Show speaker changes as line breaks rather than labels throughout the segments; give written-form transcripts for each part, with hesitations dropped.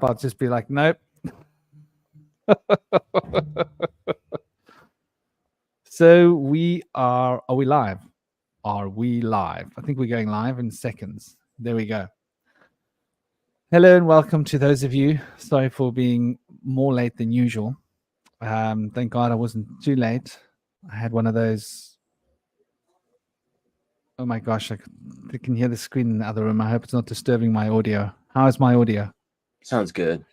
I'll just be like, nope. So are we live? Are we live? I think we're going live in seconds. There we go. Hello and welcome to those of you. Sorry for being more late than usual. Thank God I wasn't too late. I had one of those. Oh my gosh, I can hear the screen in the other room. I hope it's not disturbing my audio. How is my audio?
Sounds good.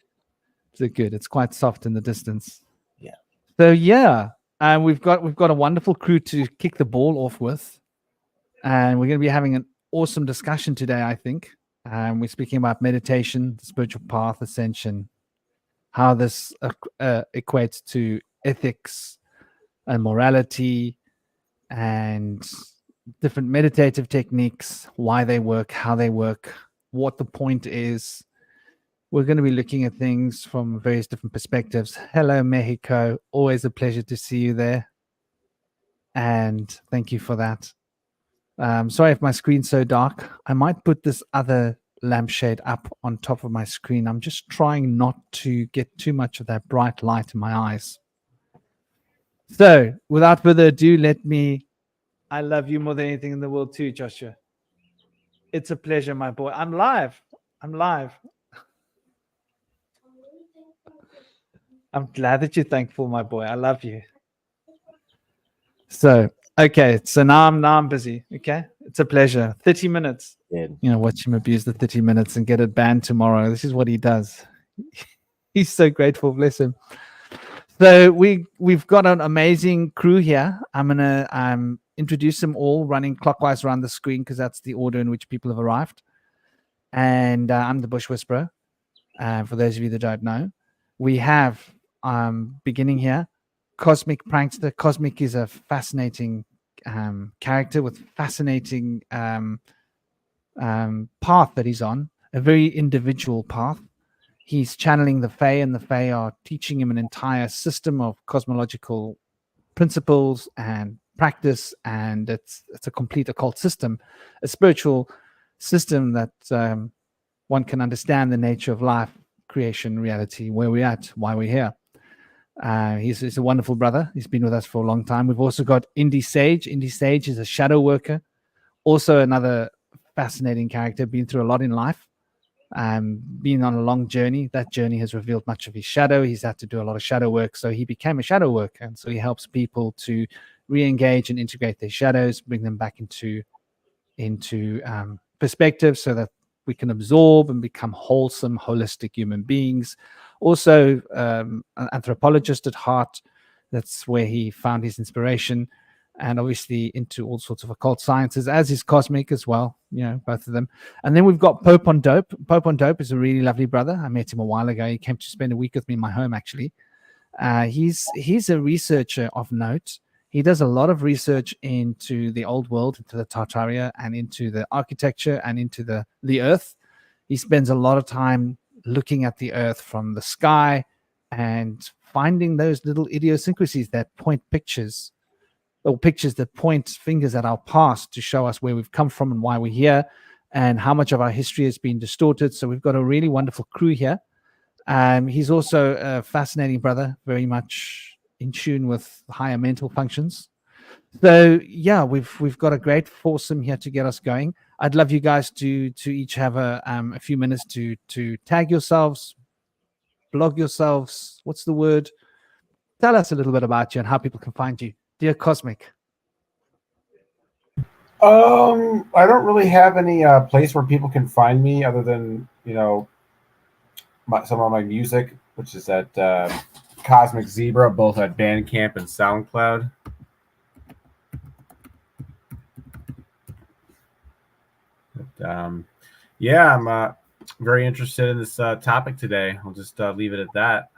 Is it good? It's quite soft in the distance.
Yeah.
So yeah, we've got a wonderful crew to kick the ball off with, and we're going to be having an awesome discussion today. I think we're speaking about meditation, the spiritual path, ascension, how this equates to ethics and morality, and different meditative techniques, why they work, how they work, what the point is. We're going to be looking at things from various different perspectives. Hello, Mexico. Always a pleasure to see you there. And thank you for that. Sorry if my screen's so dark. I might put this other lampshade up on top of my screen. I'm just trying not to get too much of that bright light in my eyes. So, without further ado, I love you more than anything in the world too, Joshua. It's a pleasure, my boy. I'm live. I'm glad that you're thankful, my boy. I love you. So, okay. So now I'm busy. Okay. It's a pleasure. 30 minutes.
Good.
Watch him abuse the 30 minutes and get it banned tomorrow. This is what he does. He's so grateful. Bless him. So we've got an amazing crew here. I'm gonna introduce them all, running clockwise around the screen because that's the order in which people have arrived. And I'm the Bush Whisperer. For those of you that don't know, we have beginning here, Cosmic Prankster. Cosmic is a fascinating character with fascinating path that he's on, a very individual path. He's channeling the Fae, and the Fae are teaching him an entire system of cosmological principles and practice, and it's a complete occult system, a spiritual system that one can understand the nature of life, creation, reality, where we're at, why we're here. He's a wonderful brother. He's been with us for a long time. We've also got Indy Sage. Indy Sage is a shadow worker, also another fascinating character, been through a lot in life. Been on a long journey. That journey has revealed much of his shadow. He's had to do a lot of shadow work, so he became a shadow worker, and so he helps people to re-engage and integrate their shadows, bring them back into perspective, so that we can absorb and become wholesome, holistic human beings. Also, an anthropologist at heart. That's where he found his inspiration. And obviously into all sorts of occult sciences, as is Cosmic as well, both of them. And then we've got Pope on Dope. Pope on Dope is a really lovely brother. I met him a while ago. He came to spend a week with me in my home, actually. He's a researcher of note. He does a lot of research into the old world, into the Tartaria, and into the architecture, and into the earth. He spends a lot of time looking at the earth from the sky and finding those little idiosyncrasies that point pictures that point fingers at our past to show us where we've come from and why we're here, and how much of our history has been distorted. So we've got a really wonderful crew here. He's also a fascinating brother, very much in tune with higher mental functions. So yeah, we've got a great foursome here to get us going. I'd love you guys to each have a few minutes to tag yourselves, blog yourselves. What's the word? Tell us a little bit about you and how people can find you. Dear Cosmic.
I don't really have any place where people can find me other than some of my music, which is at Cosmic Zebra, both at Bandcamp and SoundCloud. But, I'm very interested in this topic today. I'll just leave it at that.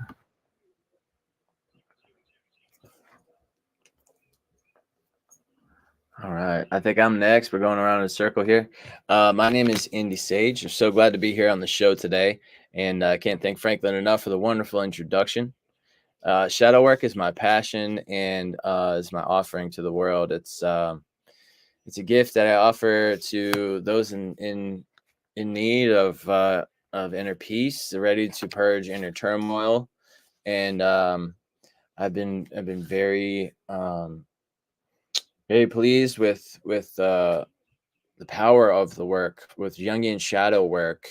All right. I think I'm next. We're going around in a circle here. My name is Indy Sage. I'm so glad to be here on the show today. And I can't thank Franklin enough for the wonderful introduction. Shadow work is my passion and is my offering to the world. It's a gift that I offer to those in need of of inner peace, ready to purge inner turmoil, and I've been very very pleased with the power of the work with Jungian shadow work.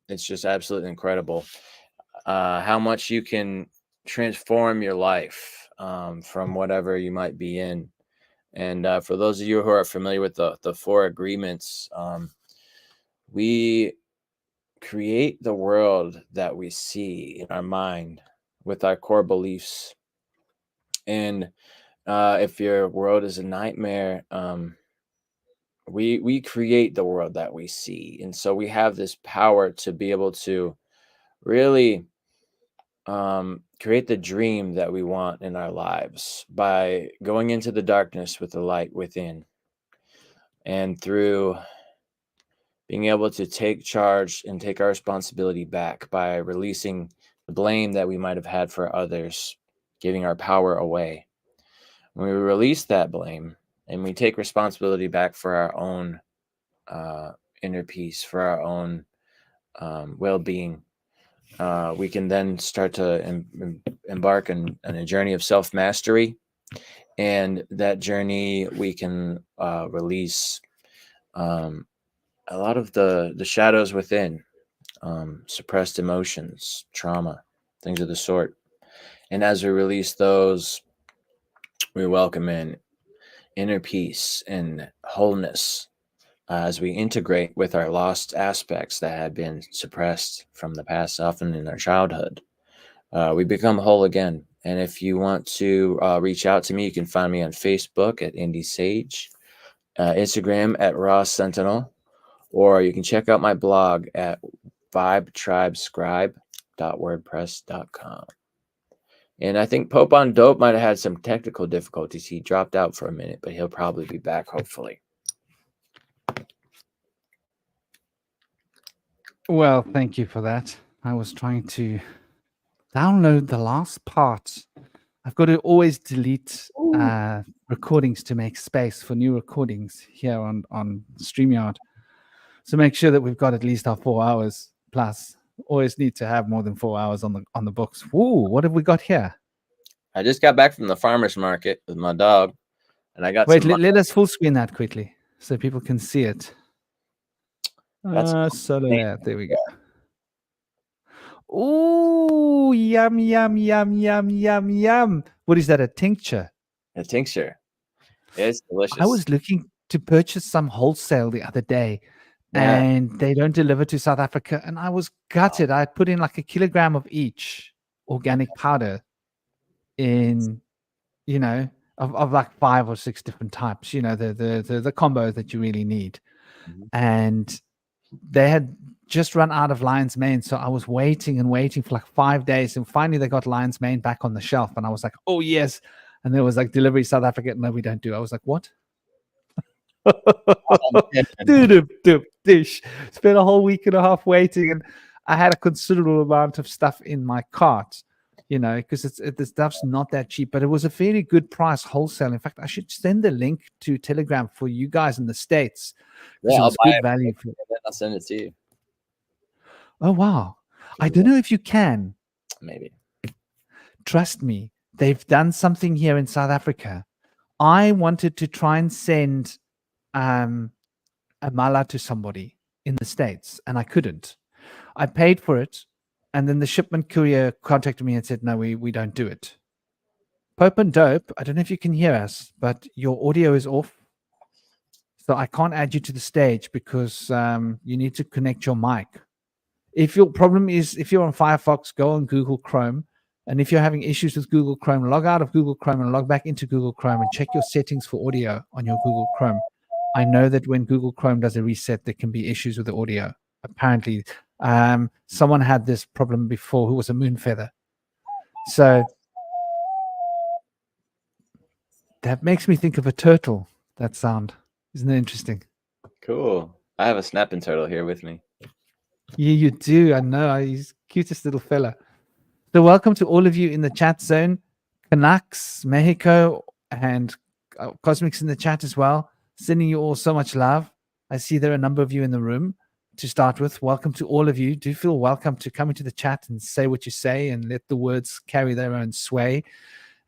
It's just absolutely incredible how much you can transform your life from whatever you might be in. And for those of you who are familiar with the four agreements, we create the world that we see in our mind with our core beliefs. And if your world is a nightmare, we create the world that we see. And so we have this power to be able to really create the dream that we want in our lives by going into the darkness with the light within, and through being able to take charge and take our responsibility back by releasing the blame that we might have had for others, giving our power away. When we release that blame and we take responsibility back for our own inner peace, for our own well-being, we can then start to embark on a journey of self-mastery. And that journey, we can release a lot of the shadows within, suppressed emotions, trauma, things of the sort. And as we release those, we welcome in inner peace and wholeness as we integrate with our lost aspects that had been suppressed from the past, often in our childhood. We become whole again. And if you want to reach out to me, you can find me on Facebook at Indy Sage, Instagram at Raw Sentinel, or you can check out my blog at vibetribescribe.wordpress.com. And I think Pope on Dope might have had some technical difficulties. He dropped out for a minute, but he'll probably be back, hopefully.
Well, thank you for that. I was trying to download the last part. I've got to always delete recordings to make space for new recordings here on StreamYard. So make sure that we've got at least our 4 hours plus. Always need to have more than 4 hours on the books. Ooh, what have we got here?
I just got back from the farmer's market with my dog, and I got
Wait,
some.
let us full screen that quickly so people can see it. There we go. Ooh, yum, yum, yum, yum, yum, yum. What is that, a tincture?
A tincture. It's delicious.
I was looking to purchase some wholesale the other day, and they don't deliver to South Africa, and I was gutted. I put in like 1 kilogram of each organic powder in, of like 5 or 6 different types, the combo that you really need. And they had just run out of lion's mane, so I was waiting and waiting for like 5 days, and finally they got lion's mane back on the shelf, and I was like, oh yes. And there was like, delivery South Africa. No, we don't do. I was like, what? Dish. Spent a whole week and a half waiting, and I had a considerable amount of stuff in my cart, because the stuff's not that cheap, but it was a fairly good price wholesale. In fact, I should send the link to Telegram for you guys in the States.
Yeah,
it was good value.
I'll send it to you.
Oh wow! I don't know if you can.
Maybe.
Trust me, they've done something here in South Africa. I wanted to try and send a mala to somebody in the States, and I couldn't. I paid for it, and then the shipment courier contacted me and said, no, we don't do it. Pope and Dope, I don't know if you can hear us, but your audio is off. So I can't add you to the stage because you need to connect your mic. If your problem is, if you're on Firefox, go on Google Chrome. And if you're having issues with Google Chrome, log out of Google Chrome and log back into Google Chrome and check your settings for audio on your Google Chrome. I know that when Google Chrome does a reset, there can be issues with the audio. Apparently, someone had this problem before who was a moon feather. So that makes me think of a turtle, that sound. Isn't that interesting?
Cool. I have a snapping turtle here with me.
Yeah, you do. I know. He's the cutest little fella. So welcome to all of you in the chat zone. Canucks, Mexico, and Cosmics in the chat as well. Sending you all so much love. I see there are a number of you in the room. to start with. Welcome to all of you. Do feel welcome to come into the chat and say what you say and let the words carry their own sway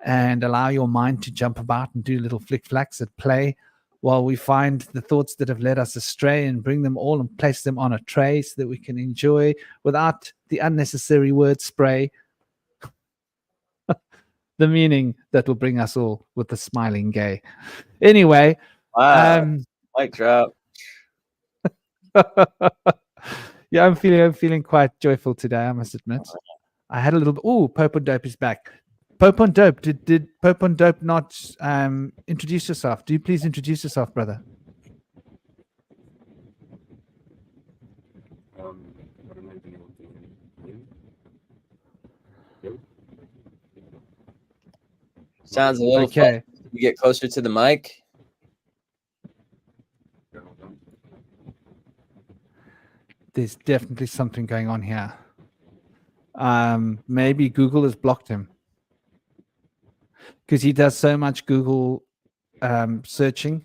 and allow your mind to jump about and do little flick flacks at play while we find the thoughts that have led us astray and bring them all and place them on a tray so that we can enjoy without the unnecessary word spray the meaning that will bring us all with the smiling gay. Anyway,
Wow. Mic drop.
yeah, I'm feeling quite joyful today, I must admit. I had a little bit. Oh, Pope on Dope is back. Pope on Dope, did Pope on Dope not introduce yourself? Do you please introduce yourself, brother?
What am I being able to do?
Sounds a little
Okay.
fun. You get closer to the mic.
There's definitely something going on here. Maybe Google has blocked him because he does so much Google searching.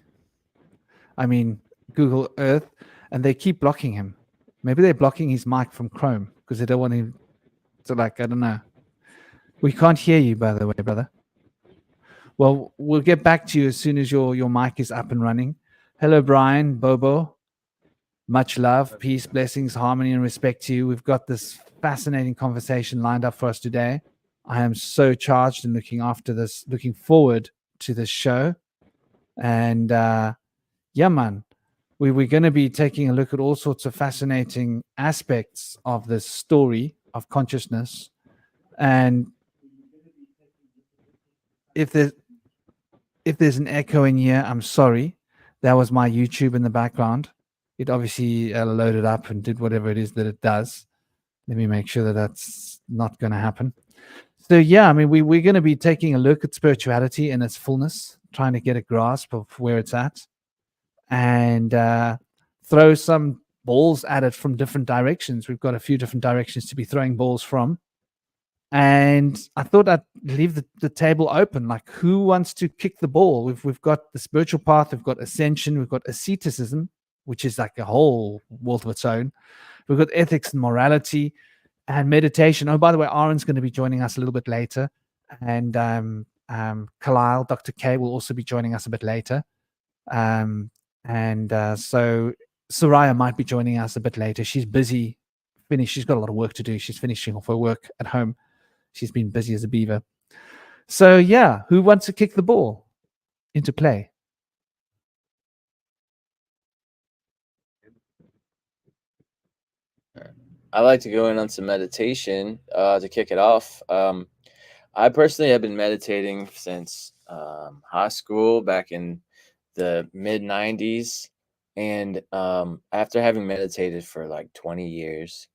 I mean, Google Earth, and they keep blocking him. Maybe they're blocking his mic from Chrome because they don't want him to, like, I don't know. We can't hear you, by the way, brother. Well, we'll get back to you as soon as your mic is up and running. Hello, Brian, Bobo. Much love, peace, blessings, harmony, and respect to you. We've got this fascinating conversation lined up for us today. I am so charged and looking forward to this show. And yeah, man, we're going to be taking a look at all sorts of fascinating aspects of this story of consciousness. And if there's an echo in here, I'm sorry. That was my YouTube in the background. It obviously loaded up and did whatever it is that it does. Let me make sure that that's not going to happen. So yeah, I mean, we're going to be taking a look at spirituality in its fullness, trying to get a grasp of where it's at, and throw some balls at it from different directions. We've got a few different directions to be throwing balls from. And I thought I'd leave the table open. Like, who wants to kick the ball? We've got the spiritual path, we've got ascension, we've got asceticism, which is like a whole world of its own. We've got ethics and morality and meditation. Oh, by the way, Aaron's going to be joining us a little bit later. And Kalil, Dr. K, will also be joining us a bit later. So Soraya might be joining us a bit later. She's busy. She's got a lot of work to do. She's finishing off her work at home. She's been busy as a beaver. So yeah, who wants to kick the ball into play?
I like to go in on some meditation to kick it off. I personally have been meditating since high school back in the mid 90s. And after having meditated for like 20 years,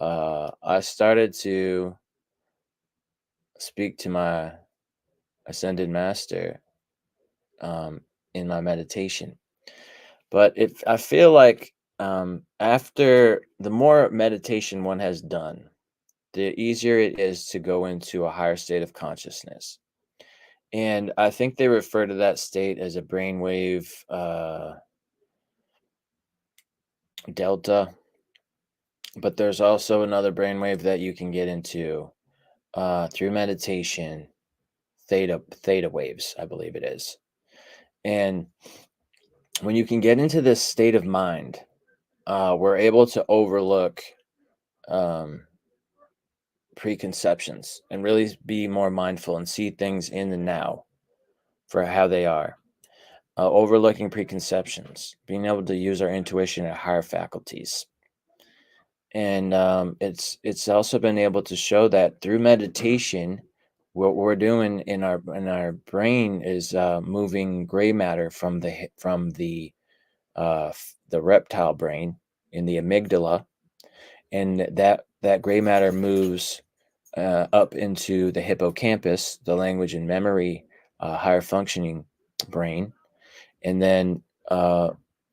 I started to speak to my ascended master in my meditation. But I feel like after the more meditation one has done, the easier it is to go into a higher state of consciousness. And I think they refer to that state as a brainwave delta. But there's also another brainwave that you can get into through meditation, theta waves, I believe it is. And when you can get into this state of mind, we're able to overlook preconceptions and really be more mindful and see things in the now for how they are. Overlooking preconceptions, being able to use our intuition at higher faculties. And it's also been able to show that through meditation, what we're doing in our brain is moving gray matter from the reptile brain in the amygdala, and that gray matter moves up into the hippocampus, the language and memory, higher functioning brain, and then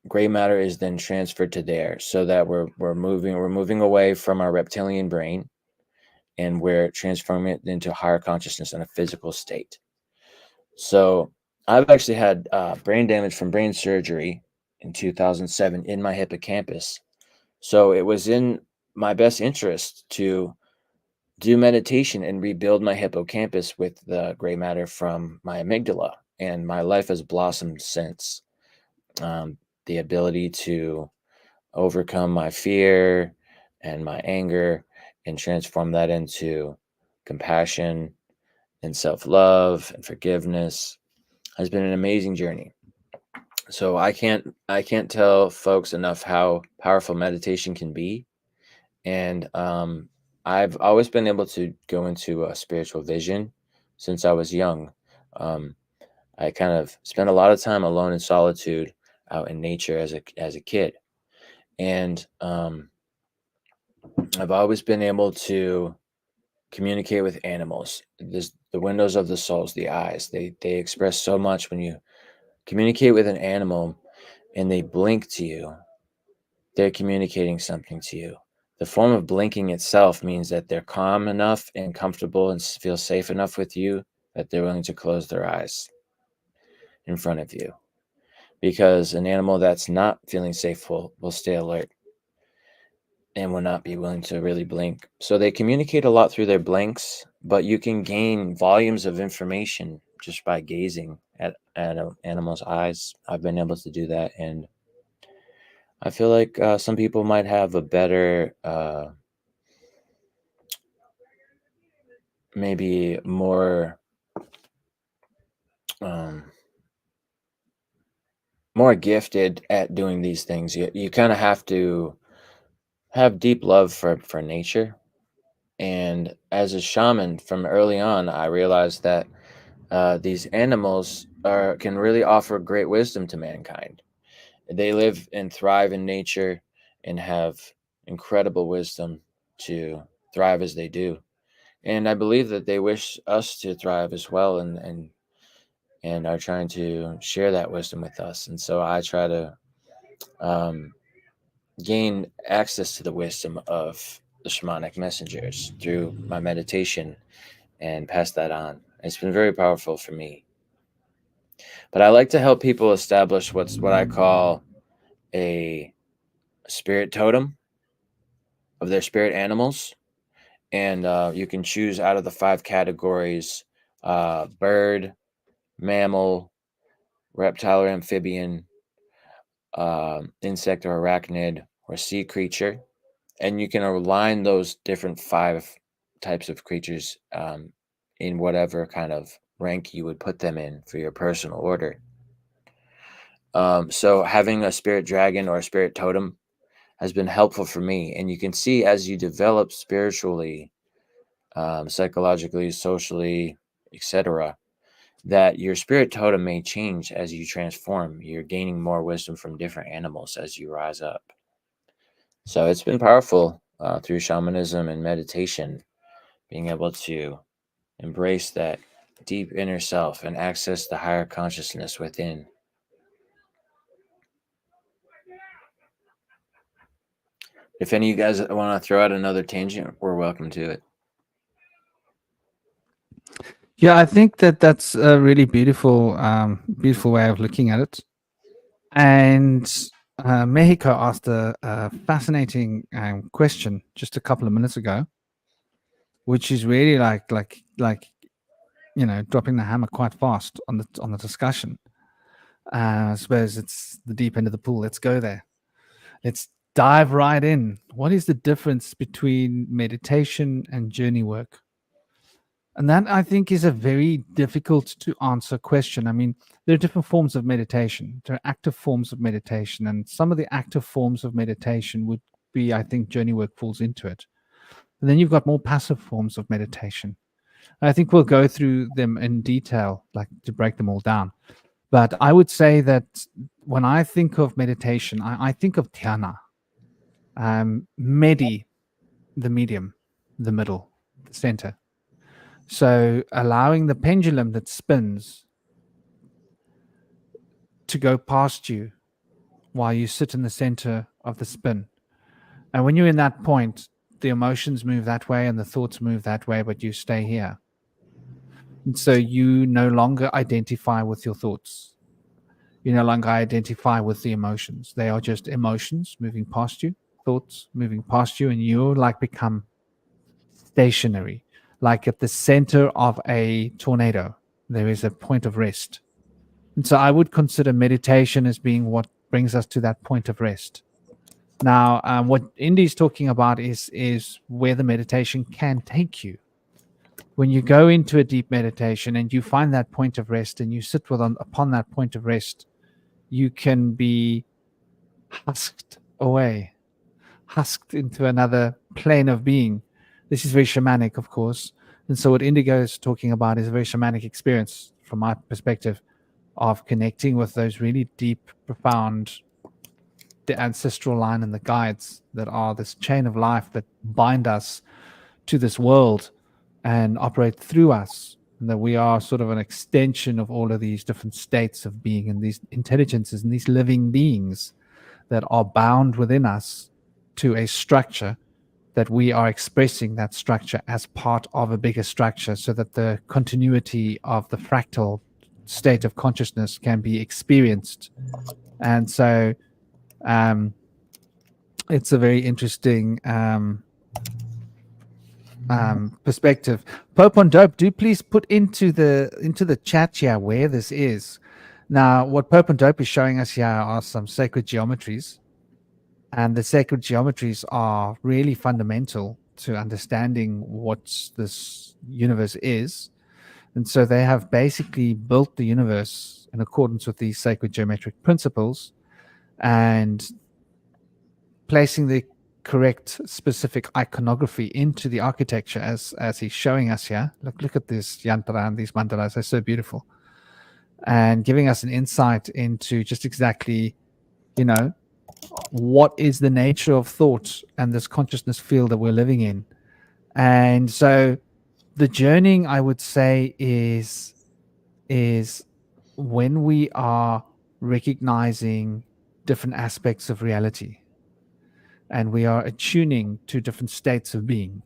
gray matter is then transferred to there, so that we're moving away from our reptilian brain, and we're transforming it into higher consciousness in a physical state. So I've actually had brain damage from brain surgery in 2007 in my hippocampus, So it was in my best interest to do meditation and rebuild my hippocampus with the gray matter from my amygdala. And my life has blossomed since. The ability to overcome my fear and my anger and transform that into compassion and self-love and forgiveness has been an amazing journey. So I can't tell folks enough how powerful meditation can be. And I've always been able to go into a spiritual vision since I was young. um, I kind of spent a lot of time alone in solitude out in nature as a kid. And I've always been able to communicate with animals. The windows of the souls, the eyes, they express so much. When you communicate with an animal and they blink to you, they're communicating something to you. The form of blinking itself means that they're calm enough and comfortable and feel safe enough with you that they're willing to close their eyes in front of you. Because an animal that's not feeling safe will stay alert and will not be willing to really blink. So they communicate a lot through their blinks, but you can gain volumes of information just by gazing at an animal's eyes. I've been able to do that, and I feel like some people might have a better, maybe more, um, more gifted at doing these things. You kind of have to have deep love for nature. And as a shaman from early on, I realized that these animals can really offer great wisdom to mankind. They live and thrive in nature and have incredible wisdom to thrive as they do. And I believe that they wish us to thrive as well, and are trying to share that wisdom with us. And so I try to um, gain access to the wisdom of the shamanic messengers through my meditation and pass that on. It's been very powerful for me. But I like to help people establish what I call a spirit totem of their spirit animals. And you can choose out of the 5 categories: bird, mammal, reptile or amphibian, insect or arachnid, or sea creature. And you can align those different 5 types of creatures in whatever kind of rank you would put them in for your personal order. So having a spirit dragon or a spirit totem has been helpful for me. And you can see as you develop spiritually, psychologically, socially, etc., that your spirit totem may change as you transform. You're gaining more wisdom from different animals as you rise up. So it's been powerful through shamanism and meditation, being able to embrace that deep inner self and access the higher consciousness within. If any of you guys want to throw out another tangent, we're welcome to it.
Yeah, I think that that's a really beautiful, beautiful way of looking at it. And Mexico asked a fascinating question just a couple of minutes ago, which is really like dropping the hammer quite fast on the discussion. I suppose it's the deep end of the pool. Let's go there. Let's dive right in. What is the difference between meditation and journey work? And that, I think, is a very difficult to answer question. I mean, there are different forms of meditation. There are active forms of meditation, and some of the active forms of meditation would be, I think, journey work falls into it. And then you've got more passive forms of meditation. I think we'll go through them in detail, like to break them all down. But I would say that when I think of meditation, I think of dhyana, medi, the medium, the middle, the center. So allowing the pendulum that spins to go past you while you sit in the center of the spin. And when you're in that point, the emotions move that way and the thoughts move that way, but you stay here. And so you no longer identify with your thoughts. You no longer identify with the emotions. They are just emotions moving past you. thoughts moving past you, and you like become stationary, like at the center of a tornado. There is a point of rest. And so I would consider meditation as being what brings us to that point of rest. Now, what Indy's talking about is where the meditation can take you. When you go into a deep meditation and you find that point of rest and you sit upon that point of rest, you can be husked away, husked into another plane of being. This is very shamanic, of course. And so what Indigo is talking about is a very shamanic experience from my perspective of connecting with those really deep, profound, the ancestral line and the guides that are this chain of life that bind us to this world and operate through us, and that we are sort of an extension of all of these different states of being and these intelligences and these living beings that are bound within us to a structure, that we are expressing that structure as part of a bigger structure, so that the continuity of the fractal state of consciousness can be experienced. And so it's a very interesting perspective. Pope on Dope, do please put into the chat here where this is. Now, what Pope on Dope is showing us here are some sacred geometries, and the sacred geometries are really fundamental to understanding what this universe is. And so they have basically built the universe in accordance with these sacred geometric principles and placing the correct specific iconography into the architecture as he's showing us here. Look at this yantra and these mandalas. They're so beautiful. And giving us an insight into just exactly, what is the nature of thought and this consciousness field that we're living in. And so the journeying, I would say, is when we are recognizing different aspects of reality and we are attuning to different states of being.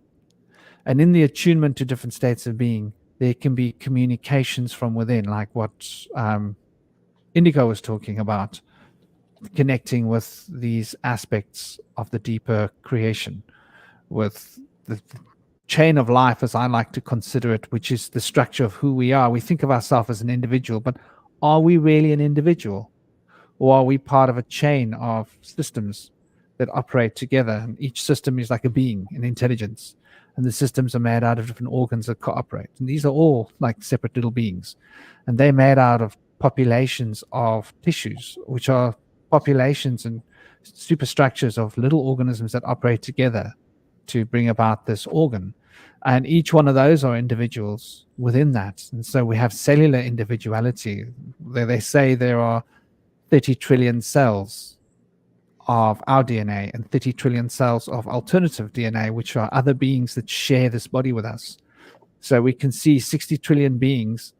And in the attunement to different states of being, there can be communications from within, like what Indigo was talking about, connecting with these aspects of the deeper creation, with the chain of life, as I like to consider it, which is the structure of who we are. We think of ourselves as an individual, but are we really an individual? Or are we part of a chain of systems that operate together? And each system is like a being, an intelligence. And the systems are made out of different organs that cooperate. And these are all like separate little beings. And they're made out of populations of tissues, which are populations and superstructures of little organisms that operate together to bring about this organ. And each one of those are individuals within that. And so we have cellular individuality. They say there are 30 trillion cells of our DNA and 30 trillion cells of alternative DNA, which are other beings that share this body with us. So we can see 60 trillion beings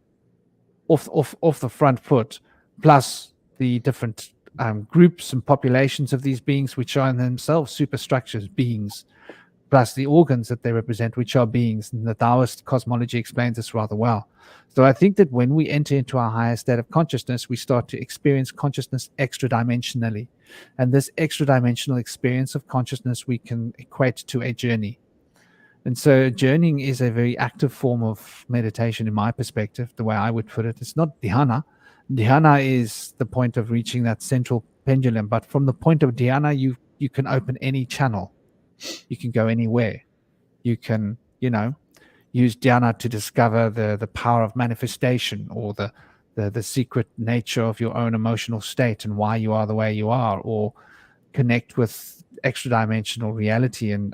off the front foot, plus the different groups and populations of these beings, which are in themselves superstructures, beings, plus the organs that they represent, which are beings. And the Taoist cosmology explains this rather well. So I think that when we enter into our higher state of consciousness, we start to experience consciousness extra dimensionally. And this extra dimensional experience of consciousness we can equate to a journey. And so journeying is a very active form of meditation in my perspective, the way I would put it. It's not dhyana. Dhyana is the point of reaching that central pendulum. But from the point of dhyana, you can open any channel. You can go anywhere. You can, use dhyana to discover the power of manifestation, or the secret nature of your own emotional state and why you are the way you are, or connect with extra dimensional reality and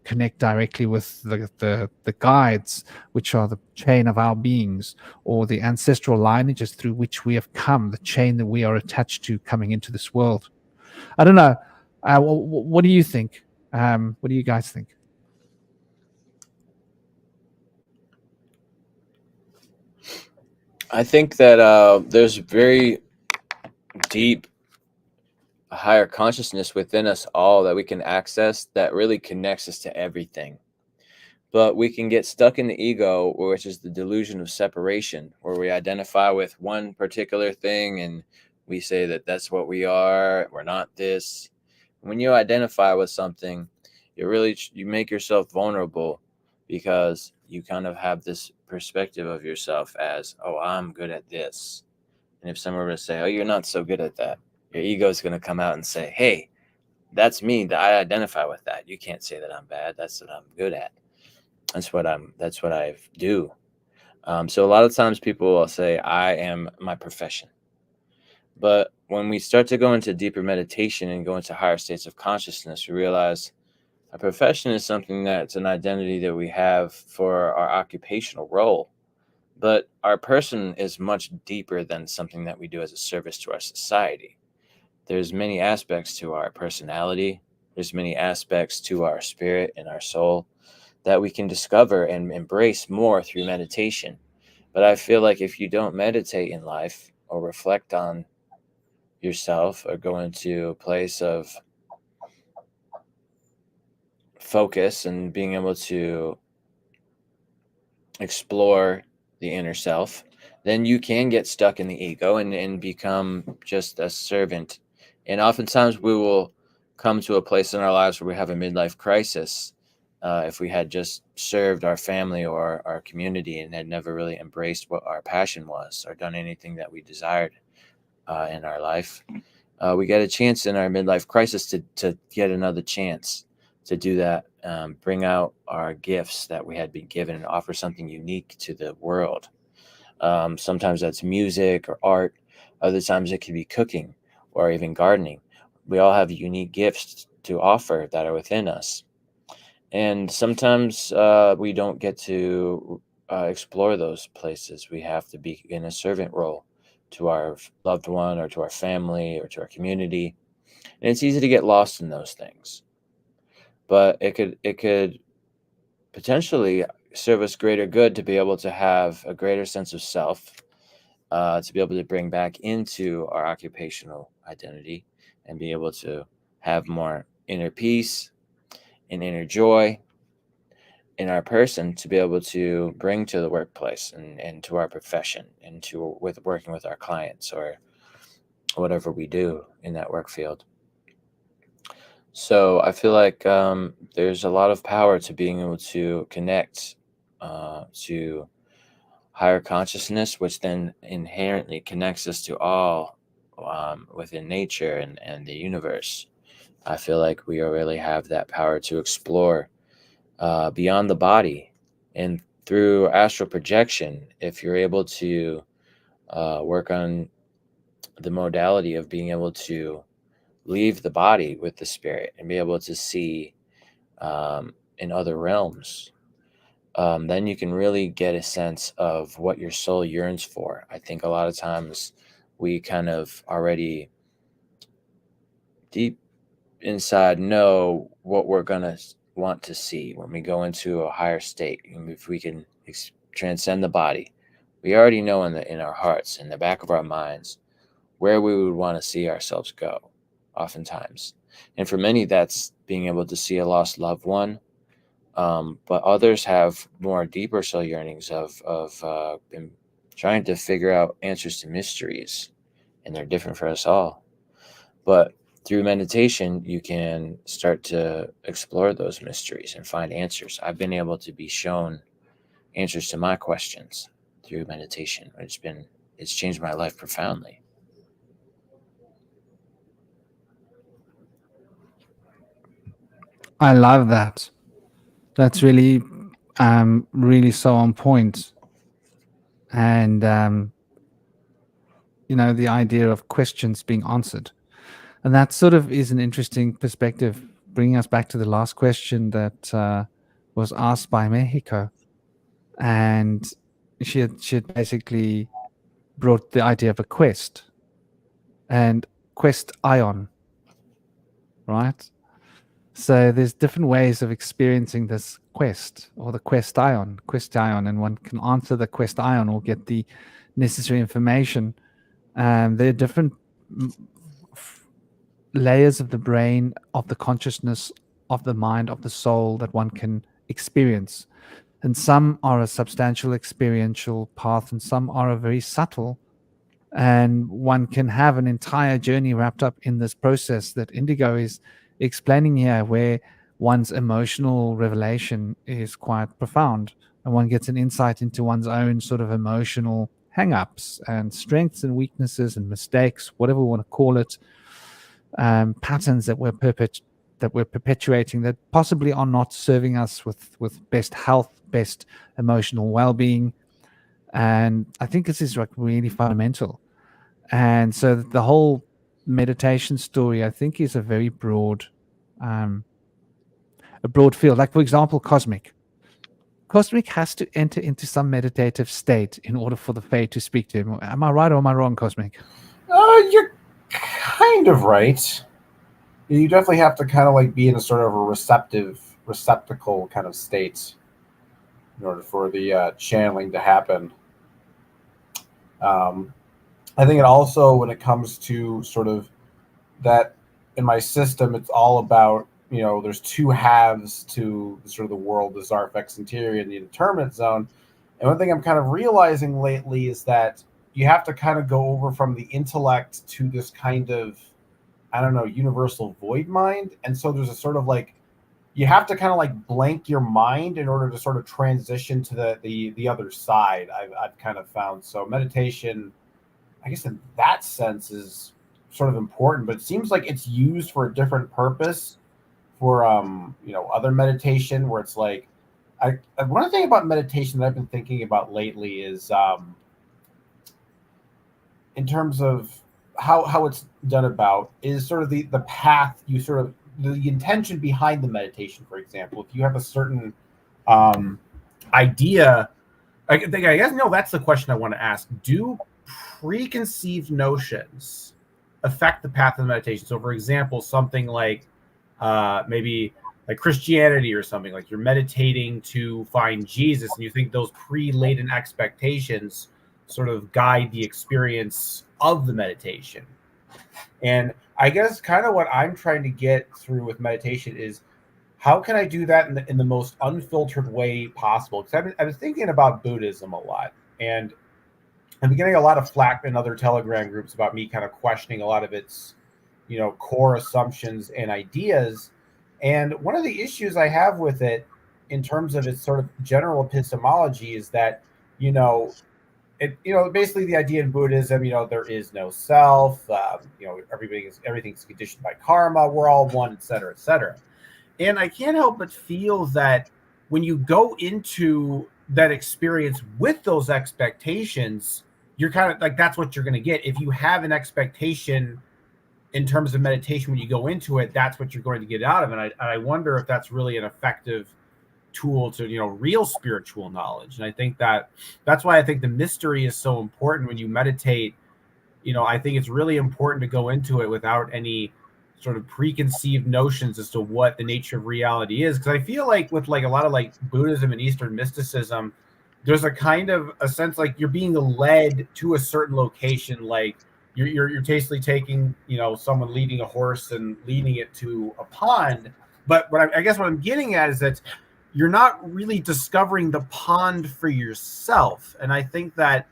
connect directly with the guides, which are the chain of our beings, or the ancestral lineages through which we have come, the chain that we are attached to coming into this world. I don't know. What do you think? What do you guys think?
I think that there's very deep higher consciousness within us all that we can access that really connects us to everything. But we can get stuck in the ego, which is the delusion of separation, where we identify with one particular thing and we say that that's what we are. We're not this. When you identify with something, you make yourself vulnerable, because you kind of have this perspective of yourself as, oh, I'm good at this. And if someone were to say, oh, you're not so good at that, your ego is going to come out and say, hey, that's me, that I identify with that. You can't say that I'm bad. That's what I'm good at. That's what I do. So a lot of times people will say, I am my profession. But when we start to go into deeper meditation and go into higher states of consciousness, we realize a profession is something that's an identity that we have for our occupational role. But our person is much deeper than something that we do as a service to our society. There's many aspects to our personality. There's many aspects to our spirit and our soul that we can discover and embrace more through meditation. But I feel like if you don't meditate in life or reflect on yourself or go into a place of focus and being able to explore the inner self, then you can get stuck in the ego and become just a servant. And oftentimes we will come to a place in our lives where we have a midlife crisis, if we had just served our family or our community and had never really embraced what our passion was or done anything that we desired in our life. We get a chance in our midlife crisis to get another chance to do that, bring out our gifts that we had been given and offer something unique to the world. Sometimes that's music or art. Other times it could be cooking or even gardening. We all have unique gifts to offer that are within us. And sometimes we don't get to explore those places. We have to be in a servant role to our loved one or to our family or to our community. And it's easy to get lost in those things. But it could potentially serve us greater good to be able to have a greater sense of self, to be able to bring back into our occupational identity and be able to have more inner peace and inner joy in our person to be able to bring to the workplace and to our profession and to with working with our clients or whatever we do in that work field. So I feel like there's a lot of power to being able to connect to higher consciousness, which then inherently connects us to all within nature and the universe. I feel like we really have that power to explore beyond the body. And through astral projection, if you're able to work on the modality of being able to leave the body with the spirit and be able to see in other realms, then you can really get a sense of what your soul yearns for. I think a lot of times we kind of already deep inside know what we're going to want to see when we go into a higher state. And if we can transcend the body, we already know in our hearts, in the back of our minds, where we would want to see ourselves go, oftentimes. And for many, that's being able to see a lost loved one. But others have more deeper soul yearnings of trying to figure out answers to mysteries, and they're different for us all. But through meditation, you can start to explore those mysteries and find answers. I've been able to be shown answers to my questions through meditation. It's changed my life profoundly.
I love that. That's really so on point. And the idea of questions being answered, and that sort of is an interesting perspective, bringing us back to the last question that was asked by Mexico, and she had basically brought the idea of a quest and quest ion, right? So there's different ways of experiencing this quest or the quest ion, and one can answer the quest ion or get the necessary information. There are different layers of the brain, of the consciousness, of the mind, of the soul that one can experience. And some are a substantial experiential path, and some are a very subtle. And one can have an entire journey wrapped up in this process that Indigo is explaining here where one's emotional revelation is quite profound, and one gets an insight into one's own sort of emotional hang-ups and strengths and weaknesses and mistakes, whatever we want to call it, patterns that we're perpetuating that possibly are not serving us with best health, best emotional well-being. And I think this is like really fundamental. And so the whole meditation story, I think, is um, a broad field. Like, for example, cosmic has to enter into some meditative state in order for the Fae to speak to him. Am I right or am I wrong, Cosmic?
You're kind of right. You definitely have to kind of like be in a sort of a receptacle kind of state in order for the channeling to happen. I think it also, when it comes to sort of that in my system, it's all about, there's two halves to sort of the world, the Zarfex interior and the indeterminate zone. And one thing I'm kind of realizing lately is that you have to kind of go over from the intellect to this kind of, I don't know, universal void mind. And so there's a sort of like, you have to kind of like blank your mind in order to sort of transition to the other side. I've kind of found. So meditation, I guess in that sense, is sort of important, but it seems like it's used for a different purpose for other meditation, where it's like, one thing about meditation that I've been thinking about lately is in terms of how it's done about is sort of the path, you sort of the intention behind the meditation. For example, if you have a certain idea, I guess, no, that's the question I want to ask. Do preconceived notions affect the path of meditation? So, for example, something like maybe like Christianity or something, like you're meditating to find Jesus, and you think those pre-latent expectations sort of guide the experience of the meditation. And I guess kind of what I'm trying to get through with meditation is, how can I do that in the most unfiltered way possible? Because I've been thinking about Buddhism a lot, and I've been getting a lot of flack in other Telegram groups about me kind of questioning a lot of its, core assumptions and ideas. And one of the issues I have with it, in terms of its sort of general epistemology, is that, basically the idea in Buddhism, there is no self. Everything's conditioned by karma. We're all one, et cetera, et cetera. And I can't help but feel that when you go into that experience with those expectations, you're kind of like, that's what you're going to get. If you have an expectation in terms of meditation, when you go into it, that's what you're going to get out of it. And I wonder if that's really an effective tool to, real spiritual knowledge. And I think that's why I think the mystery is so important when you meditate. I think it's really important to go into it without any sort of preconceived notions as to what the nature of reality is. Because I feel like with like a lot of like Buddhism and Eastern mysticism, there's a kind of a sense like you're being led to a certain location, like you're basically taking, someone leading a horse and leading it to a pond. But I guess what I'm getting at is that you're not really discovering the pond for yourself. And I think that,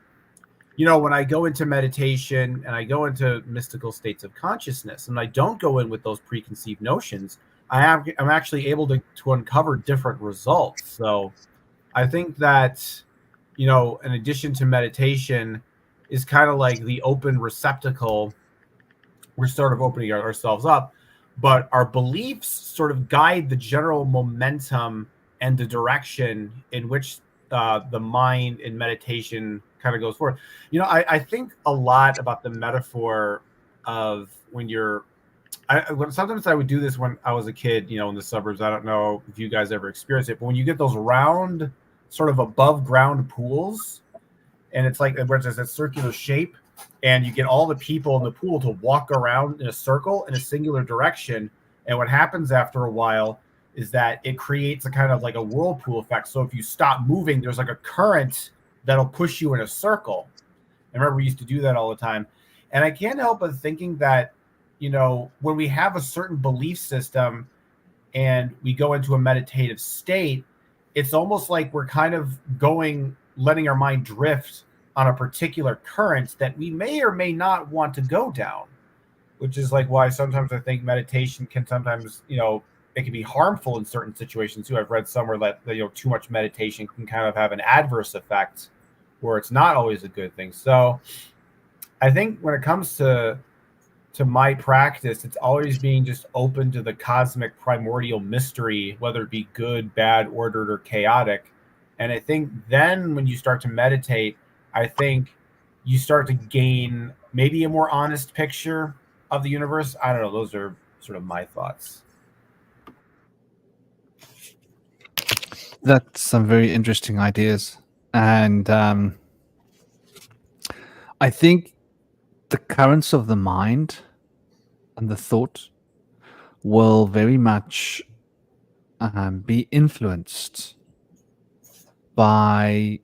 when I go into meditation and I go into mystical states of consciousness, and I don't go in with those preconceived notions, I'm actually able to uncover different results. So I think that, in addition to meditation, is kind of like the open receptacle. We're sort of opening ourselves up, but our beliefs sort of guide the general momentum and the direction in which the mind in meditation kind of goes forward. I think a lot about the metaphor of when you're, sometimes I would do this when I was a kid, in the suburbs. I don't know if you guys ever experienced it, but when you get those round, sort of above ground pools, and it's like where there's a circular shape, and you get all the people in the pool to walk around in a circle in a singular direction. And what happens after a while is that it creates a kind of like a whirlpool effect. So if you stop moving, there's like a current that'll push you in a circle. I remember we used to do that all the time. And I can't help but thinking that, when we have a certain belief system and we go into a meditative state, it's almost like we're kind of letting our mind drift on a particular current that we may or may not want to go down. which is like why sometimes I think meditation can sometimes, it can be harmful in certain situations too. I've read somewhere that too much meditation can kind of have an adverse effect where it's not always a good thing. So I think when it comes to my practice, it's always being just open to the cosmic primordial mystery, whether it be good, bad, ordered, or chaotic. And I think then when you start to meditate, I think you start to gain maybe a more honest picture of the universe. I don't know. Those are sort of my thoughts.
That's some very interesting ideas. And I think the currents of the mind and the thought will very much be influenced by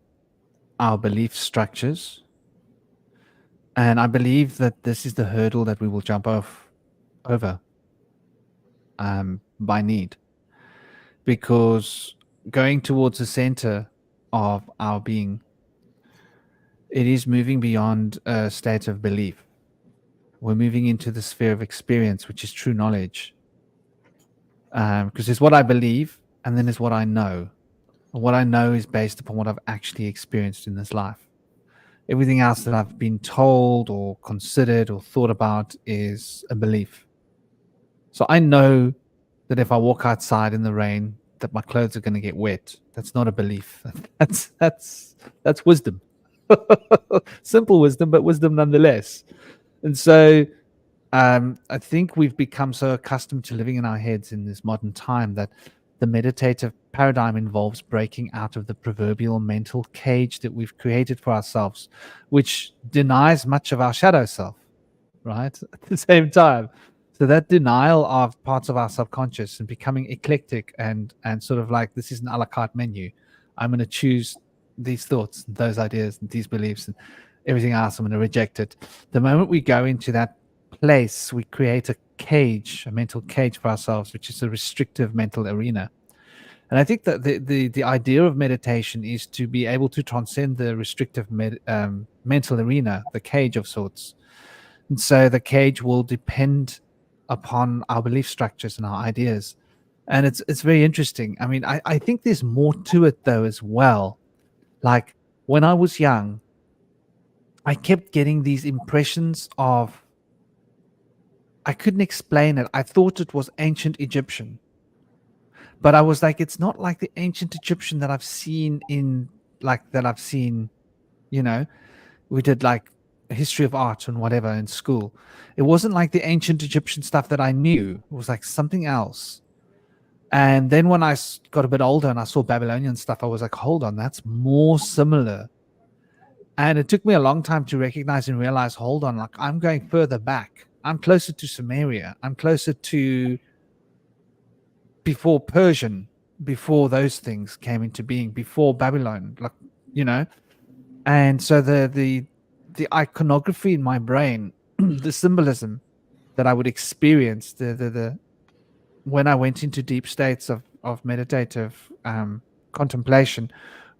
our belief structures. And I believe that this is the hurdle that we will jump over by need. Because going towards the center of our being, it is moving beyond a state of belief. We're moving into the sphere of experience, which is true knowledge. Because there's what I believe, and then there's what I know. And what I know is based upon what I've actually experienced in this life. Everything else that I've been told or considered or thought about is a belief. So I know that if I walk outside in the rain, that my clothes are going to get wet. That's not a belief. That's wisdom. Simple wisdom, but wisdom nonetheless. And so I think we've become so accustomed to living in our heads in this modern time that the meditative paradigm involves breaking out of the proverbial mental cage that we've created for ourselves, which denies much of our shadow self, right? At the same time. So that denial of parts of our subconscious and becoming eclectic and sort of like, this is an a la carte menu. I'm going to choose these thoughts, those ideas, and these beliefs, and everything else, I'm going to reject it. The moment we go into that place, we create a cage, a mental cage for ourselves, which is a restrictive mental arena. And I think that the idea of meditation is to be able to transcend the restrictive mental arena, the cage of sorts. And so the cage will depend upon our belief structures and our ideas. And it's very interesting. I mean, I think there's more to it though as well. Like when I was young, I kept getting these impressions of, I couldn't explain it. I thought it was ancient Egyptian. But I was like, it's not like the ancient Egyptian that I've seen we did like a history of art and whatever in school. It wasn't like the ancient Egyptian stuff that I knew. It was like something else. And then when I got a bit older and I saw Babylonian stuff, I was like, hold on, that's more similar. And it took me a long time to recognize and realize, hold on, like I'm going further back. I'm closer to Sumeria. I'm closer to before Persian, before those things came into being, before Babylon, And so the iconography in my brain, the symbolism that I would experience, the when I went into deep states of meditative contemplation,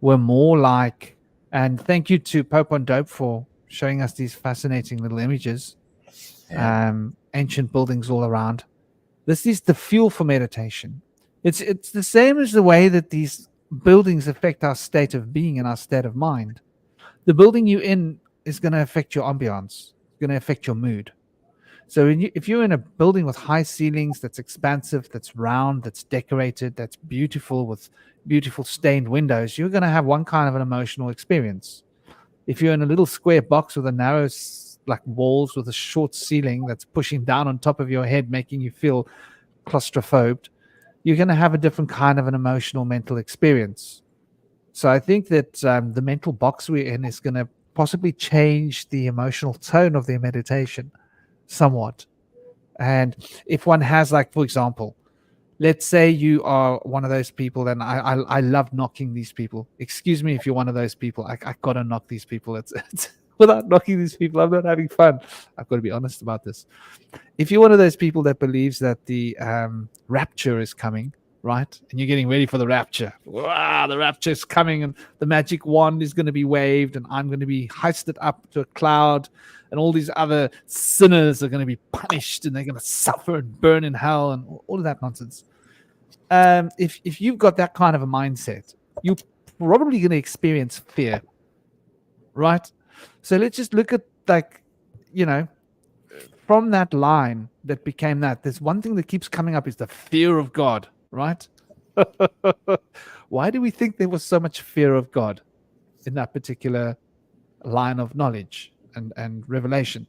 were more like. And thank you to Pope on Dope for showing us these fascinating little images, ancient buildings all around. This is the fuel for meditation. It's the same as the way that these buildings affect our state of being and our state of mind. The building you're in is going to affect your ambiance. It's going to affect your mood. So if you're in a building with high ceilings, that's expansive, that's round, that's decorated, that's beautiful with beautiful stained windows, you're going to have one kind of an emotional experience. If you're in a little square box with a narrow like walls with a short ceiling that's pushing down on top of your head, making you feel claustrophobic, you're going to have a different kind of an emotional mental experience. So I think that the mental box we're in is going to possibly change the emotional tone of their meditation somewhat. And if one has, like, for example, let's say you are one of those people, and I love knocking these people. Excuse me if you're one of those people. I got to knock these people. It's without knocking these people, I'm not having fun. I've got to be honest about this. If you're one of those people that believes that the rapture is coming, right? And you're getting ready for the rapture. Wow, the rapture is coming, and the magic wand is going to be waved, and I'm going to be hoisted up to a cloud, and all these other sinners are going to be punished, and they're going to suffer and burn in hell, and all of that nonsense. If you've got that kind of a mindset, you're probably going to experience fear, right? So let's just look at, like, you know, from that line that became that, there's one thing that keeps coming up is the fear of God, right? Why do we think there was so much fear of God in that particular line of knowledge and revelation?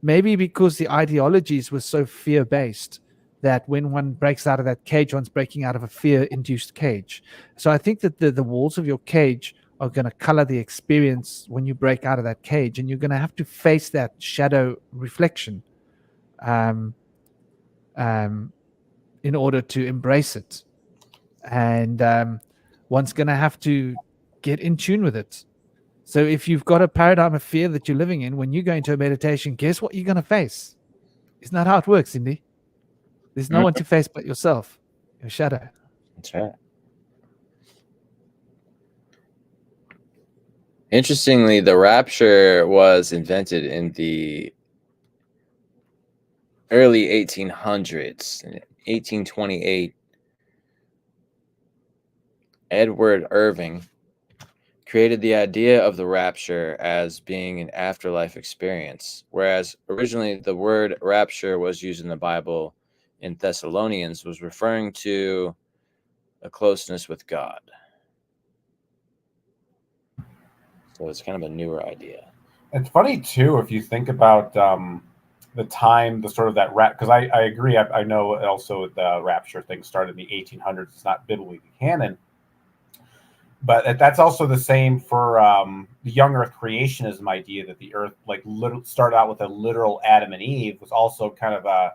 Maybe because the ideologies were so fear-based that when one breaks out of that cage, one's breaking out of a fear-induced cage. So I think that the walls of your cage are going to color the experience when you break out of that cage, and you're going to have to face that shadow reflection in order to embrace it. And one's going to have to get in tune with it. So if you've got a paradigm of fear that you're living in, when you go into a meditation, guess what you're going to face? Isn't that how it works, Cindy? There's no one to face but yourself, your shadow.
That's right. Interestingly, the rapture was invented in the early 1800s. In 1828, Edward Irving created the idea of the rapture as being an afterlife experience, whereas originally the word rapture was used in the Bible in Thessalonians was referring to a closeness with God. So it's kind of a newer idea.
It's funny too if you think about the time, the sort of that because I agree. I know also the rapture thing started in the 1800s. It's not biblically canon, but that's also the same for the young Earth creationism idea that the Earth started out with a literal Adam and Eve was also kind of a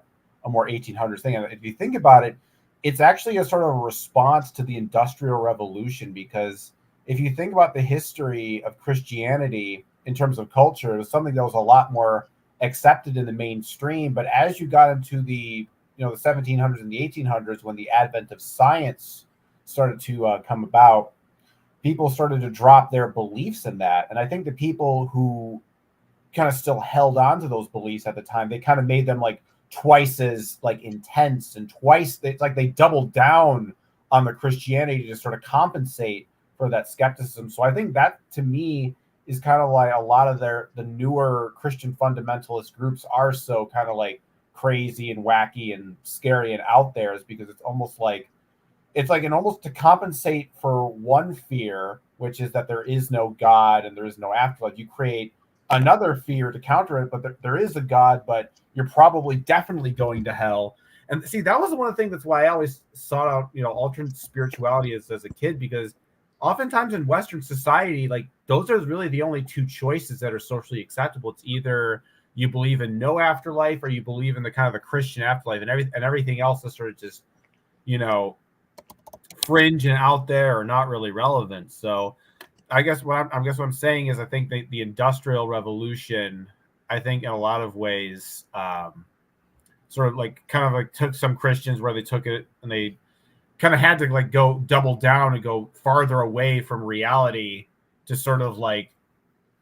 more 1800s thing. And if you think about it, it's actually a sort of a response to the Industrial Revolution, because if you think about the history of Christianity in terms of culture, it was something that was a lot more accepted in the mainstream. But as you got into the the 1700s and the 1800s, when the advent of science started to come about, people started to drop their beliefs in that. And I think the people who kind of still held on to those beliefs at the time, they kind of made them like twice as like intense, and they doubled down on the Christianity to sort of compensate for that skepticism. So I think that, to me, is kind of like a lot of the newer Christian fundamentalist groups are so kind of like crazy and wacky and scary and out there, is because it's almost like almost to compensate for one fear, which is that there is no God and there is no afterlife, you create another fear to counter it. But there is a God, but you're probably definitely going to hell. And see, that was one of the things that's why I always sought out, alternate spirituality as a kid, because oftentimes in Western society, like, those are really the only two choices that are socially acceptable. It's either you believe in no afterlife, or you believe in the kind of a Christian afterlife, and everything else is sort of just, fringe and out there, or not really relevant. So I guess what I'm saying is, I think the Industrial Revolution, I think in a lot of ways, sort of like kind of like took some Christians where they took it and they kind of had to like go double down and go farther away from reality to sort of like,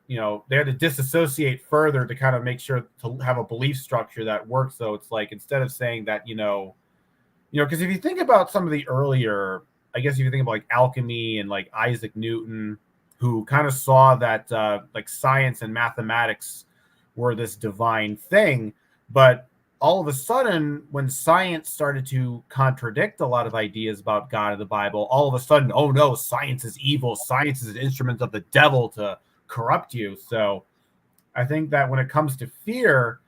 they had to disassociate further to kind of make sure to have a belief structure that works. So it's like, instead of saying that, because if you think about some of the earlier, I guess if you think about like alchemy and like Isaac Newton, who kind of saw that like science and mathematics were this divine thing, but all of a sudden, when science started to contradict a lot of ideas about God in the Bible, all of a sudden, oh no, science is evil. Science is an instrument of the devil to corrupt you. So I think that when it comes to fear,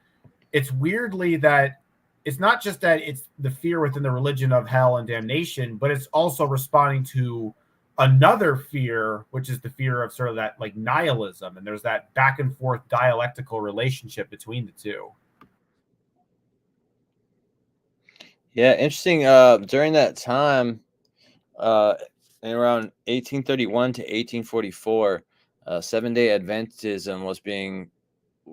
it's weirdly that it's not just that it's the fear within the religion of hell and damnation, but it's also responding to another fear, which is the fear of sort of that like nihilism. And there's that back and forth dialectical relationship between the two.
Yeah, interesting. During that time, in around 1831 to 1844, Seven-Day Adventism was being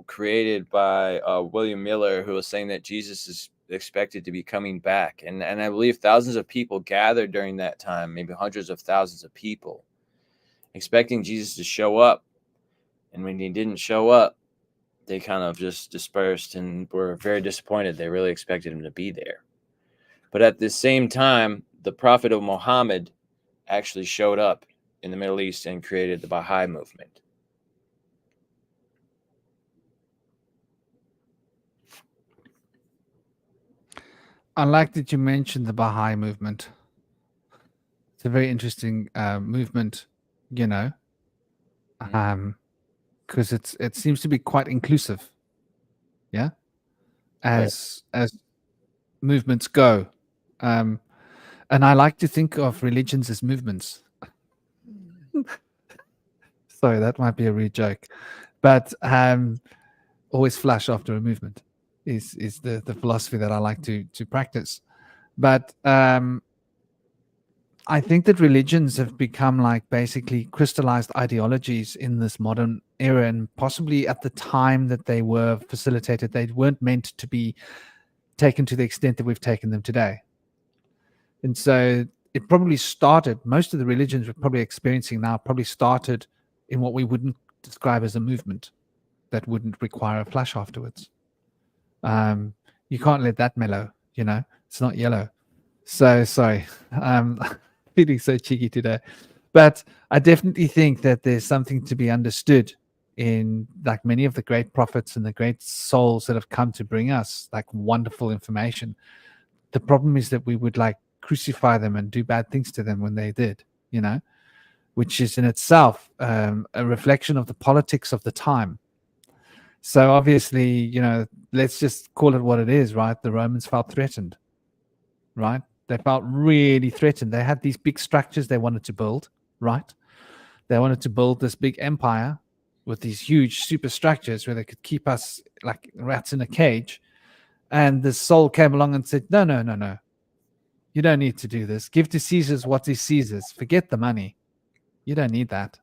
created by William Miller, who was saying that Jesus is expected to be coming back. And I believe thousands of people gathered during that time, maybe hundreds of thousands of people, expecting Jesus to show up. And when he didn't show up, they kind of just dispersed and were very disappointed. They really expected him to be there. But at the same time, the prophet of Muhammad actually showed up in the Middle East and created the Baha'i movement.
I like that you mentioned the Baha'i movement. It's a very interesting movement, you know, because it seems to be quite inclusive, yeah, as movements go, and I like to think of religions as movements. Sorry, that might be a rude joke, but always flush after a movement is the philosophy that I like to practice. But I think that religions have become like basically crystallized ideologies in this modern era, and possibly at the time that they were facilitated, they weren't meant to be taken to the extent that we've taken them today. And so it probably started, most of the religions we're probably experiencing now probably started in what we wouldn't describe as a movement that wouldn't require a flash afterwards. You can't let that mellow, you know, it's not yellow. So sorry, feeling so cheeky today. But I definitely think that there's something to be understood in like many of the great prophets and the great souls that have come to bring us like wonderful information. The problem is that we would like crucify them and do bad things to them when they did, you know, which is in itself a reflection of the politics of the time. So obviously, you know, let's just call it what it is, right? The Romans felt threatened, right? They felt really threatened. They had these big structures they wanted to build, right? They wanted to build this big empire with these huge superstructures where they could keep us like rats in a cage. And the soul came along and said, no, no, no, no. You don't need to do this. Give to Caesar's what is Caesar's. Forget the money. You don't need that,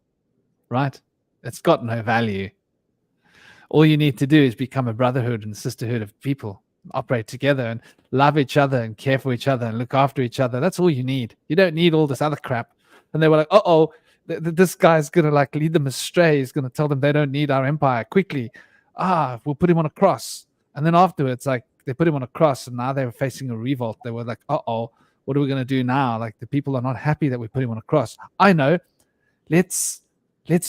right? It's got no value. All you need to do is become a brotherhood and sisterhood of people, operate together and love each other and care for each other and look after each other. That's all you need. You don't need all this other crap. And they were like, uh-oh, this guy's going to like lead them astray. He's going to tell them they don't need our empire quickly. We'll put him on a cross. And then afterwards, like they put him on a cross and now they were facing a revolt. They were like, uh-oh, what are we going to do now? Like the people are not happy that we put him on a cross. I know. Let's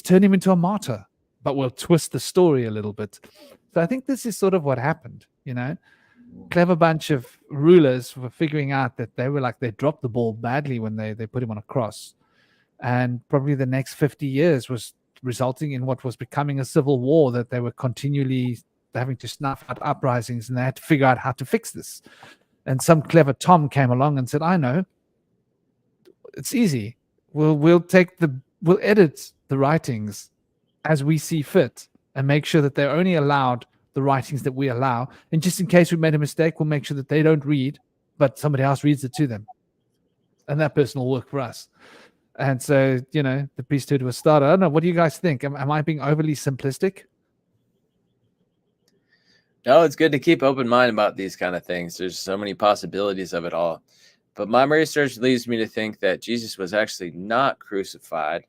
turn him into a martyr, but we'll twist the story a little bit. So I think this is sort of what happened, you know. Clever bunch of rulers were figuring out that they dropped the ball badly when they put him on a cross. And probably the next 50 years was resulting in what was becoming a civil war, that they were continually having to snuff out uprisings, and they had to figure out how to fix this. And some clever Tom came along and said, I know, it's easy. We'll edit the writings as we see fit and make sure that they're only allowed the writings that we allow. And just in case we made a mistake, we'll make sure that they don't read, but somebody else reads it to them. And that person will work for us. And so, you know, the priesthood was started. I don't know. What do you guys think? Am I being overly simplistic?
No, it's good to keep open mind about these kind of things. There's so many possibilities of it all. But my research leads me to think that Jesus was actually not crucified,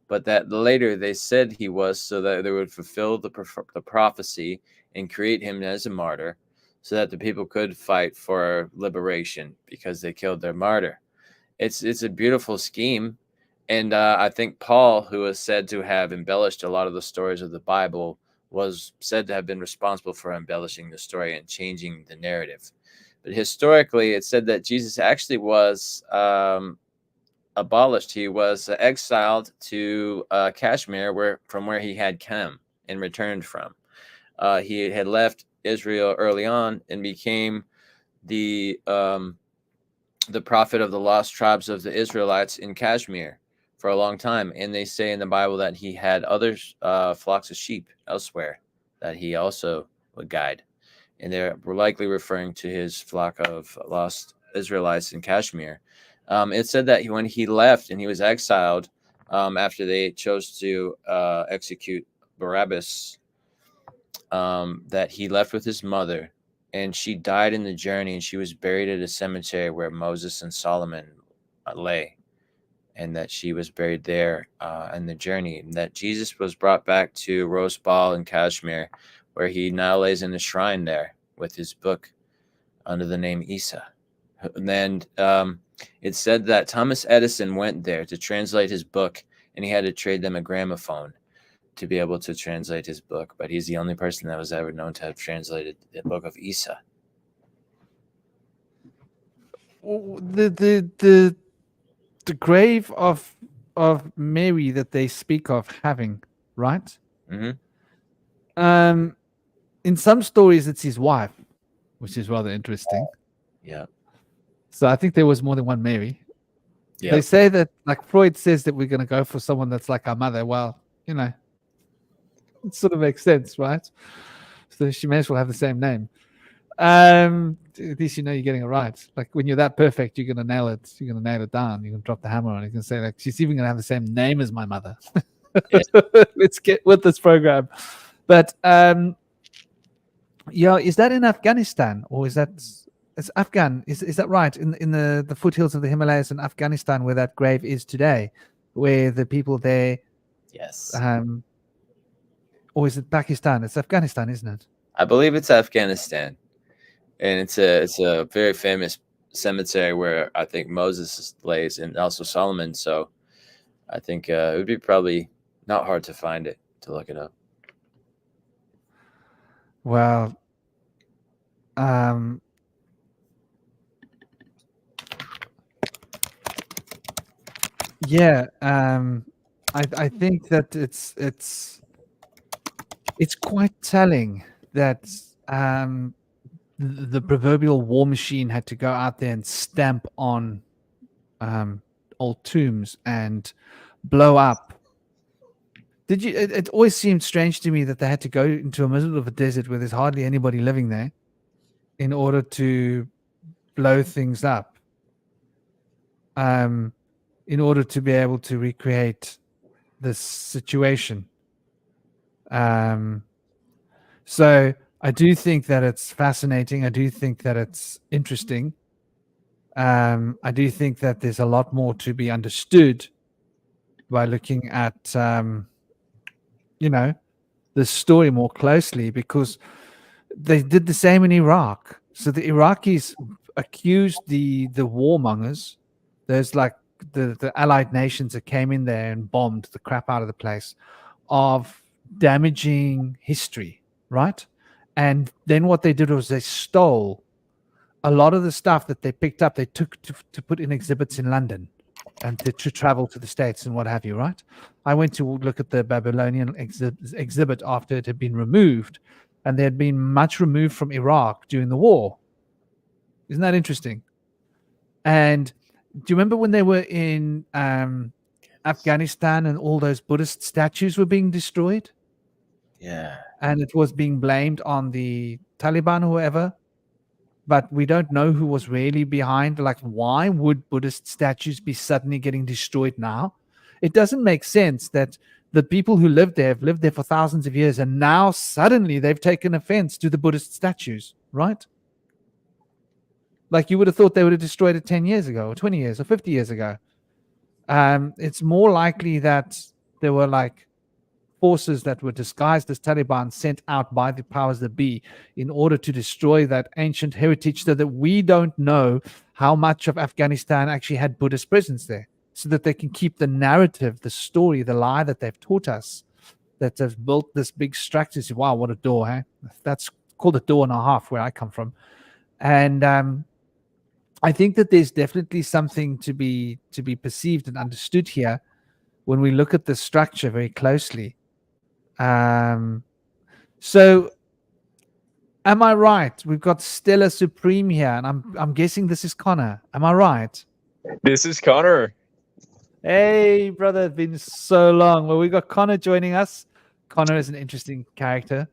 but that later they said he was, so that they would fulfill the prophecy and create him as a martyr, so that the people could fight for liberation because they killed their martyr. It's a beautiful scheme. And I think Paul, who is said to have embellished a lot of the stories of the Bible, was said to have been responsible for embellishing the story and changing the narrative. But historically, it's said that Jesus actually was abolished. He was exiled to Kashmir, from where he had come and returned from. He had left Israel early on and became the prophet of the lost tribes of the Israelites in Kashmir for a long time. And they say in the Bible that he had other flocks of sheep elsewhere that he also would guide. And they were likely referring to his flock of lost Israelites in Kashmir. It said that when he left and he was exiled after they chose to execute Barabbas, that he left with his mother and she died in the journey, and she was buried at a cemetery where Moses and Solomon lay, and that she was buried there in the journey, and that Jesus was brought back to Roseball in Kashmir, where he now lays in the shrine there with his book under the name Isa. And then it said that Thomas Edison went there to translate his book, and he had to trade them a gramophone to be able to translate his book. But he's the only person that was ever known to have translated the book of Isa.
The grave of Mary that they speak of having, right?
Mm-hmm.
In some stories, it's his wife, which is rather interesting.
Yeah.
So I think there was more than one Mary.
Yeah.
They say that, like Freud says, that we're going to go for someone that's like our mother. Well, it sort of makes sense, right? So she may as well have the same name. At least you're getting it right. Like when you're that perfect, you're gonna nail it. You're gonna nail it down. You're gonna drop the hammer on it. You can say like she's even gonna have the same name as my mother.
Yeah.
Let's get with this program. But is that in Afghanistan or is that it's Afghan? Is that right? In the foothills of the Himalayas in Afghanistan, where that grave is today, where the people there,
Yes.
or is it Pakistan? It's Afghanistan, isn't it?
I believe it's Afghanistan, and it's a very famous cemetery where I think Moses lays, and also Solomon. So I think it would be probably not hard to find it, to look it up.
Well, yeah, I think that it's quite telling that the proverbial war machine had to go out there and stamp on old tombs and blow up. Did you? It always seemed strange to me that they had to go into the middle of a desert where there's hardly anybody living there in order to blow things up. In order to be able to recreate this situation. So I do think that it's fascinating. I do think that it's interesting. I do think that there's a lot more to be understood by looking at, the story more closely, because they did the same in Iraq. So the Iraqis accused the warmongers, those like the allied nations that came in there and bombed the crap out of the place, of damaging history, right? And then what they did was they stole a lot of the stuff that they picked up. They took to put in exhibits in London and to travel to the States and what have you, right? I went to look at the Babylonian exhibit after it had been removed, and they had been much removed from Iraq during the war. Isn't that interesting? And do you remember when they were in Afghanistan and all those Buddhist statues were being destroyed?
Yeah.
And it was being blamed on the Taliban or whoever. But we don't know who was really behind. Like, why would Buddhist statues be suddenly getting destroyed now? It doesn't make sense that the people who lived there have lived there for thousands of years, and now suddenly they've taken offense to the Buddhist statues, right? Like you would have thought they would have destroyed it 10 years ago or 20 years or 50 years ago. It's more likely that there were like forces that were disguised as Taliban sent out by the powers that be in order to destroy that ancient heritage, so that we don't know how much of Afghanistan actually had Buddhist presence there, so that they can keep the narrative, the story, the lie that they've taught us, that they've built this big structure. Wow, what a door, huh? That's called a door and a half where I come from. And I think that there's definitely something to be perceived and understood here when we look at the structure very closely. So am I right? We've got Stella Supreme here, and I'm guessing this is Connor. Am I right?
This is Connor.
Hey, brother, it's been so long. Well, we got Connor joining us. Connor is an interesting character,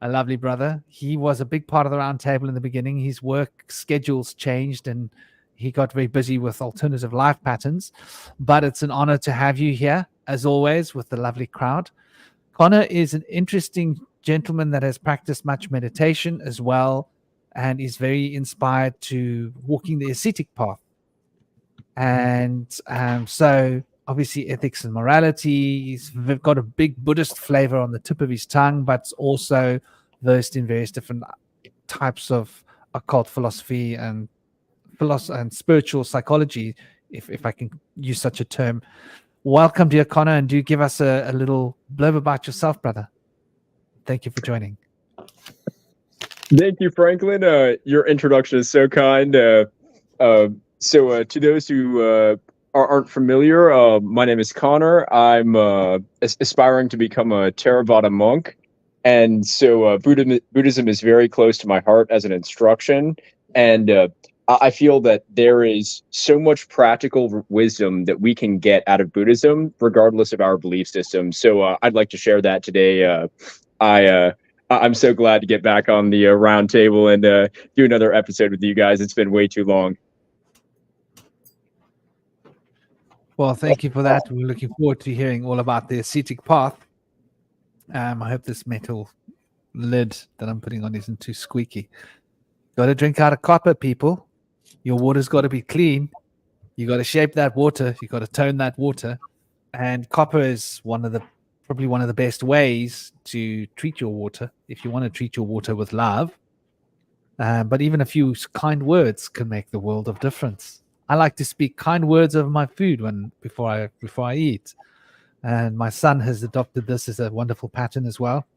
a lovely brother. He was a big part of the round table in the beginning. His work schedules changed, and he got very busy with alternative life patterns. But it's an honor to have you here, as always, with the lovely crowd. Connor is an interesting gentleman that has practiced much meditation as well and is very inspired to walking the ascetic path. And so obviously ethics and morality. He's got a big Buddhist flavor on the tip of his tongue, but also versed in various different types of occult philosophy and spiritual psychology, if I can use such a term. Welcome, dear Connor, and do give us a little blurb about yourself, brother. Thank you for joining.
Thank you, Franklin. Your introduction is so kind. So to those who aren't familiar, my name is Connor. I'm aspiring to become a Theravada monk. And so Buddhism is very close to my heart as an instruction. And I feel that there is so much practical wisdom that we can get out of Buddhism, regardless of our belief system. So I'd like to share that today. I'm so glad to get back on the round table and do another episode with you guys. It's been way too long.
Well, thank you for that. We're looking forward to hearing all about the ascetic path. I hope this metal lid that I'm putting on isn't too squeaky. Got to drink out of copper, people. Your water's got to be clean. You got to shape that water. You got to tone that water. And copper is probably one of the best ways to treat your water if you want to treat your water with love. But even a few kind words can make the world of difference. I like to speak kind words over my food before I eat, and my son has adopted this as a wonderful pattern as well.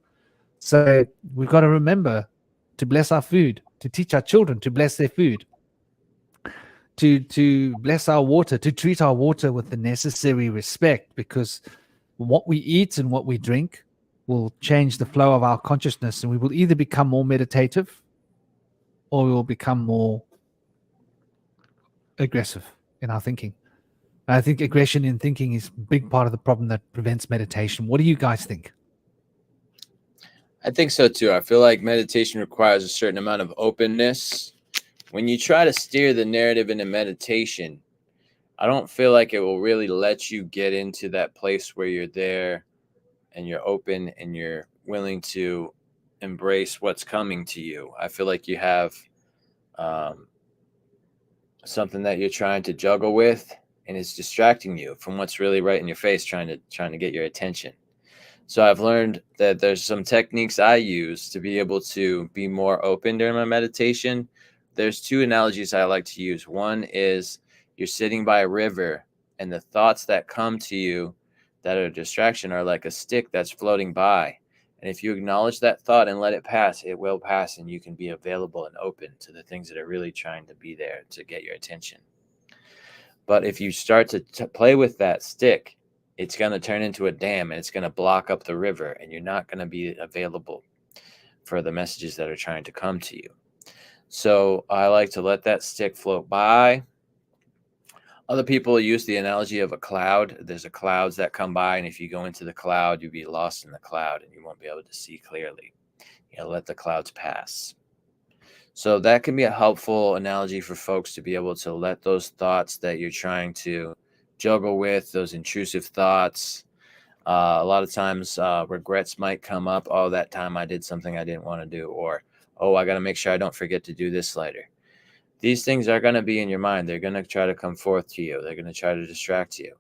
So we've got to remember to bless our food, to teach our children to bless their food, to bless our water, to treat our water with the necessary respect, because what we eat and what we drink will change the flow of our consciousness, and we will either become more meditative or we will become more aggressive in our thinking. And I think aggression in thinking is a big part of the problem that prevents meditation. What do you guys think?
I think so too. I feel like meditation requires a certain amount of openness. When you try to steer the narrative into meditation, I don't feel like it will really let you get into that place where you're there and you're open and you're willing to embrace what's coming to you. I feel like you have something that you're trying to juggle with, and it's distracting you from what's really right in your face, trying to get your attention. So I've learned that there's some techniques I use to be able to be more open during my meditation. There's two analogies I like to use. One is you're sitting by a river, and the thoughts that come to you that are a distraction are like a stick that's floating by. And if you acknowledge that thought and let it pass, it will pass, and you can be available and open to the things that are really trying to be there to get your attention. But if you start to play with that stick, it's going to turn into a dam, and it's going to block up the river, and you're not going to be available for the messages that are trying to come to you. So I like to let that stick float by. Other people use the analogy of a cloud. There's a clouds that come by, and if you go into the cloud, you'll be lost in the cloud and you won't be able to see clearly. Let the clouds pass. So that can be a helpful analogy for folks to be able to let those thoughts that you're trying to juggle with, those intrusive thoughts. A lot of times regrets might come up. Oh, that time I did something I didn't want to do. Or, oh, I got to make sure I don't forget to do this later. These things are going to be in your mind. They're going to try to come forth to you. They're going to try to distract you.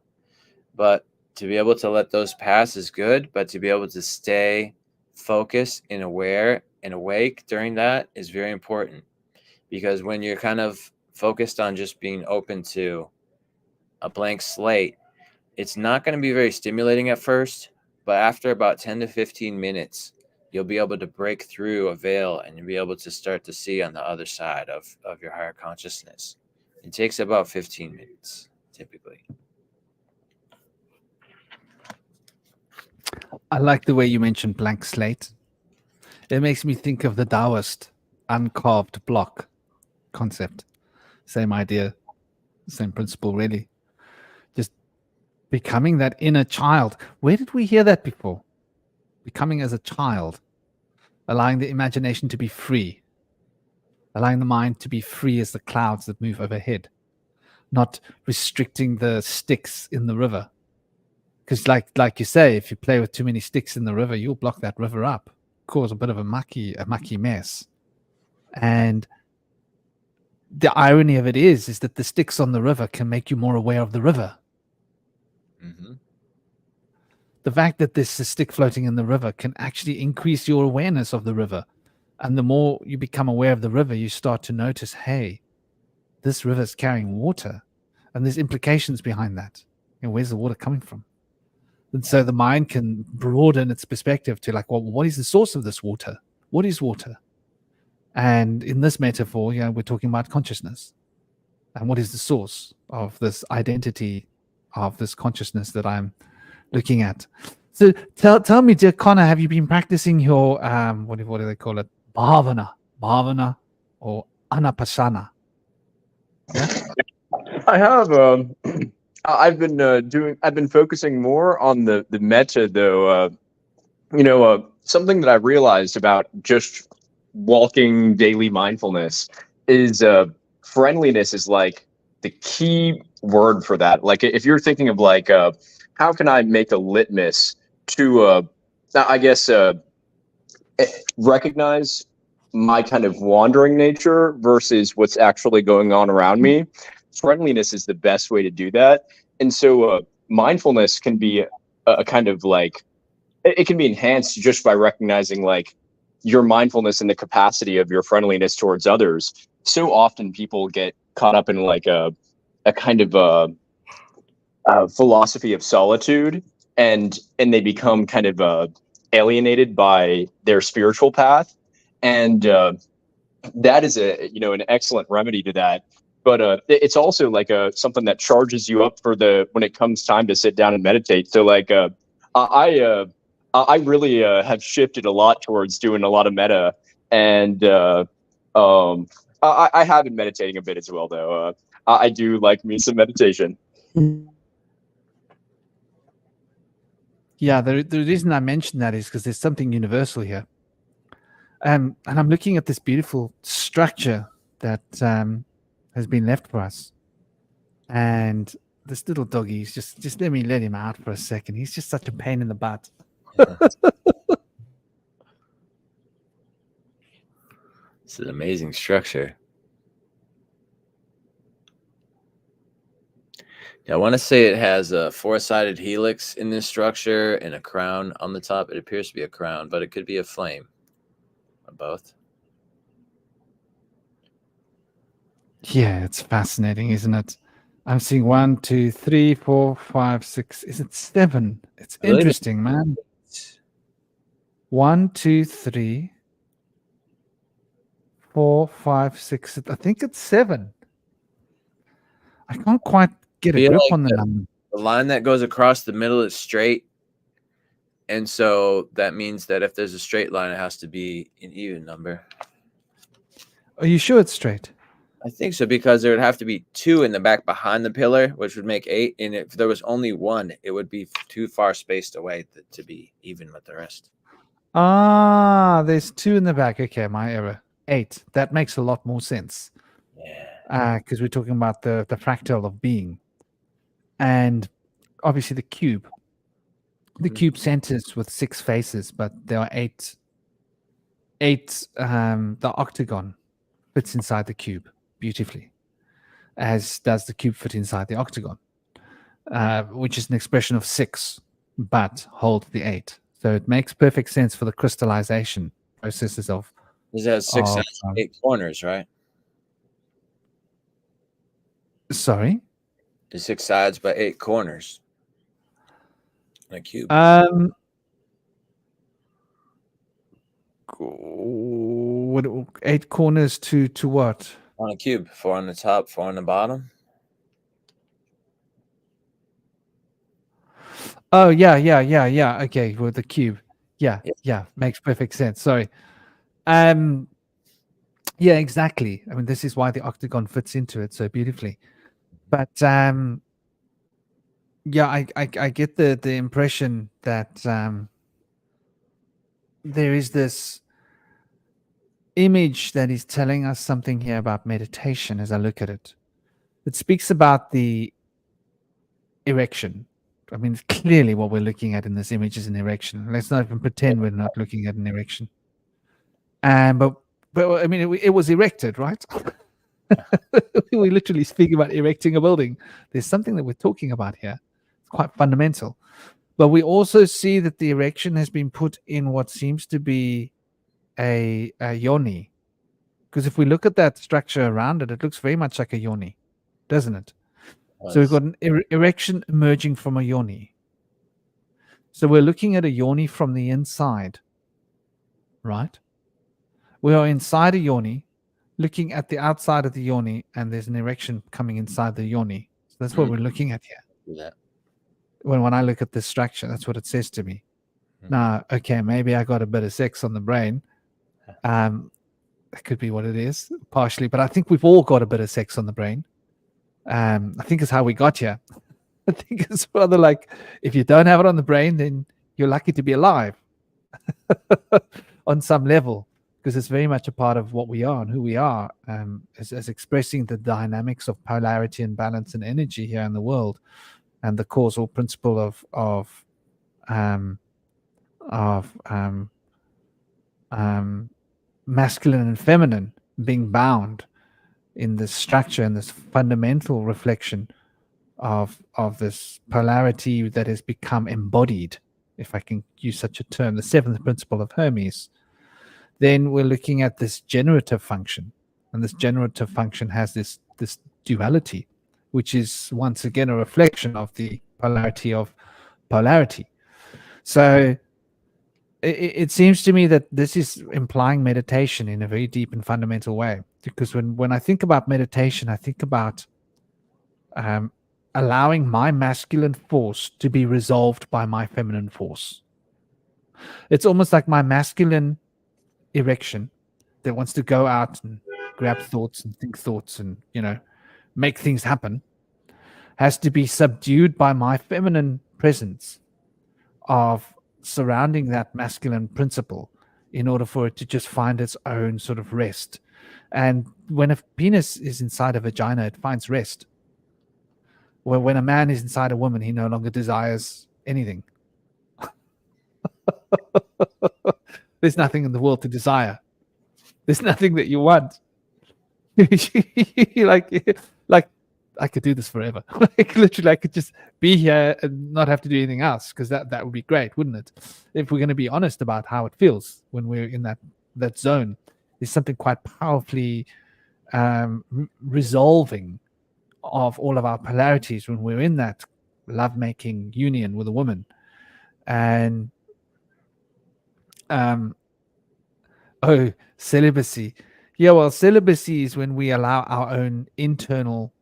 But to be able to let those pass is good. But to be able to stay focused and aware and awake during that is very important. Because when you're kind of focused on just being open to a blank slate, it's not going to be very stimulating at first. But after about 10 to 15 minutes, you'll be able to break through a veil and you'll be able to start to see on the other side of your higher consciousness. It takes about 15 minutes, typically.
I like the way you mentioned blank slate. It makes me think of the Taoist uncarved block concept. Same idea, same principle, really. Just becoming that inner child. Where did we hear that before? Becoming as a child. Allowing the imagination to be free, allowing the mind to be free as the clouds that move overhead, not restricting the sticks in the river. Because like you say, if you play with too many sticks in the river, you'll block that river up, cause a bit of a mucky mess. And the irony of it is that the sticks on the river can make you more aware of the river.
Mm-hmm.
The fact that there's a stick floating in the river can actually increase your awareness of the river. And the more you become aware of the river, you start to notice, hey, this river is carrying water. And there's implications behind that. Where's the water coming from? And so the mind can broaden its perspective to like, well, what is the source of this water? What is water? And in this metaphor, we're talking about consciousness. And what is the source of this identity, of this consciousness that I'm looking at? So tell me, dear Connor, have you been practicing your what do they call it? Bhavana or anapasana? Yeah.
I have. I've been focusing more on the metta though. Something that I realized about just walking daily mindfulness is friendliness is like the key word for that. Like if you're thinking of like how can I make a litmus to I guess recognize my kind of wandering nature versus what's actually going on around me. Friendliness is the best way to do that. And so mindfulness can be a kind of like, it can be enhanced just by recognizing like your mindfulness and the capacity of your friendliness towards others. So often people get caught up in like a kind of a philosophy of solitude, and they become kind of alienated by their spiritual path. And that is an excellent remedy to that. But it's also like something that charges you up for when it comes time to sit down and meditate. So like I really have shifted a lot towards doing a lot of metta, and I have been meditating a bit as well though. I do like me some meditation.
Yeah, the reason I mention that is because there's something universal here. And I'm looking at this beautiful structure that has been left for us. And this little doggy is just let me let him out for a second. He's just such a pain in the butt.
It's an amazing structure. Yeah, I want to say it has a four-sided helix in this structure and a crown on the top. It appears to be a crown, but it could be a flame. Or both.
Yeah, it's fascinating, isn't it? I'm seeing 1, 2, 3, 4, 5, 6. Is it 7? It's interesting, man. 1, 2, 3, 4, 5, 6. I think it's 7. I can't quite get a grip on the number.
The line that goes across the middle is straight. And so that means that if there's a straight line, it has to be an even number.
Are you sure it's straight?
I think so, because there would have to be 2 in the back behind the pillar, which would make 8. And if there was only 1, it would be too far spaced away to be even with the rest.
Ah, there's 2 in the back. Okay, my error. 8. That makes a lot more sense.
Yeah.
Because we're talking about the fractal of being. And obviously the cube. The cube centers with 6 faces, but there are 8. The octagon fits inside the cube beautifully, as does the cube fit inside the octagon, which is an expression of 6, but hold the 8. So it makes perfect sense for the crystallization processes of.
This has 6 sides, 8 corners, right?
Sorry?
The 6 sides by 8 corners. A cube.
What 8 corners to what?
On a cube, 4 on the top, 4 on the bottom.
Oh yeah. Okay, with the cube. Yeah, makes perfect sense. Sorry. Yeah, exactly. I mean, this is why the octagon fits into it so beautifully. But yeah, I get the impression that there is this image that is telling us something here about meditation as I look at it. It speaks about the erection. I mean, clearly what we're looking at in this image is an erection. Let's not even pretend we're not looking at an erection. But but I mean, it was erected, right? We literally speak about erecting a building. There's something that we're talking about here. It's quite fundamental. But we also see that the erection has been put in what seems to be a yoni. Because if we look at that structure around it, it looks very much like a yoni, doesn't it? So we've got an erection emerging from a yoni. So we're looking at a yoni from the inside, right? We are inside a yoni, looking at the outside of the yoni, and there's an erection coming inside the yoni. So that's what we're looking at here.
Yeah.
When I look at this structure, that's what it says to me. Now, okay, maybe I got a bit of sex on the brain. That could be what it is, partially, but I think we've all got a bit of sex on the brain. I think it's how we got here. I think it's rather like if you don't have it on the brain, then you're lucky to be alive on some level, because it's very much a part of what we are and who we are, as expressing the dynamics of polarity and balance and energy here in the world, and the causal principle of masculine and feminine being bound in this structure and this fundamental reflection of this polarity that has become embodied, if I can use such a term, the seventh principle of Hermes. Then we're looking at this generative function, and this generative function has this duality, which is once again a reflection of the polarity of polarity. So it seems to me that this is implying meditation in a very deep and fundamental way, because when I think about meditation, I think about allowing my masculine force to be resolved by my feminine force. It's almost like my masculine erection that wants to go out and grab thoughts and think thoughts and, make things happen, has to be subdued by my feminine presence of surrounding that masculine principle in order for it to just find its own sort of rest. And when a penis is inside a vagina, it finds rest. When a man is inside a woman, he no longer desires anything. There's nothing in the world to desire. There's nothing that you want. like I could do this forever. Like literally, I could just be here and not have to do anything else, because that would be great, wouldn't it? If we're going to be honest about how it feels when we're in that zone, there's something quite powerfully resolving of all of our polarities when we're in that lovemaking union with a woman. And celibacy. Yeah, well, celibacy is when we allow our own internal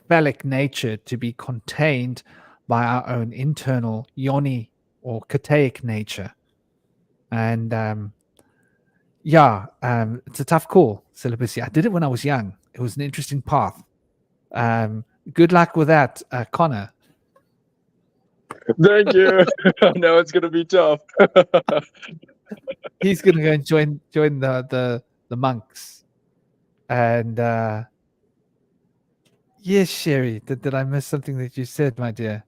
phallic nature to be contained by our own internal yoni or kataic nature. And it's a tough call, celibacy. I did it when I was young. It was an interesting path. Good luck with that, Connor.
Thank you. I know it's gonna be tough.
He's gonna go and join the monks. And yes, Sherry, did I miss something that you said, my dear?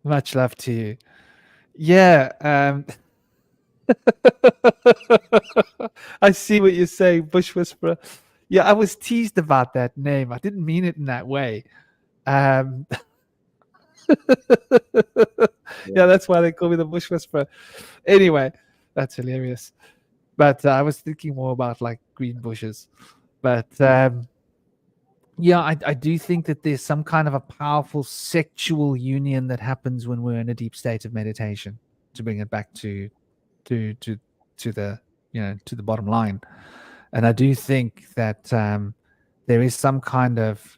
Much love to you. Yeah. I see what you're saying, Bush Whisperer. Yeah, I was teased about that name. I didn't mean it in that way. Yeah, that's why they call me the Bush Whisperer. Anyway, that's hilarious. But I was thinking more about like green bushes. But I do think that there's some kind of a powerful sexual union that happens when we're in a deep state of meditation. To bring it back to the to the bottom line, and I do think that there is some kind of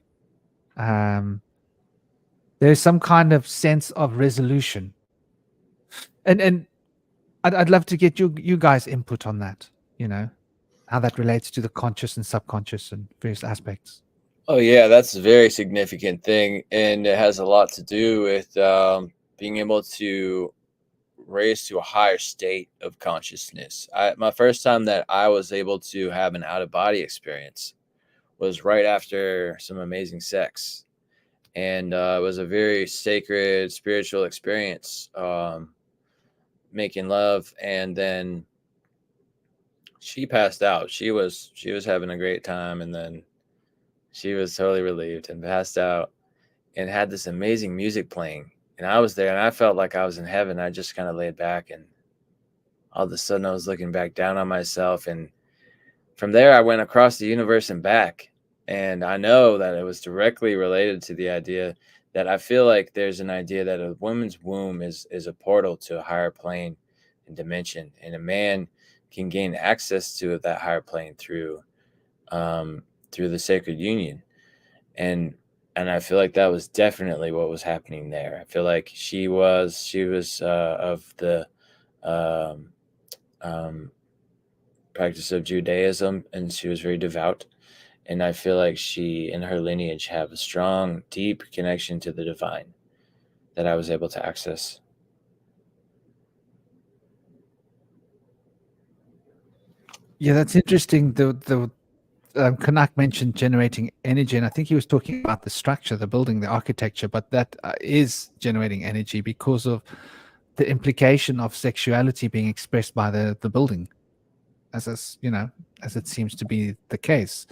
sense of resolution, and I'd love to get you guys' input on that. How that relates to the conscious and subconscious and various aspects.
Oh yeah, that's a very significant thing, and it has a lot to do with being able to raise to a higher state of consciousness. My first time that I was able to have an out-of-body experience was right after some amazing sex, and it was a very sacred spiritual experience. making love, and then she passed out. She was having a great time, and then she was totally relieved and passed out, and had this amazing music playing. And I was there, and I felt like I was in heaven. I just kind of laid back, and all of a sudden I was looking back down on myself. And from there, I went across the universe and back. And I know that it was directly related to the idea that I feel like there's an idea that a woman's womb is a portal to a higher plane and dimension, and a man can gain access to that higher plane through the sacred union. And I feel like that was definitely what was happening there. I feel like she was of the um, practice of Judaism, and she was very devout. And I feel like she and her lineage have a strong, deep connection to the divine that I was able to access.
Yeah, that's interesting. The Kanak mentioned generating energy, and I think he was talking about the structure, the building, the architecture, but that is generating energy because of the implication of sexuality being expressed by the building, as it seems to be the case.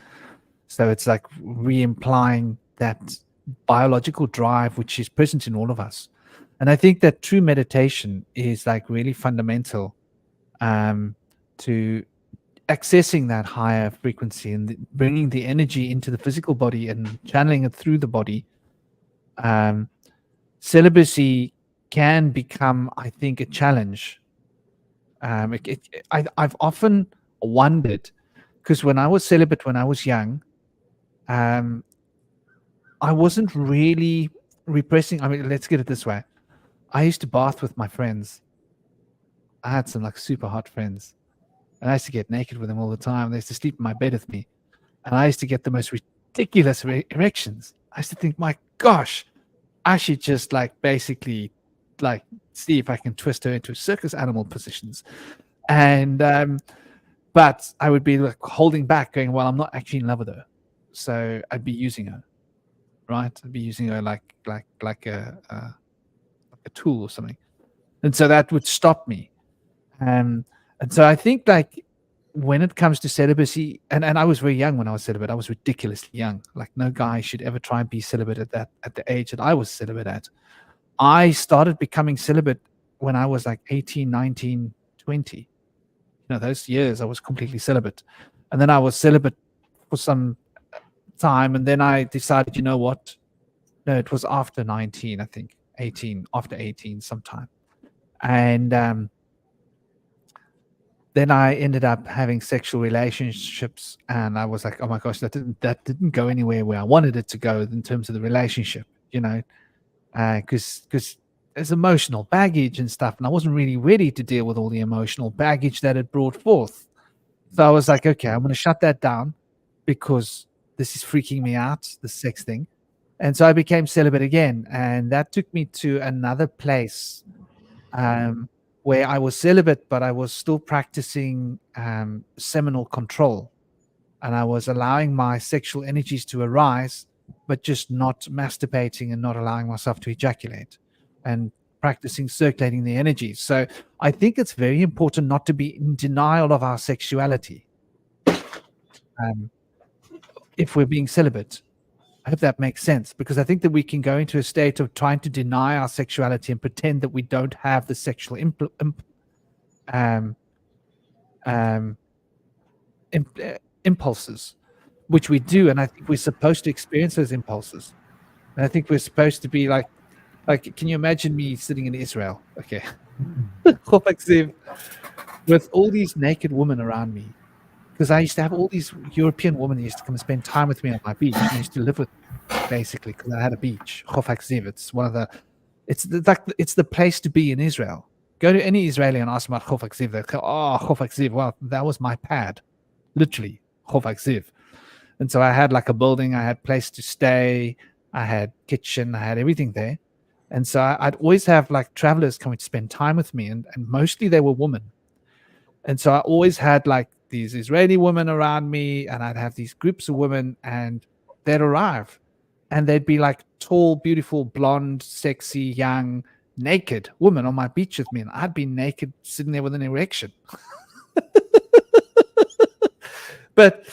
So it's like re-implying that biological drive which is present in all of us. And I think that true meditation is like really fundamental to accessing that higher frequency and bringing the energy into the physical body and channeling it through the body. Celibacy can become, I think, a challenge. I've often wondered, because when I was celibate when I was young, I wasn't really repressing. I mean, let's get it this way. I used to bath with my friends. I had some like super hot friends, and I used to get naked with them all the time. They used to sleep in my bed with me, and I used to get the most ridiculous erections. I used to think, my gosh, I should just like basically like see if I can twist her into circus animal positions. And but I would be like holding back, going, well, I'm not actually in love with her, so I'd be using her, right? I'd be using her like a tool or something, and so that would stop me. And so I think like when it comes to celibacy, and I was very young when I was celibate. I was ridiculously young. Like no guy should ever try and be celibate at the age that I was celibate at. I started becoming celibate when I was like 18, 19, 20. Those years I was completely celibate. And then I was celibate for some time. And then I decided, you know what? No, it was after 19, I think. 18, after 18 sometime. And then I ended up having sexual relationships, and I was like, oh my gosh, that didn't go anywhere where I wanted it to go in terms of the relationship, because there's emotional baggage and stuff, and I wasn't really ready to deal with all the emotional baggage that it brought forth. So I was like, okay, I'm going to shut that down because this is freaking me out, the sex thing. And so I became celibate again, and that took me to another place where I was celibate, but I was still practicing seminal control, and I was allowing my sexual energies to arise, but just not masturbating and not allowing myself to ejaculate, and practicing circulating the energies. So I think it's very important not to be in denial of our sexuality if we're being celibate. I hope that makes sense, because I think that we can go into a state of trying to deny our sexuality and pretend that we don't have the sexual impulses, which we do. And I think we're supposed to experience those impulses. And I think we're supposed to be like, can you imagine me sitting in Israel? Okay. With all these naked women around me. Because I used to have all these European women who used to come and spend time with me on my beach. And I used to live with me, basically, because I had a beach. It's one of the, it's the place to be in Israel. Go to any Israeli and ask them about Chofak Ziv. They'll go, oh, Chofak Ziv. Well, that was my pad, literally, Chofak Ziv. And so I had like a building, I had place to stay, I had kitchen, I had everything there. And so I'd always have like travelers coming to spend time with me, and mostly they were women. And so I always had like these Israeli women around me, and I'd have these groups of women, and they'd arrive, and they'd be like tall, beautiful, blonde, sexy, young, naked woman on my beach with me, and I'd be naked sitting there with an erection. But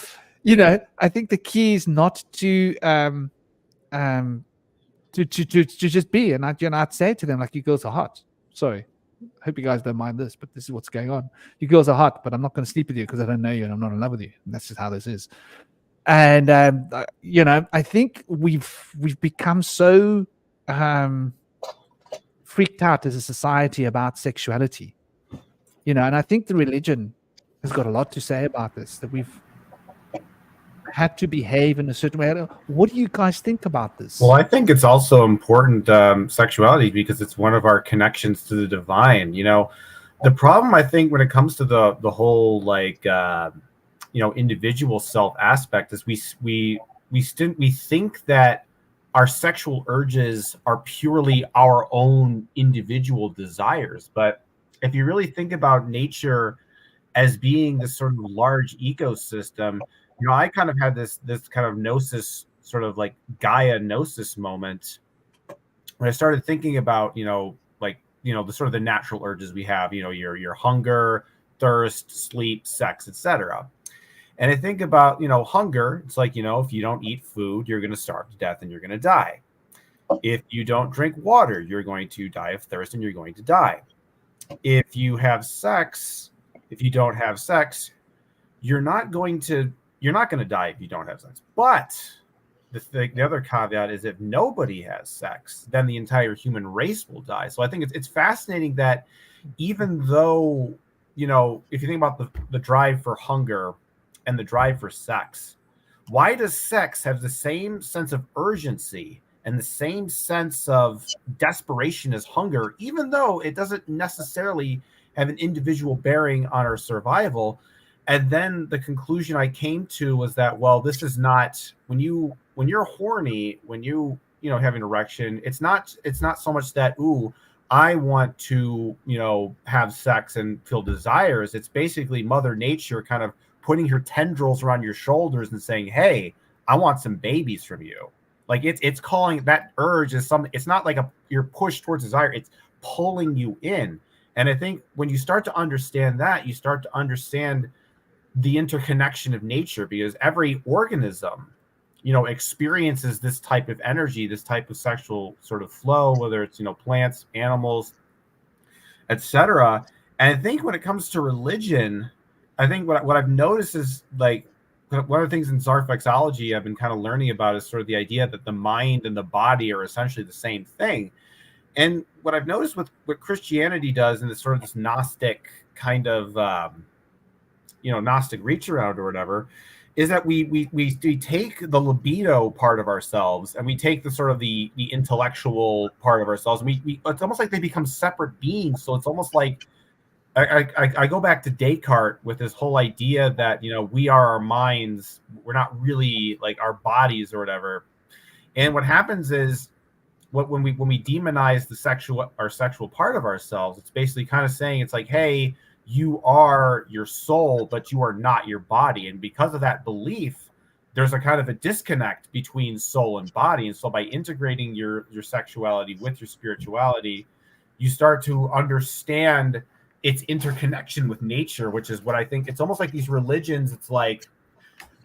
I think the key is not to to just be. And I'd say to them, like, you girls are hot. Sorry, hope you guys don't mind this, but this is what's going on. You girls are hot, but I'm not going to sleep with you because I don't know you and I'm not in love with you. And that's just how this is. And I think we've become so freaked out as a society about sexuality, and I think the religion has got a lot to say about this, that we've had to behave in a certain way. What do you guys think about this?
Well, I think it's also important, sexuality, because it's one of our connections to the divine. The problem, I think, when it comes to the whole individual self aspect is we think that our sexual urges are purely our own individual desires. But if you really think about nature as being this sort of large ecosystem, I kind of had this kind of gnosis, sort of like Gaia gnosis moment when I started thinking about, the sort of the natural urges we have, your hunger, thirst, sleep, sex, etc. And I think about, hunger. It's like, if you don't eat food, you're going to starve to death and you're going to die. If you don't drink water, you're going to die of thirst and you're going to die. If you don't have sex, you're not going to die if you don't have sex. But the other caveat is, if nobody has sex, then the entire human race will die. So I think it's fascinating that even though, if you think about the drive for hunger and the drive for sex, why does sex have the same sense of urgency and the same sense of desperation as hunger, even though it doesn't necessarily have an individual bearing on our survival? And then the conclusion I came to was that, well, this is not, when you're horny, when you have an erection, it's not so much that, ooh, I want to, have sex and feel desires. It's basically Mother Nature kind of putting her tendrils around your shoulders and saying, hey, I want some babies from you. Like it's calling, that urge is something. It's not like you're pushed towards desire. It's pulling you in. And I think when you start to understand that, you start to understand the interconnection of nature, because every organism, experiences this type of energy, this type of sexual sort of flow, whether it's, plants, animals, etc. And I think when it comes to religion, I think what I've noticed is, like, one of the things in Zarfexology I've been kind of learning about is sort of the idea that the mind and the body are essentially the same thing. And what I've noticed with what Christianity does in this sort of this Gnostic kind of, Gnostic reach around or whatever, is that we take the libido part of ourselves and we take the sort of the intellectual part of ourselves. And it's almost like they become separate beings. So it's almost like, I go back to Descartes with this whole idea that, we are our minds. We're not really like our bodies or whatever. And what happens is, when we demonize our sexual part of ourselves, it's basically kind of saying, it's like, hey, you are your soul, but you are not your body. And because of that belief, there's a kind of a disconnect between soul and body. And so by integrating your sexuality with your spirituality, you start to understand its interconnection with nature, which is what I think, it's almost like these religions, it's like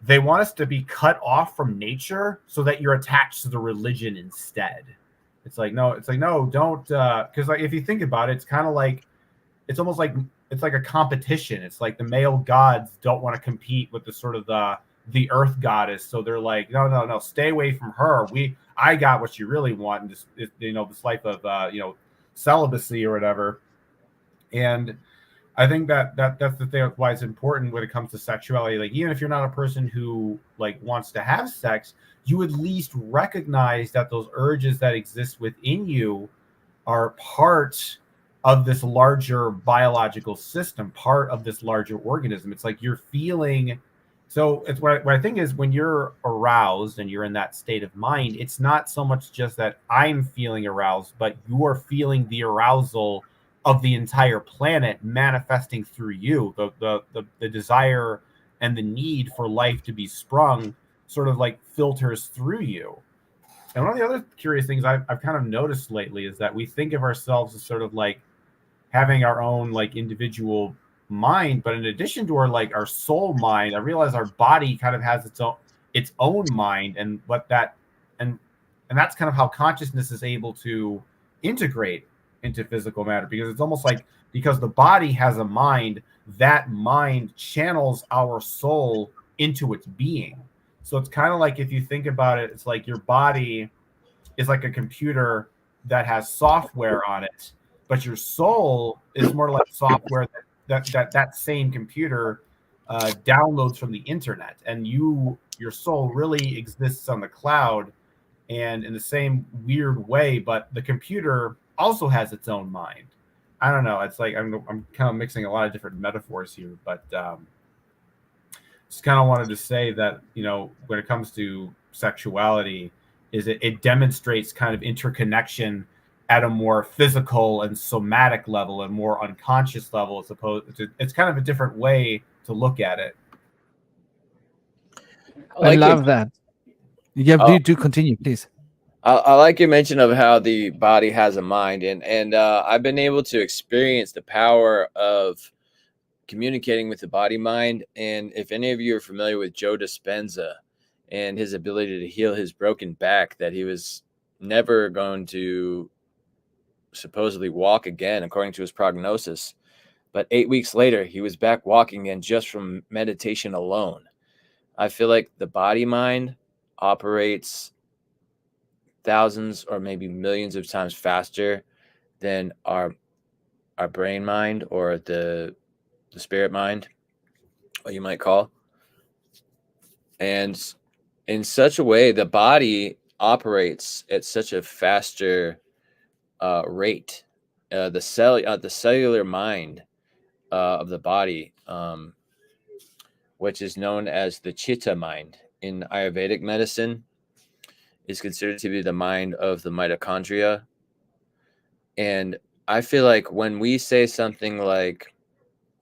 they want us to be cut off from nature so that you're attached to the religion instead. It's like, no, don't, because like, if you think about it, it's kind of like, it's almost like, it's like a competition. It's like the male gods don't want to compete with the sort of the earth goddess. So they're like, no, stay away from her. I got what you really want. And this life of, celibacy or whatever. And I think that's the thing why it's important when it comes to sexuality. Like, even if you're not a person who like wants to have sex, you at least recognize that those urges that exist within you are part of this larger biological system, part of this larger organism. It's like you're feeling. So it's what I think is, when you're aroused and you're in that state of mind, it's not so much just that I'm feeling aroused, but you're feeling the arousal of the entire planet manifesting through you. The desire and the need for life to be sprung sort of like filters through you. And one of the other curious things I've kind of noticed lately is that we think of ourselves as sort of like having our own like individual mind, but in addition to our soul mind, I realize our body kind of has its own mind, and what that and and that's kind of how consciousness is able to integrate into physical matter, because it's almost like, because the body has a mind, that mind channels our soul into its being. So it's kind of like, if you think about it, it's like your body is like a computer that has software on it, but your soul is more like software that same computer downloads from the internet, and your soul really exists on the cloud, and in the same weird way, but the computer also has its own mind. I don't know. It's like I'm kind of mixing a lot of different metaphors here, but just kind of wanted to say that, when it comes to sexuality, is it demonstrates kind of interconnection at a more physical and somatic level and more unconscious level, as opposed to, it's kind of a different way to look at it.
I love that. Yeah, do continue, please.
I like your mention of how the body has a mind, and I've been able to experience the power of communicating with the body mind. And if any of you are familiar with Joe Dispenza and his ability to heal his broken back, that he was never going to supposedly walk again, according to his prognosis, but 8 weeks later he was back walking again just from meditation alone. I feel like the body mind operates thousands or maybe millions of times faster than our brain mind, or the spirit mind, what you might call. And in such a way, the body operates at such a faster rate. The cellular mind of the body, which is known as the chitta mind in Ayurvedic medicine, is considered to be the mind of the mitochondria. And I feel like when we say something like,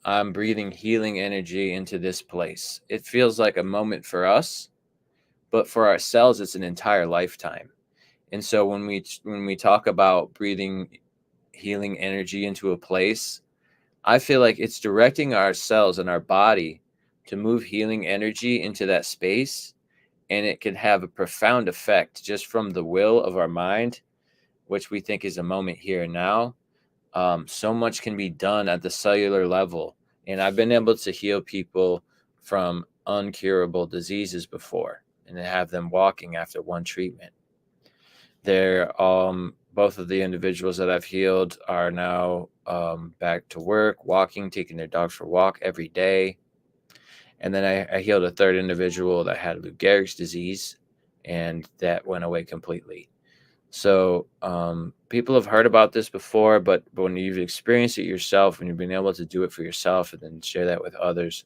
I'm breathing healing energy into this place, it feels like a moment for us, but for ourselves, it's an entire lifetime. And so when we talk about breathing healing energy into a place, I feel like it's directing ourselves and our body to move healing energy into that space. And it can have a profound effect just from the will of our mind, which we think is a moment here and now. So much can be done at the cellular level. And I've been able to heal people from uncurable diseases before, and to have them walking after one treatment. Both of the individuals that I've healed are now back to work, walking, taking their dogs for a walk every day. And then I healed a third individual that had Lou Gehrig's disease, and that went away completely. So people have heard about this before, but when you've experienced it yourself, when you've been able to do it for yourself and then share that with others,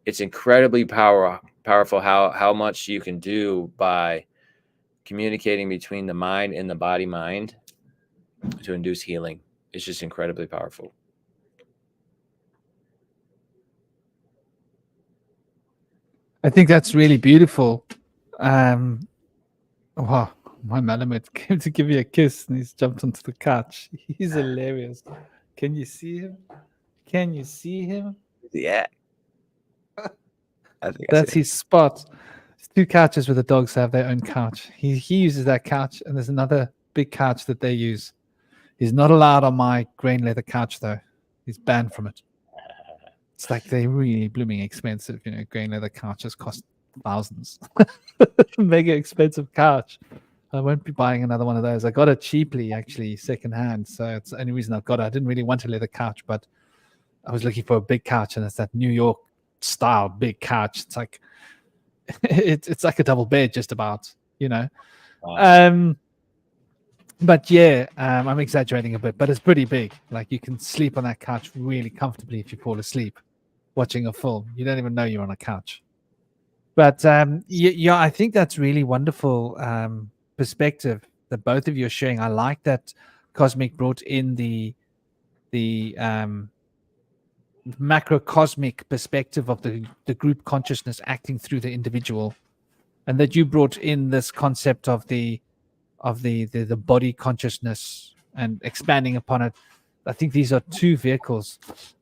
it's incredibly powerful how much you can do by communicating between the mind and the body mind to induce healing. It's just incredibly powerful.
I think that's really beautiful. Wow, my Malamute came to give me a kiss and he's jumped onto the couch. He's hilarious. Can you see him? Can you see him?
Yeah. I think
that's his spot. There's 2 couches where the dogs have their own couch. He uses that couch, and there's another big couch that they use. He's not allowed on my grain leather couch, though. He's banned from it. It's like they're really blooming expensive. Grain leather couches cost thousands. Mega expensive couch. I won't be buying another one of those. I got it cheaply, actually, secondhand. So it's the only reason I've got it. I didn't really want a leather couch, but I was looking for a big couch, and it's that New York style big couch. It's like it's like a double bed, just about.
Wow.
But yeah, I'm exaggerating a bit, but it's pretty big. Like, you can sleep on that couch really comfortably if you fall asleep watching a film. You don't even know you're on a couch. But yeah, I think that's really wonderful perspective that both of you are sharing. I like that Cosmic brought in the macrocosmic perspective of the group consciousness acting through the individual, and that you brought in this concept of the of the body consciousness and expanding upon it. I think these are two vehicles.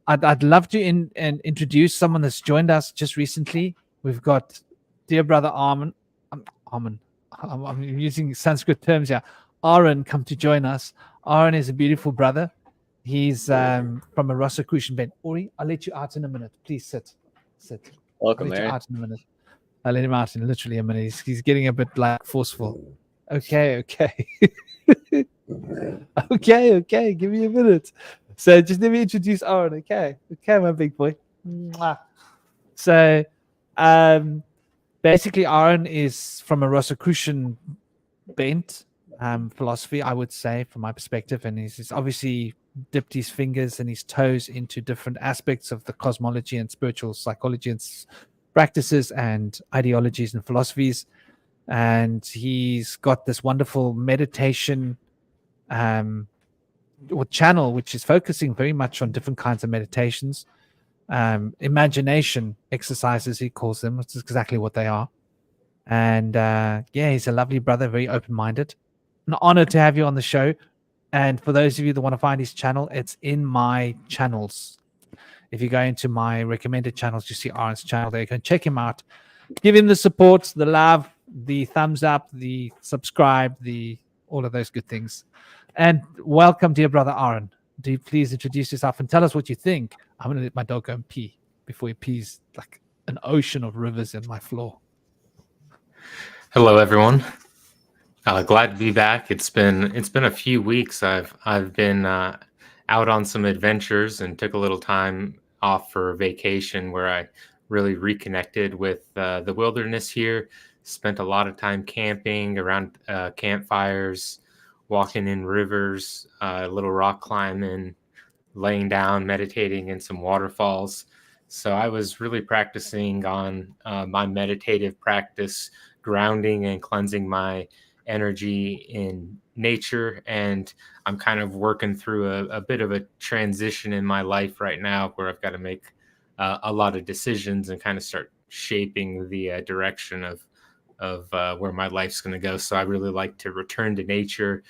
I'd love to introduce someone that's joined us just recently. We've got dear brother Armin. Armin. I'm using Sanskrit terms here. Aaron come to join us. Aaron is a beautiful brother. He's from a Rosicrucian band. Ori, I'll let you out in a minute. Please sit. I'll
Welcome,
let you
Aaron.
out in a minute. I'll let him out in literally a minute. He's getting a bit like forceful. Okay. okay. Give me a minute. So just let me introduce Aaron. Okay, my big boy. Mwah. So, basically, Aaron is from a Rosicrucian bent philosophy, I would say, from my perspective, and he's obviously dipped his fingers and his toes into different aspects of the cosmology and spiritual psychology and practices and ideologies and philosophies. And he's got this wonderful meditation or channel, which is focusing very much on different kinds of meditations, imagination exercises, he calls them, which is exactly what they are. And he's a lovely brother, very open-minded. An honor to have you on the show. And for those of you that want to find his channel, it's in my channels. If you go into my recommended channels, you see Aaron's channel there. You can check him out. Give him the support, the love, the thumbs up, the subscribe, the all of those good things. And welcome, dear brother Aaron. Do you please introduce yourself and tell us what you think? I'm going to let my dog go and pee before he pees like an ocean of rivers in my floor.
Hello, everyone. Glad to be back. It's been a few weeks. I've been out on some adventures and took a little time off for vacation where I really reconnected with the wilderness here. Spent a lot of time camping around campfires, walking in rivers, a little rock climbing, laying down, meditating in some waterfalls. So I was really practicing on my meditative practice, grounding and cleansing my energy in nature. And I'm kind of working through a bit of a transition in my life right now where I've got to make a lot of decisions and kind of start shaping the direction of where my life's going to go. So I really like to return to nature,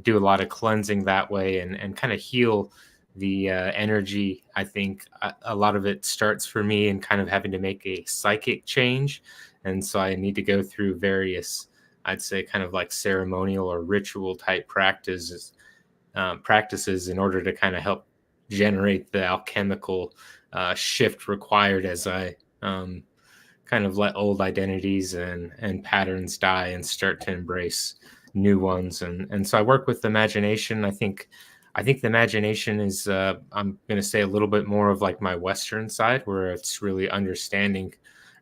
do a lot of cleansing that way, and kind of heal the energy. I think a lot of it starts for me in kind of having to make a psychic change. And so I need to go through various, I'd say, kind of like ceremonial or ritual type practices in order to kind of help generate the alchemical shift required as I kind of let old identities and patterns die and start to embrace new ones. And so I work with imagination. I think the imagination is, I'm going to say, a little bit more of like my Western side, where it's really understanding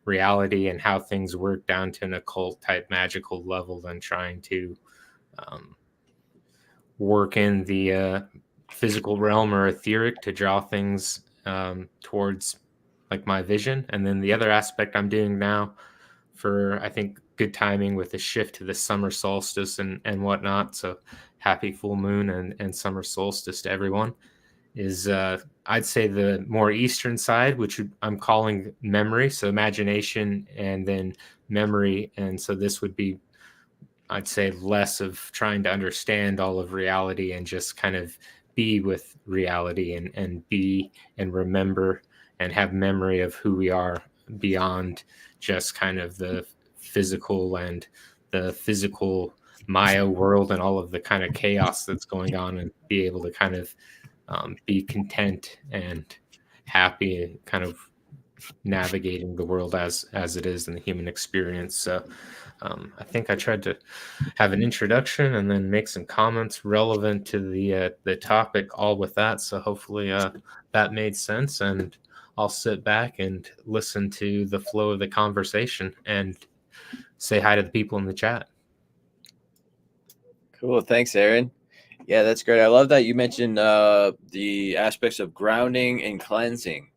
reality and how things work down to an occult type magical level than trying to work in the physical realm or etheric to draw things towards like my vision. And then the other aspect I'm doing now for, I think, good timing with the shift to the summer solstice and whatnot. So happy full moon and summer solstice to everyone is I'd say the more Eastern side, which I'm calling memory. So imagination and then memory. And so this would be, I'd say, less of trying to understand all of reality and just kind of be with reality and be and remember and have memory of who we are beyond just kind of the physical and the physical Maya world and all of the kind of chaos that's going on, and be able to kind of be content and happy and kind of navigating the world as it is in the human experience. So I think I tried to have an introduction and then make some comments relevant to the topic, all with that. So hopefully that made sense, and I'll sit back and listen to the flow of the conversation and say hi to the people in the chat.
Cool. Thanks, Aaron. Yeah, that's great. I love that you mentioned the aspects of grounding and cleansing.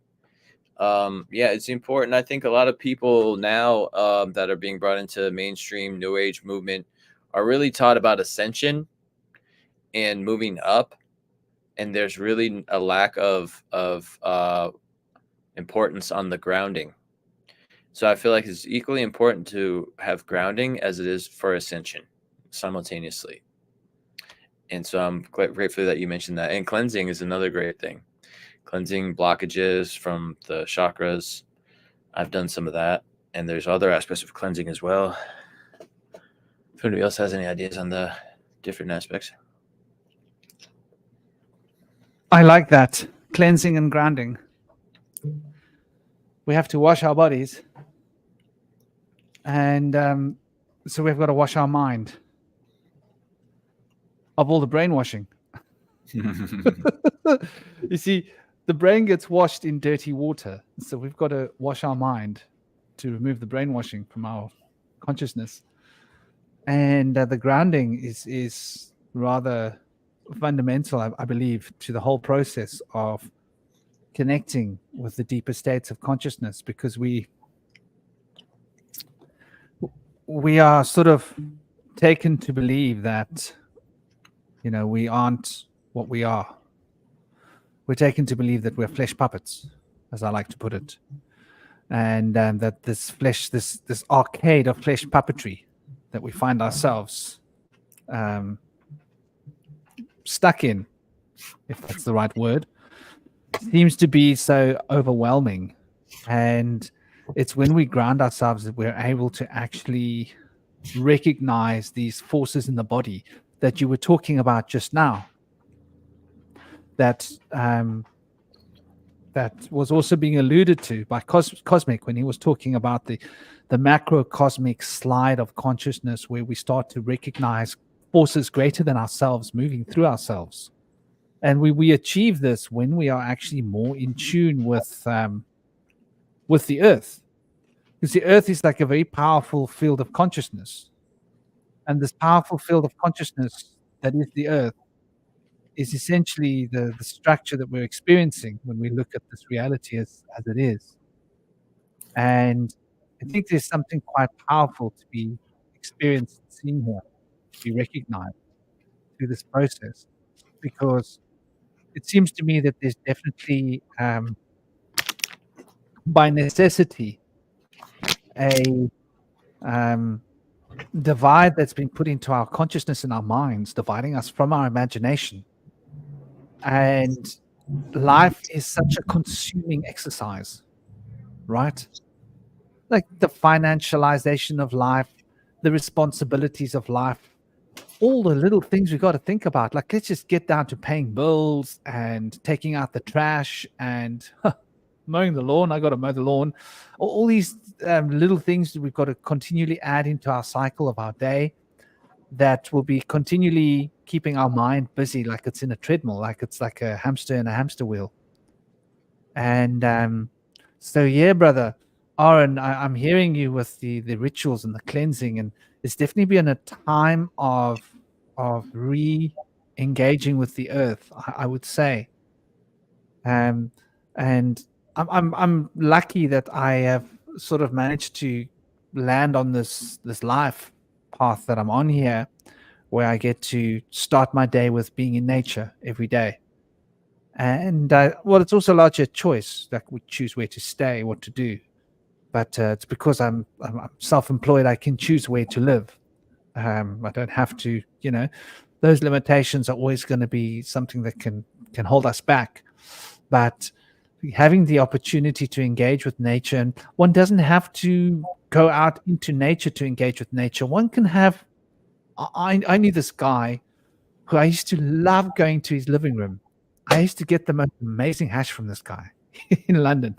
Yeah, it's important. I think a lot of people now that are being brought into mainstream New Age movement are really taught about ascension and moving up, and there's really a lack of importance on the grounding. So I feel like it's equally important to have grounding as it is for ascension. simultaneously. And so I'm quite grateful that you mentioned that. And cleansing is another great thing. Cleansing blockages from the chakras. I've done some of that. And there's other aspects of cleansing as well. If anybody else has any ideas on the different aspects.
I like that. Cleansing and grounding. We have to wash our bodies. And so we've got to wash our mind of all the brainwashing. You see, the brain gets washed in dirty water. So we've got to wash our mind to remove the brainwashing from our consciousness. And the grounding is rather fundamental, I believe, to the whole process of connecting with the deeper states of consciousness, because we are sort of taken to believe that, we aren't what we are. We're taken to believe that we're flesh puppets, as I like to put it, and that this arcade of flesh puppetry that we find ourselves stuck in, if that's the right word, seems to be so overwhelming. And it's when we ground ourselves that we're able to actually recognize these forces in the body that you were talking about just now. That was also being alluded to by Cosmic when he was talking about the macrocosmic slide of consciousness, where we start to recognize forces greater than ourselves moving through ourselves. And we achieve this when we are actually more in tune with the earth. Because the earth is like a very powerful field of consciousness. And this powerful field of consciousness that is the earth is essentially the structure that we're experiencing when we look at this reality as it is. And I think there's something quite powerful to be experienced and seen here, to be recognized through this process, because it seems to me that there's definitely, by necessity, a divide that's been put into our consciousness and our minds, dividing us from our imagination. And life is such a consuming exercise, right? Like the financialization of life, the responsibilities of life, all the little things we got to think about. Like, let's just get down to paying bills and taking out the trash and mowing the lawn. I got to mow the lawn. All these little things that we've got to continually add into our cycle of our day, that will be continually keeping our mind busy, like it's in a treadmill, like it's like a hamster in a hamster wheel. And so, yeah, brother Aaron, I'm hearing you with the rituals and the cleansing, and it's definitely been a time of re-engaging with the earth, I would say. And I'm lucky that I have sort of managed to land on this life path that I'm on here, where I get to start my day with being in nature every day. And well, it's also largely a choice that we choose where to stay, what to do. But it's because I'm self-employed, I can choose where to live. I don't have to, those limitations are always going to be something that can hold us back. But having the opportunity to engage with nature, and one doesn't have to go out into nature to engage with nature. One can have, I knew this guy who I used to love going to his living room. I used to get the most amazing hash from this guy in London.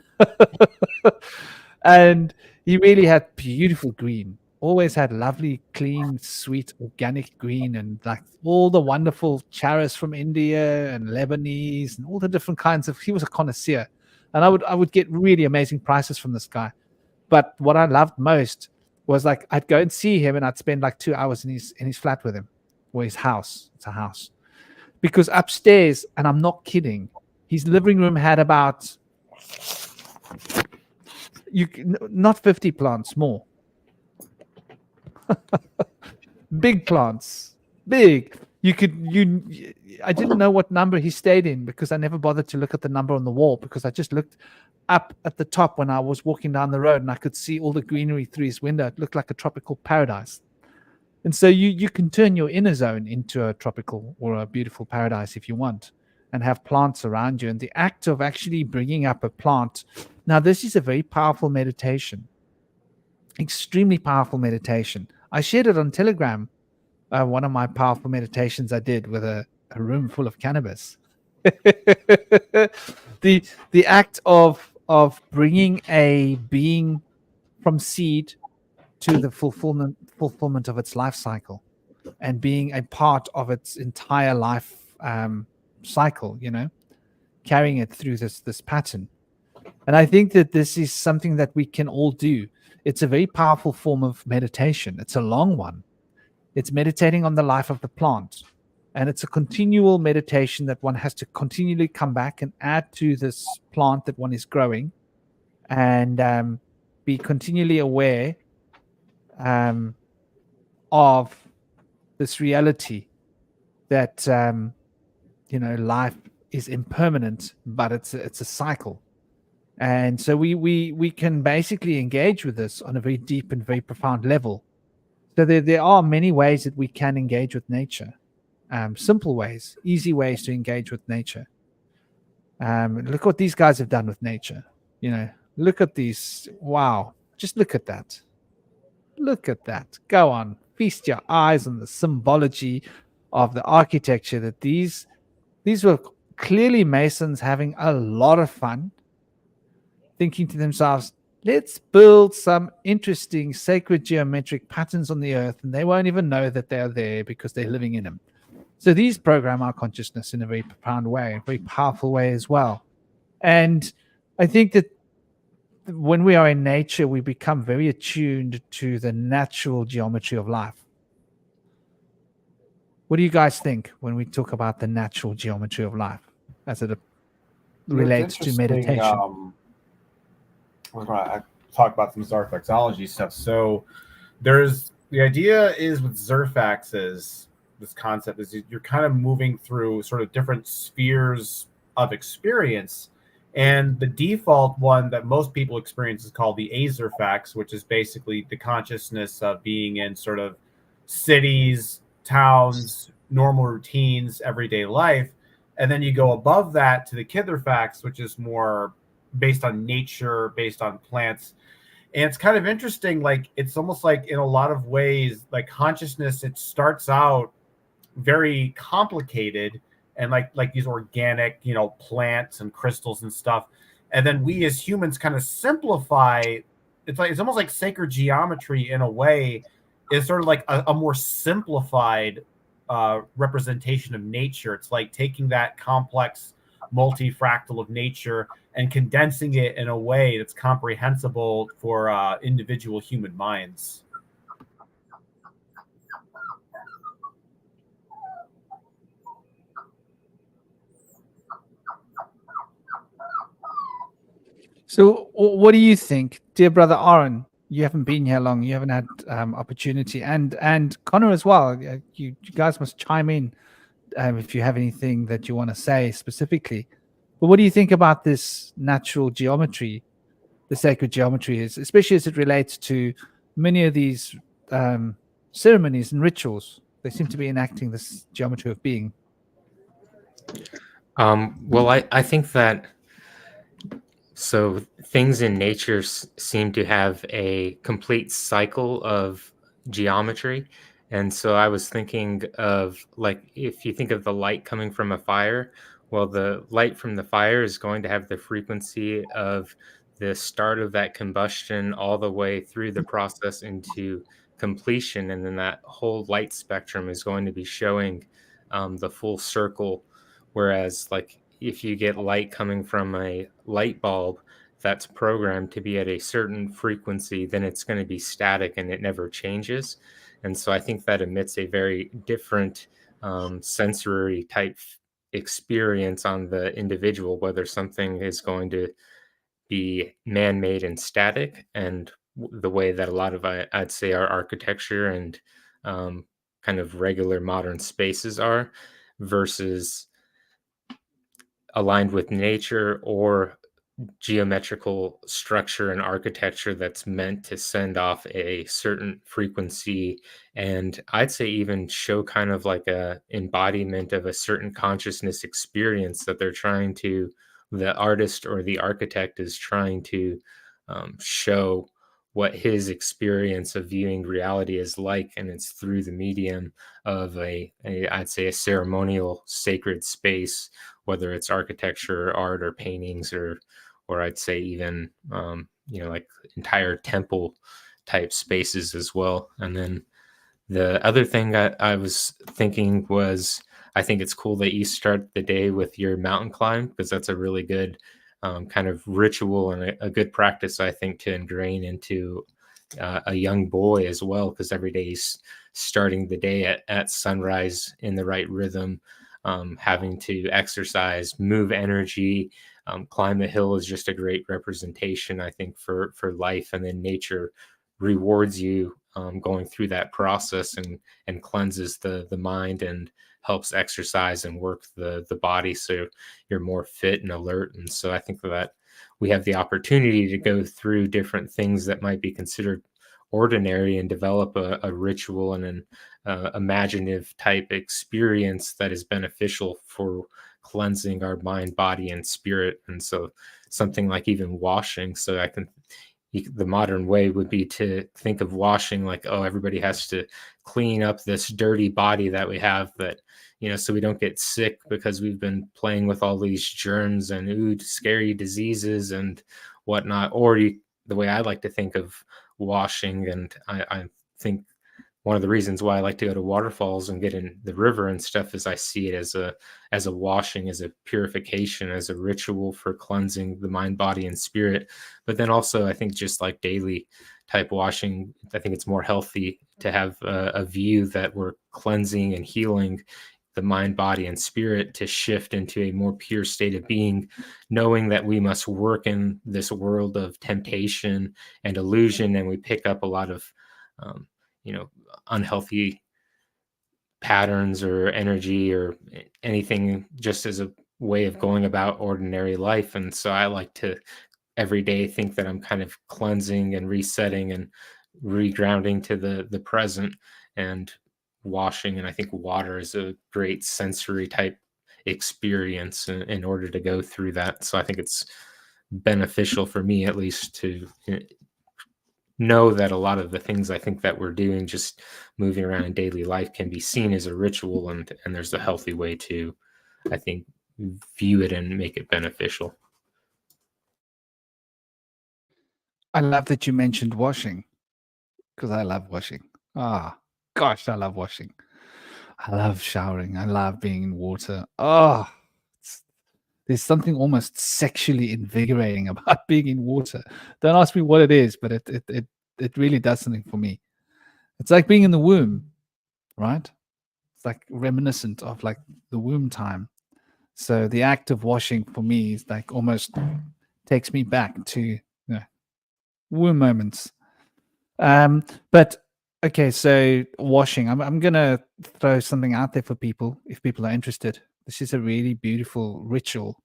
And he really had beautiful green, always had lovely, clean, sweet, organic green, and like all the wonderful charas from India and Lebanese and all the different kinds of, he was a connoisseur. And I would get really amazing prices from this guy. But what I loved most was, like, I'd go and see him and I'd spend like 2 hours in his flat with him, or his house. It's a house. Because upstairs, and I'm not kidding, his living room had about, not 50 plants, more. Big plants, big. I didn't know what number he stayed in, because I never bothered to look at the number on the wall, because I just looked up at the top when I was walking down the road, and I could see all the greenery through his window. It looked like a tropical paradise. And so you can turn your inner zone into a tropical or a beautiful paradise if you want, and have plants around you. And the act of actually bringing up a plant, now this is a very powerful meditation, extremely powerful meditation. I shared it on Telegram, one of my powerful meditations I did with a room full of cannabis. The act of bringing a being from seed to the fulfillment of its life cycle, and being a part of its entire life cycle, carrying it through this pattern. And I think that this is something that we can all do. It's a very powerful form of meditation. It's a long one. It's meditating on the life of the plant. And it's a continual meditation that one has to continually come back and add to this plant that one is growing, and be continually aware of this reality that life is impermanent, but it's a cycle. And so we can basically engage with this on a very deep and very profound level. So there are many ways that we can engage with nature. Simple ways, easy ways to engage with nature. Look what these guys have done with nature. Look at these. Wow. Just look at that. Look at that. Go on. Feast your eyes on the symbology of the architecture that these were clearly Masons having a lot of fun, thinking to themselves, let's build some interesting sacred geometric patterns on the earth, and they won't even know that they're there because they're living in them. So these program our consciousness in a very profound way, a very powerful way as well. And I think that when we are in nature, we become very attuned to the natural geometry of life. What do you guys think when we talk about the natural geometry of life as it relates to meditation?
We're going to talk about some Zerfaxology stuff. So there's the idea is with Zerfaxes, this concept is you're kind of moving through sort of different spheres of experience. And the default one that most people experience is called the Azerfax, which is basically the consciousness of being in sort of cities, towns, normal routines, everyday life. And then you go above that to the Kitherfax, which is more based on nature, based on plants. And it's kind of interesting. Like, it's almost like in a lot of ways, like consciousness, it starts out very complicated and like these organic, plants and crystals and stuff. And then we as humans kind of simplify. It's almost like sacred geometry in a way is sort of like a more simplified representation of nature. It's like taking that complex multifractal of nature and condensing it in a way that's comprehensible for individual human minds.
So what do you think, dear brother Aaron? You haven't been here long. You haven't had opportunity, and Connor as well. You guys must chime in if you have anything that you want to say specifically. But what do you think about this natural geometry, the sacred geometry, is, especially as it relates to many of these ceremonies and rituals? They seem to be enacting this geometry of being.
Well, I think that so things in nature seem to have a complete cycle of geometry. And so I was thinking of, like, if you think of the light coming from a fire, well, the light from the fire is going to have the frequency of the start of that combustion all the way through the process into completion. And then that whole light spectrum is going to be showing the full circle. Whereas, like, if you get light coming from a light bulb that's programmed to be at a certain frequency, then it's going to be static and it never changes. And so I think that emits a very different sensory type experience on the individual, whether something is going to be man-made and static, and the way that a lot of, I'd say, our architecture and kind of regular modern spaces are, versus aligned with nature, or geometrical structure and architecture that's meant to send off a certain frequency, and I'd say even show kind of like a embodiment of a certain consciousness experience that the artist or the architect is trying to show what his experience of viewing reality is like, and it's through the medium of I'd say a ceremonial sacred space, whether it's architecture, art, or paintings, or I'd say even like entire temple type spaces as well. And then the other thing I was thinking was, I think it's cool that you start the day with your mountain climb, because that's a really good kind of ritual and a good practice, I think, to ingrain into a young boy as well, because every day he's starting the day at sunrise in the right rhythm, having to exercise, move energy, climb the hill is just a great representation, I think, for life. And then nature rewards you going through that process, and cleanses the mind, and helps exercise and work the body, so you're more fit and alert. And so I think that we have the opportunity to go through different things that might be considered ordinary and develop a ritual and an imaginative type experience that is beneficial for cleansing our mind, body, and spirit. And so something like even washing, so the modern way would be to think of washing like, oh, everybody has to clean up this dirty body that we have, that so we don't get sick, because we've been playing with all these germs and scary diseases and whatnot. Or the way I like to think of washing, and I think one of the reasons why I like to go to waterfalls and get in the river and stuff is I see it as a washing, as a purification, as a ritual for cleansing the mind, body, and spirit. But then also, I think just like daily type washing, I think it's more healthy to have a view that we're cleansing and healing the mind, body, and spirit to shift into a more pure state of being, knowing that we must work in this world of temptation and illusion, and we pick up a lot of unhealthy patterns or energy or anything, just as a way of going about ordinary life. And so I like to every day think that I'm kind of cleansing and resetting and regrounding to the present, and washing. And I think water is a great sensory type experience in order to go through that. So I think it's beneficial for me, at least, to know that a lot of the things I think that we're doing, just moving around in daily life, can be seen as a ritual, and there's a healthy way to, I think, view it and make it beneficial.
I love that you mentioned washing, because I love washing. Ah, gosh, I love washing. I love showering. I love being in water. Oh, there's something almost sexually invigorating about being in water. Don't ask me what it is, but it really does something for me. It's like being in the womb, right? It's like reminiscent of like the womb time. So the act of washing for me is like almost takes me back to womb moments. But okay, so washing. I'm gonna throw something out there for people if people are interested. This is a really beautiful ritual.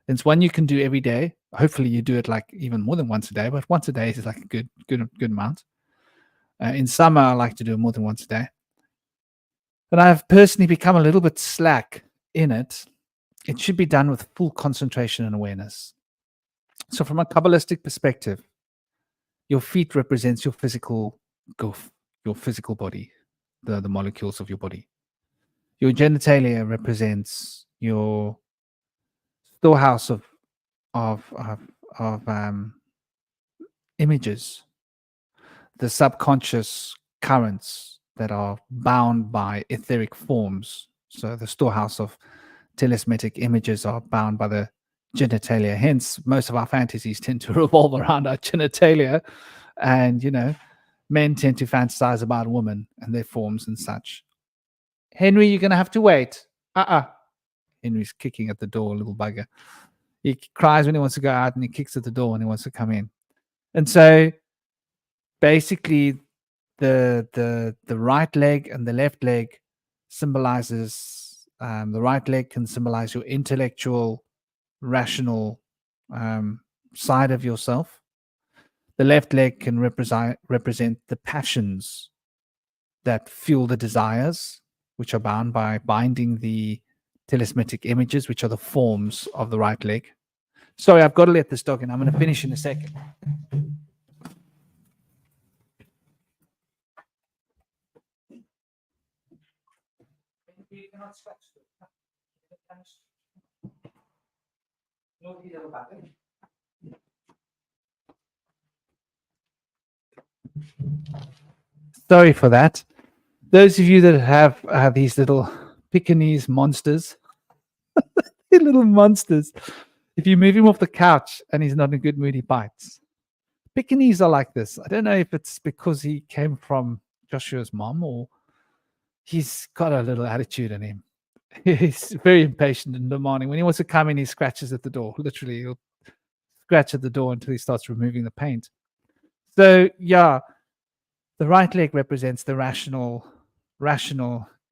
It's one you can do every day. Hopefully, you do it like even more than once a day. But once a day is like a good amount. In summer, I like to do it more than once a day. And I've personally become a little bit slack in it. It should be done with full concentration and awareness. So, from a Kabbalistic perspective, your feet represents your physical goof, your physical body, the molecules of your body. Your genitalia represents your storehouse of images, the subconscious currents that are bound by etheric forms. So the storehouse of telesmetic images are bound by the genitalia. Hence, most of our fantasies tend to revolve around our genitalia. And, men tend to fantasize about women and their forms and such. Henry, you're going to have to wait. Henry's kicking at the door, little bugger. He cries when he wants to go out, and he kicks at the door when he wants to come in. And so basically the right leg and the left leg symbolizes, the right leg can symbolize your intellectual, rational side of yourself. The left leg can represent the passions that fuel the desires, which are bound by binding the telesmetic images, which are the forms of the right leg. Sorry, I've got to let this dog in. I'm going to finish in a second. Sorry for that. Those of you that have these little Pekingese monsters, they're little monsters. If you move him off the couch and he's not in a good mood, he bites. Pekingese are like this. I don't know if it's because he came from Joshua's mom or he's got a little attitude in him. He's very impatient and demanding. When he wants to come in, he scratches at the door. Literally, he'll scratch at the door until he starts removing the paint. So, yeah, the right leg represents the rational,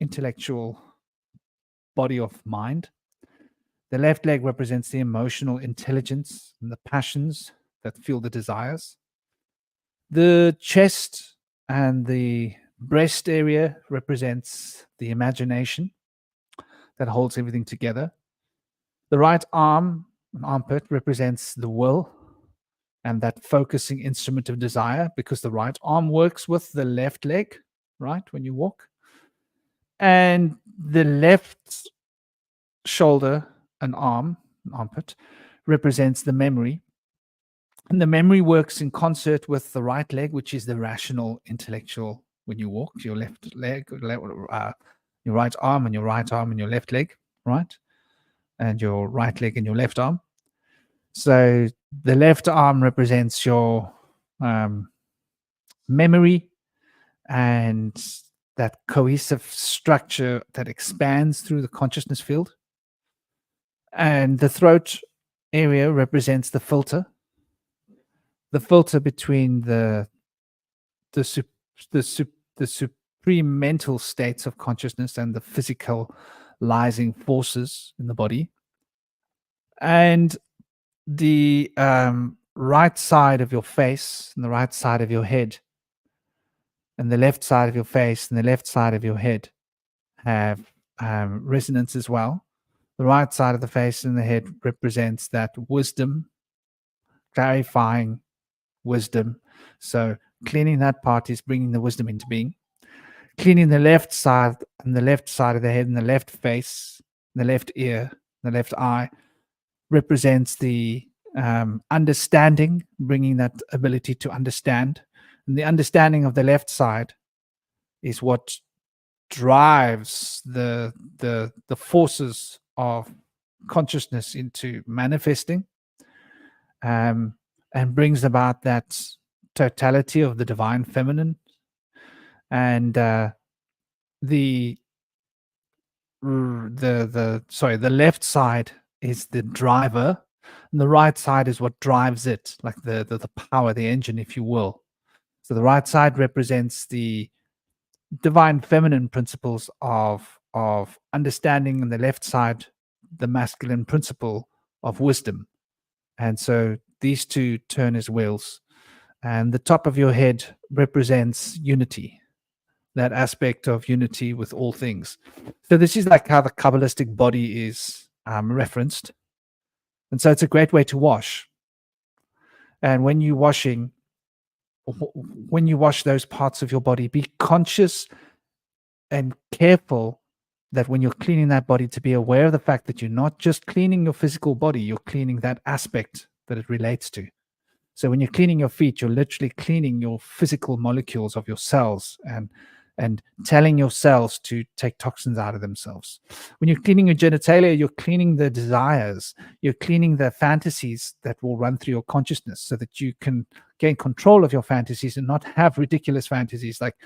intellectual body of mind. The left leg represents the emotional intelligence and the passions that fuel the desires. The chest and the breast area represents the imagination that holds everything together. The right arm and armpit represents the will and that focusing instrument of desire, because the right arm works with the left leg, right, when you walk. And the left shoulder and armpit, represents the memory. And the memory works in concert with the right leg, which is the rational, intellectual. When you walk, your left leg, your right arm and your right arm and your left leg, right? And your right leg and your left arm. So the left arm represents your memory and that cohesive structure that expands through the consciousness field. And the throat area represents the filter between the supreme mental states of consciousness and the physicalizing forces in the body. And the right side of your face and the right side of your head and the left side of your face and the left side of your head have resonance as well. The right side of the face and the head represents that wisdom, clarifying wisdom. So cleaning that part is bringing the wisdom into being. Cleaning the left side and the left side of the head and the left face, the left ear, the left eye represents the understanding, bringing that ability to understand. And the understanding of the left side is what drives the forces of consciousness into manifesting, and brings about that totality of the divine feminine. And the left side is the driver, and the right side is what drives it, like the power, the engine, if you will. So the right side represents the divine feminine principles of understanding, and the left side, the masculine principle of wisdom. And so these two turn as wheels. And the top of your head represents unity, that aspect of unity with all things. So this is like how the Kabbalistic body is referenced. And so it's a great way to wash. And when you wash those parts of your body, be conscious and careful that when you're cleaning that body, to be aware of the fact that you're not just cleaning your physical body, you're cleaning that aspect that it relates to. So when you're cleaning your feet, you're literally cleaning your physical molecules of your cells and telling your cells to take toxins out of themselves. When you're cleaning your genitalia, you're cleaning the desires, you're cleaning the fantasies that will run through your consciousness, so that you can gain control of your fantasies and not have ridiculous fantasies like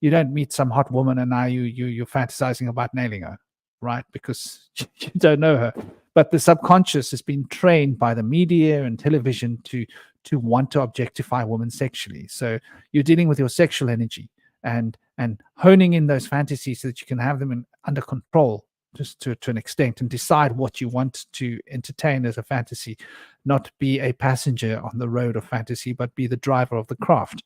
you don't meet some hot woman and now you're fantasizing about nailing her, right? Because you don't know her. But the subconscious has been trained by the media and television to want to objectify women sexually. So you're dealing with your sexual energy and honing in those fantasies so that you can have them under control just to an extent, and decide what you want to entertain as a fantasy, not be a passenger on the road of fantasy, but be the driver of the craft.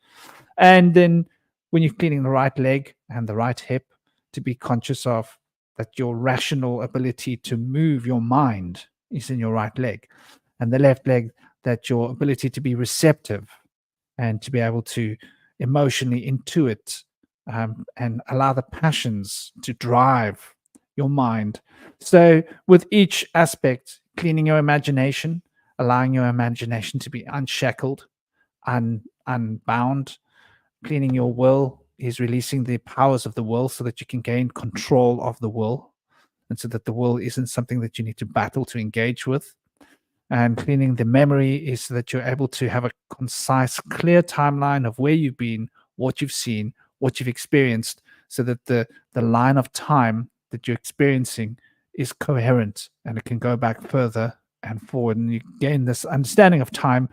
And then when you're cleaning the right leg and the right hip, to be conscious of that your rational ability to move your mind is in your right leg, and the left leg, that your ability to be receptive and to be able to emotionally intuit and allow the passions to drive your mind. So with each aspect, cleaning your imagination, allowing your imagination to be unshackled, unbound. Cleaning your will is releasing the powers of the will so that you can gain control of the will, and so that the will isn't something that you need to battle to engage with. And cleaning the memory is so that you're able to have a concise, clear timeline of where you've been, what you've seen, what you've experienced, so that the line of time that you're experiencing is coherent and it can go back further and forward, and you gain this understanding of time.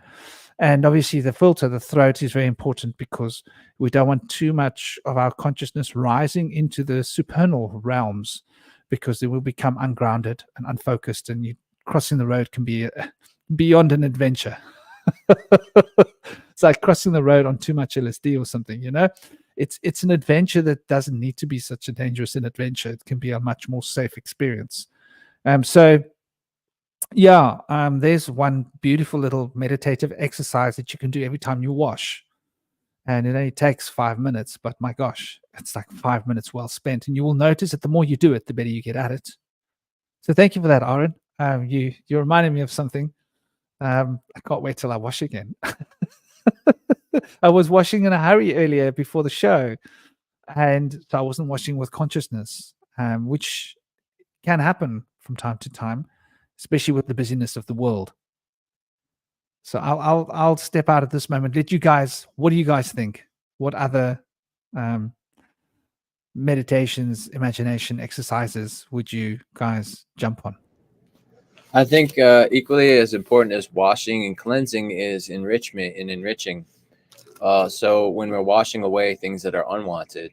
And obviously the filter, the throat, is very important, because we don't want too much of our consciousness rising into the supernal realms, because it will become ungrounded and unfocused, and you crossing the road can be beyond an adventure. It's like crossing the road on too much LSD or something, you know. It's an adventure that doesn't need to be such a dangerous an adventure. It can be a much more safe experience. So yeah, there's one beautiful little meditative exercise that you can do every time you wash, and it only takes 5 minutes, but my gosh, it's like 5 minutes well spent, and you will notice that the more you do it, the better you get at it. So thank you for that, Aaron. You reminded me of something. I can't wait till I wash again. I was washing in a hurry earlier before the show, and so I wasn't washing with consciousness, which can happen from time to time, especially with the busyness of the world. So I'll step out at this moment. Let you guys. What do you guys think? What other meditations, imagination exercises would you guys jump on?
I think equally as important as washing and cleansing is enrichment and enriching. So when we're washing away things that are unwanted,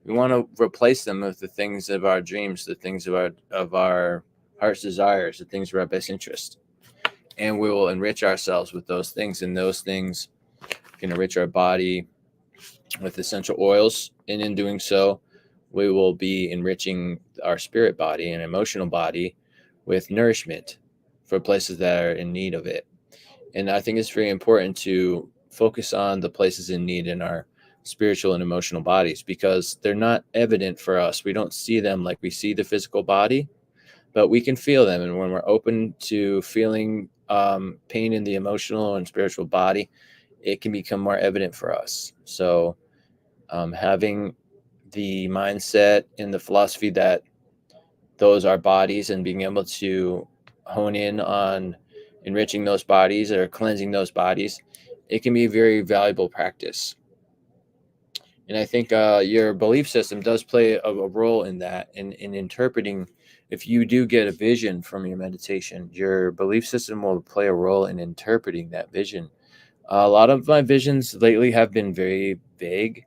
we want to replace them with the things of our dreams, the things of our heart's desires, the things of our best interest. And we will enrich ourselves with those things, and those things can enrich our body with essential oils. And in doing so, we will be enriching our spirit body and emotional body with nourishment for places that are in need of it. And I think it's very important to focus on the places in need in our spiritual and emotional bodies, because they're not evident for us. We don't see them like we see the physical body, but we can feel them. And when we're open to feeling pain in the emotional and spiritual body, it can become more evident for us. So having the mindset and the philosophy that those are bodies, and being able to hone in on enriching those bodies or cleansing those bodies, it can be a very valuable practice. And I think your belief system does play a role in that, in interpreting. If you do get a vision from your meditation, your belief system will play a role in interpreting that vision. A lot of my visions lately have been very vague,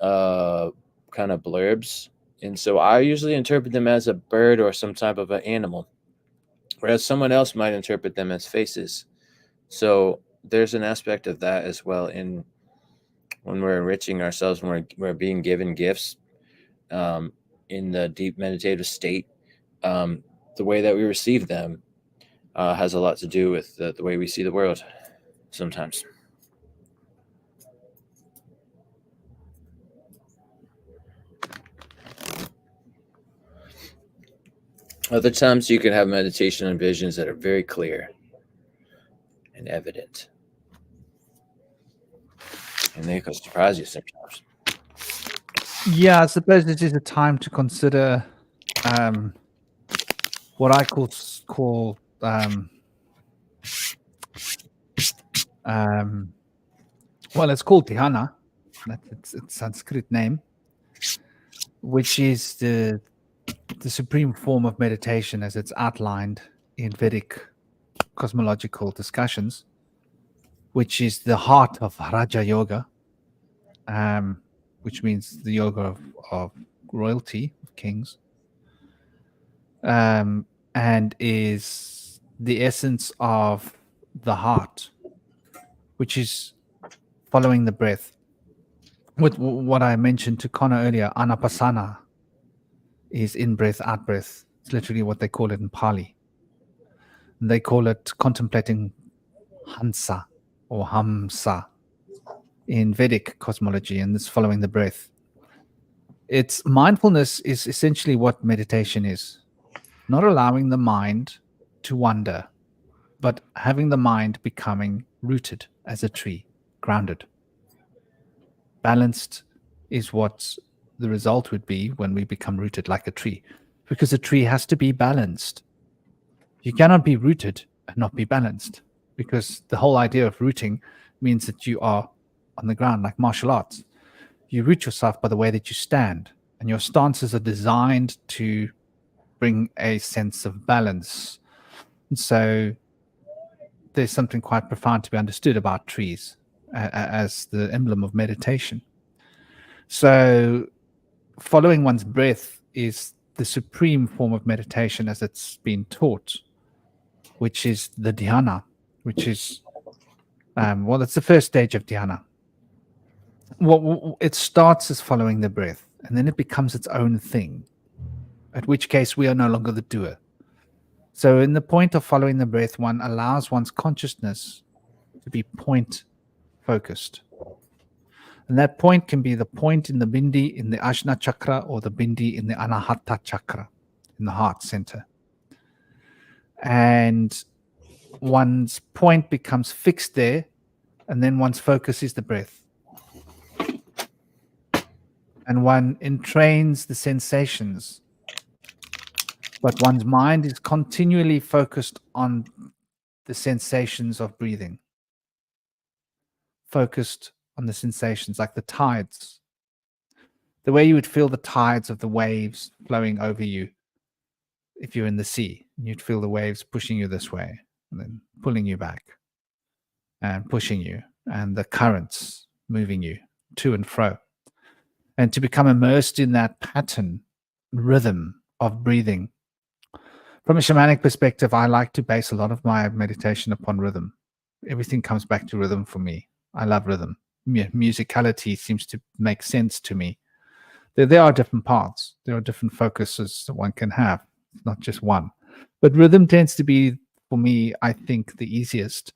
kind of blurbs. And so I usually interpret them as a bird or some type of an animal, whereas someone else might interpret them as faces. So there's an aspect of that as well in when we're enriching ourselves, when we're being given gifts in the deep meditative state. The way that we receive them has a lot to do with the way we see the world sometimes. Other times you can have meditation and visions that are very clear and evident, and they can surprise you sometimes.
Yeah, I suppose this is a time to consider what I call well, it's called dhyana. That's its Sanskrit name, which is the supreme form of meditation as it's outlined in Vedic cosmological discussions, which is the heart of Raja Yoga, which means the yoga of royalty, of kings. and is the essence of the heart, which is following the breath. With what I mentioned to Connor earlier, anapanasana is in breath, out breath. It's literally what they call it in Pali. And they call it contemplating Hansa or Hamsa in Vedic cosmology, and it's following the breath. It's mindfulness is essentially what meditation is. Not allowing the mind to wander, but having the mind becoming rooted as a tree, grounded. Balanced is what the result would be when we become rooted like a tree, because a tree has to be balanced. You cannot be rooted and not be balanced, because the whole idea of rooting means that you are on the ground, like martial arts. You root yourself by the way that you stand, and your stances are designed to bring a sense of balance. And so there's something quite profound to be understood about trees as the emblem of meditation. So following one's breath is the supreme form of meditation as it's been taught, which is the dhyana, which is, well, it's the first stage of dhyana. Well, it starts as following the breath, and then it becomes its own thing, at which case we are no longer the doer. So in the point of following the breath, one allows one's consciousness to be point focused. And that point can be the point in the bindi in the Ajna chakra or the bindi in the Anahata chakra in the heart center. And one's point becomes fixed there, and then one's focus is the breath. And one entrains the sensations, but one's mind is continually focused on the sensations of breathing, focused on the sensations, like the tides, the way you would feel the tides of the waves flowing over you if you're in the sea. You'd feel the waves pushing you this way and then pulling you back and pushing you, and the currents moving you to and fro. And to become immersed in that pattern, rhythm of breathing. From a shamanic perspective, I like to base a lot of my meditation upon rhythm. Everything comes back to rhythm for me. I love rhythm. Musicality seems to make sense to me. There are different paths. There are different focuses that one can have, not just one. But rhythm tends to be, for me, I think, the easiest.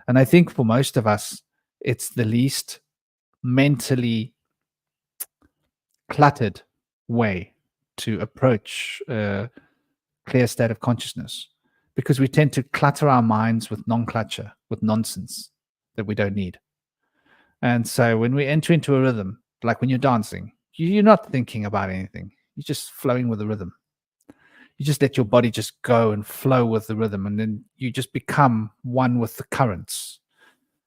And I think for most of us, it's the least mentally cluttered way to approach a clear state of consciousness, because we tend to clutter our minds with non-clutter, with nonsense that we don't need. And so when we enter into a rhythm, like when you're dancing, you're not thinking about anything. You're just flowing with the rhythm. You just let your body just go and flow with the rhythm, and then you just become one with the currents.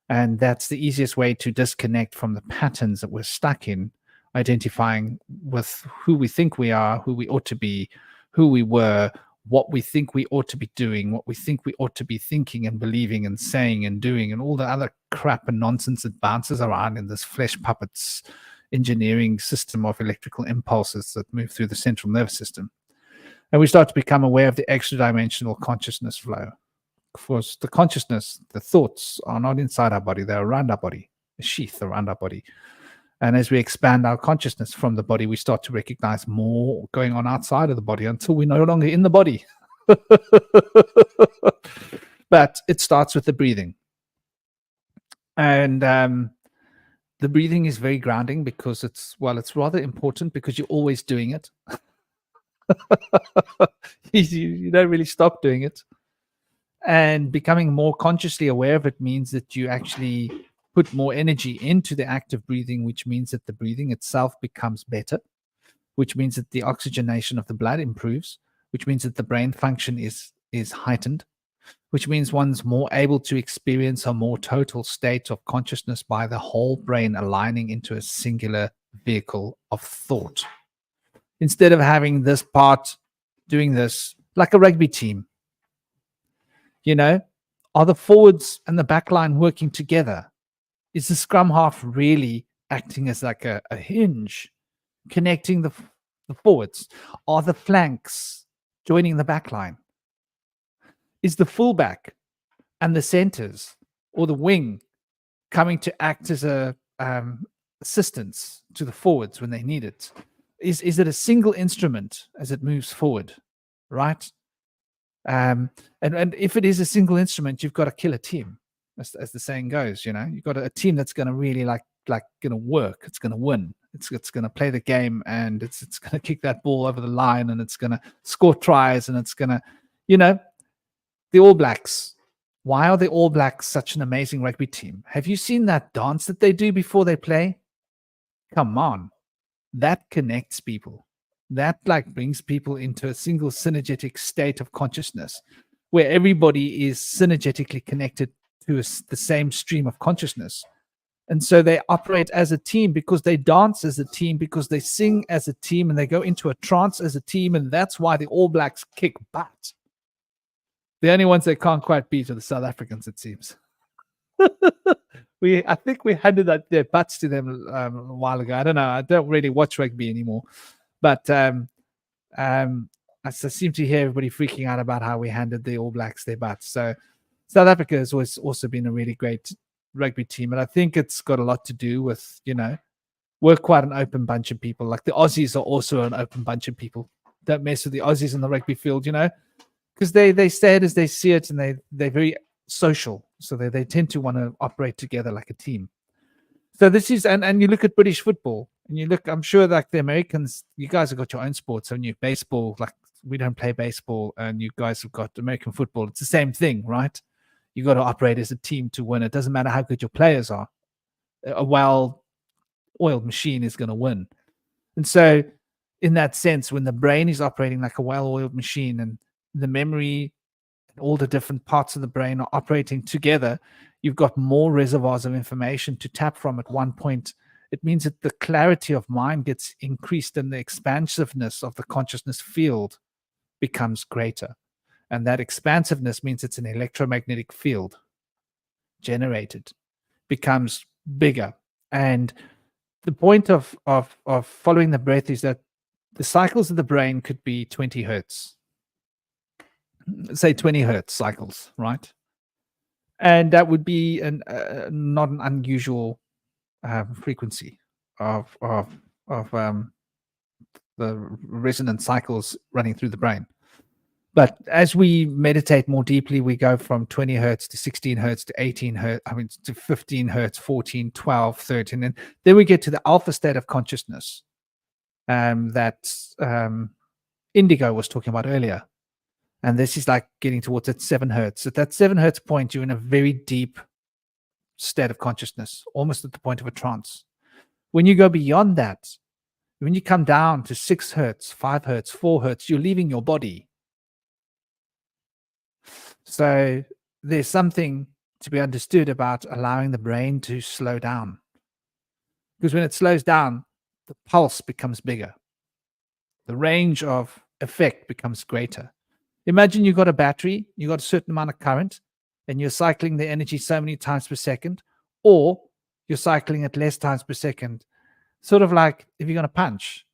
And that's the easiest way to disconnect from the patterns that we're stuck in, identifying with who we think we are, who we ought to be, who we were, what we think we ought to be doing, what we think we ought to be thinking and believing and saying and doing, and all the other crap and nonsense that bounces around in this flesh puppets engineering system of electrical impulses that move through the central nervous system. And we start to become aware of the extra dimensional consciousness flow. Of course, the consciousness, the thoughts are not inside our body, they're around our body, a sheath around our body. And as we expand our consciousness from the body, we start to recognize more going on outside of the body until we're no longer in the body. But it starts with the breathing. And the breathing is very grounding because it's rather important because you're always doing it. You don't really stop doing it. And becoming more consciously aware of it means that you actually put more energy into the act of breathing, which means that the breathing itself becomes better, which means that the oxygenation of the blood improves, which means that the brain function is heightened, which means one's more able to experience a more total state of consciousness by the whole brain aligning into a singular vehicle of thought. Instead of having this part doing this like a rugby team, are the forwards and the back line working together? Is the scrum half really acting as like a hinge, connecting the forwards? Are the flanks joining the back line? Is the fullback and the centers or the wing coming to act as a assistance to the forwards when they need it? Is it a single instrument as it moves forward, right? And if it is a single instrument, you've got to kill a team, as the saying goes. You've got a team that's going to really like going to work. It's going to win. It's going to play the game, and it's going to kick that ball over the line, and it's going to score tries, and it's going to, the All Blacks. Why are the All Blacks such an amazing rugby team? Have you seen that dance that they do before they play? Come on, that connects people. That brings people into a single synergetic state of consciousness where everybody is synergetically connected to the same stream of consciousness. And so they operate as a team because they dance as a team, because they sing as a team, and they go into a trance as a team. And that's why the All Blacks kick butt. The only ones they can't quite beat are the South Africans, it seems. I think we handed their butts to them a while ago. I don't know. I don't really watch rugby anymore. But I seem to hear everybody freaking out about how we handed the All Blacks their butts. So South Africa has always also been a really great rugby team. And I think it's got a lot to do with, we're quite an open bunch of people. Like the Aussies are also an open bunch of people. Don't mess with the Aussies in the rugby field, because they say it as they see it, and they're very social. So they tend to want to operate together like a team. So this is, and you look at British football, and you look, I'm sure like the Americans, you guys have got your own sports. So you baseball, like we don't play baseball, and you guys have got American football. It's the same thing, right? You got to operate as a team to win. It doesn't matter how good your players are. A well-oiled machine is going to win. And so in that sense, when the brain is operating like a well-oiled machine, and the memory and all the different parts of the brain are operating together, you've got more reservoirs of information to tap from at one point. It means that the clarity of mind gets increased, and the expansiveness of the consciousness field becomes greater. And that expansiveness means it's an electromagnetic field generated, becomes bigger. And the point of following the breath is that the cycles of the brain could be 20 hertz. Say 20 hertz cycles, right? And that would be not an unusual frequency of the resonant cycles running through the brain. But as we meditate more deeply, we go from 20 hertz to 16 hertz to 18 hertz, to 15 hertz, 14, 12, 13. And then we get to the alpha state of consciousness that Indigo was talking about earlier. And this is like getting towards that 7 hertz. At that 7 hertz point, you're in a very deep state of consciousness, almost at the point of a trance. When you go beyond that, when you come down to 6 hertz, 5 hertz, 4 hertz, you're leaving your body. So there's something to be understood about allowing the brain to slow down. Because when it slows down, the pulse becomes bigger. The range of effect becomes greater. Imagine you've got a battery, you've got a certain amount of current, and you're cycling the energy so many times per second, or you're cycling it less times per second. Sort of like if you're going to punch.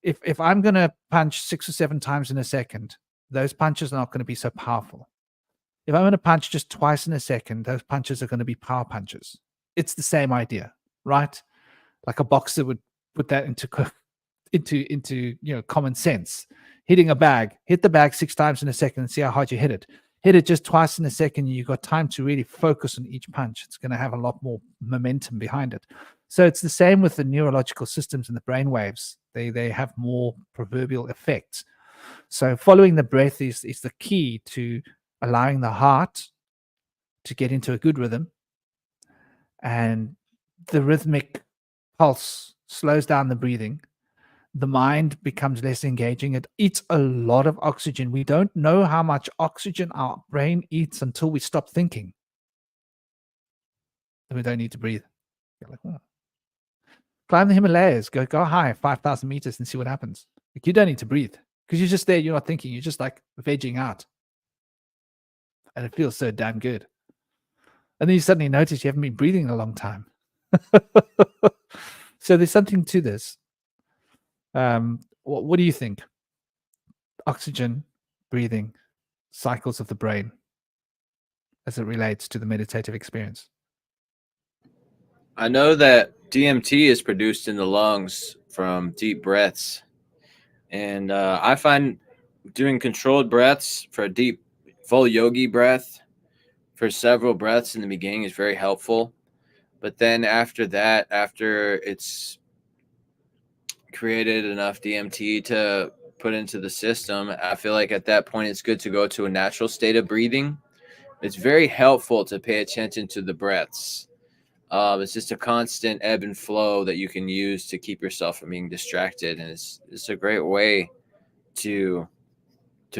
If I'm going to punch 6 or 7 times in a second, those punches are not going to be so powerful. If I'm going to punch just twice in a second, those punches are going to be power punches. It's the same idea, right? Like a boxer would put that into common sense. Hitting a bag, hit the bag 6 times in a second and see how hard you hit it. Hit it just twice in a second, you've got time to really focus on each punch. It's going to have a lot more momentum behind it. So it's the same with the neurological systems and the brain waves. They have more proverbial effects. So following the breath is the key to allowing the heart to get into a good rhythm, and the rhythmic pulse slows down the breathing. The mind becomes less engaging. It eats a lot of oxygen. We don't know how much oxygen our brain eats until we stop thinking. And we don't need to breathe. You're like, oh. Climb the Himalayas, go high, 5,000 meters, and see what happens. Like, you don't need to breathe because you're just there. You're not thinking. You're just like vegging out. And it feels so damn good. And then you suddenly notice you haven't been breathing in a long time. So there's something to this. What do you think? Oxygen breathing cycles of the brain as it relates to the meditative experience?
I know that DMT is produced in the lungs from deep breaths. And I find doing controlled breaths for a deep, full yogi breath for several breaths in the beginning is very helpful. But then after that, after it's created enough DMT to put into the system, I feel like at that point it's good to go to a natural state of breathing. It's very helpful to pay attention to the breaths. It's just a constant ebb and flow that you can use to keep yourself from being distracted, and it's a great way to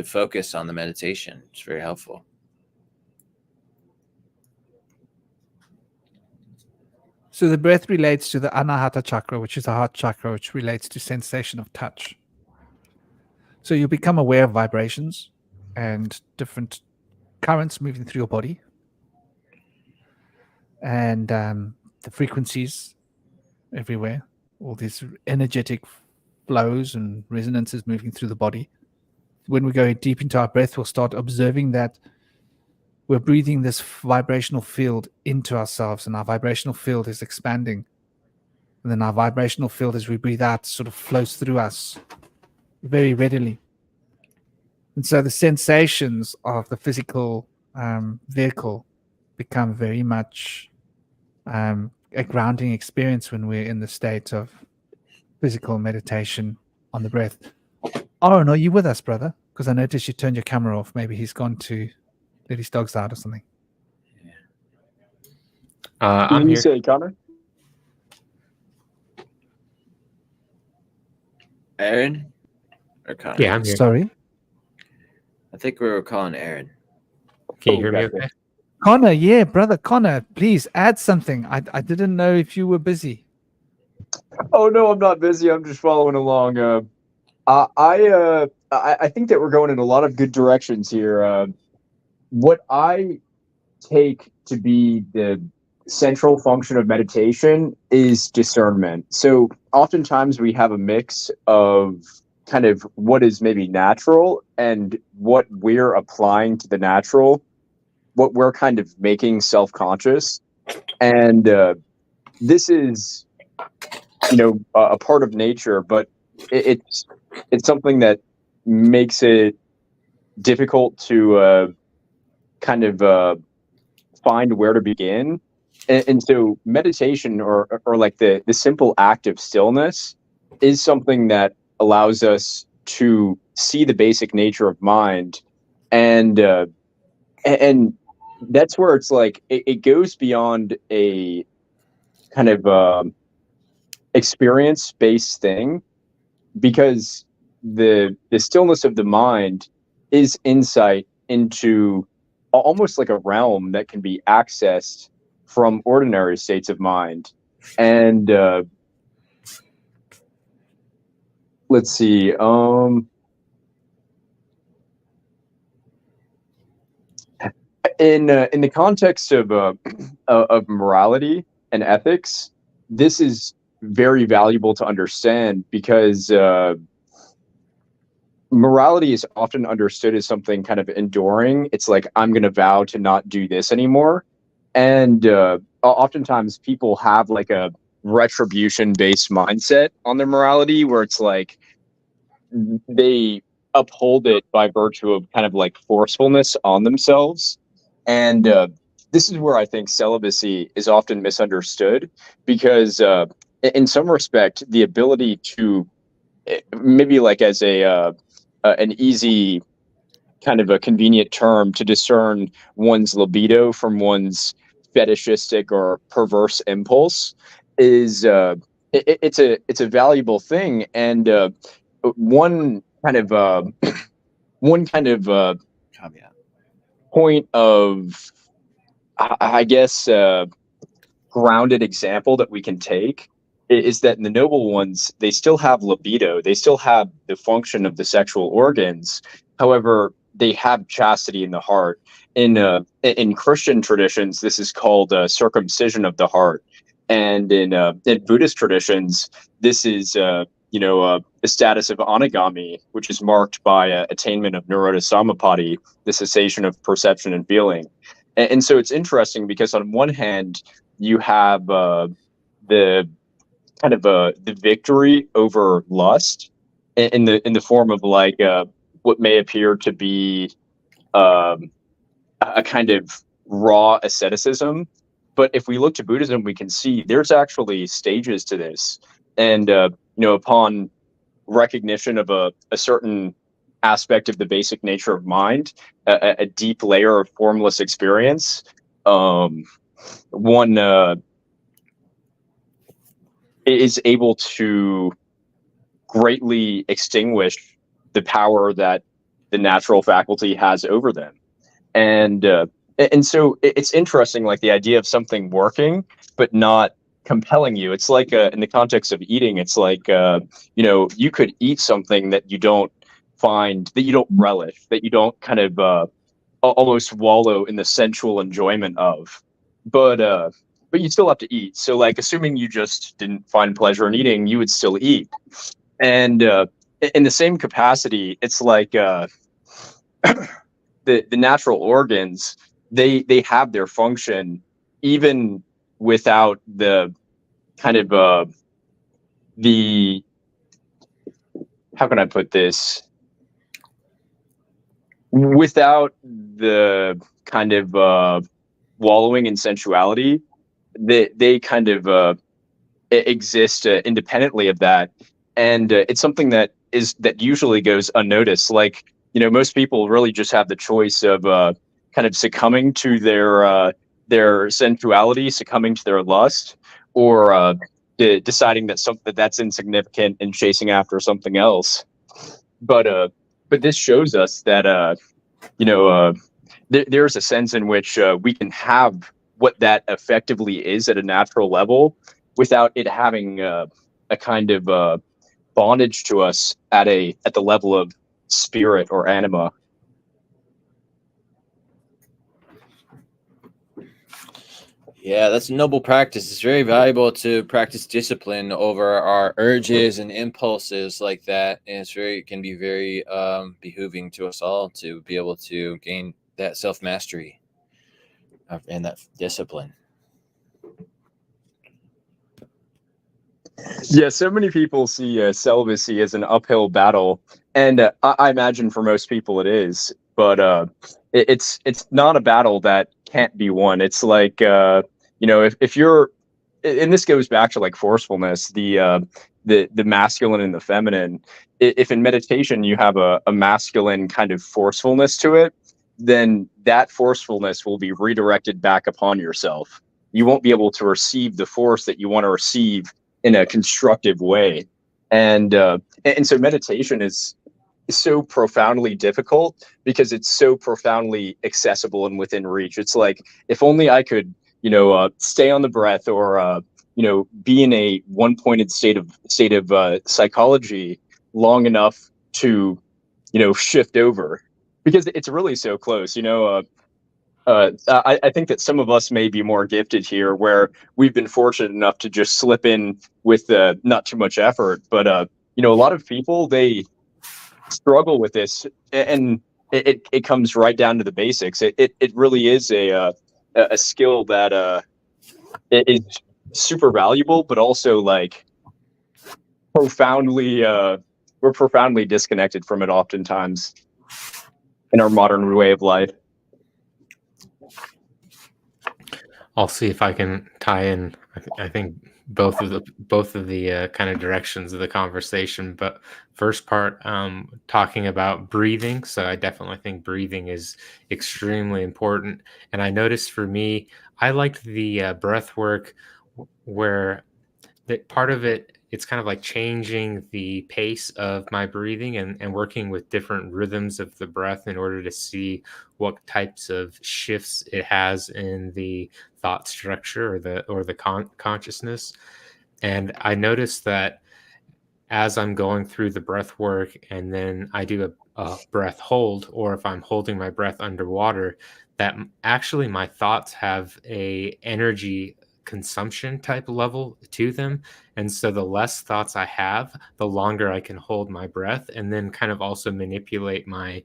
focus on the meditation. It's very helpful.
So the breath relates to the Anahata chakra, which is the heart chakra, which relates to sensation of touch. So you become aware of vibrations and different currents moving through your body, and the frequencies everywhere, all these energetic flows and resonances moving through the body. When we go deep into our breath, we'll start observing that we're breathing this vibrational field into ourselves, and our vibrational field is expanding. And then our vibrational field, as we breathe out, sort of flows through us very readily. And so the sensations of the physical vehicle become very much a grounding experience when we're in the state of physical meditation on the breath. Aaron, are you with us, brother? Because I noticed you turned your camera off. Maybe he's gone to let his dogs out or something.
I'm
you
here.
say, Connor?
Aaron or Connor?
Yeah, I'm here.
Sorry?
I think we were calling Aaron.
Can you hear me
gotcha.
okay?
Connor, yeah, brother Connor, please add something. I didn't know if you were busy.
Oh no, I'm not busy. I'm just following along. I think that we're going in a lot of good directions here. What I take to be the central function of meditation is discernment. So oftentimes we have a mix of kind of what is maybe natural and what we're applying to the natural, what we're kind of making self-conscious. And this is, a part of nature, but it's something that makes it difficult to kind of find where to begin. And so meditation or like the simple act of stillness is something that allows us to see the basic nature of mind. And that's where it's like it goes beyond a kind of experience-based thing, because the stillness of the mind is insight into almost like a realm that can be accessed from ordinary states of mind. And let's see, in the context of morality and ethics, this is very valuable to understand, because morality is often understood as something kind of enduring. It's like, I'm going to vow to not do this anymore. And oftentimes people have like a retribution-based mindset on their morality, where it's like they uphold it by virtue of kind of like forcefulness on themselves. And this is where I think celibacy is often misunderstood, because in some respect, the ability to maybe like as an easy kind of a convenient term to discern one's libido from one's fetishistic or perverse impulse is it's a valuable thing. And one kind of
Caveat.
point of, I guess, grounded example that we can take is that in the noble ones, they still have libido, they still have the function of the sexual organs. However, they have chastity in the heart. In Christian traditions, this is called circumcision of the heart, and in Buddhist traditions, this is the status of anagami, which is marked by attainment of nirodha samapatti, the cessation of perception and feeling. And so it's interesting because on one hand, you have the kind of the victory over lust in the form of like what may appear to be a kind of raw asceticism. But if we look to Buddhism, we can see there's actually stages to this. And, upon recognition of a certain aspect of the basic nature of mind, a deep layer of formless experience, one is able to greatly extinguish the power that the natural faculty has over them. And so it's interesting, like the idea of something working but not compelling you. It's like in the context of eating, it's like you could eat something that you don't find, that you don't relish, that you don't kind of almost wallow in the sensual enjoyment of, but you still have to eat. So like, assuming you just didn't find pleasure in eating, you would still eat. And in the same capacity, it's like the natural organs, they have their function even without the kind of the, how can I put this, without the kind of wallowing in sensuality. They kind of exist independently of that, and it's something that usually goes unnoticed. Like, most people really just have the choice of kind of succumbing to their sensuality, succumbing to their lust, or deciding that that's insignificant and chasing after something else. But this shows us that there's a sense in which we can have what that effectively is at a natural level without it having a kind of bondage to us at the level of spirit or anima.
Yeah, that's a noble practice. It's very valuable to practice discipline over our urges and impulses like that. And it can be very behooving to us all to be able to gain that self-mastery and that discipline.
Yeah, so many people see celibacy as an uphill battle, and I imagine for most people it is. But it's not a battle that can't be won. It's like if you're, and this goes back to like forcefulness, the masculine and the feminine. If in meditation you have a masculine kind of forcefulness to it, then that forcefulness will be redirected back upon yourself. You won't be able to receive the force that you want to receive in a constructive way. And so meditation is so profoundly difficult because it's so profoundly accessible and within reach. It's like, if only I could, stay on the breath, or be in a one-pointed state of psychology long enough to, shift over, because it's really so close. I think that some of us may be more gifted here, where we've been fortunate enough to just slip in with not too much effort. But a lot of people, they struggle with this, and it comes right down to the basics. It really is a skill that is super valuable, but also like profoundly we're profoundly disconnected from it oftentimes in our modern way of life.
I'll see if I can tie in. I think both of the kind of directions of the conversation. But first part, talking about breathing. So I definitely think breathing is extremely important. And I noticed for me, I liked the breath work where that part of it's kind of like changing the pace of my breathing and working with different rhythms of the breath in order to see what types of shifts it has in the thought structure or the consciousness. And I noticed that as I'm going through the breath work, and then I do a breath hold, or if I'm holding my breath underwater, that actually my thoughts have a energy consumption type level to them. And so the less thoughts I have, the longer I can hold my breath, and then kind of also manipulate my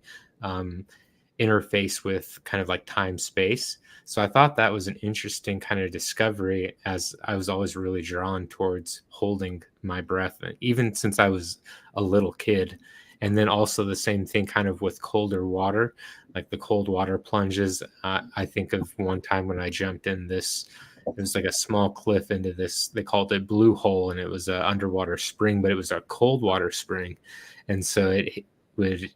interface with kind of like time space. So I thought that was an interesting kind of discovery, as I was always really drawn towards holding my breath, even since I was a little kid. And then also the same thing kind of with colder water, like the cold water plunges. I think of one time when I jumped in this, it was like a small cliff into this, they called it Blue Hole, and it was an underwater spring, but it was a cold water spring. And so it would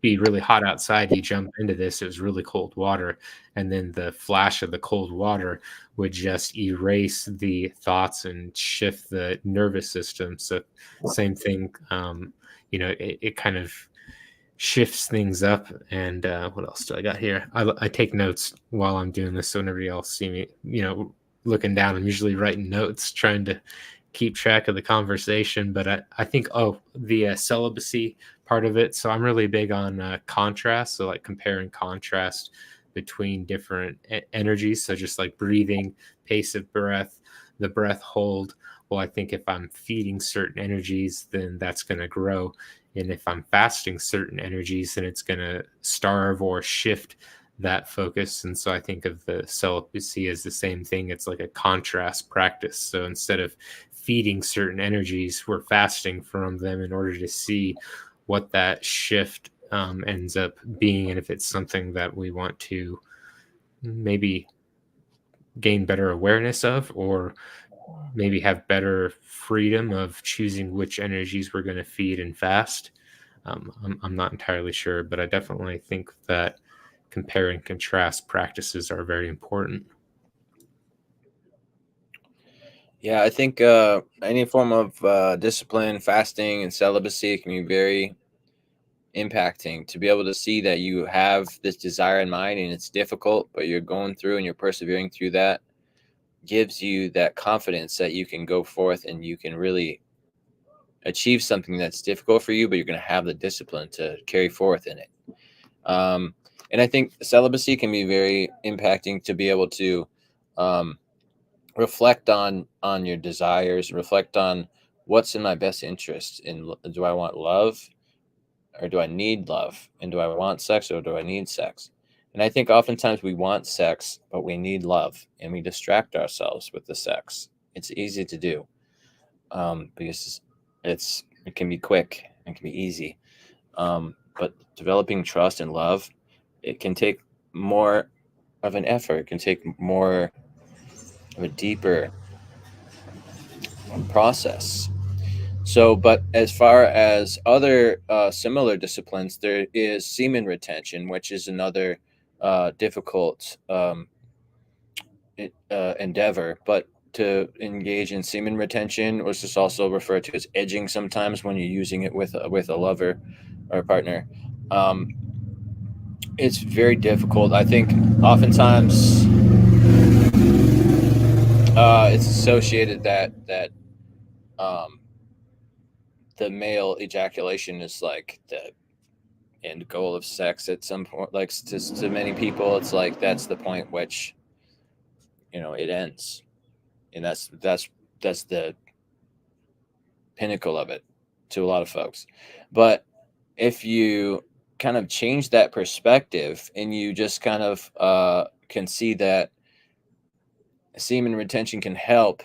be really hot outside, you jump into this, it was really cold water, and then the flash of the cold water would just erase the thoughts and shift the nervous system. So same thing, it kind of shifts things up. And what else do I got here? I take notes while I'm doing this, so nobody else see me looking down. I'm usually writing notes, trying to keep track of the conversation. But I think the celibacy part of it, so I'm really big on contrast, so like compare and contrast between different energies. So just like breathing, pace of breath, the breath hold. Well, I think if I'm feeding certain energies, then that's going to grow. And if I'm fasting certain energies, then it's going to starve or shift that focus. And so I think of the celibacy as the same thing. It's like a contrast practice. So instead of feeding certain energies, we're fasting from them in order to see what that shift ends up being, and if it's something that we want to maybe gain better awareness of, or maybe have better freedom of choosing which energies we're going to feed and fast. I'm not entirely sure, but I definitely think that compare and contrast practices are very important.
Yeah, I think any form of discipline, fasting, and celibacy can be very impacting. To be able to see that you have this desire in mind and it's difficult, but you're going through and you're persevering through that, gives you that confidence that you can go forth and you can really achieve something that's difficult for you, but you're going to have the discipline to carry forth in it. And I think celibacy can be very impacting, to be able to reflect on your desires, reflect on what's in my best interest. Do I want love, or do I need love? And do I want sex, or do I need sex? And I think oftentimes we want sex, but we need love, and we distract ourselves with the sex. It's easy to do because it can be quick and can be easy. But developing trust and love, it can take more of an effort. It can take more of a deeper process. So, but as far as other similar disciplines, there is semen retention, which is another difficult endeavor. But to engage in semen retention, which is also referred to as edging sometimes when you're using it with a lover or a partner, it's very difficult. I think oftentimes it's associated that the male ejaculation is like the end goal of sex at some point. Like to many people, it's like that's the point which it ends, and that's the pinnacle of it to a lot of folks. But if you kind of change that perspective and you just kind of can see that semen retention can help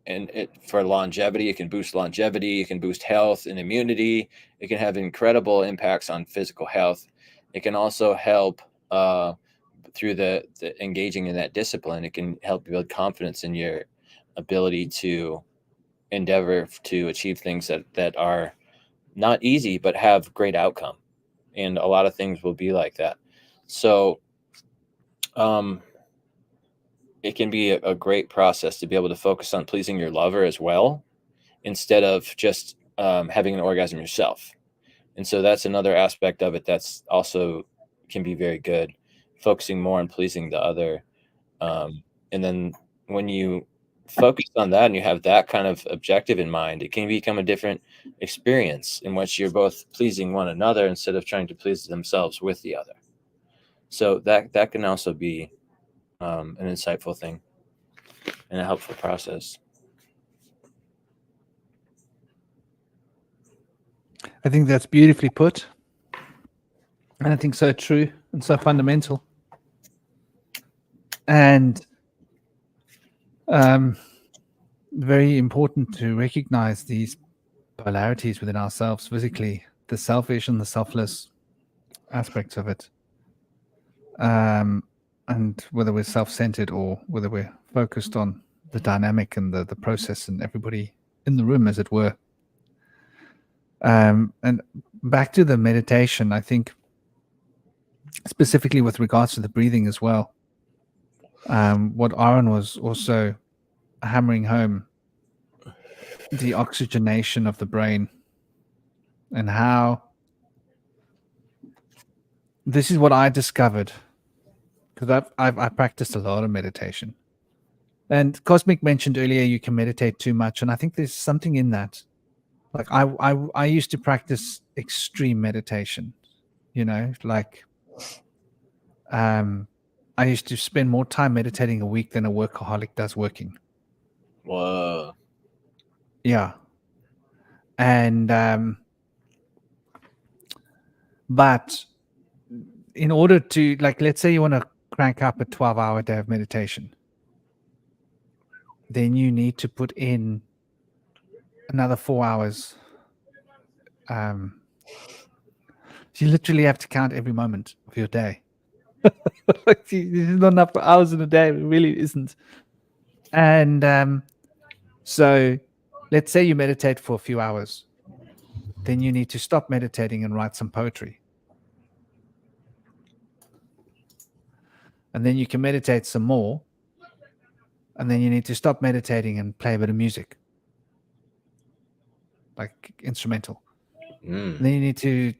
and for longevity, it can boost longevity, it can boost health and immunity, it can have incredible impacts on physical health. It can also help through the engaging in that discipline. It can help build confidence in your ability to endeavor to achieve things that are not easy but have great outcome, and a lot of things will be like that. So it can be a great process to be able to focus on pleasing your lover as well, instead of just having an orgasm yourself. And so that's another aspect of it that's also can be very good, focusing more on pleasing the other. And then when you focus on that and you have that kind of objective in mind, it can become a different experience in which you're both pleasing one another instead of trying to please themselves with the other. So that can also be an insightful thing and a helpful process.
I think that's beautifully put. And I think so true and so fundamental. And very important to recognize these polarities within ourselves physically, the selfish and the selfless aspects of it. And whether we're self-centered or whether we're focused on the dynamic and the process and everybody in the room, as it were. And back to the meditation, I think specifically with regards to the breathing as well, what Aaron was also hammering home, the oxygenation of the brain, and how this is what I discovered, because I've practiced a lot of meditation. And Cosmic mentioned earlier you can meditate too much, and I think there's something in that. Like I used to practice extreme meditation, like I used to spend more time meditating a week than a workaholic does working.
Whoa.
Yeah. And but in order to, like, let's say you want to crank up a 12-hour day of meditation, then you need to put in another 4 hours. You literally have to count every moment of your day. Like, there's not enough hours in a day. It really isn't. And so let's say you meditate for a few hours. Then you need to stop meditating and write some poetry. And then you can meditate some more. And then you need to stop meditating and play a bit of music, like instrumental. And then you need to,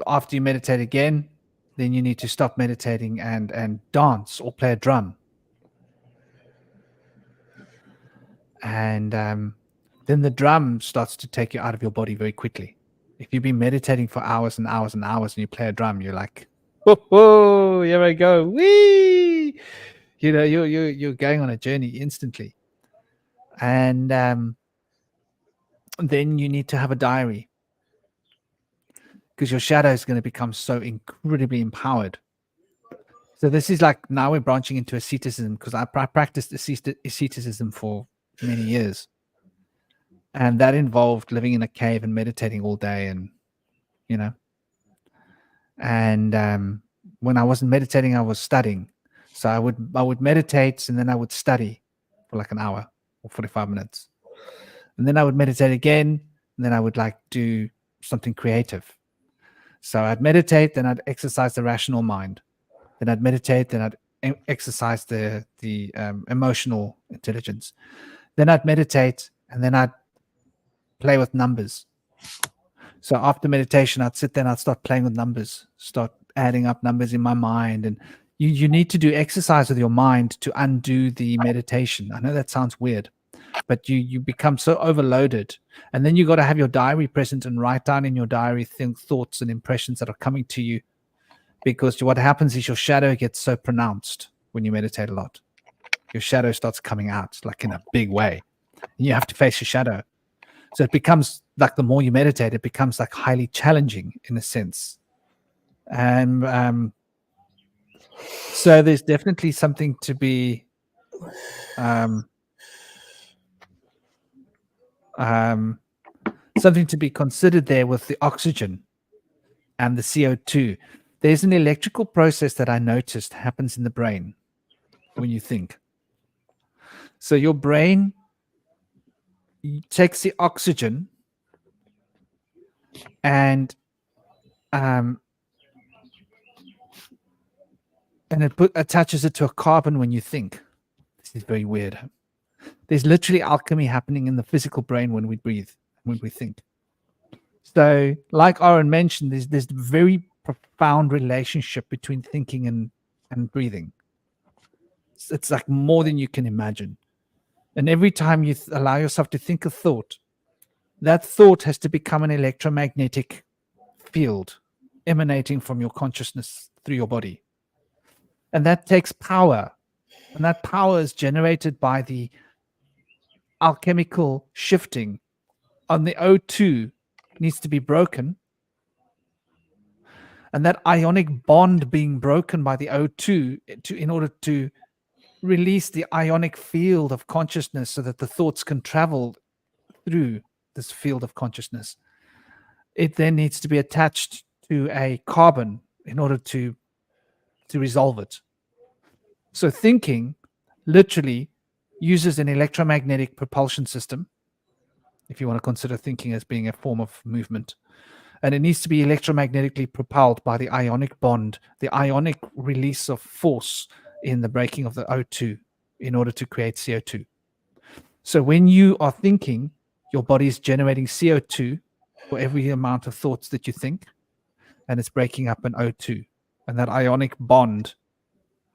after you meditate again, then you need to stop meditating and dance or play a drum. And then the drum starts to take you out of your body very quickly. If you've been meditating for hours and hours and hours and you play a drum, you're like, whoa, here I go, whee! You're going on a journey instantly. And then you need to have a diary, because your shadow is going to become so incredibly empowered. So this is like, now we're branching into asceticism, because I practiced asceticism for many years. And that involved living in a cave and meditating all day, and when I wasn't meditating, I was studying. So I would meditate, and then I would study for like an hour or 45 minutes. And then I would meditate again, and then I would like do something creative. So I'd meditate, then I'd exercise the rational mind. Then I'd meditate, then I'd exercise the emotional intelligence. Then I'd meditate, and then I'd play with numbers. So after meditation, I'd sit there and I'd start playing with numbers, start adding up numbers in my mind. And you need to do exercise with your mind to undo the meditation. I know that sounds weird, but you become so overloaded. And then you got to have your diary present and write down in your diary thoughts and impressions that are coming to you. Because what happens is your shadow gets so pronounced when you meditate a lot. Your shadow starts coming out like in a big way. And you have to face your shadow. So it becomes like, the more you meditate, it becomes like highly challenging in a sense. And so there's definitely something to be considered there with the oxygen and the CO2. There's an electrical process that I noticed happens in the brain when you think. So your brain takes the oxygen and it attaches it to a carbon when you think. This is very weird. There's literally alchemy happening in the physical brain when we breathe, when we think. So, like Aaron mentioned, there's very profound relationship between thinking and breathing. It's like more than you can imagine. And every time you allow yourself to think a thought, that thought has to become an electromagnetic field emanating from your consciousness through your body. And that takes power. And that power is generated by the alchemical shifting on the O2 needs to be broken. And that ionic bond being broken by the O2 in order to release the ionic field of consciousness so that the thoughts can travel through this field of consciousness. It then needs to be attached to a carbon in order to resolve it. So thinking literally uses an electromagnetic propulsion system, if you want to consider thinking as being a form of movement. And it needs to be electromagnetically propelled by the ionic bond, the ionic release of force in the breaking of the O2 in order to create CO2. So when you are thinking, your body is generating CO2 for every amount of thoughts that you think, and it's breaking up an O2. And that ionic bond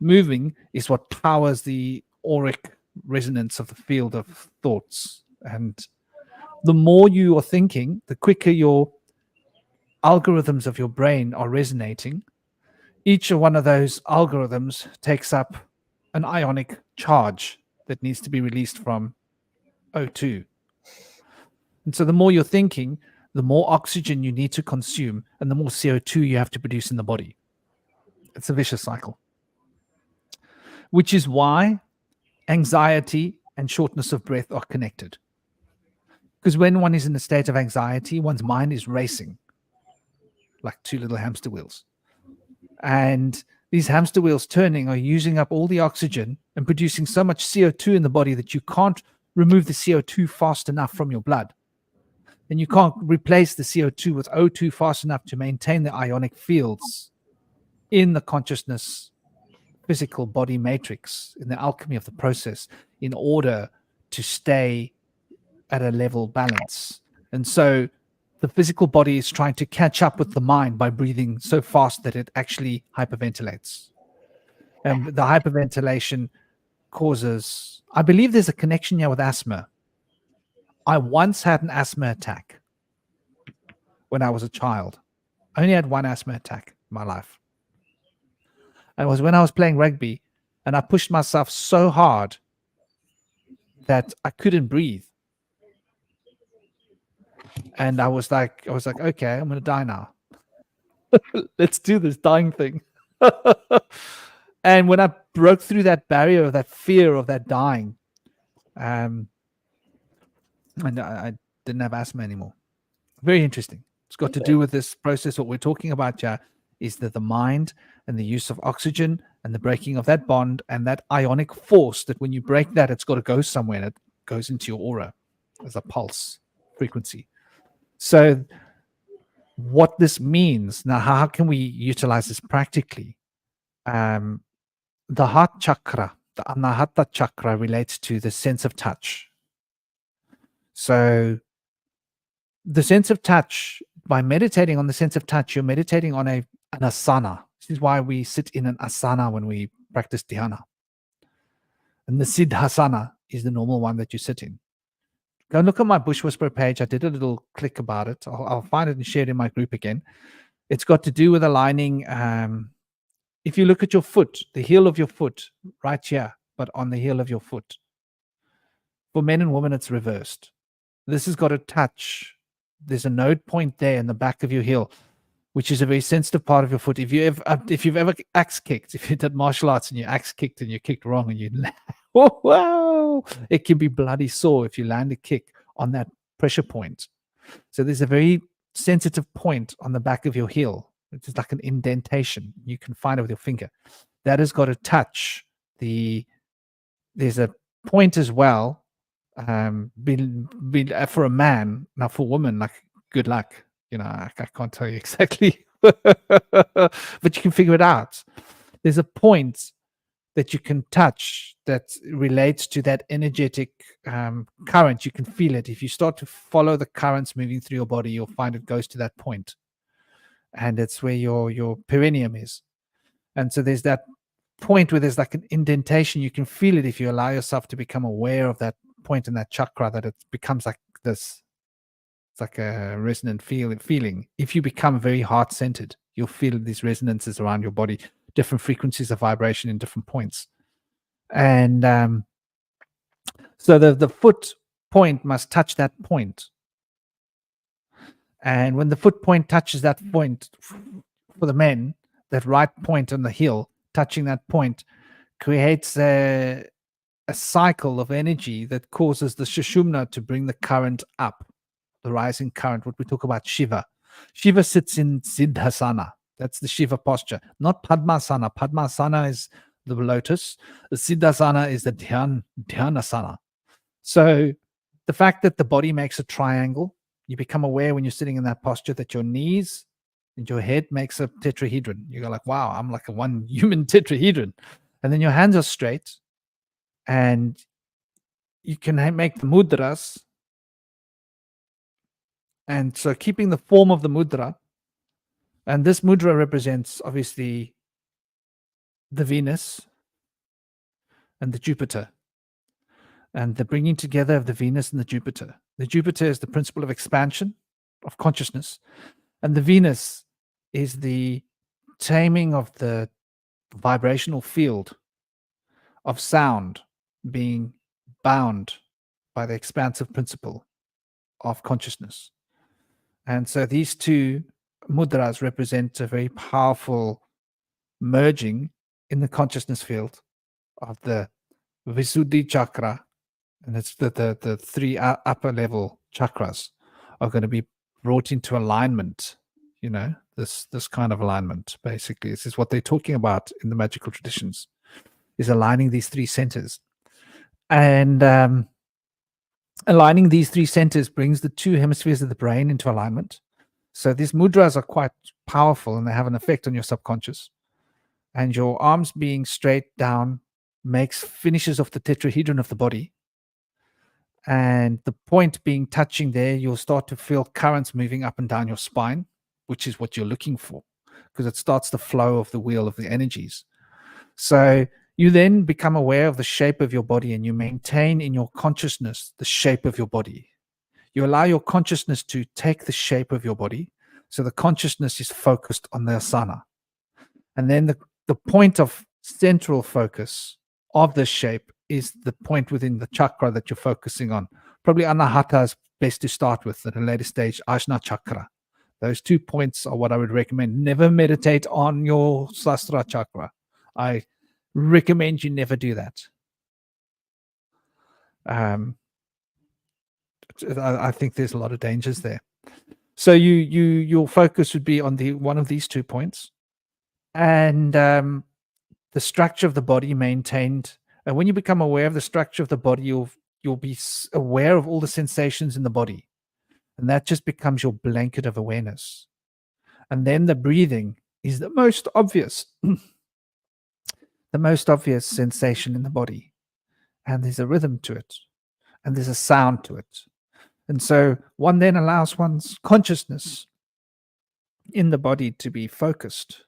moving is what powers the auric resonance of the field of thoughts. And the more you are thinking, the quicker your algorithms of your brain are resonating. Each one of those algorithms takes up an ionic charge that needs to be released from O2. And so the more you're thinking, the more oxygen you need to consume and the more CO2 you have to produce in the body. It's a vicious cycle. Which is why anxiety and shortness of breath are connected. Because when one is in a state of anxiety, one's mind is racing like two little hamster wheels. And these hamster wheels turning are using up all the oxygen and producing so much CO2 in the body that you can't remove the CO2 fast enough from your blood. And you can't replace the CO2 with O2 fast enough to maintain the ionic fields in the consciousness physical body matrix, in the alchemy of the process, in order to stay at a level balance. And so the physical body is trying to catch up with the mind by breathing so fast that it actually hyperventilates. And the hyperventilation causes, I believe there's a connection here with asthma. I once had an asthma attack when I was a child. I only had one asthma attack in my life. And it was when I was playing rugby and I pushed myself so hard that I couldn't breathe. And I was like, okay, I'm going to die now. Let's do this dying thing. And when I broke through that barrier of that fear of that dying, and I didn't have asthma anymore. Very interesting. It's got to do with this process. What we're talking about here is that the mind and the use of oxygen and the breaking of that bond and that ionic force, that when you break that, it's got to go somewhere and it goes into your aura as a pulse frequency. So what this means, now how can we utilize this practically? The heart chakra, the anahata chakra, relates to the sense of touch. So the sense of touch, by meditating on the sense of touch, you're meditating on an asana. This is why we sit in an asana when we practice dhyana. And the siddhasana is the normal one that you sit in. Go and look at my Bush Whisperer page. I did a little click about it. I'll find it and share it in my group again. It's got to do with aligning. If you look at your foot, the heel of your foot, right here, but on the heel of your foot. For men and women, it's reversed. This has got to touch. There's a node point there in the back of your heel, which is a very sensitive part of your foot. If you've ever axe kicked, if you did martial arts and you axe kicked and you kicked wrong and you wow, it can be bloody sore if you land a kick on that pressure point. So there's a very sensitive point on the back of your heel. It's like an indentation. You can find it with your finger. That has got to touch there's a point as well. For a man, now for women, like good luck. You know, I can't tell you exactly, but you can figure it out. There's a point that you can touch that relates to that energetic current. You can feel it. If you start to follow the currents moving through your body, you'll find it goes to that point. And it's where your perineum is. And so there's that point where there's like an indentation. You can feel it if you allow yourself to become aware of that point in that chakra, that it becomes like this. It's like a resonant feeling. If you become very heart-centered, you'll feel these resonances around your body, different frequencies of vibration in different points. And so the foot point must touch that point. And when the foot point touches that point, for the men, that right point on the heel touching that point creates a cycle of energy that causes the Sushumna to bring the current up, the rising current, what we talk about Shiva. Shiva sits in Siddhasana. That's the Shiva posture, not Padmasana. Padmasana is the lotus. The Siddhasana is the Dhyanasana. So the fact that the body makes a triangle, you become aware when you're sitting in that posture that your knees and your head makes a tetrahedron. You go like, wow, I'm like a one human tetrahedron. And then your hands are straight and you can make the mudras. And so keeping the form of the mudra, and this mudra represents obviously the Venus and the Jupiter, and the bringing together of the Venus and the Jupiter. The Jupiter is the principle of expansion of consciousness, and the Venus is the taming of the vibrational field of sound being bound by the expansive principle of consciousness. And so these two mudras represent a very powerful merging in the consciousness field of the Visuddhi chakra, and it's the three upper level chakras are going to be brought into alignment. You know, this kind of alignment, basically. This is what they're talking about in the magical traditions, is aligning these three centers. And aligning these three centers brings the two hemispheres of the brain into alignment. So these mudras are quite powerful and they have an effect on your subconscious. And your arms being straight down finishes off the tetrahedron of the body. And the point being touching there, you'll start to feel currents moving up and down your spine, which is what you're looking for, because it starts the flow of the wheel of the energies. So you then become aware of the shape of your body and you maintain in your consciousness the shape of your body. You allow your consciousness to take the shape of your body. So the consciousness is focused on the asana. And then the point of central focus of this shape is the point within the chakra that you're focusing on. Probably Anahata is best to start with at a later stage, Ajna chakra. Those 2 points are what I would recommend. Never meditate on your Sastra chakra. I recommend you never do that. I think there's a lot of dangers there. So your focus would be on one of these 2 points, and the structure of the body maintained. And when you become aware of the structure of the body, you'll be aware of all the sensations in the body, and that just becomes your blanket of awareness. And then the breathing is the most obvious, the most obvious sensation in the body, and there's a rhythm to it, and there's a sound to it. And so one then allows one's consciousness in the body to be focused.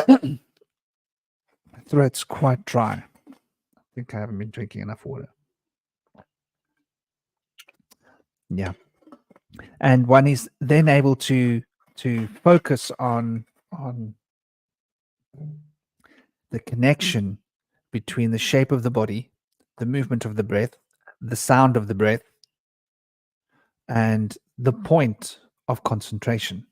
My throat's quite dry. I think I haven't been drinking enough water. Yeah. And one is then able to focus on the connection between the shape of the body, the movement of the breath, the sound of the breath, and the point of concentration.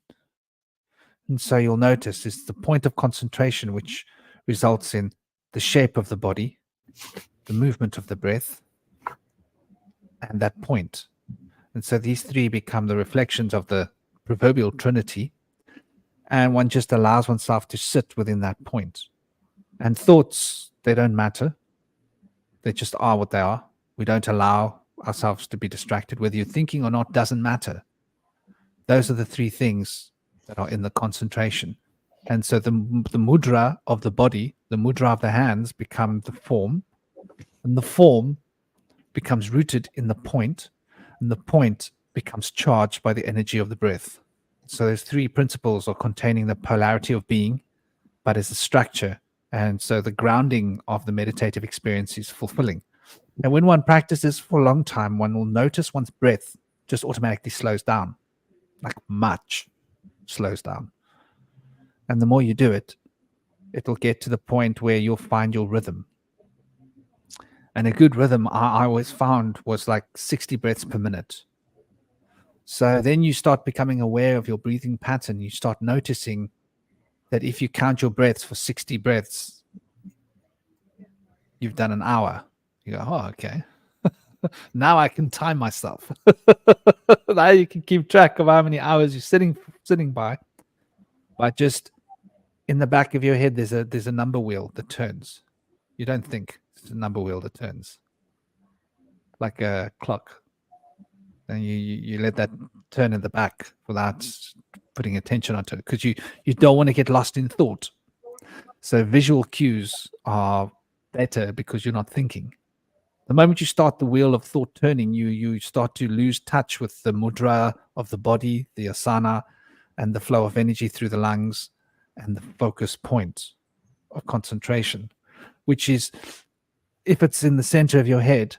And so you'll notice it's the point of concentration which results in the shape of the body, the movement of the breath, and that point. And so these three become the reflections of the proverbial Trinity, and one just allows oneself to sit within that point. And thoughts, they don't matter. They just are what they are. We don't allow ourselves to be distracted. Whether you're thinking or not doesn't matter. Those are the three things that are in the concentration. And so the mudra of the body, the mudra of the hands become the form, and the form becomes rooted in the point, and the point becomes charged by the energy of the breath. So those three principles are containing the polarity of being, but as a structure. And so the grounding of the meditative experience is fulfilling. And when one practices for a long time, one will notice one's breath just automatically slows down, like much slows down. And the more you do it, it'll get to the point where you'll find your rhythm. And a good rhythm I always found was like 60 breaths per minute. So then you start becoming aware of your breathing pattern. You start noticing that if you count your breaths for 60 breaths, you've done an hour. You go, oh, okay. Now I can time myself. Now you can keep track of how many hours you're sitting by just in the back of your head, there's a number wheel that turns. You don't think it's a number wheel that turns like a clock, and you let that turn in the back without putting attention onto it, because you don't want to get lost in thought. So visual cues are better because you're not thinking. The moment you start the wheel of thought turning, you start to lose touch with the mudra of the body, the asana, and the flow of energy through the lungs, and the focus point of concentration, which is, if it's in the center of your head,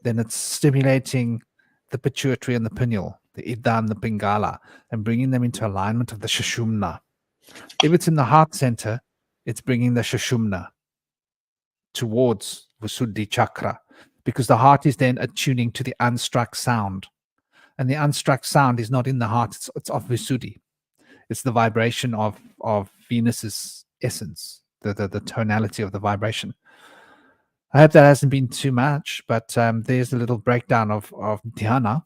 then it's stimulating the pituitary and the pineal, the Ida and the Pingala, and bringing them into alignment of the Sushumna. If it's in the heart center, it's bringing the Sushumna towards Visuddhi chakra, because the heart is then attuning to the unstruck sound. And the unstruck sound is not in the heart, it's of Visuddhi. It's the vibration of Venus's essence, the tonality of the vibration. I hope that hasn't been too much, but there's a little breakdown of dhyana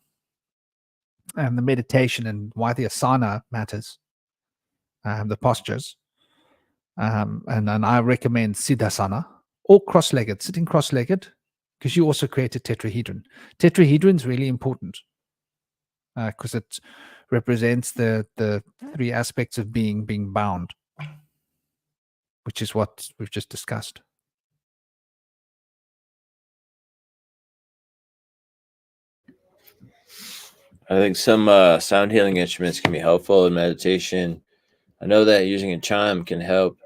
and the meditation and why the asana matters, the postures. And I recommend siddhasana or cross-legged, sitting cross-legged, because you also create a tetrahedron. Tetrahedron is really important because it represents the three aspects of being bound, which is what we've just discussed.
I think some sound healing instruments can be helpful in meditation. I know that using a chime can help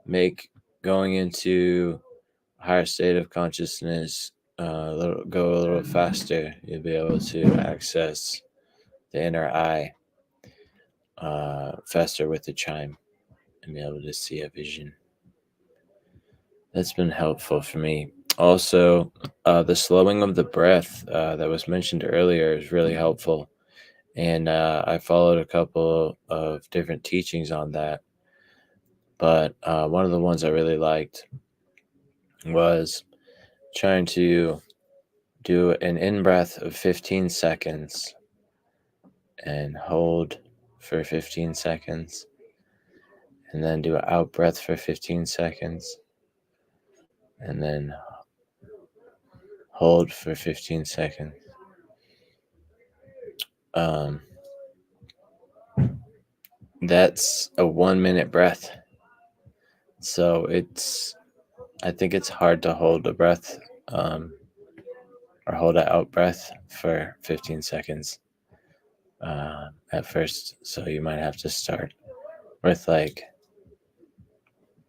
make going into a higher state of consciousness go a little faster. You'll be able to access the inner eye faster with the chime and be able to see a vision. That's been helpful for me. Also, the slowing of the breath that was mentioned earlier is really helpful. And I followed a couple of different teachings on that. But one of the ones I really liked was trying to do an in-breath of 15 seconds and hold for 15 seconds. And then do an out-breath for 15 seconds. And then hold for 15 seconds. That's a 1 minute breath. So I think it's hard to hold a breath or hold an out breath for 15 seconds at first. So you might have to start with like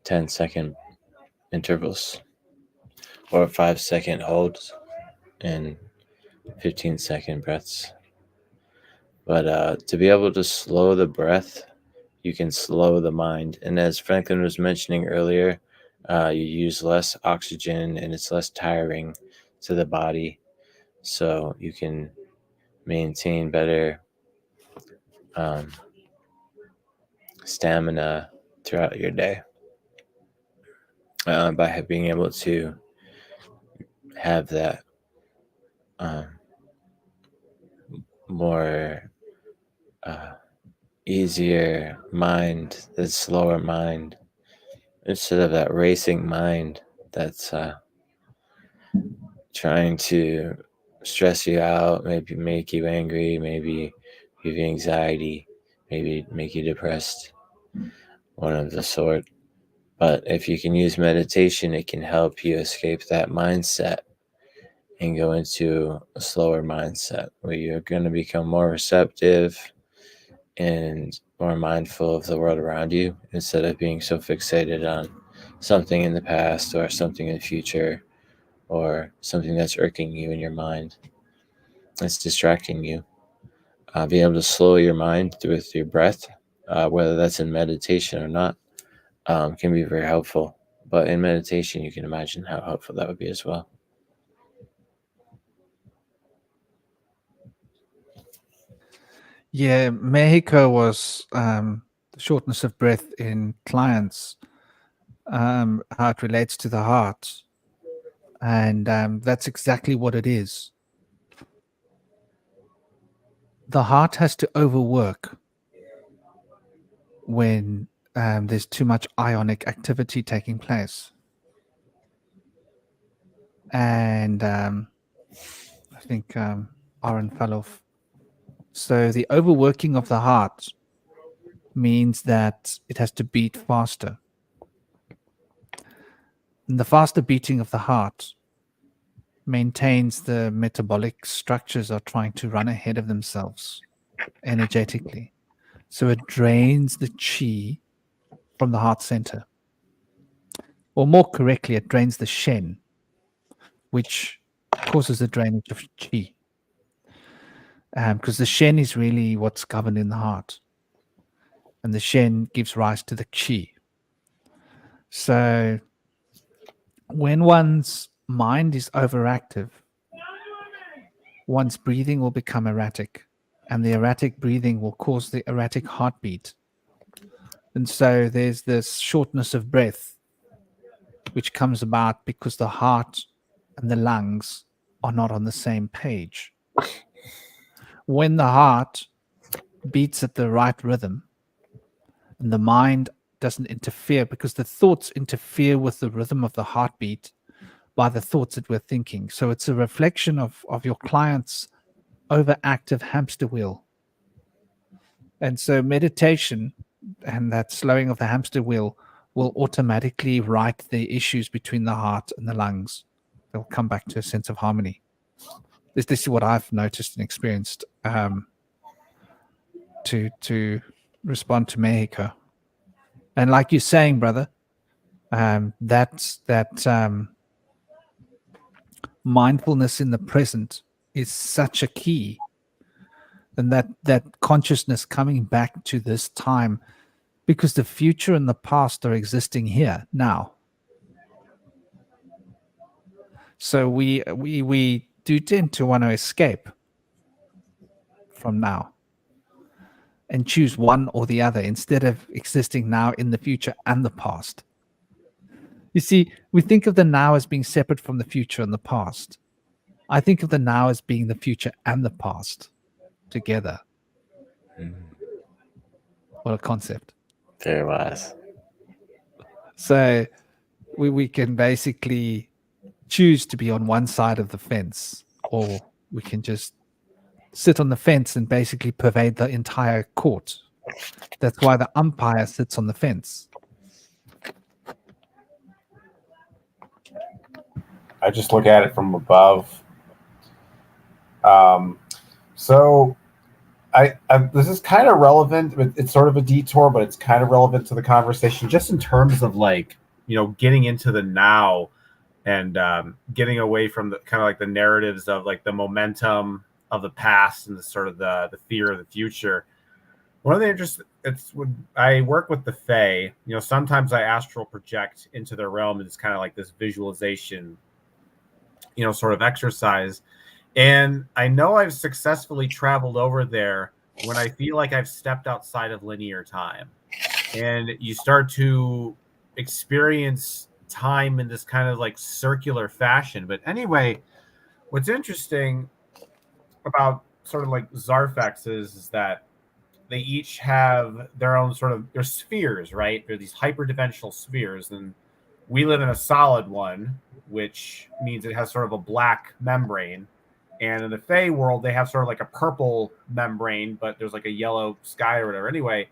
10-second intervals or 5-second holds and 15-second breaths. But to be able to slow the breath, you can slow the mind. And as Franklin was mentioning earlier, you use less oxygen and it's less tiring to the body. So you can maintain better stamina throughout your day by being able to have that more easier mind, that slower mind, instead of that racing mind that's trying to stress you out, maybe make you angry, maybe give you anxiety, maybe make you depressed, one of the sort. But if you can use meditation, it can help you escape that mindset and go into a slower mindset where you're going to become more receptive and more mindful of the world around you, instead of being so fixated on something in the past or something in the future or something that's irking you in your mind, that's distracting you. Be able to slow your mind with your breath, whether that's in meditation or not, can be very helpful. But in meditation, you can imagine how helpful that would be as well.
Yeah, Mexico was the shortness of breath in clients, how it relates to the heart. And that's exactly what it is. The heart has to overwork when there's too much ionic activity taking place. And I think Aaron fell off. So the overworking of the heart means that it has to beat faster. And the faster beating of the heart maintains the metabolic structures are trying to run ahead of themselves energetically. So it drains the chi from the heart center. Or more correctly, it drains the shen, which causes the drainage of chi. Because the shen is really what's governed in the heart. And the shen gives rise to the chi. So when one's mind is overactive, one's breathing will become erratic. And the erratic breathing will cause the erratic heartbeat. And so there's this shortness of breath, which comes about because the heart and the lungs are not on the same page. When the heart beats at the right rhythm and the mind doesn't interfere, because the thoughts interfere with the rhythm of the heartbeat by the thoughts that we're thinking. So it's a reflection of your client's overactive hamster wheel. And so meditation and that slowing of the hamster wheel will automatically right the issues between the heart and the lungs. They'll come back to a sense of harmony. This is what I've noticed and experienced to respond to Mexico. And like you're saying, brother, that mindfulness in the present is such a key. And that consciousness coming back to this time, because the future and the past are existing here now. So we do tend to want to escape from now and choose one or the other instead of existing now in the future and the past. You see, we think of the now as being separate from the future and the past. I think of the now as being the future and the past together. What a concept.
Very wise.
So we can basically choose to be on one side of the fence, or we can just sit on the fence and basically pervade the entire court. That's why the umpire sits on the fence.
I just look at it from above. So this is kind of relevant. It's sort of a detour, but it's kind of relevant to the conversation, just in terms of like, getting into the now and getting away from the kind of like the narratives of like the momentum of the past and the sort of the fear of the future. One of the interesting, it's when I work with the Fae, sometimes I astral project into their realm, and it's kind of like this visualization, sort of exercise. And I know I've successfully traveled over there when I feel like I've stepped outside of linear time. And you start to experience time in this kind of like circular fashion. But anyway, what's interesting about sort of like Zarfex is that they each have their own sort of, they're spheres, right? They're these hyperdimensional spheres. And we live in a solid one, which means it has sort of a black membrane. And in the Fae world, they have sort of like a purple membrane, but there's like a yellow sky or whatever. Anyway,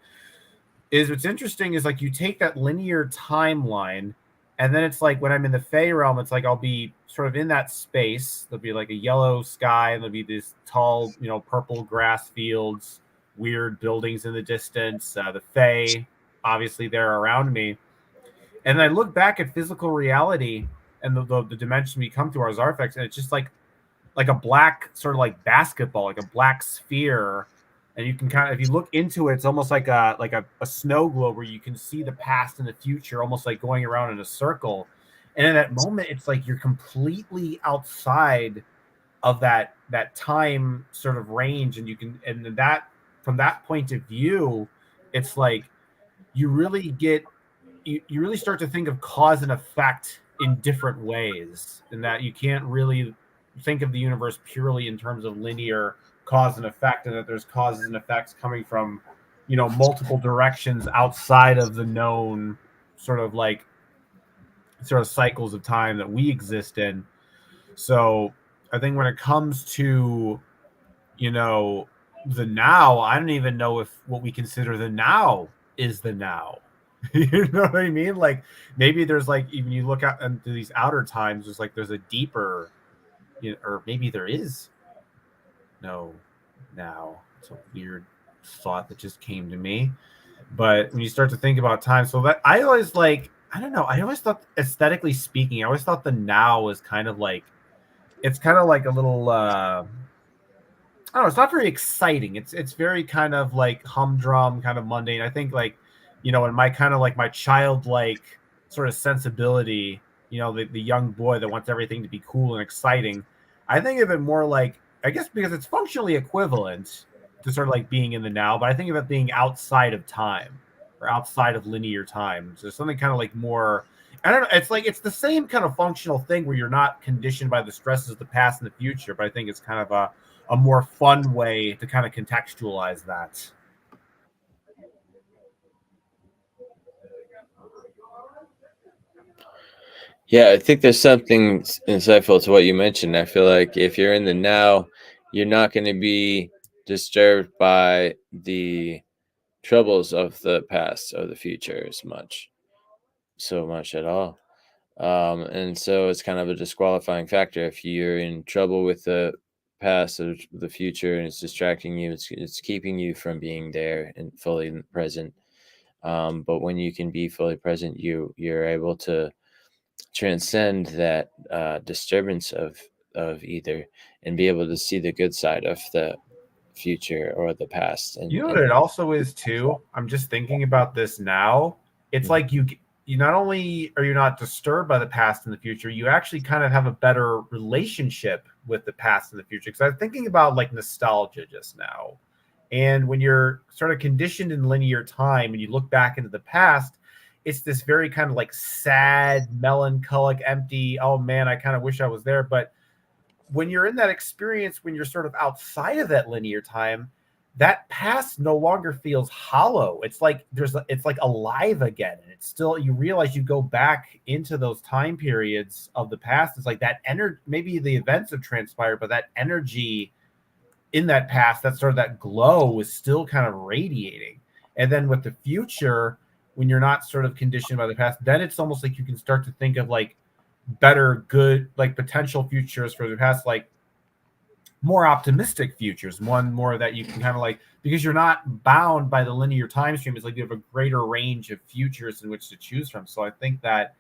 what's interesting is like you take that linear timeline, and then it's like when I'm in the Fae realm, it's like I'll be sort of in that space. There'll be like a yellow sky, and there'll be these tall, purple grass fields, weird buildings in the distance. The Fae, obviously, they're around me. And then I look back at physical reality and the dimension we come to, our Zarfex, and it's just like a black sort of like basketball, like a black sphere. and you can kind of, if you look into it, it's almost like a snow globe where you can see the past and the future, almost like going around in a circle. And in that moment, it's like you're completely outside of that time sort of range, and you can, and that from that point of view, it's like you really get you really start to think of cause and effect in different ways, and that you can't really think of the universe purely in terms of linear cause and effect, and that there's causes and effects coming from, you know, multiple directions outside of the known sort of like sort of cycles of time that we exist in. So I think when it comes to, you know, the now, I don't even know if what we consider the now is the now. You know what I mean? Like maybe there's like, even you look out into these outer times, there's like there's a deeper, you know, or maybe there is no now. It's a weird thought that just came to me. But when you start to think about time, so that I always like, I don't know, I always thought, aesthetically speaking, I always thought the now was kind of like, it's kind of like a little I don't know, it's not very exciting. It's very kind of like humdrum, kind of mundane. I think like, you know, in my kind of like my childlike sort of sensibility, you know, the young boy that wants everything to be cool and exciting, I think of it more like, I guess because it's functionally equivalent to sort of like being in the now, but I think of it being outside of time or outside of linear time. So something kind of like more, I don't know, it's like it's the same kind of functional thing where you're not conditioned by the stresses of the past and the future, but I think it's kind of a more fun way to kind of contextualize that.
Yeah, I think there's something insightful to what you mentioned. I feel like if you're in the now, you're not going to be disturbed by the troubles of the past or the future so much at all. And so it's kind of a disqualifying factor if you're in trouble with the past or the future and it's distracting you. It's keeping you from being there and fully present. But when you can be fully present, you're able to transcend that disturbance of either, and be able to see the good side of the future or the past.
You know what it also is too? I'm just thinking about this now. It's like you not only are you not disturbed by the past and the future, you actually kind of have a better relationship with the past and the future. Because I'm thinking about like nostalgia just now. And when you're sort of conditioned in linear time and you look back into the past, it's this very kind of like sad, melancholic, empty, oh man, I kind of wish I was there. But when you're in that experience, when you're sort of outside of that linear time, that past no longer feels hollow. It's like it's like alive again. And it's still, you realize you go back into those time periods of the past. It's like that energy, maybe the events have transpired, but that energy in that past, that sort of that glow is still kind of radiating. And then with the future, when you're not sort of conditioned by the past, then it's almost like you can start to think of like better, good, like potential futures for the past, like more optimistic futures, one more that you can kind of like, because you're not bound by the linear time stream. It's like you have a greater range of futures in which to choose from. So I think that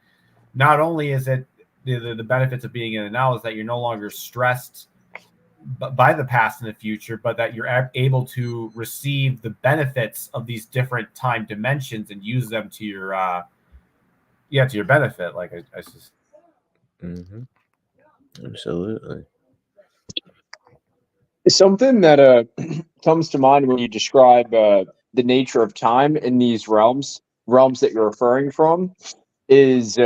not only is it the benefits of being in it now is that you're no longer stressed by the past and the future, but that you're able to receive the benefits of these different time dimensions and use them to your to your benefit. Like I just
Absolutely.
Something that comes to mind when you describe the nature of time in these realms that you're referring from is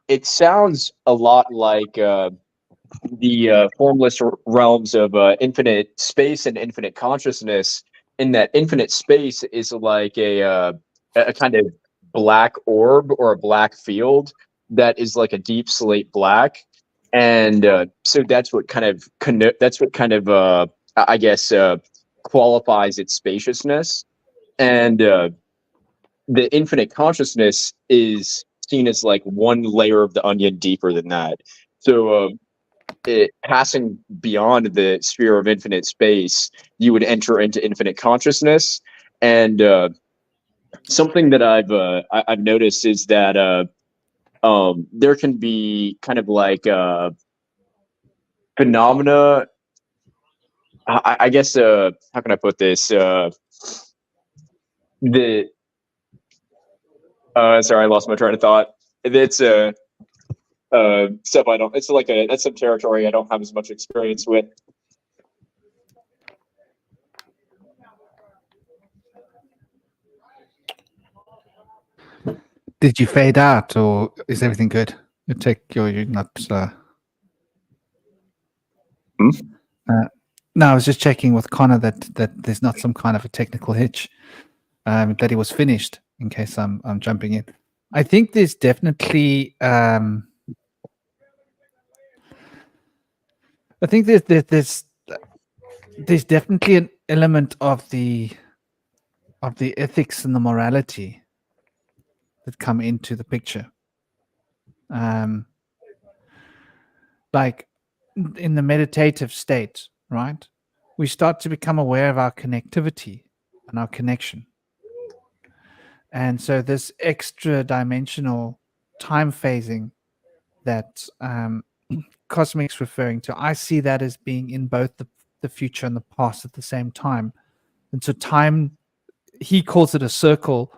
it sounds a lot like the formless realms of infinite space and infinite consciousness. In that infinite space is like a kind of black orb or a black field that is like a deep slate black, and so that's what kind of I guess qualifies its spaciousness. And the infinite consciousness is seen as like one layer of the onion deeper than that. So it passing beyond the sphere of infinite space, you would enter into infinite consciousness. And something that I've noticed is that there can be kind of like phenomena I guess how can I put this? The sorry, I lost my train of thought. It's stuff I don't. It's like that's some territory I don't have as much experience with.
Did you fade out, or is everything good? You're not. No, I was just checking with Connor that there's not some kind of a technical hitch. That he was finished. In case I'm jumping in, I think there's definitely. I think there's definitely an element of the ethics and the morality that come into the picture. Like in the meditative state, right? We start to become aware of our connectivity and our connection. And so this extra dimensional time phasing that Cosmic's referring to, I see that as being in both the future and the past at the same time. And so time, he calls it a circle,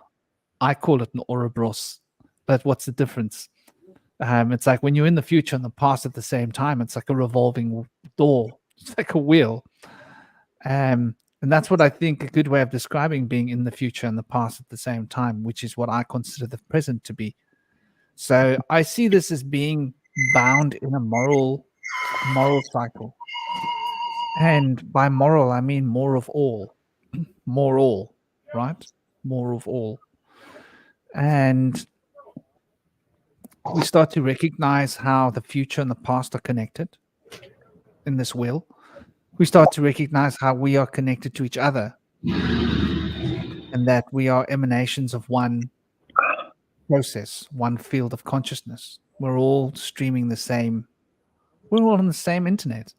I call it an Ouroboros. But what's the difference? It's like when you're in the future and the past at the same time, it's like a revolving door. It's like a wheel. And that's what I think a good way of describing being in the future and the past at the same time, which is what I consider the present to be. So I see this as being bound in a moral cycle. And by moral, I mean more of all. More all, right? More of all. And we start to recognize how the future and the past are connected in this wheel. We start to recognize how we are connected to each other and that we are emanations of one process, one field of consciousness. We're all streaming the same. We're all on the same internet.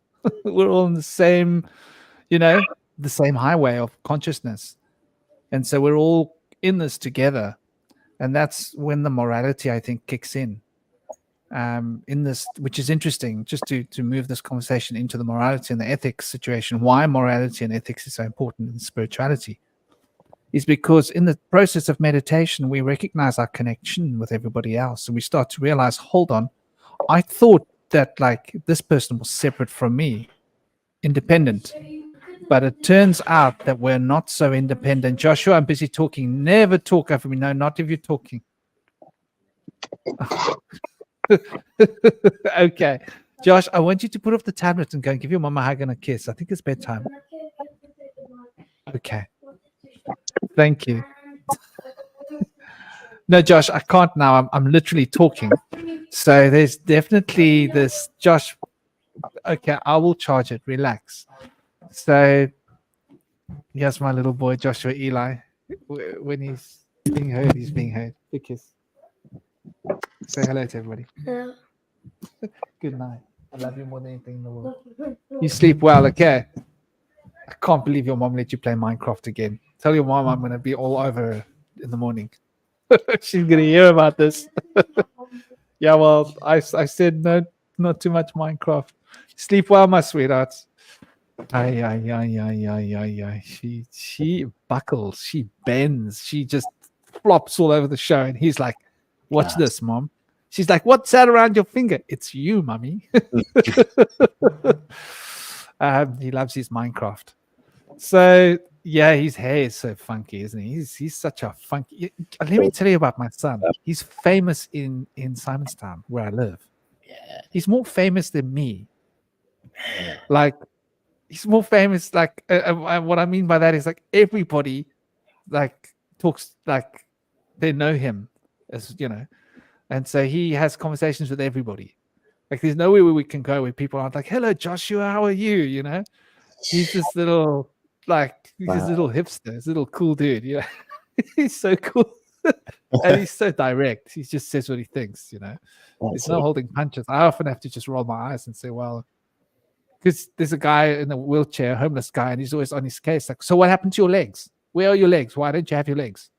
We're all on the same, the same highway of consciousness. And so we're all in this together. And that's when the morality, I think, kicks in this, which is interesting, just to move this conversation into the morality and the ethics situation. Why morality and ethics is so important in spirituality is because in the process of meditation, we recognize our connection with everybody else. And we start to realize, hold on, I thought that like this person was separate from me, independent. But it turns out that we're not so independent. Joshua, I'm busy talking. Never talk over me. No, not if you're talking. Okay. Josh, I want you to put off the tablet and go and give your mom a hug and a kiss. I think it's bedtime. Okay. Thank you. No, Josh, I can't now. I'm literally talking. So there's definitely this. Josh, okay, I will charge it. Relax. So here's my little boy, Joshua Eli. When he's being heard, he's being heard. Big kiss. Say hello to everybody.
Hello.
Good night. I love you more than anything in the world. You sleep well, okay? I can't believe your mom let you play Minecraft again. Tell your mom I'm going to be all over her in the morning. She's going to hear about this. Yeah, well, I said no, not too much Minecraft. Sleep well, my sweethearts. Ay. She buckles, she bends, she just flops all over the show. And he's like, watch this, Mom. She's like, what's that around your finger? It's you, Mummy. He loves his Minecraft. So yeah, his hair is so funky, isn't he? He's such a funky. Let me tell you about my son. He's famous in Simonstown, where I live.
Yeah.
He's more famous than me. Like, he's more famous. Like, what I mean by that is like everybody, like, talks like they know him, as you know, and so he has conversations with everybody. Like, there's nowhere where we can go where people aren't like, "Hello, Joshua, how are you?" You know, he's this little. Like he's this little hipster, this little cool dude, you know. He's so cool. And he's so direct. He just says what he thinks, you know. There's no holding punches. I often have to just roll my eyes and say, well, because there's a guy in a wheelchair, a homeless guy, and he's always on his case, like, so what happened to your legs? Where are your legs? Why don't you have your legs?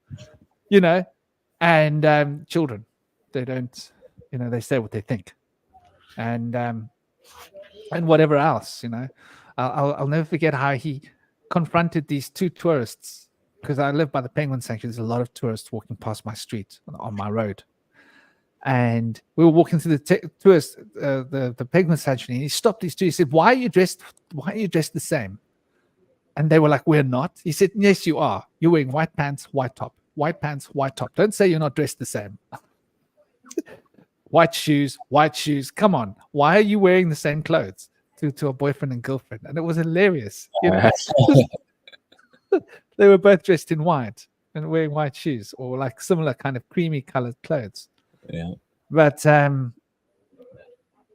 You know, and children, they don't, they say what they think. And whatever else, I'll never forget how he confronted these two tourists, because I live by the penguin sanctuary. There's a lot of tourists walking past my street on my road, and we were walking through the penguin sanctuary. And he stopped these two. He said, "Why are you dressed? Why are you dressed the same?" And they were like, "We're not." He said, "Yes, you are. You're wearing white pants, white top, white pants, white top. Don't say you're not dressed the same." White shoes, white shoes. Come on. Why are you wearing the same clothes to a boyfriend and girlfriend? And it was hilarious. You know? They were both dressed in white and wearing white shoes, or like similar kind of creamy colored clothes.
Yeah.
But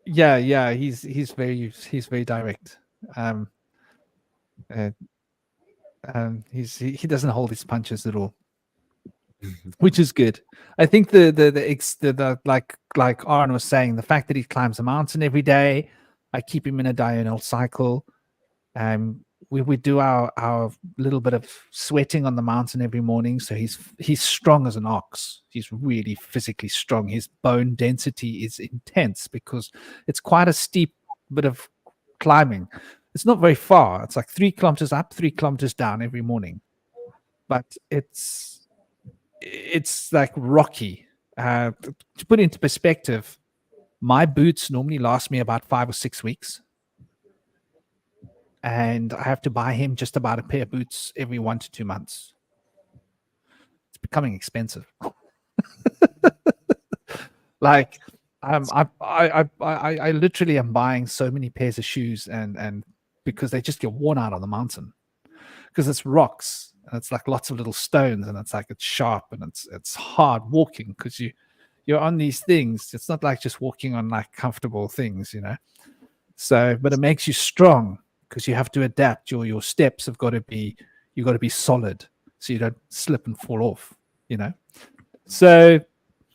yeah, he's very direct. He doesn't hold his punches at all, which is good. I think the like Aaron was saying, the fact that he climbs a mountain every day, I keep him in a diurnal cycle. We do our little bit of sweating on the mountain every morning, so he's strong as an ox. He's really physically strong. His bone density is intense because it's quite a steep bit of climbing. It's not very far. It's like 3 kilometers up, 3 kilometers down every morning, but it's like rocky. To put it into perspective, my boots normally last me about 5 or 6 weeks, and I have to buy him just about a pair of boots every 1 to 2 months. It's becoming expensive. Like I literally am buying so many pairs of shoes, and because they just get worn out on the mountain, because it's rocks and it's like lots of little stones, and it's like it's sharp and it's hard walking because you're on these things. It's not like just walking on like comfortable things, you know. So, but it makes you strong because you have to adapt. Your steps have got to be, you got to be solid so you don't slip and fall off, you know. So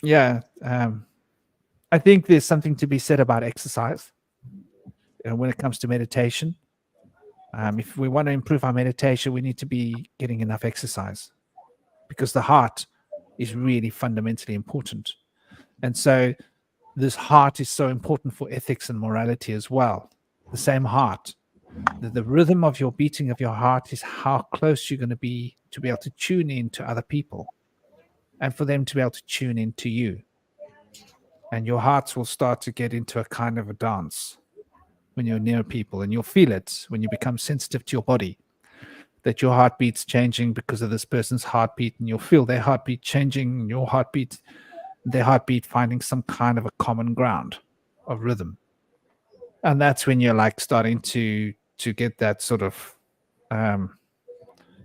yeah, I think there's something to be said about exercise, when it comes to meditation. If we want to improve our meditation, we need to be getting enough exercise, because the heart is really fundamentally important. And so this heart is so important for ethics and morality as well. The same heart, the rhythm of your beating of your heart is how close you're going to be able to tune in to other people, and for them to be able to tune in to you. And your hearts will start to get into a kind of a dance when you're near people, and you'll feel it when you become sensitive to your body, that your heartbeat's changing because of this person's heartbeat, and you'll feel their heartbeat changing, and your heartbeat, their heartbeat finding some kind of a common ground of rhythm. And that's when you're like starting to get that sort of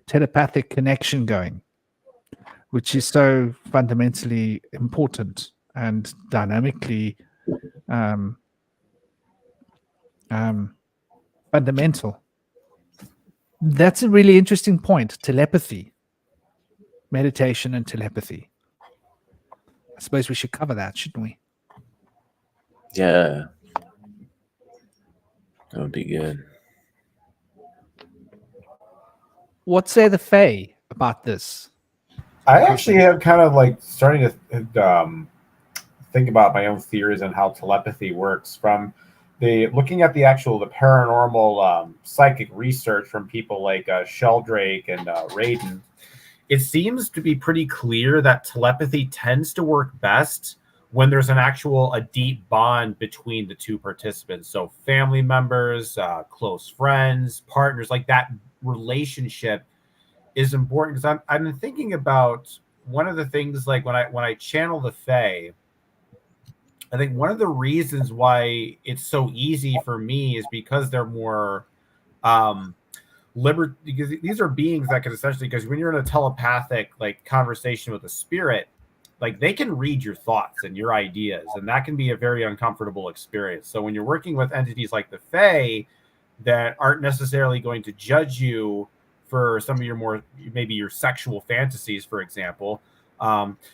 telepathic connection going, which is so fundamentally important and dynamically fundamental. That's a really interesting point. Telepathy, meditation, and telepathy. I suppose we should cover that, shouldn't we?
Yeah. That would be good.
What say the Fae about this?
I actually am kind of like starting to think about my own theories on how telepathy works from looking at the paranormal psychic research from people like Sheldrake and Raiden. It seems to be pretty clear that telepathy tends to work best when there's a deep bond between the two participants. So family members, close friends, partners, like that relationship is important. Because I've been thinking about one of the things, like when I channel the Fae, I think one of the reasons why it's so easy for me is because they're more because these are beings that can essentially, because when you're in a telepathic like conversation with a spirit, like they can read your thoughts and your ideas, and that can be a very uncomfortable experience. So when you're working with entities like the Fae that aren't necessarily going to judge you for some of your more, maybe your sexual fantasies, for example,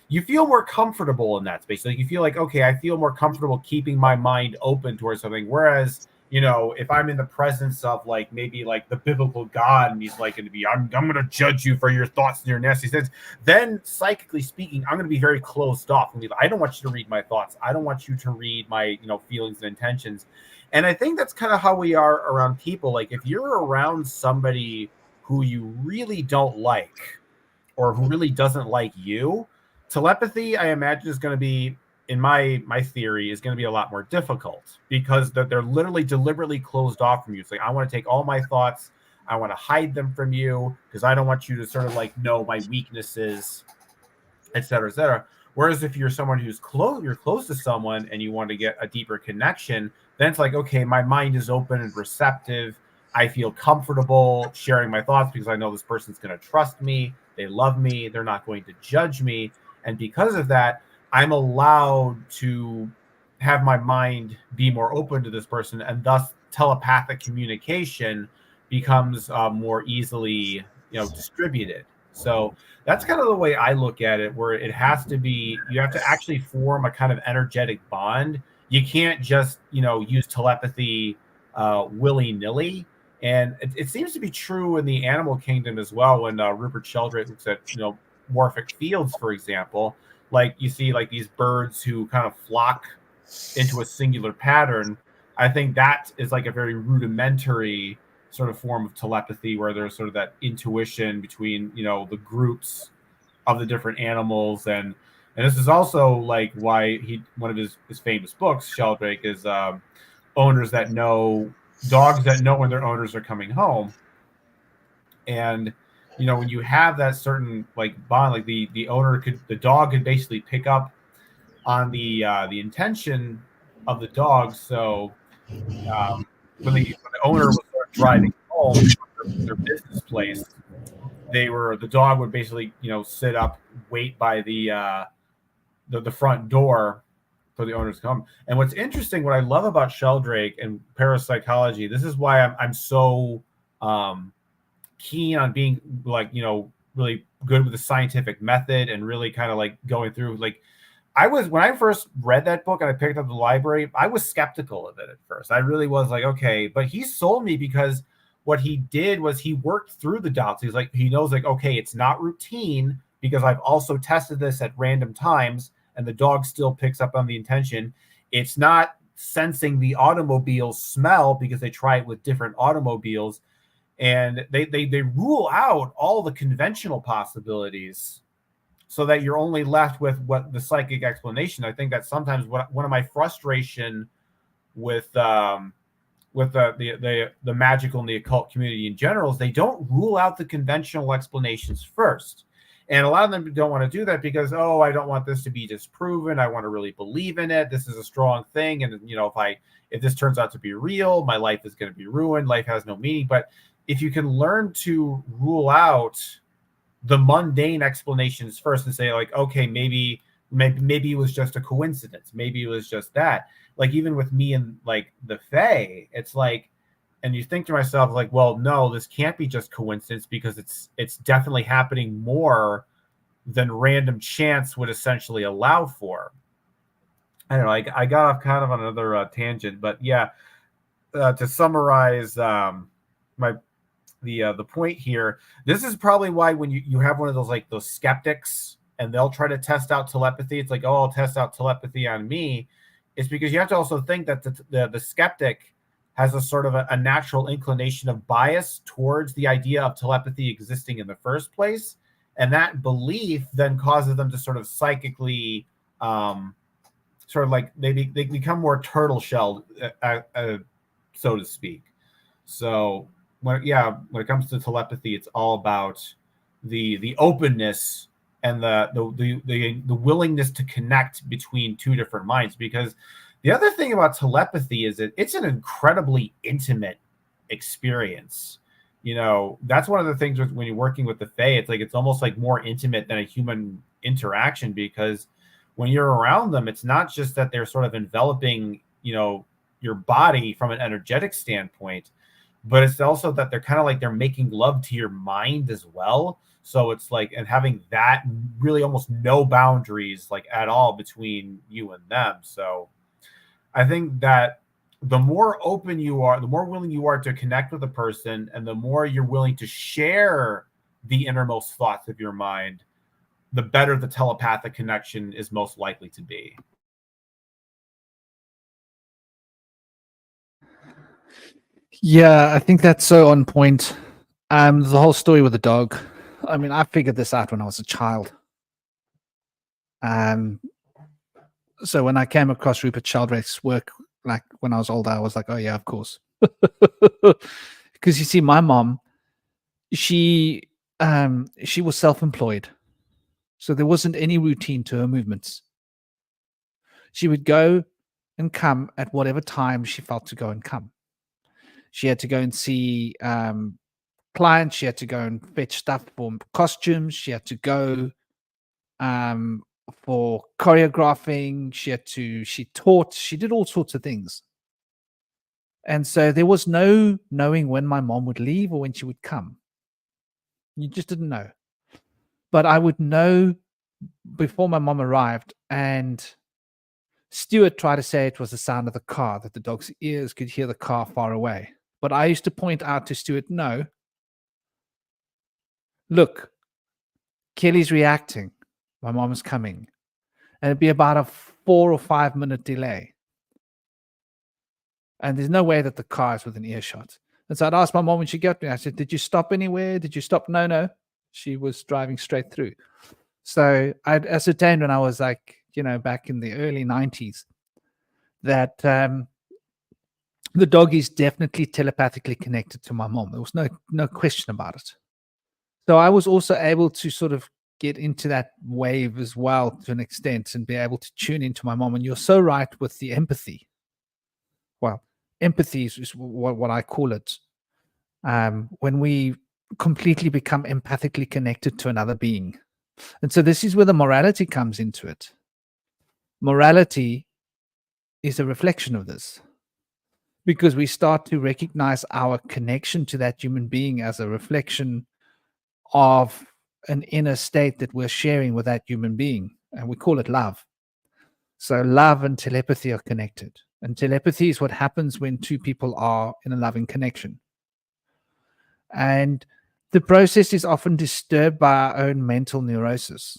you feel more comfortable in that space. Like you feel like, okay, I feel more comfortable keeping my mind open towards something. Whereas if I'm in the presence of like maybe like the biblical God and he's like going to be, I'm going to judge you for your thoughts and your nasty sins, then psychically speaking, I'm going to be very closed off. I don't want you to read my thoughts. I don't want you to read my, feelings and intentions. And I think that's kind of how we are around people. Like if you're around somebody who you really don't like or who really doesn't like you, telepathy, I imagine, is going to be, in my theory, is going to be a lot more difficult because they're literally deliberately closed off from you. It's like, I want to take all my thoughts, I want to hide them from you because I don't want you to sort of like know my weaknesses, et cetera, et cetera. Whereas if you're someone who's you're close to someone and you want to get a deeper connection, then it's like, okay, my mind is open and receptive. I feel comfortable sharing my thoughts because I know this person's going to trust me. They love me. They're not going to judge me. And because of that, I'm allowed to have my mind be more open to this person, and thus telepathic communication becomes more easily, distributed. So that's kind of the way I look at it, where it has to be, you have to actually form a kind of energetic bond. You can't just, use telepathy willy-nilly. And it seems to be true in the animal kingdom as well. When Rupert Sheldrake looks at, morphic fields, for example, like you see like these birds who kind of flock into a singular pattern. I think that is like a very rudimentary sort of form of telepathy where there's sort of that intuition between, the groups of the different animals. And this is also like why one of his famous books, Sheldrake, is dogs that know when their owners are coming home. And when you have that certain like bond, like the dog could basically pick up on the intention of the dog. So when the owner was sort of driving home from their business place, the dog would basically sit up, wait by the front door for the owners to come. And what's interesting, what I love about Sheldrake and parapsychology, this is why I'm so keen on being like really good with the scientific method and really kind of like going through like. When I first read that book and I picked up the library, I was skeptical of it at first. I really was like, okay, but he sold me because what he did was he worked through the dots. He's like, he knows like, okay, it's not routine because I've also tested this at random times and the dog still picks up on the intention. It's not sensing the automobile smell because they try it with different automobiles, and they rule out all the conventional possibilities so that you're only left with what the psychic explanation. I think that sometimes one of my frustration with the magical and the occult community in general is they don't rule out the conventional explanations first. And a lot of them don't want to do that because, I don't want this to be disproven. I want to really believe in it. This is a strong thing. And, if this turns out to be real, my life is going to be ruined. Life has no meaning. But if you can learn to rule out the mundane explanations first and say like, okay, maybe it was just a coincidence. Maybe it was just that. Like even with me and like the Fae, it's like, and you think to myself like, well, no, this can't be just coincidence because it's definitely happening more than random chance would essentially allow for. I don't know. I got off kind of on another tangent, but yeah, to summarize the point here, this is probably why when you have one of those skeptics and they'll try to test out telepathy, it's like, I'll test out telepathy on me. It's because you have to also think that the skeptic has a sort of a natural inclination of bias towards the idea of telepathy existing in the first place. And that belief then causes them to sort of psychically sort of like they become more turtle shelled, so to speak. So when it comes to telepathy, it's all about the openness and the willingness to connect between two different minds. Because the other thing about telepathy is it's an incredibly intimate experience. That's one of the things when you're working with the Fae, it's like it's almost like more intimate than a human interaction, because when you're around them, it's not just that they're sort of enveloping, your body from an energetic standpoint, but it's also that they're kind of like they're making love to your mind as well. So it's like, and having that really almost no boundaries like at all between you and them. So I think that the more open you are, the more willing you are to connect with a person, and the more you're willing to share the innermost thoughts of your mind, the better the telepathic connection is most likely to be.
Yeah, I think that's so on point. The whole story with the dog. I mean, I figured this out when I was a child. So when I came across Rupert Sheldrake's work, like when I was older, I was like, oh yeah, of course. Because you see, my mom, she was self-employed, so there wasn't any routine to her movements. She would go and come at whatever time she felt to go and come. She had to go and see clients. She had to go and fetch stuff for costumes. She had to go for choreographing. She taught. She did all sorts of things. And so there was no knowing when my mom would leave or when she would come. You just didn't know. But I would know before my mom arrived, and Stuart tried to say it was the sound of the car, that the dog's ears could hear the car far away. But I used to point out to Stuart, no, look, Kelly's reacting. My mom is coming. And it'd be about a 4 or 5 minute delay. And there's no way that the car is within earshot. And so I'd ask my mom when she got me, I said, did you stop anywhere? Did you stop? No. She was driving straight through. So I'd ascertained when I was like, back in the early 90s, that the dog is definitely telepathically connected to my mom. There was no question about it. So I was also able to sort of get into that wave as well to an extent and be able to tune into my mom. And you're so right with the empathy. Well, empathy is what I call it. When we completely become empathically connected to another being. And so this is where the morality comes into it. Morality is a reflection of this, because we start to recognize our connection to that human being as a reflection of an inner state that we're sharing with that human being, and we call it love. So love and telepathy are connected, and telepathy is what happens when two people are in a loving connection. And the process is often disturbed by our own mental neurosis.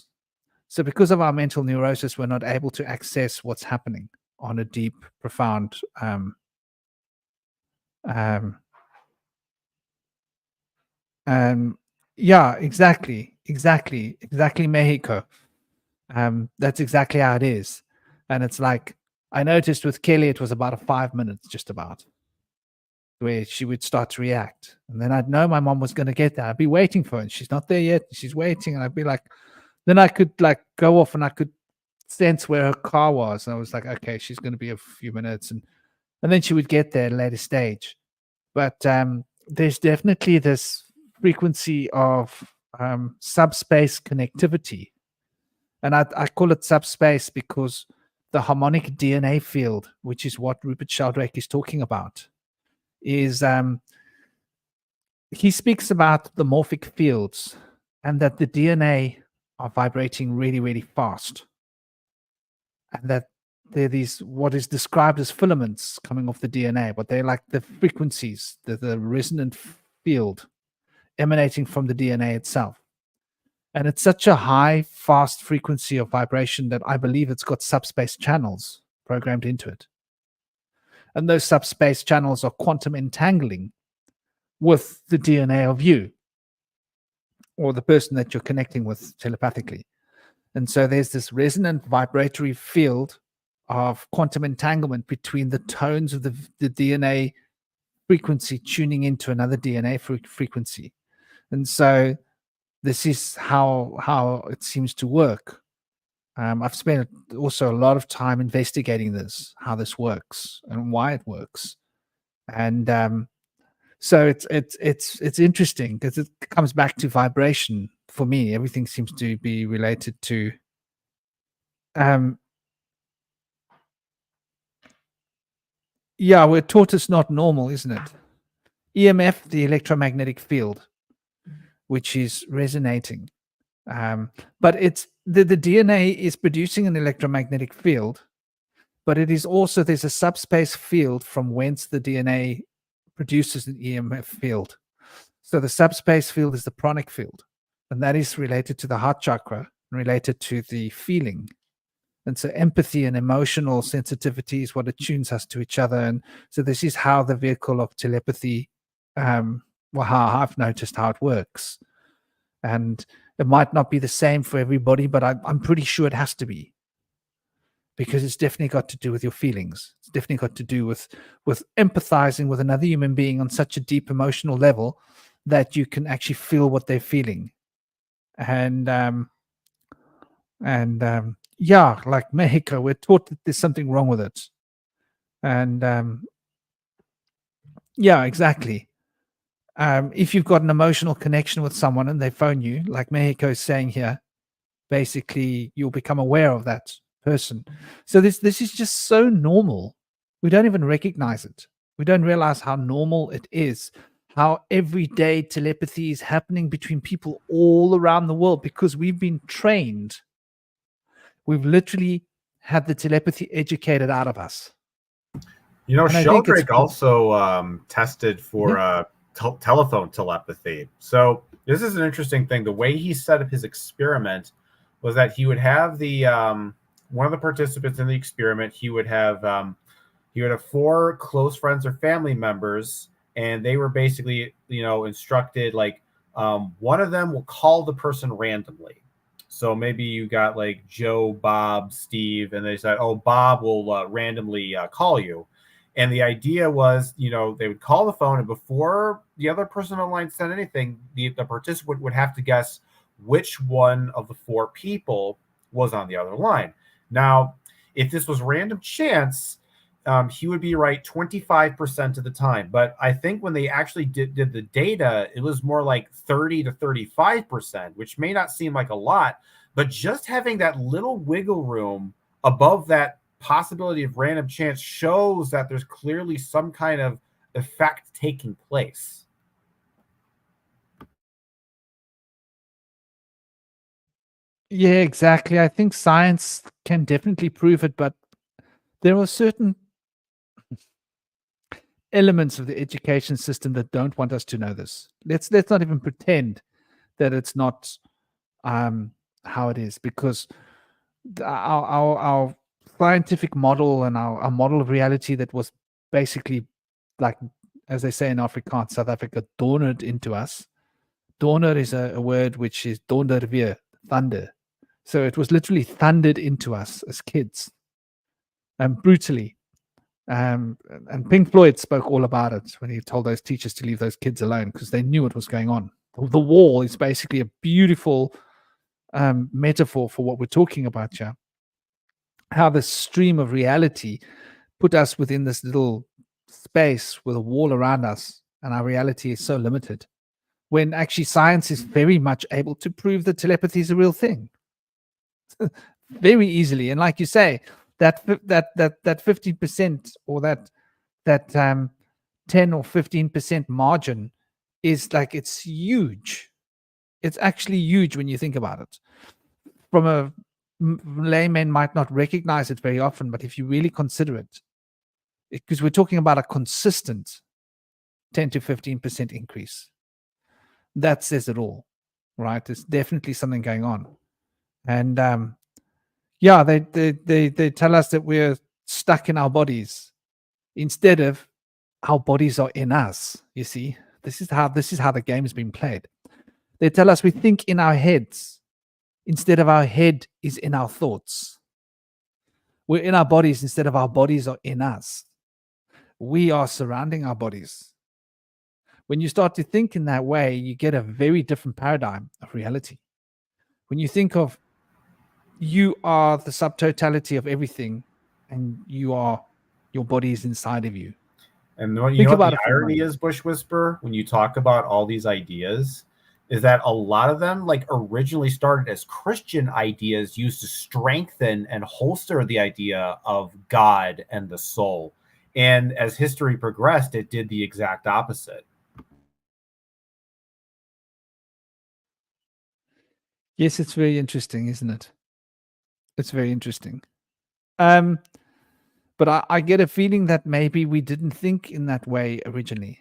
So because of our mental neurosis, we're not able to access what's happening on a deep, profound yeah, exactly, Mexico. That's exactly how it is. And it's like, I noticed with Kelly, it was about a 5 minutes, just about, where she would start to react. And then I'd know my mom was going to get there. I'd be waiting for her, and she's not there yet. She's waiting. And I'd be like, then I could like go off and I could sense where her car was. And I was like, okay, she's going to be a few minutes. And then she would get there at a later stage. But there's definitely this frequency of subspace connectivity. And I call it subspace because the harmonic DNA field, which is what Rupert Sheldrake is talking about, is he speaks about the morphic fields, and that the DNA are vibrating really, really fast. And that there are these, what is described as filaments coming off the DNA, but they're like the frequencies, the resonant field emanating from the DNA itself. And it's such a high, fast frequency of vibration that I believe it's got subspace channels programmed into it. And those subspace channels are quantum entangling with the DNA of you, or the person that you're connecting with telepathically. And so there's this resonant vibratory field of quantum entanglement between the tones of the DNA frequency tuning into another DNA frequency. And so this is how it seems to work. I've spent also a lot of time investigating this, how this works and why it works. And so it's interesting because it comes back to vibration. For me, everything seems to be related to yeah, we're taught it's not normal, isn't it? EMF, the electromagnetic field, which is resonating. But it's the DNA is producing an electromagnetic field but it is also, there's a subspace field from whence the DNA produces an EMF field. So the subspace field is the pranic field, and that is related to the heart chakra, related to the feeling. And so empathy and emotional sensitivity is what attunes us to each other. And so this is how the vehicle of telepathy, well, how I've noticed how it works. And it might not be the same for everybody, but I'm pretty sure it has to be, because it's definitely got to do with your feelings. It's definitely got to do with empathizing with another human being on such a deep emotional level that you can actually feel what they're feeling. And yeah, like Mexico, we're taught that there's something wrong with it. And yeah, exactly. If you've got an emotional connection with someone and they phone you, like Mexico is saying here, basically you'll become aware of that person. So this is just so normal. We don't even recognize it. We don't realize how normal it is, how everyday telepathy is happening between people all around the world, because we've been trained. We've literally had the telepathy educated out of us.
You know,
And I think it's
Sheldrake also tested for telephone telepathy. So this is an interesting thing. The way he set up his experiment was that he would have the one of the participants in the experiment. He would have 4 close friends or family members, and they were basically, instructed, like, one of them will call the person randomly. So maybe you got like Joe, Bob, Steve, and they said, "Oh, Bob will randomly call you." And the idea was, they would call the phone, and before the other person online said anything, the participant would have to guess which one of the 4 people was on the other line. Now, if this was random chance, he would be right 25% of the time. But I think when they actually did the data, it was more like 30 to 35%, which may not seem like a lot, but just having that little wiggle room above that possibility of random chance shows that there's clearly some kind of effect taking place.
Yeah, exactly. I think science can definitely prove it, but there are certain elements of the education system that don't want us to know this. Let's not even pretend that it's not how it is, because our scientific model and our model of reality that was basically, like, as they say in Afrikaans, South Africa, dondered into us. Donder is a word which is donderweer, thunder. So it was literally thundered into us as kids, brutally. And Pink Floyd spoke all about it when he told those teachers to leave those kids alone, because they knew what was going on. The wall is basically a beautiful metaphor for what we're talking about here. How the stream of reality put us within this little space with a wall around us, and our reality is so limited, when actually science is very much able to prove that telepathy is a real thing very easily. And like you say, that 50% or that 10 or 15% margin is like, it's huge. It's actually huge when you think about it. From a layman might not recognize it very often, but if you really consider it, because we're talking about a consistent 10 to 15% increase, that says it all, right? There's definitely something going on. And yeah, they tell us that we're stuck in our bodies instead of our bodies are in us. You see, this is how the game has been played. They tell us we think in our heads instead of our head is in our thoughts. We're in our bodies instead of our bodies are in us. We are surrounding our bodies. When you start to think in that way, you get a very different paradigm of reality. When you think of you are the subtotality of everything, and your body is inside of you.
And what
Think
the
about it for a
irony
moment.
is, Bush Whisperer, when you talk about all these ideas, is that a lot of them, like, originally started as Christian ideas used to strengthen and holster the idea of God and the soul. And as history progressed, it did the exact opposite.
Yes, it's very interesting, isn't it? It's very interesting. Um, But I get a feeling that maybe we didn't think in that way originally.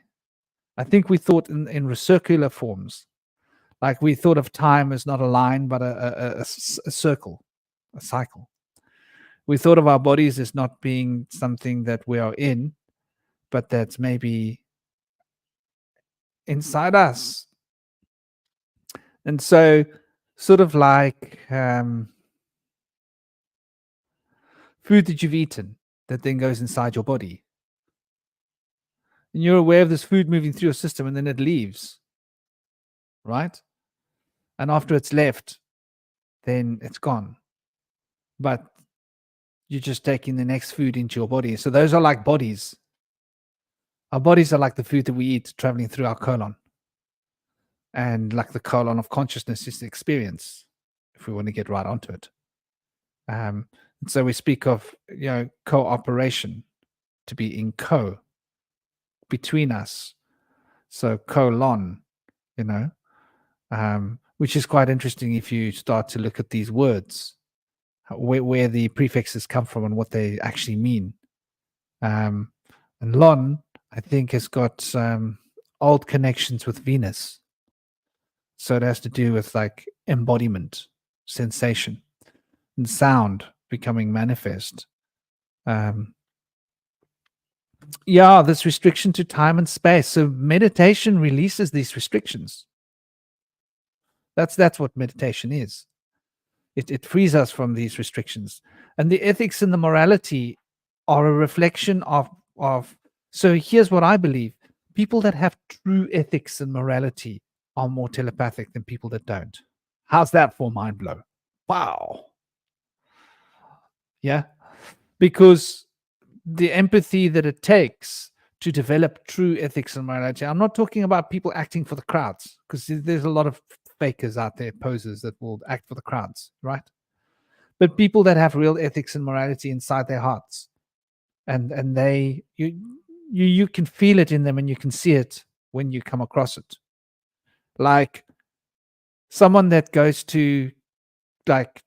I think we thought in circular forms. Like we thought of time as not a line, but a circle, a cycle. We thought of our bodies as not being something that we are in, but that's maybe inside us. And so, sort of like food that you've eaten that then goes inside your body. And you're aware of this food moving through your system and then it leaves, right? And after it's left, then it's gone. But you're just taking the next food into your body. So those are like bodies. Our bodies are like the food that we eat traveling through our colon. And like the colon of consciousness is the experience, if we want to get right onto it. And so we speak of, cooperation, to be in co, between us. So colon, which is quite interesting if you start to look at these words, where the prefixes come from and what they actually mean. And lon, I think, has got old connections with Venus. So it has to do with like embodiment, sensation, and sound becoming manifest. This restriction to time and space. So meditation releases these restrictions. That's what meditation is. It frees us from these restrictions. And the ethics and the morality are a reflection of so here's what I believe. People that have true ethics and morality are more telepathic than people that don't. How's that for mind blow? Wow. Yeah. Because the empathy that it takes to develop true ethics and morality. I'm not talking about people acting for the crowds, because there's a lot of fakers out there, posers that will act for the crowds, right? But people that have real ethics and morality inside their hearts, and you can feel it in them and you can see it when you come across it. Like someone that goes to, like,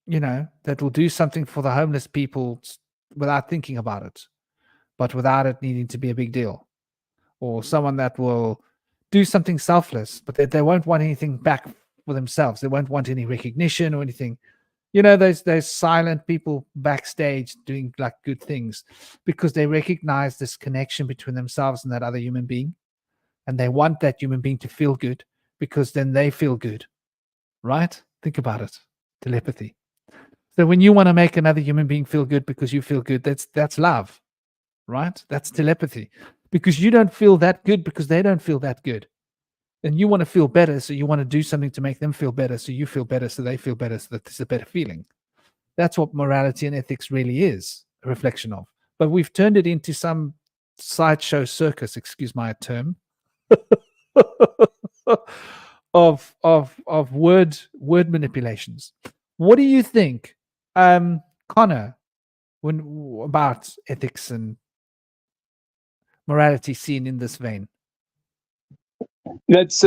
that will do something for the homeless people without thinking about it, but without it needing to be a big deal. Or someone that will do something selfless, but they won't want anything back for themselves. They won't want any recognition or anything. Those silent people backstage doing like good things because they recognize this connection between themselves and that other human being. And they want that human being to feel good because then they feel good, right? Think about it. Telepathy. So when you want to make another human being feel good because you feel good, that's love, right? That's telepathy, because you don't feel that good because they don't feel that good. And you want to feel better, so you want to do something to make them feel better, so you feel better, so they feel better, so that there's a better feeling. That's what morality and ethics really is, a reflection of. But we've turned it into some sideshow circus, excuse my term, of word manipulations. What do you think, Connor, about ethics and morality seen in this vein?
That's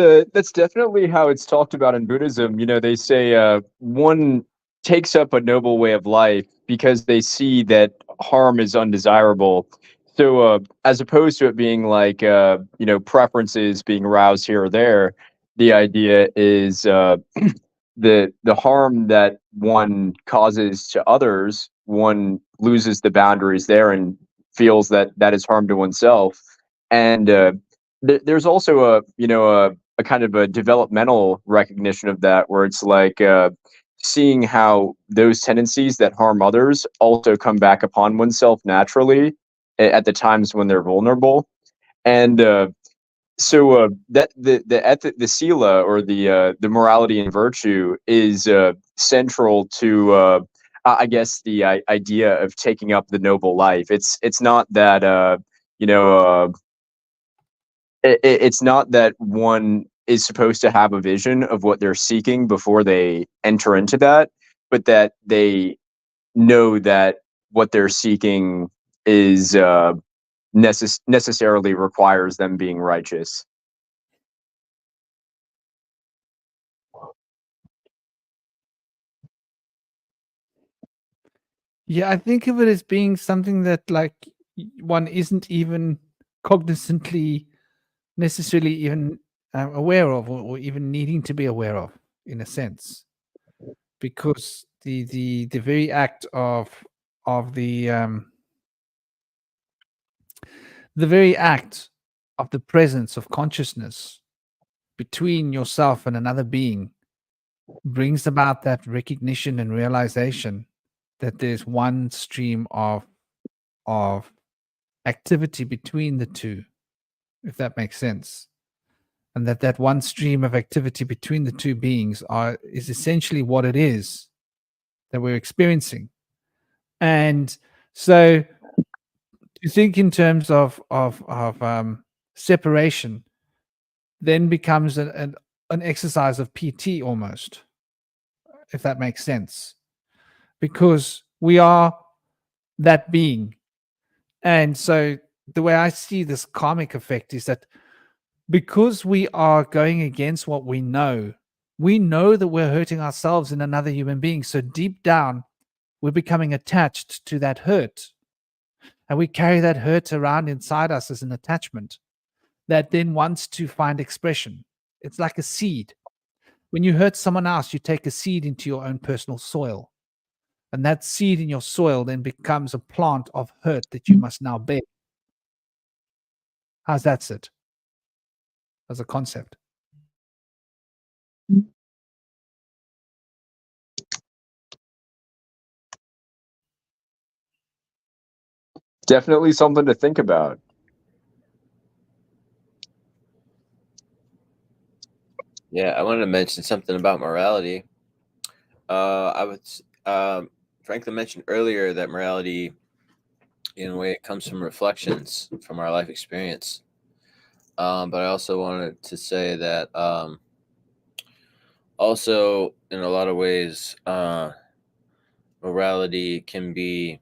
definitely how it's talked about in Buddhism. They say one takes up a noble way of life because they see that harm is undesirable. So as opposed to it being like preferences being aroused here or there, the idea is the harm that one causes to others, one loses the boundaries there and feels that that is harm to oneself. And there's also a kind of a developmental recognition of that, where it's like seeing how those tendencies that harm others also come back upon oneself naturally at the times when they're vulnerable. And that the sila, or the morality and virtue, is central to I guess the idea of taking up the noble life. It's not that it's not that one is supposed to have a vision of what they're seeking before they enter into that, but that they know that what they're seeking is necessarily requires them being righteous.
Yeah, I think of it as being something that like one isn't even cognizantly necessarily even aware of, or even needing to be aware of, in a sense, because the very act of the very act of the presence of consciousness between yourself and another being brings about that recognition and realization that there's one stream of activity between the two, if that makes sense, and that one stream of activity between the two beings is essentially what it is that we're experiencing. And so to think in terms of separation then becomes an exercise of PT almost, if that makes sense, because we are that being. And so the way I see this karmic effect is that because we are going against what we know that we're hurting ourselves and another human being. So deep down, we're becoming attached to that hurt. And we carry that hurt around inside us as an attachment that then wants to find expression. It's like a seed. When you hurt someone else, you take a seed into your own personal soil. And that seed in your soil then becomes a plant of hurt that you must now bear. How's that sit as a concept?
Definitely something to think about.
Yeah, I wanted to mention something about morality. Franklin mentioned earlier that morality, in a way, it comes from reflections from our life experience. But I also wanted to say that also, in a lot of ways, morality can be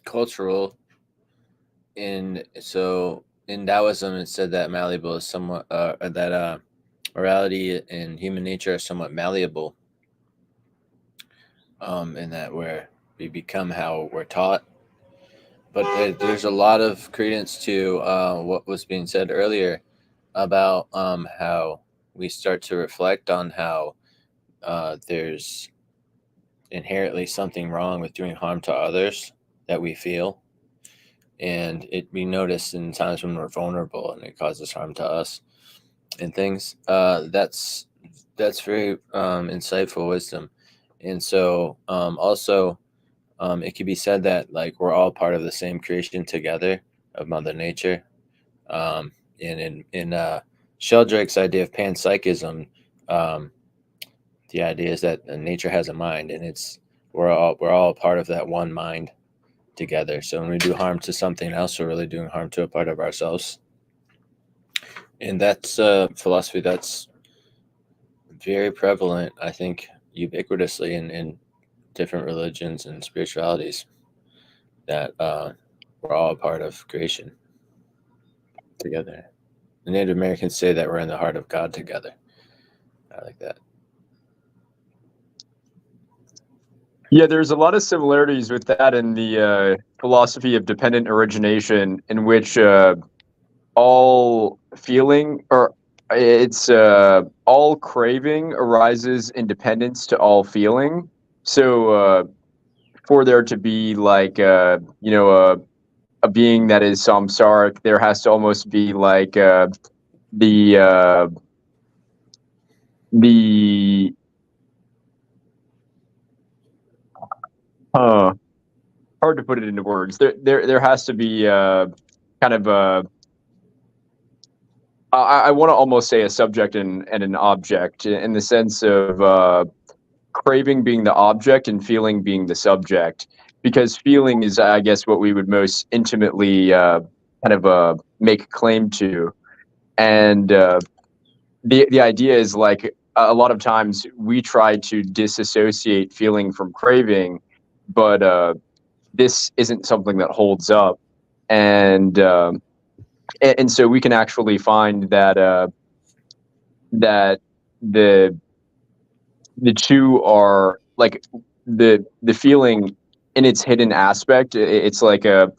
cultural. In Taoism, it said that malleable is somewhat morality and human nature are somewhat malleable. In that we become how we're taught. But there's a lot of credence to what was being said earlier about how we start to reflect on how there's inherently something wrong with doing harm to others that we feel. And we notice in times when we're vulnerable and it causes harm to us and things. That's very insightful wisdom. And so also it could be said that like we're all part of the same creation together of Mother Nature. And in Sheldrake's idea of panpsychism, the idea is that nature has a mind, and we're all part of that one mind together. So when we do harm to something else, we're really doing harm to a part of ourselves. And that's a philosophy that's very prevalent, I think, ubiquitously in different religions and spiritualities, that we're all a part of creation together. The Native Americans say that we're in the heart of God together. I like that.
Yeah, there's a lot of similarities with that in the philosophy of dependent origination, in which all feeling, or it's all craving arises in dependence to all feeling. So for there to be like a being that is samsaric, there has to almost be like the hard to put it into words. There has to be kind of a, I want to almost say a subject and an object, in the sense of craving being the object and feeling being the subject, because feeling is, I guess, what we would most intimately make claim to. And the idea is like a lot of times we try to disassociate feeling from craving, but this isn't something that holds up. And so we can actually find that that the two are like the feeling in its hidden aspect, it's like at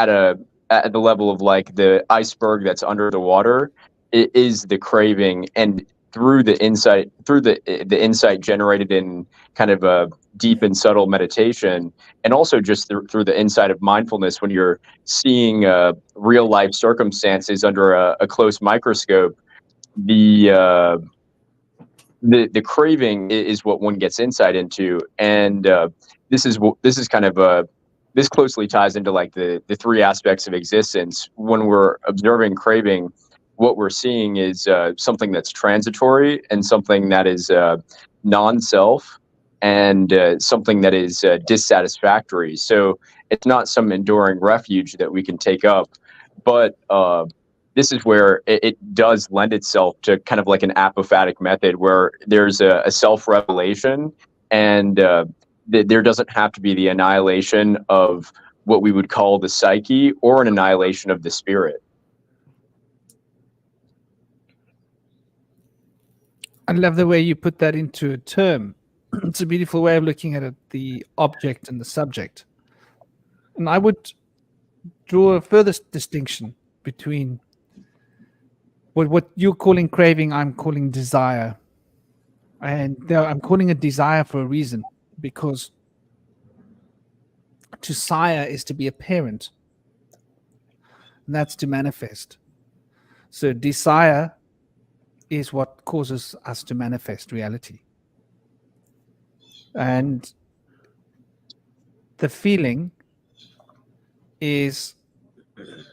the level of like the iceberg that's under the water, it is the craving. And through the insight generated in kind of a deep and subtle meditation, and also just through the insight of mindfulness, when you're seeing real life circumstances under a close microscope, the the craving is what one gets insight into. And this is kind of this closely ties into like the three aspects of existence. When we're observing craving, what we're seeing is something that's transitory, and something that is non-self, and something that is dissatisfactory. So it's not some enduring refuge that we can take up, but this is where it does lend itself to kind of like an apophatic method, where there's a self-revelation, and there doesn't have to be the annihilation of what we would call the psyche, or an annihilation of the spirit.
I love the way you put that into a term. It's a beautiful way of looking at it, the object and the subject. And I would draw a further distinction between what you're calling craving, I'm calling desire. And I'm calling it desire for a reason, because to sire is to be a parent, and that's to manifest. So desire is what causes us to manifest reality. And the feeling is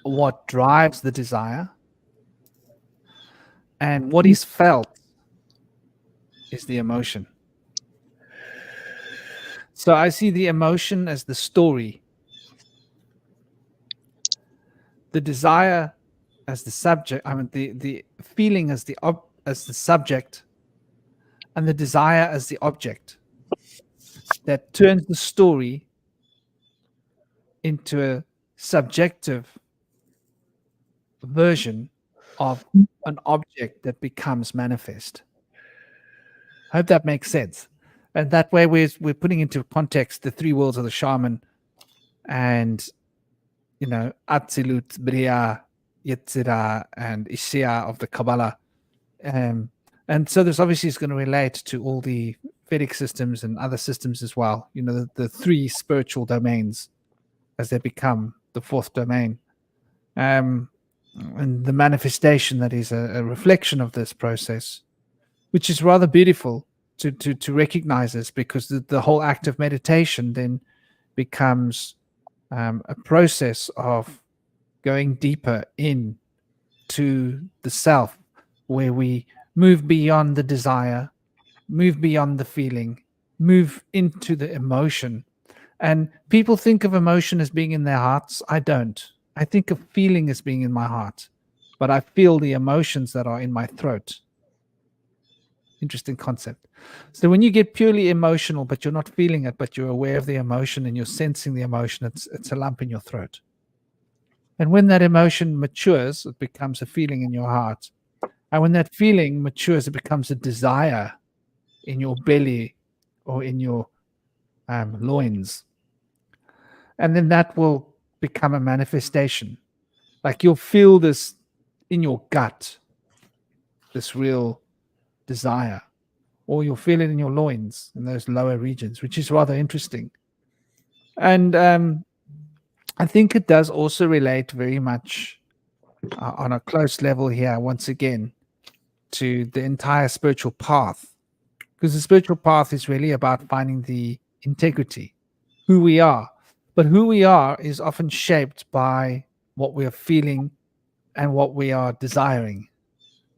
what drives the desire, and what is felt is the emotion. So I see the emotion as the story, the desire as the subject, the feeling as the subject, and the desire as the object that turns the story into a subjective version of an object that becomes manifest. I hope that makes sense. And that way we're putting into context the three worlds of the shaman, and Atzilut, Bria, Yetzirah, and Ishia of the Kabbalah. And so this obviously is going to relate to all the Vedic systems and other systems as well. The three spiritual domains as they become the fourth domain. And the manifestation that is a reflection of this process, which is rather beautiful to recognize this, because the whole act of meditation then becomes a process of going deeper in to the self, where we move beyond the desire, move beyond the feeling, move into the emotion. And people think of emotion as being in their hearts. I don't. I think of feeling as being in my heart, but I feel the emotions that are in my throat. Interesting concept. So when you get purely emotional, but you're not feeling it, but you're aware of the emotion and you're sensing the emotion, it's a lump in your throat. And when that emotion matures, it becomes a feeling in your heart. And when that feeling matures, it becomes a desire in your belly or in your loins. And then that will become a manifestation. Like you'll feel this in your gut, this real desire, or you'll feel it in your loins, in those lower regions, which is rather interesting. And I think it does also relate very much on a close level here, once again, to the entire spiritual path, because the spiritual path is really about finding the integrity, who we are. But who we are is often shaped by what we are feeling and what we are desiring,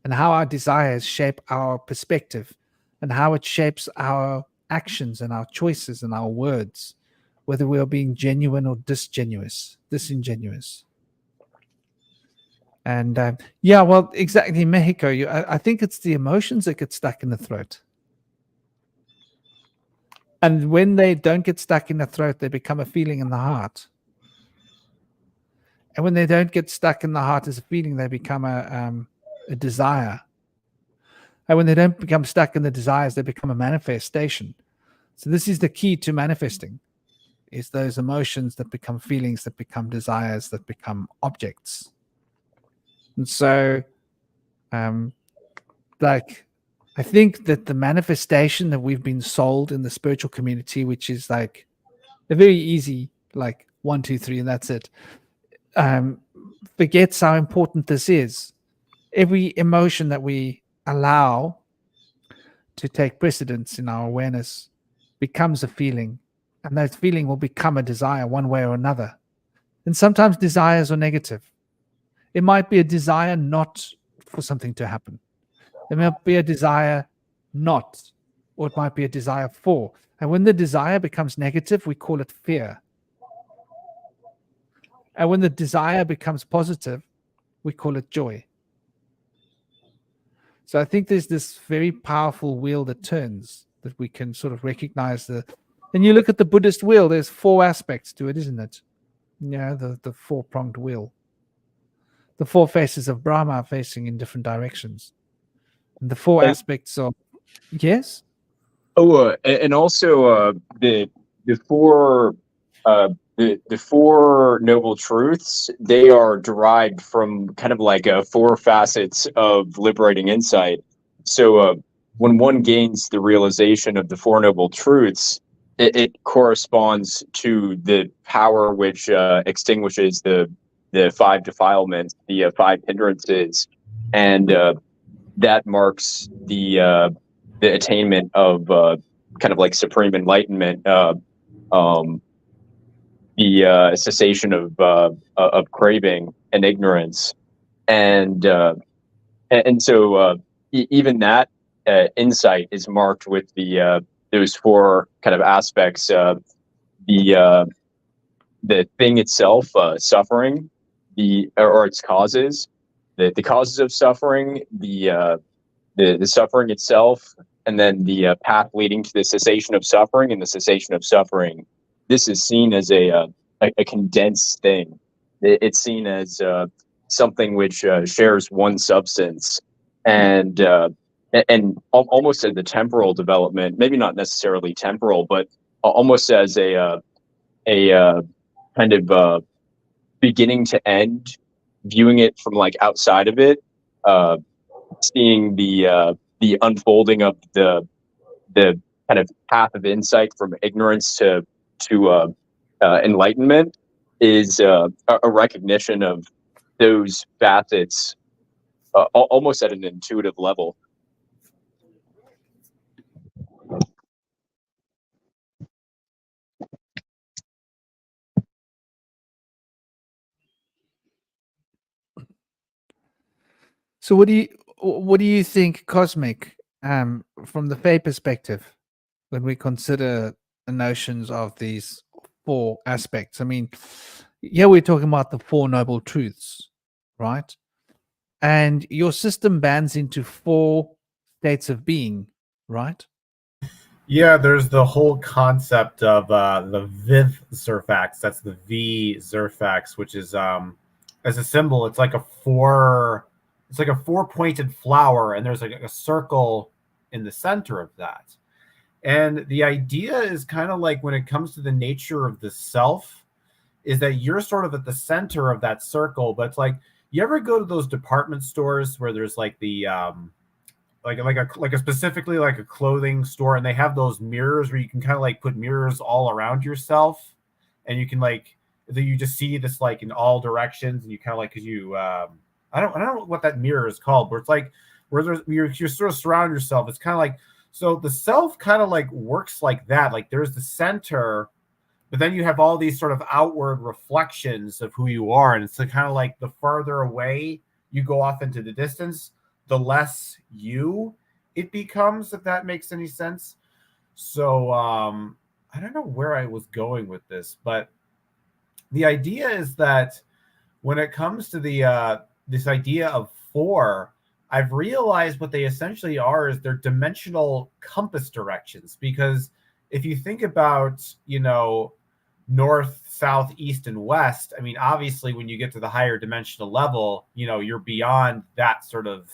and how our desires shape our perspective, and how it shapes our actions and our choices and our words, whether we are being genuine or disingenuous. And well, exactly, Mexico, I think it's the emotions that get stuck in the throat. And when they don't get stuck in the throat, they become a feeling in the heart. And when they don't get stuck in the heart as a feeling, they become a desire. And when they don't become stuck in the desires, they become a manifestation. So this is the key to manifesting, is those emotions that become feelings, that become desires, that become objects. And so, like, I think that the manifestation that we've been sold in the spiritual community, which is like a very easy, like 1, 2, 3, and that's it, forgets how important this is. Every emotion that we allow to take precedence in our awareness becomes a feeling, and that feeling will become a desire one way or another. And sometimes desires are negative. It might be a desire not for something to happen. There might be a desire not, or it might be a desire for. And when the desire becomes negative, we call it fear. And when the desire becomes positive, we call it joy. So I think there's this very powerful wheel that turns, that we can sort of recognize and you look at the Buddhist wheel, there's 4 aspects to it, isn't it? Yeah, the 4-pronged wheel. The 4 faces of Brahma facing in different directions. And the 4 aspects of, yes?
Oh, and also the 4 the 4 noble truths, they are derived from kind of like 4 facets of liberating insight. So when one gains the realization of the 4 noble truths, it corresponds to the power which extinguishes the 5 defilements, the 5 hindrances, and that marks the attainment of kind of like supreme enlightenment, the cessation of craving and ignorance, and so even that insight is marked with the those 4 kind of aspects: the thing itself, suffering, or its causes, the causes of suffering, the suffering itself, and then the path leading to the cessation of suffering and the cessation of suffering. This is seen as a condensed thing. It's seen as something which shares one substance, and almost as the temporal development, maybe not necessarily temporal, but almost as a kind of beginning to end, viewing it from like outside of it, seeing the unfolding of the kind of path of insight from ignorance to enlightenment is a recognition of those facets, almost at an intuitive level.
So what do you think, Cosmic, from the Fae perspective, when we consider the notions of these 4 aspects? I mean, here we're talking about the 4 noble truths, right? And your system bands into 4 states of being, right?
Yeah, there's the whole concept of the Viv Zerfax. That's the V Zerfax, which is as a symbol, it's like a 4-pointed flower, and there's like a circle in the center of that. And the idea is kind of like, when it comes to the nature of the self, is that you're sort of at the center of that circle. But it's like, you ever go to those department stores where there's like the like a specifically like a clothing store, and they have those mirrors where you can kind of like put mirrors all around yourself, and you can like, you just see this like in all directions, and you kind of like, because you I don't know what that mirror is called, but it's like where there's you're sort of surround yourself. It's kind of like, so the self kind of like works like that. Like there's the center, but then you have all these sort of outward reflections of who you are, and it's kind of like the farther away you go off into the distance, the less you it becomes, if that makes any sense. So I don't know where I was going with this, but the idea is that when it comes to the this idea of 4, I've realized what they essentially are is they're dimensional compass directions. Because if you think about, north, south, east, and west, I mean, obviously when you get to the higher dimensional level, you're beyond that sort of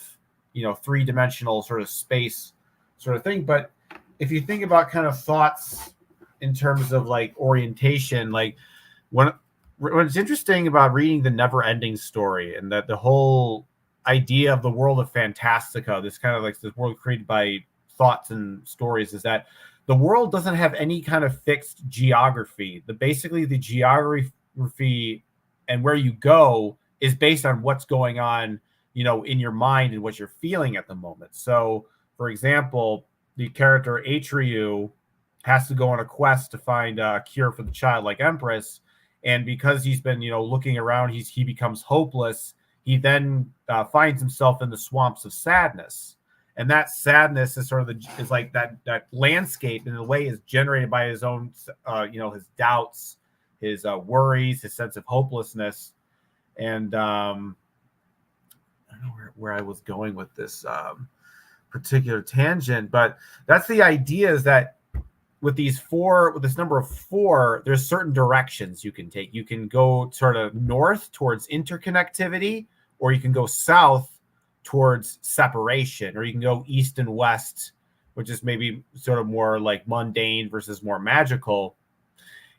3-dimensional sort of space sort of thing. But if you think about kind of thoughts in terms of like orientation, like what's interesting about reading the never-ending story and that the whole idea of the world of Fantastica, this kind of like this world created by thoughts and stories, is that the world doesn't have any kind of fixed geography. Basically the geography and where you go is based on what's going on, in your mind and what you're feeling at the moment. So, for example, the character Atriu has to go on a quest to find a cure for the childlike empress, and because he's been, looking around, he becomes hopeless. He then finds himself in the swamps of sadness, and that sadness is sort of is like that landscape in a way is generated by his own, his doubts, his worries, his sense of hopelessness, and I don't know where I was going with this particular tangent, but that's the idea, is that with this number of 4, there's certain directions you can take. You can go sort of north towards interconnectivity, or you can go south towards separation, or you can go east and west, which is maybe sort of more like mundane versus more magical.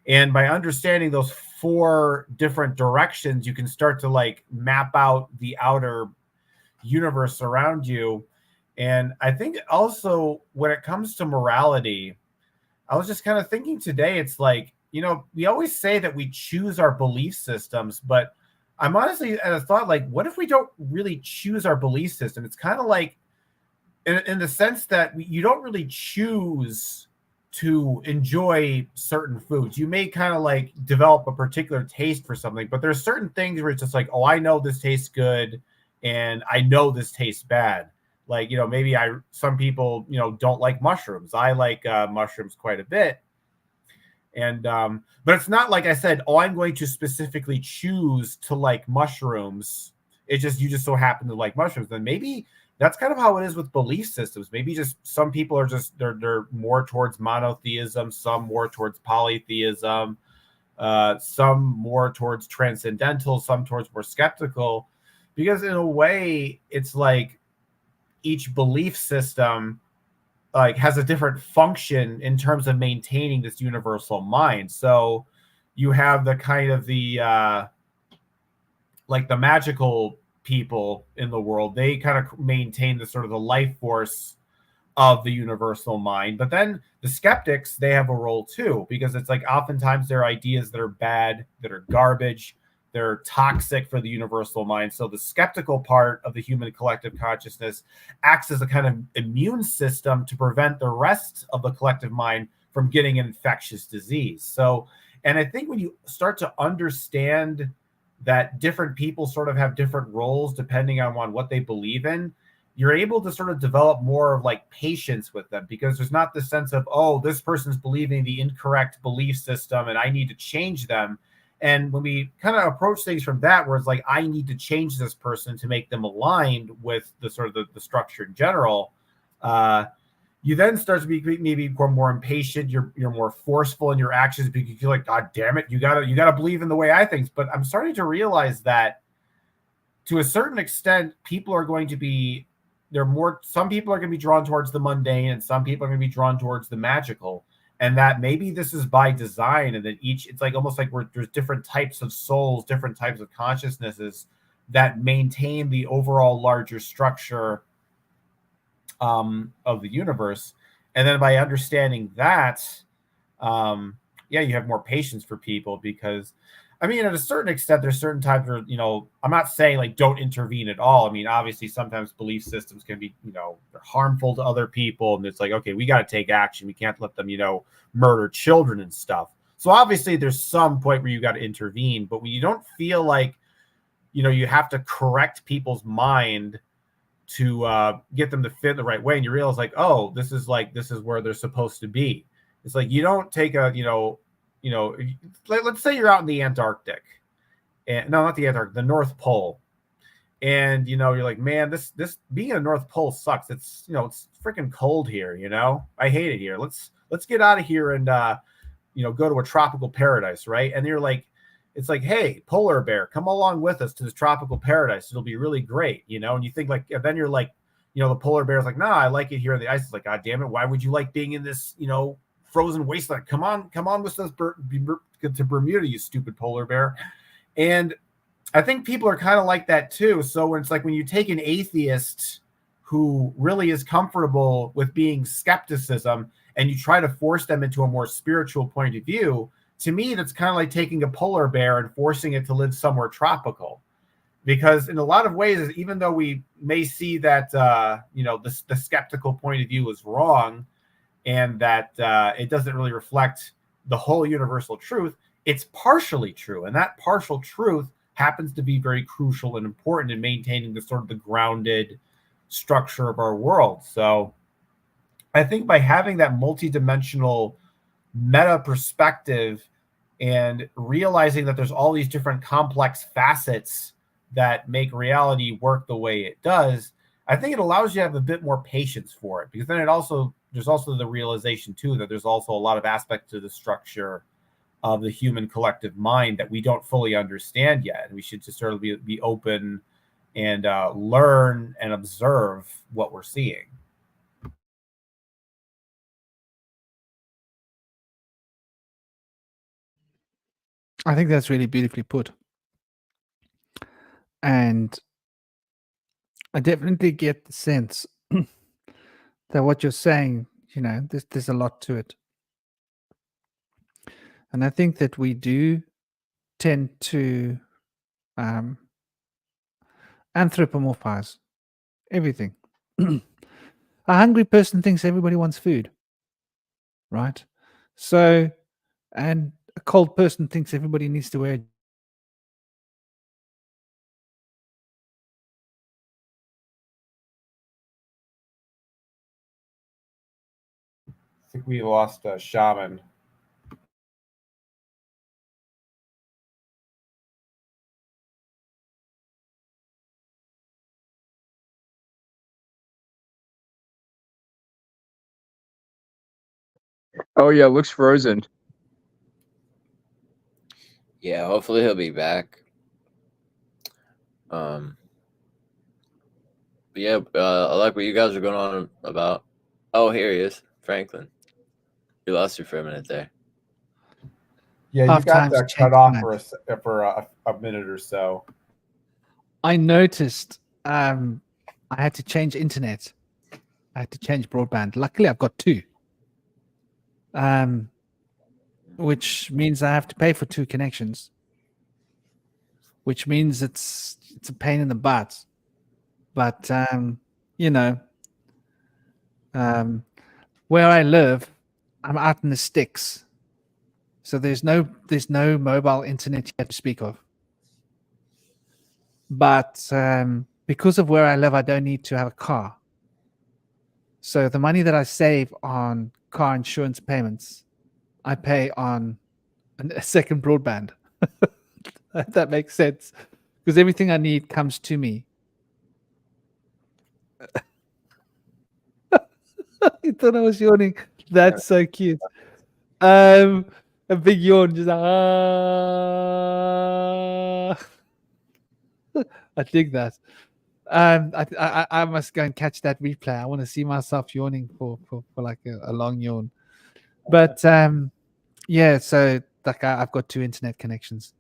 And by understanding those 4 different directions, you can start to like map out the outer universe around you. And I think also when it comes to morality, I was just kind of thinking today, it's like, we always say that we choose our belief systems, but I'm honestly at a thought like, what if we don't really choose our belief system? It's kind of like in the sense that you don't really choose to enjoy certain foods. You may kind of like develop a particular taste for something, but there's certain things where it's just like, oh, I know this tastes good and I know this tastes bad. Like, maybe some people, don't like mushrooms. I like mushrooms quite a bit. And, but it's not like I said, oh, I'm going to specifically choose to like mushrooms. It's just, you just so happen to like mushrooms. Then maybe that's kind of how it is with belief systems. Maybe just some people are just, they're more towards monotheism, some more towards polytheism, some more towards transcendental, some towards more skeptical, because in a way it's like, each belief system like has a different function in terms of maintaining this universal mind. So you have the kind of the like the magical people in the world, they kind of maintain the sort of the life force of the universal mind. But then the skeptics, they have a role too, because it's like oftentimes there are ideas that are bad, that are garbage, they're toxic for the universal mind. So the skeptical part of the human collective consciousness acts as a kind of immune system to prevent the rest of the collective mind from getting an infectious disease. So, and I think when you start to understand that different people sort of have different roles depending on what they believe in, you're able to sort of develop more of like patience with them, because there's not this sense of, oh, this person's believing the incorrect belief system and I need to change them. And when we kind of approach things from that, where it's like, I need to change this person to make them aligned with the sort of the structure in general, you then start to be maybe more impatient. You're more forceful in your actions because you feel like, God damn it, you gotta believe in the way I think. But I'm starting to realize that to a certain extent, people are going to be, some people are going to be drawn towards the mundane and some people are going to be drawn towards the magical. And that maybe this is by design, and that it's like almost like there's different types of souls, different types of consciousnesses that maintain the overall larger structure of the universe. And then by understanding that, you have more patience for people, because I mean, at a certain extent, there's certain times where, I'm not saying like don't intervene at all. I mean, obviously sometimes belief systems can be, they're harmful to other people. And it's like, okay, we got to take action. We can't let them, murder children and stuff. So obviously there's some point where you got to intervene, but when you don't feel like, you have to correct people's mind to get them to fit the right way. And you realize like, oh, this is where they're supposed to be. It's like, you don't take a, let's say you're out in the Antarctic, and no, not the Antarctic, the North Pole. And, you're like, man, this being in the North Pole sucks. It's, it's freaking cold here. I hate it here. Let's get out of here and, go to a tropical paradise. Right. And you're like, it's like, hey, polar bear, come along with us to this tropical paradise. It'll be really great. And you think like, and then you're like, the polar bear's like, nah, I like it here. The ice is like, God damn it, why would you like being in this, frozen wasteland? Come on with us to Bermuda, you stupid polar bear. And I think people are kind of like that too. So when it's like when you take an atheist who really is comfortable with being skepticism and you try to force them into a more spiritual point of view, to me, that's kind of like taking a polar bear and forcing it to live somewhere tropical. Because in a lot of ways, even though we may see that, the skeptical point of view is wrong and that it doesn't really reflect the whole universal truth, it's partially true. And that partial truth happens to be very crucial and important in maintaining the sort of the grounded structure of our world. So I think by having that multidimensional meta perspective and realizing that there's all these different complex facets that make reality work the way it does, I think it allows you to have a bit more patience for it, because then there's also the realization too that there's also a lot of aspects to the structure of the human collective mind that we don't fully understand yet, and we should just sort of be open and learn and observe what we're seeing.
I think that's really beautifully put. And I definitely get the sense that what you're saying, there's a lot to it. And I think that we do tend to anthropomorphize everything. A hungry person thinks everybody wants food, right? So, and a cold person thinks everybody needs to wear.
I think we lost a shaman.
Oh yeah, looks frozen.
Yeah, hopefully he'll be back. But yeah, I like what you guys are going on about. Oh, here he is, Franklin. You lost you for a minute there.
Yeah, you
Half
got
times
cut
change
off
tonight.
for a minute or so.
I noticed I had to change internet. I had to change broadband. Luckily, I've got two, which means I have to pay for two connections, which means it's a pain in the butt. But where I live, I'm out in the sticks, so there's no mobile internet yet to speak of. But because of where I live, I don't need to have a car. So the money that I save on car insurance payments, I pay on a second broadband. If that makes sense, because everything I need comes to me. You thought I was yawning. That's so cute. A big yawn, just I dig that. I must go and catch that replay. I want to see myself yawning for like a long yawn. But yeah, so like I've got two internet connections.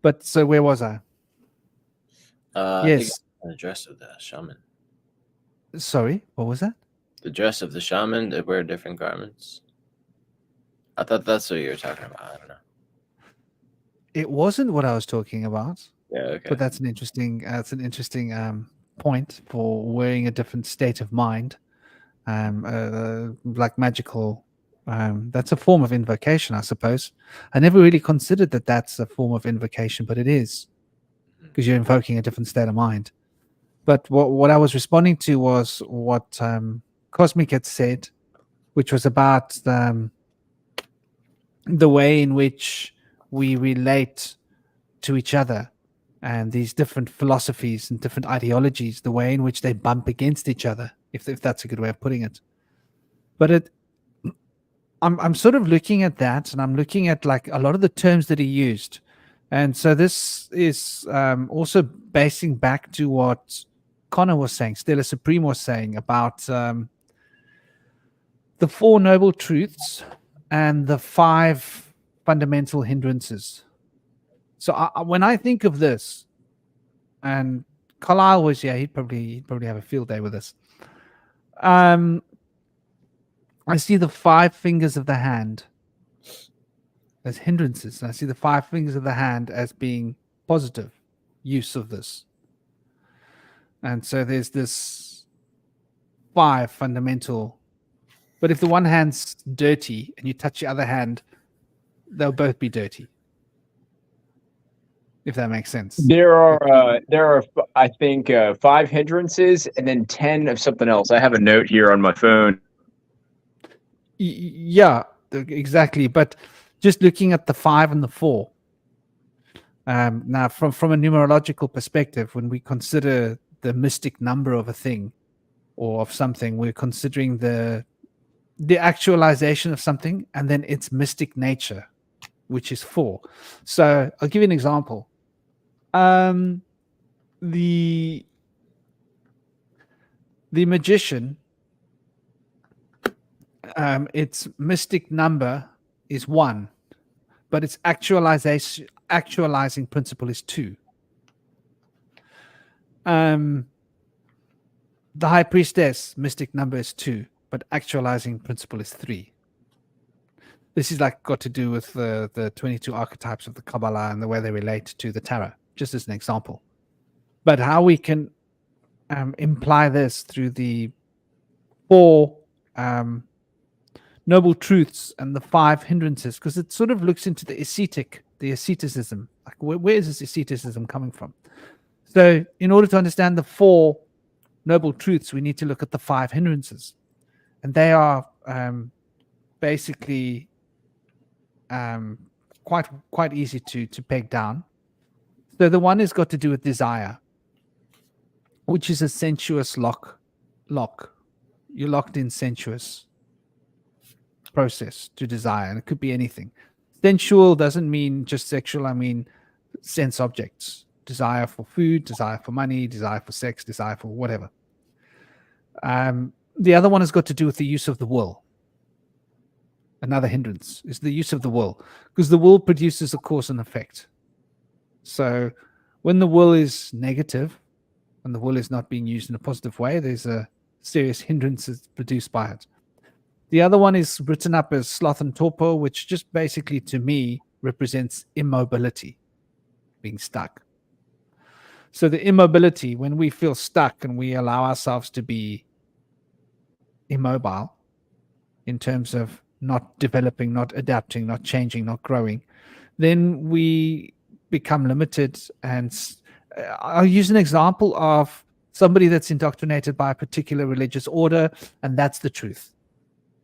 But so where was I?
I think
Yes.
the dress of the shaman.
Sorry, what was that?
The dress of the shaman, they wear different garments. I thought that's what you were talking about. I don't know.
It wasn't what I was talking about.
Yeah, okay.
But that's an interesting point for wearing a different state of mind, like magical. That's a form of invocation, I suppose. I never really considered that that's a form of invocation, but it is, because you're invoking a different state of mind. But what I was responding to was what Cosmic had said, which was about the way in which we relate to each other, and these different philosophies and different ideologies, the way in which they bump against each other, if that's a good way of putting it. But I'm sort of looking at that, and I'm looking at like a lot of the terms that he used. And so this is also basing back to what Connor was saying, Stella Supreme was saying about the Four Noble Truths and the 5 fundamental hindrances. So when I think of this, and Carlisle was, he'd probably have a field day with this. I see the 5 fingers of the hand as hindrances. And I see the 5 fingers of the hand as being positive use of this. And so there's this 5 fundamental. But if the one hand's dirty and you touch the other hand, they'll both be dirty. If that makes sense.
There are I think 5 hindrances and then 10 of something else. I have a note here on my phone.
Yeah, exactly. But just looking at the 5 and the 4. Now, from a numerological perspective, when we consider the mystic number of a thing or of something, we're considering the actualization of something and then its mystic nature, which is 4. So I'll give you an example. The magician, its mystic number is 1, but its actualizing principle is 2. The high priestess mystic number is 2, but actualizing principle is 3. This is like got to do with the 22 archetypes of the Kabbalah and the way they relate to the tarot, just as an example. But how we can imply this through the 4 noble truths and the 5 hindrances, because it sort of looks into the asceticism. Like where is this asceticism coming from? So in order to understand the 4 noble truths, we need to look at the 5 hindrances. And they are basically quite easy to peg down. So the one has got to do with desire, which is a sensuous lock. You're locked in sensuous process to desire, and it could be anything. Sensual doesn't mean just sexual. I mean sense objects. Desire for food, desire for money, desire for sex, desire for whatever. The other one has got to do with the use of the will. Another hindrance is the use of the will, because the will produces a cause and effect. So when the will is negative, when the will is not being used in a positive way, there's a serious hindrance produced by it. The other one is written up as sloth and torpor, which just basically to me represents immobility, being stuck. So the immobility, when we feel stuck and we allow ourselves to be immobile in terms of not developing, not adapting, not changing, not growing, then we become limited. And I'll use an example of somebody that's indoctrinated by a particular religious order, and that's the truth.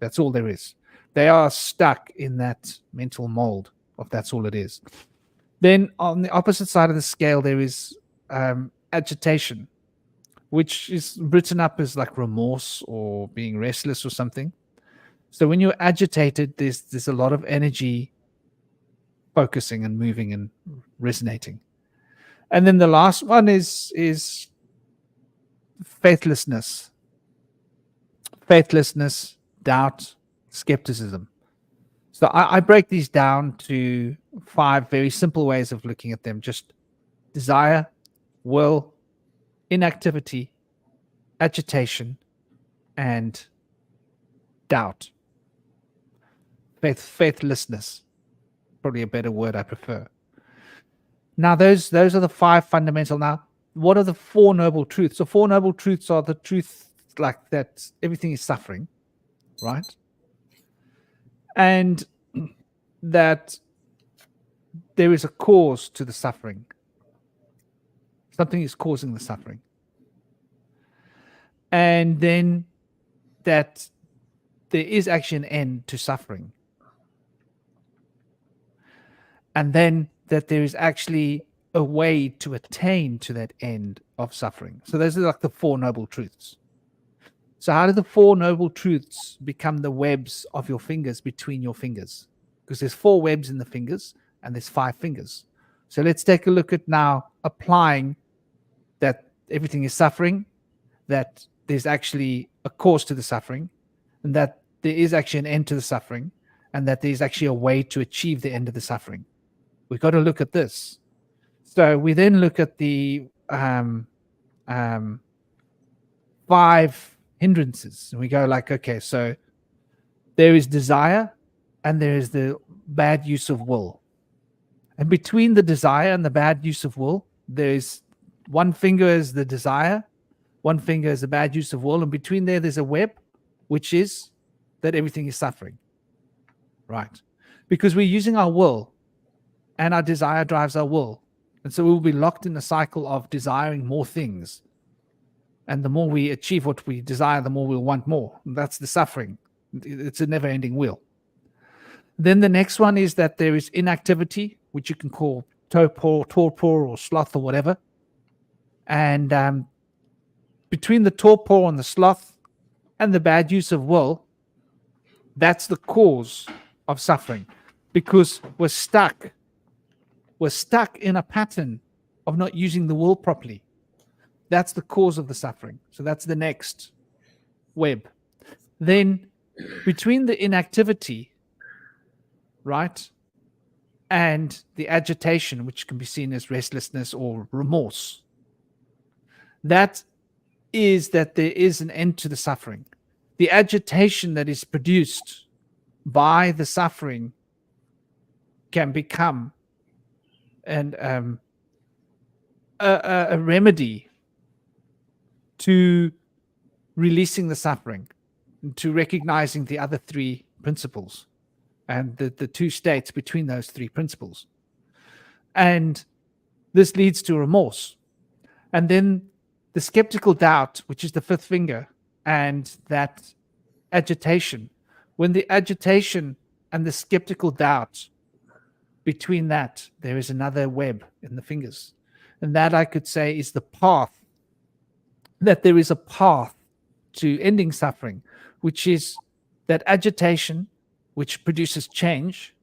That's all there is. They are stuck in that mental mold of that's all it is. Then on the opposite side of the scale, there is agitation, which is written up as like remorse or being restless or something. So when you're agitated, there's a lot of energy focusing and moving and resonating. And then the last one is faithlessness. Faithlessness, doubt, skepticism. So I break these down to 5 very simple ways of looking at them. Just desire, will, inactivity, agitation, and doubt. Faithlessness, probably a better word I prefer. Now, those are the 5 fundamental. Now, what are the 4 noble truths? So 4 noble truths are the truth like that everything is suffering, right? And that there is a cause to the suffering. Something is causing the suffering. And then that there is actually an end to suffering. And then that there is actually a way to attain to that end of suffering. So those are like the 4 noble truths. So how do the 4 noble truths become the webs of your fingers between your fingers? Because there's 4 webs in the fingers and there's 5 fingers. So let's take a look at now applying that everything is suffering that there's actually a cause to the suffering, and that there is actually an end to the suffering, and that there's actually a way to achieve the end of the suffering. We've got to look at this. So we then look at the 5 hindrances, and we go like, okay, so there is desire and there is the bad use of will. And between the desire and the bad use of will, there's one finger is the desire, one finger is the bad use of will, and between there's a web, which is that everything is suffering. Right? Because we're using our will, and our desire drives our will. And so we'll be locked in a cycle of desiring more things. And the more we achieve what we desire, the more we'll want more. And that's the suffering. It's a never-ending wheel. Then the next one is that there is inactivity, which you can call torpor or sloth or whatever. And between the torpor and the sloth and the bad use of will, that's the cause of suffering, because we're stuck in a pattern of not using the will properly. That's the cause of the suffering. So that's the next web. Then between the inactivity, right, and the agitation, which can be seen as restlessness or remorse, that is that there is an end to the suffering. The agitation that is produced by the suffering can become a remedy to releasing the suffering, to recognizing the other 3 principles and the 2 states between those 3 principles. And this leads to remorse. And then the skeptical doubt, which is the 5th finger, and that agitation. When the agitation and the skeptical doubt, between that, there is another web in the fingers. And that, I could say, is the path, that there is a path to ending suffering, which is that agitation, which produces change,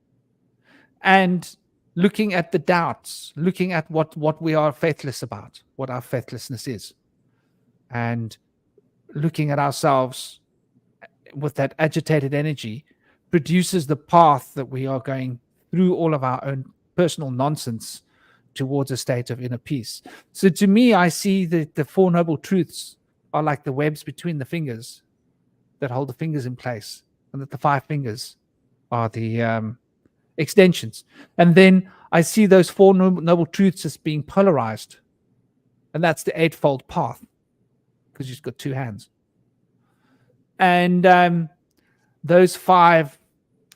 and looking at the doubts, looking at what we are faithless about, what our faithlessness is, and looking at ourselves with that agitated energy produces the path that we are going through all of our own personal nonsense towards a state of inner peace. So to me, I see that the 4 noble truths are like the webs between the fingers that hold the fingers in place, and that the 5 fingers are the extensions. And then I see those 4 noble truths as being polarized, and that's the 8-fold path, because you've got 2 hands. And those 5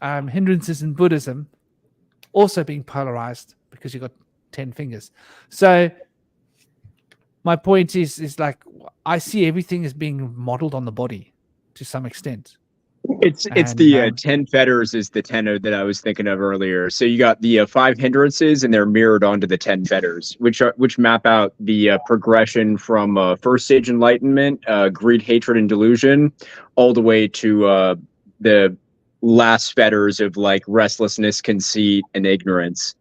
hindrances in Buddhism also being polarized, because you've got 10 fingers. So my point is like, I see everything as being modeled on the body to some extent.
It's the 10 fetters is the 10 that I was thinking of earlier. So you got the 5 hindrances, and they're mirrored onto the 10 fetters, which map out the progression from first stage enlightenment, greed, hatred, and delusion, all the way to the last fetters of like restlessness, conceit, and ignorance.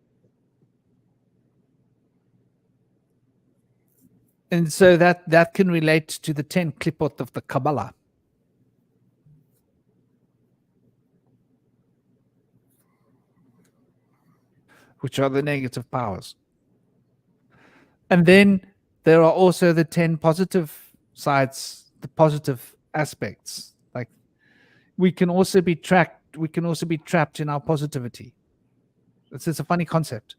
And so that can relate to the 10 klipot of the Kabbalah. Which are the negative powers. And then there are also the 10 positive sides, the positive aspects. Like we can also be trapped in our positivity. It's a funny concept.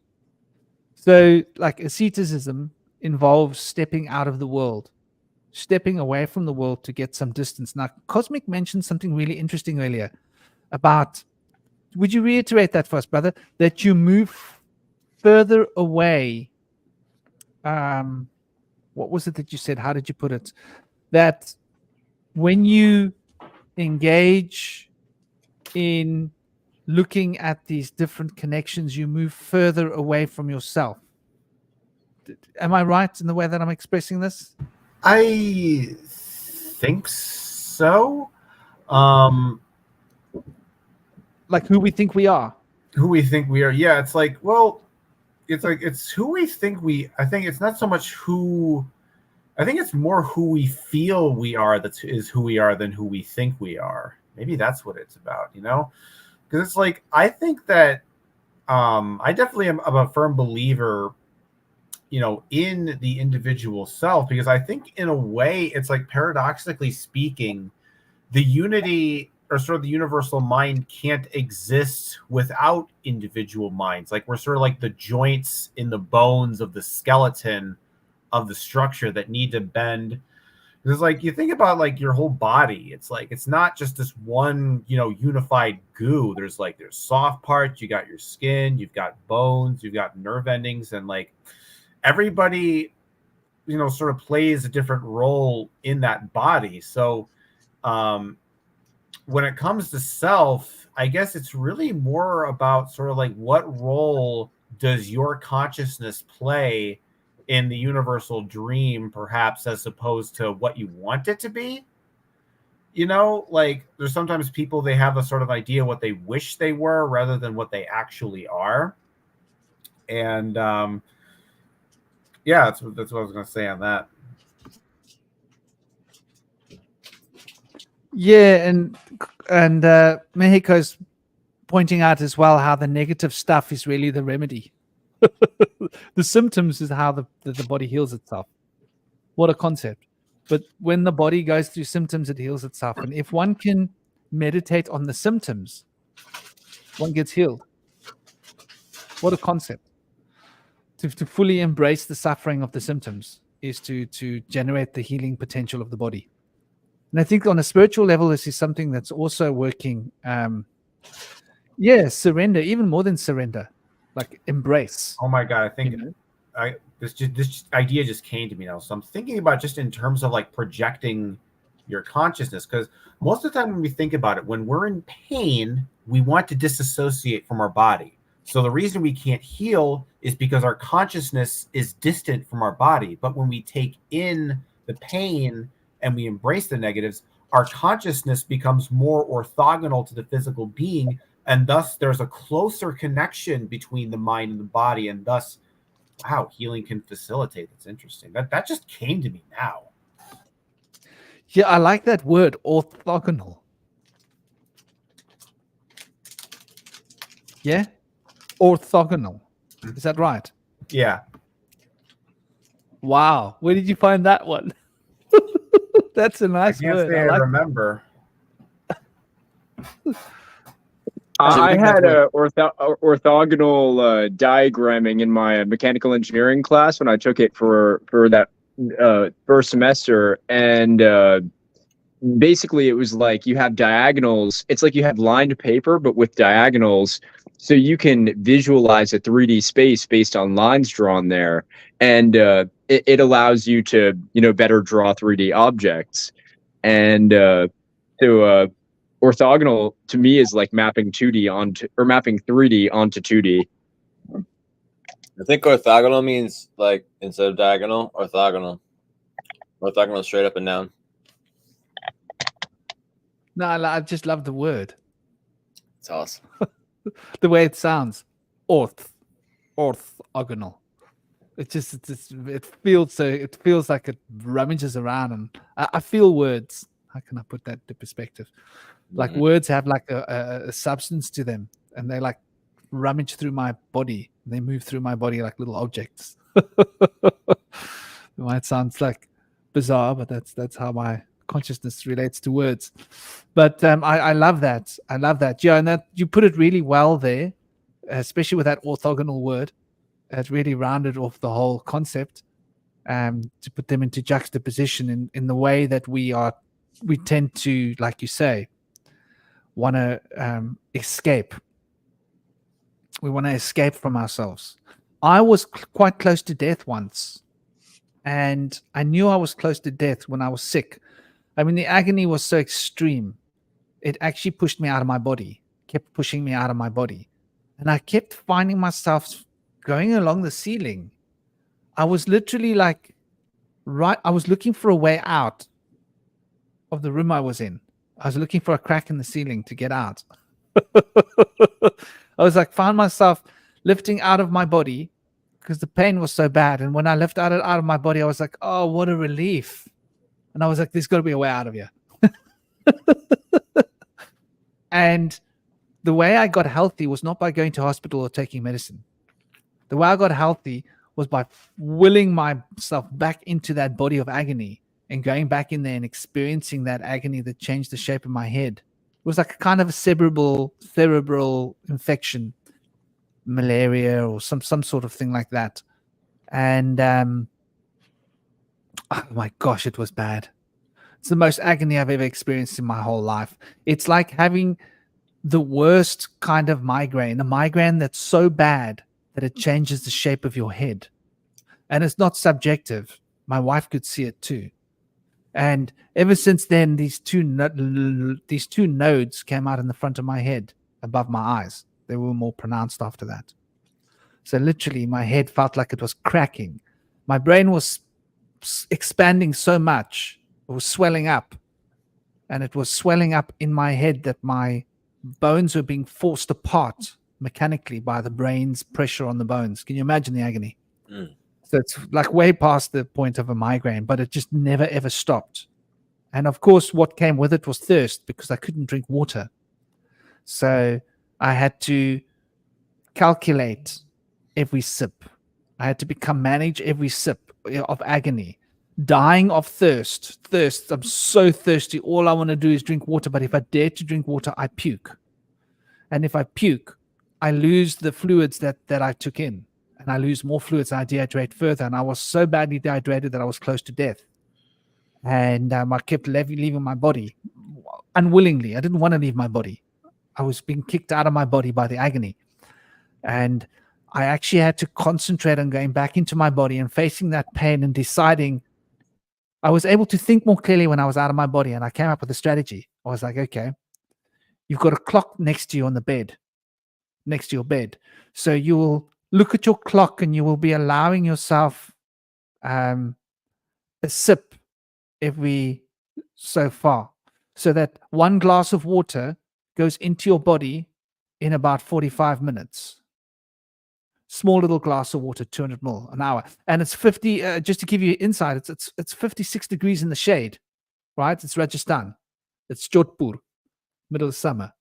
So like asceticism involves stepping out of the world, stepping away from the world to get some distance. Now, Cosmic mentioned something really interesting earlier about, would you reiterate that for us, brother? That you move further away. What was it that you said? How did you put it? That when you engage in looking at these different connections, you move further away from yourself. Am I right in the way that I'm expressing this?
I think so.
Like who we think we are.
Who we think we are. Yeah, it's like, well, it's who we think we. I think it's not so much who. I think it's more who we feel we are that is who we are than who we think we are. Maybe that's what it's about, you know? Because it's like, I think that I definitely am I'm a firm believer, you know, in the individual self, because I think in a way it's like, paradoxically speaking, the unity or sort of the universal mind can't exist without individual minds. Like, we're sort of like the joints in the bones of the skeleton of the structure that need to bend. Because like, you think about like your whole body, it's like, it's not just this one, you know, unified goo. There's soft parts, you got your skin, you've got bones, you've got nerve endings, and like everybody, you know, sort of plays a different role in that body. So when it comes to self, I guess it's really more about sort of like, what role does your consciousness play in the universal dream, perhaps, as opposed to what you want it to be. You know, like, there's sometimes people, they have a sort of idea what they wish they were rather than what they actually are. And yeah, that's what I was going to say on that.
Yeah, and Mexico's pointing out as well how the negative stuff is really the remedy. The symptoms is how the body heals itself. What a concept. But when the body goes through symptoms, it heals itself. And if one can meditate on the symptoms, one gets healed. What a concept. To fully embrace the suffering of the symptoms is to generate the healing potential of the body. And I think on a spiritual level, this is something that's also working. Surrender, even more than surrender, like embrace.
Oh my God, I think this idea just came to me now. So I'm thinking about just in terms of like projecting your consciousness, because most of the time when we think about it, when we're in pain, we want to disassociate from our body. So the reason we can't heal is because our consciousness is distant from our body. But when we take in the pain and we embrace the negatives, our consciousness becomes more orthogonal to the physical being. And thus there's a closer connection between the mind and the body. And thus, wow, healing can facilitate. That's interesting. That just came to me now.
Yeah, I like that word, orthogonal. Yeah? Orthogonal. Is that right?
Yeah.
Wow. Where did you find that one? That's a nice
I can't
word.
say I
like
remember.
I had a orthogonal diagramming in my mechanical engineering class when I took it for that first semester, and basically it was like you have diagonals. It's like you have lined paper but with diagonals, so you can visualize a 3D space based on lines drawn there, and it allows you to, you know, better draw 3D objects. And orthogonal to me is like mapping 2D onto, or mapping 3D onto 2D.
I think orthogonal means, like, instead of diagonal, orthogonal. Orthogonal, straight up and down.
No, I just love the word.
It's awesome.
The way it sounds. Orthogonal. It feels like it rummages around, and I feel words. How can I put that into perspective? Like words have like a substance to them, and they like rummage through my body. They move through my body like little objects. It might sound like bizarre, but that's how my consciousness relates to words. But I love that. I love that. Yeah, and that you put it really well there, especially with that orthogonal word. It really rounded off the whole concept, to put them into juxtaposition in the way that we tend to, like you say, want to escape. We want to escape from ourselves. I was quite close to death once, and I knew I was close to death when I was sick. I mean, the agony was so extreme. It actually pushed me out of my body, kept pushing me out of my body. And I kept finding myself going along the ceiling. I was literally like, I was looking for a way out of the room I was in. I was looking for a crack in the ceiling to get out. I was like, found myself lifting out of my body, because the pain was so bad. And when I left out of my body, I was like, oh, what a relief. And I was like, there's got to be a way out of here. And the way I got healthy was not by going to hospital or taking medicine. The way I got healthy was by willing myself back into that body of agony and going back in there and experiencing that agony that changed the shape of my head. It was like a kind of a cerebral infection, malaria or some sort of thing like that. And oh my gosh, it was bad. It's the most agony I've ever experienced in my whole life. It's like having the worst kind of migraine, a migraine that's so bad that it changes the shape of your head. And it's not subjective. My wife could see it too. And ever since then, these two nodes came out in the front of my head above my eyes. They were more pronounced after that. So literally, my head felt like it was cracking. My brain was expanding so much. It was swelling up. And it was swelling up in my head that my bones were being forced apart mechanically by the brain's pressure on the bones. Can you imagine the agony?
Mm.
So it's like way past the point of a migraine, but it just never ever stopped. And of course, what came with it was thirst, because I couldn't drink water. So I had to calculate every sip. I had to manage every sip of agony, dying of thirst. I'm so thirsty. All I want to do is drink water. But if I dare to drink water, I puke. And if I puke, I lose the fluids that I took in. And I lose more fluids and I dehydrate further. And I was so badly dehydrated that I was close to death. And I kept leaving my body unwillingly. I didn't want to leave my body. I was being kicked out of my body by the agony. And I actually had to concentrate on going back into my body and facing that pain and deciding. I was able to think more clearly when I was out of my body. And I came up with a strategy. I was like, okay, you've got a clock next to you on the bed, next to your bed. So you will look at your clock and you will be allowing yourself a sip every so far, so that one glass of water goes into your body in about 45 minutes. Small little glass of water, 200 ml an hour. And it's 50, just to give you insight, it's 56 degrees in the shade, right? It's Rajasthan. It's Jodhpur, middle of summer.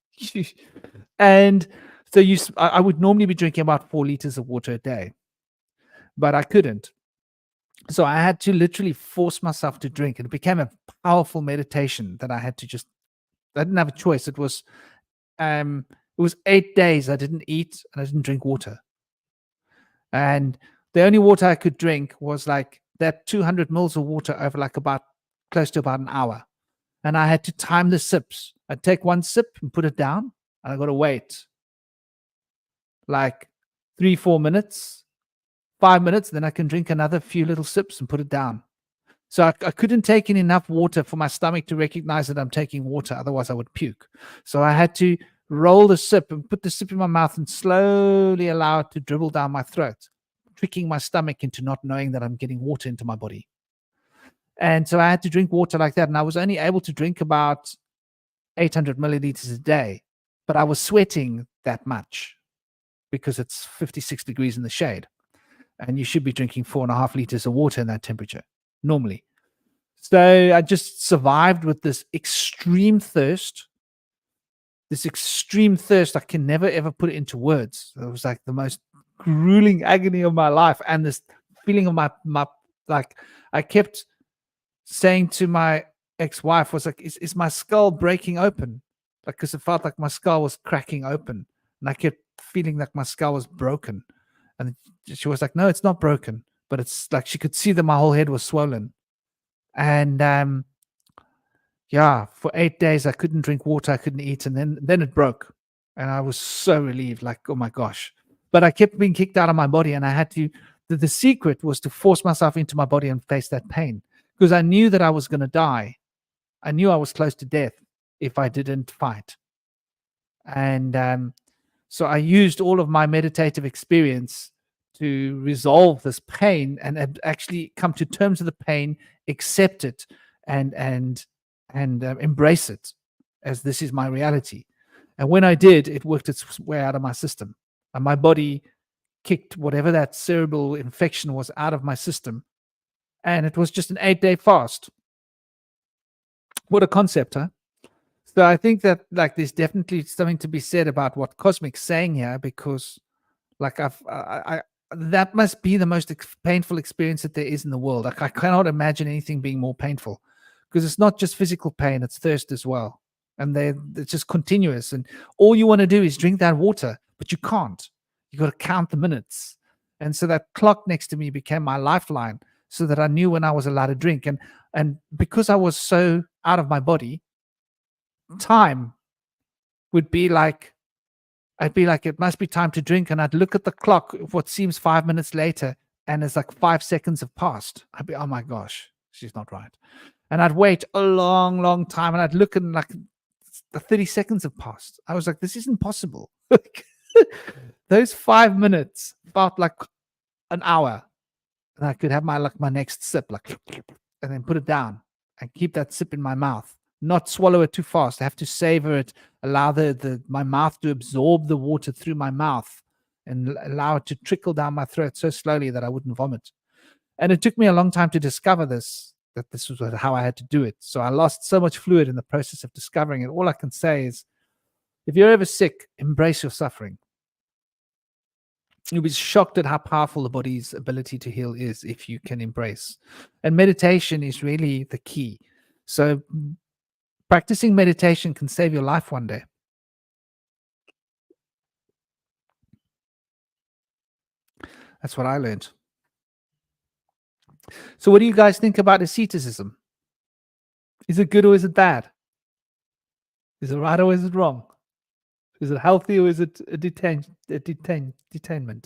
And so I would normally be drinking about 4 liters of water a day, but I couldn't. So I had to literally force myself to drink. It became a powerful meditation that I didn't have a choice. It was 8 days I didn't eat and I didn't drink water. And the only water I could drink was like that 200 mils of water over like close to about an hour. And I had to time the sips. I'd take one sip and put it down, and I got to wait like 3-4 minutes, 5 minutes, then I can drink another few little sips and put it down. So I couldn't take in enough water for my stomach to recognize that I'm taking water. Otherwise, I would puke. So I had to roll the sip and put the sip in my mouth and slowly allow it to dribble down my throat, tricking my stomach into not knowing that I'm getting water into my body. And so I had to drink water like that. And I was only able to drink about 800 milliliters a day. But I was sweating that much because it's 56 degrees in the shade. And you should be drinking 4.5 liters of water in that temperature normally. So I just survived with this extreme thirst. I can never ever put it into words. It was like the most grueling agony of my life. And this feeling of my like, I kept saying to my ex-wife, was like, is my skull breaking open? Like, because it felt like my skull was cracking open. And I kept feeling like my skull was broken. And she was like, no, it's not broken. But it's like she could see that my whole head was swollen. And for 8 days, I couldn't drink water. I couldn't eat. And then it broke. And I was so relieved, like, oh my gosh. But I kept being kicked out of my body. And I had to, the secret was to force myself into my body and face that pain. Because I knew that I was going to die. I knew I was close to death if I didn't fight. And so I used all of my meditative experience to resolve this pain and actually come to terms with the pain, accept it, and embrace it as this is my reality. And when I did, it worked its way out of my system. And my body kicked whatever that cerebral infection was out of my system. And it was just an 8-day fast. What a concept, huh? So I think that like there's definitely something to be said about what Cosmic's saying here, because like I that must be the most painful experience that there is in the world. Like I cannot imagine anything being more painful, because it's not just physical pain, it's thirst as well. And it's just continuous. And all you want to do is drink that water, but you can't. You got to count the minutes. And so that clock next to me became my lifeline, so that I knew when I was allowed to drink. And because I was so out of my body, time would be like, I'd be like, it must be time to drink. And I'd look at the clock, what seems 5 minutes later, and it's like 5 seconds have passed. I'd be, oh my gosh, she's not right. And I'd wait a long, long time. And I'd look and like the 30 seconds have passed. I was like, this isn't possible. Those 5 minutes felt like an hour. And I could have my next sip, like, and then put it down and keep that sip in my mouth. Not swallow it too fast. I have to savor it, allow my mouth to absorb the water through my mouth, and allow it to trickle down my throat so slowly that I wouldn't vomit. And it took me a long time to discover that this was how I had to do it. So I lost so much fluid in the process of discovering it. All I can say is, if you're ever sick, embrace your suffering. You'll be shocked at how powerful the body's ability to heal is if you can embrace. And meditation is really the key. So practicing meditation can save your life one day. That's what I learned. So what do you guys think about asceticism? Is it good or is it bad? Is it right or is it wrong? Is it healthy or is it a detainment?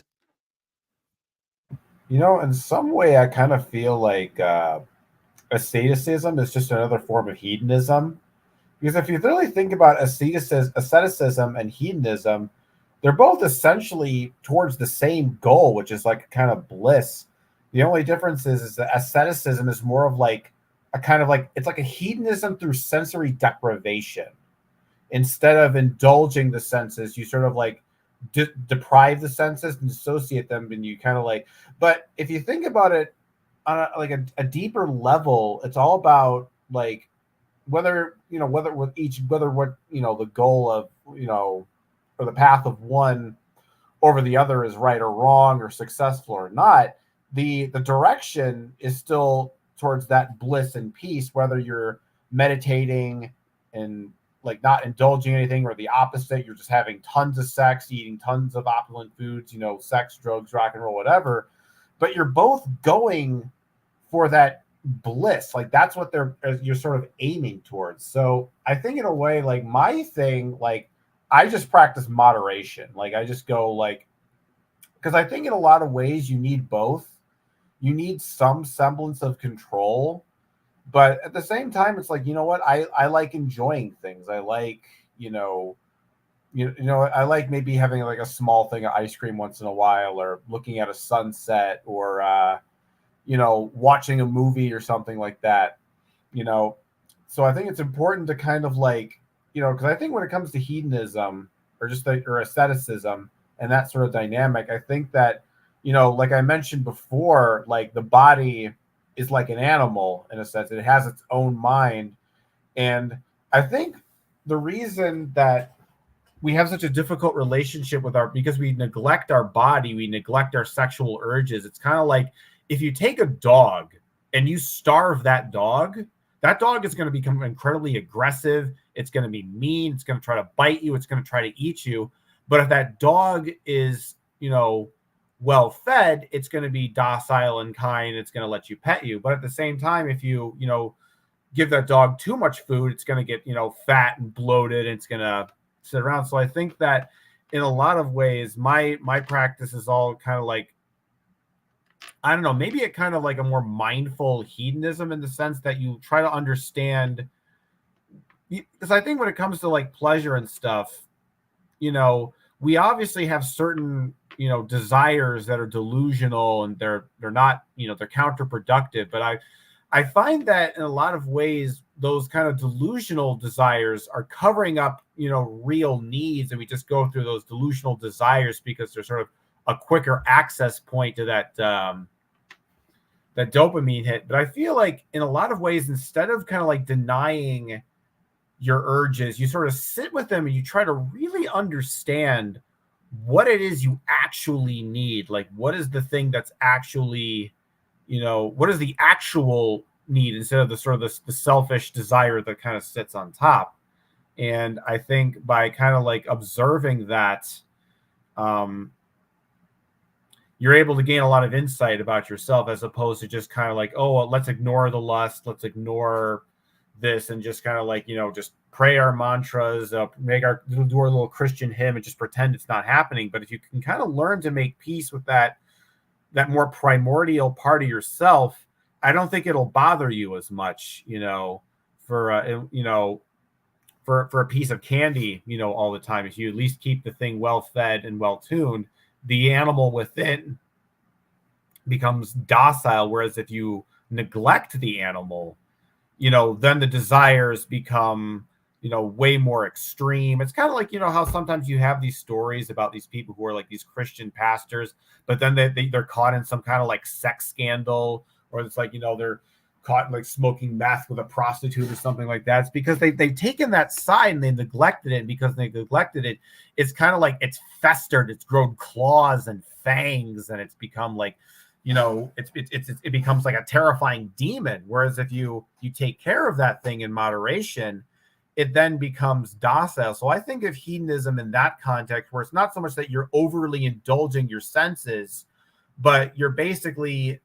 You know, in some way, I kind of feel like asceticism is just another form of hedonism. Because if you really think about asceticism and hedonism, they're both essentially towards the same goal, which is like a kind of bliss. The only difference is that asceticism is more of like a kind of like, it's like a hedonism through sensory deprivation. Instead of indulging the senses, you sort of like deprive the senses and dissociate them, and you kind of like. But if you think about it on a deeper level, it's all about like whether the goal of or the path of one over the other is right or wrong or successful or not. The direction is still towards that bliss and peace, whether you're meditating and like not indulging anything, or the opposite, you're just having tons of sex, eating tons of opulent foods, sex, drugs, rock and roll, whatever. But you're both going for that bliss. Like that's what you're sort of aiming towards. So I think in a way, like my thing, like I just practice moderation. Like I just go like, because I think in a lot of ways you need both. You need some semblance of control, but at the same time, it's like, you know what? I like enjoying things. I like, I like maybe having like a small thing of ice cream once in a while, or looking at a sunset, or, watching a movie or something like that, So I think it's important to kind of like, because I think when it comes to hedonism or just or asceticism and that sort of dynamic, I think that, like I mentioned before, like the body is like an animal in a sense. It has its own mind. And I think the reason that we have such a difficult relationship with because we neglect our body, we neglect our sexual urges. It's kind of like if you take a dog and you starve that dog is going to become incredibly aggressive. It's going to be mean. It's going to try to bite you. It's going to try to eat you. But if that dog is, well fed, it's going to be docile and kind. It's going to let you pet you. But at the same time, if you, give that dog too much food, it's going to get, fat and bloated. And it's going to sit around. So I think that in a lot of ways, my practice is all kind of like, I don't know, maybe a kind of like a more mindful hedonism in the sense that you try to understand, because I think when it comes to like pleasure and stuff, we obviously have certain, desires that are delusional, and they're not, they're counterproductive. But I find that in a lot of ways, those kind of delusional desires are covering up, real needs. And we just go through those delusional desires because they're sort of a quicker access point to that that dopamine hit. But I feel like in a lot of ways, instead of kind of like denying your urges, you sort of sit with them and you try to really understand what it is you actually need. Like, what is the thing that's actually, what is the actual need instead of the sort of the selfish desire that kind of sits on top. And I think by kind of like observing that, you're able to gain a lot of insight about yourself, as opposed to just kind of like, oh, well, let's ignore the lust, let's ignore this, and just kind of like, just pray our mantras, do our little Christian hymn and just pretend it's not happening. But if you can kind of learn to make peace with that more primordial part of yourself, I don't think it'll bother you as much, for a piece of candy, all the time. If you at least keep the thing well fed and well tuned, the animal within becomes docile. Whereas if you neglect the animal, then the desires become, way more extreme. It's kind of like, how sometimes you have these stories about these people who are like these Christian pastors, but then they're caught in some kind of like sex scandal, or it's like, they're caught like smoking meth with a prostitute or something like that. It's because they've taken that side and they neglected it. And because they neglected it, it's kind of like it's festered, it's grown claws and fangs, and it's become like, it becomes like a terrifying demon. Whereas if you take care of that thing in moderation, it then becomes docile. So I think of hedonism in that context, where it's not so much that you're overly indulging your senses, but you're basically,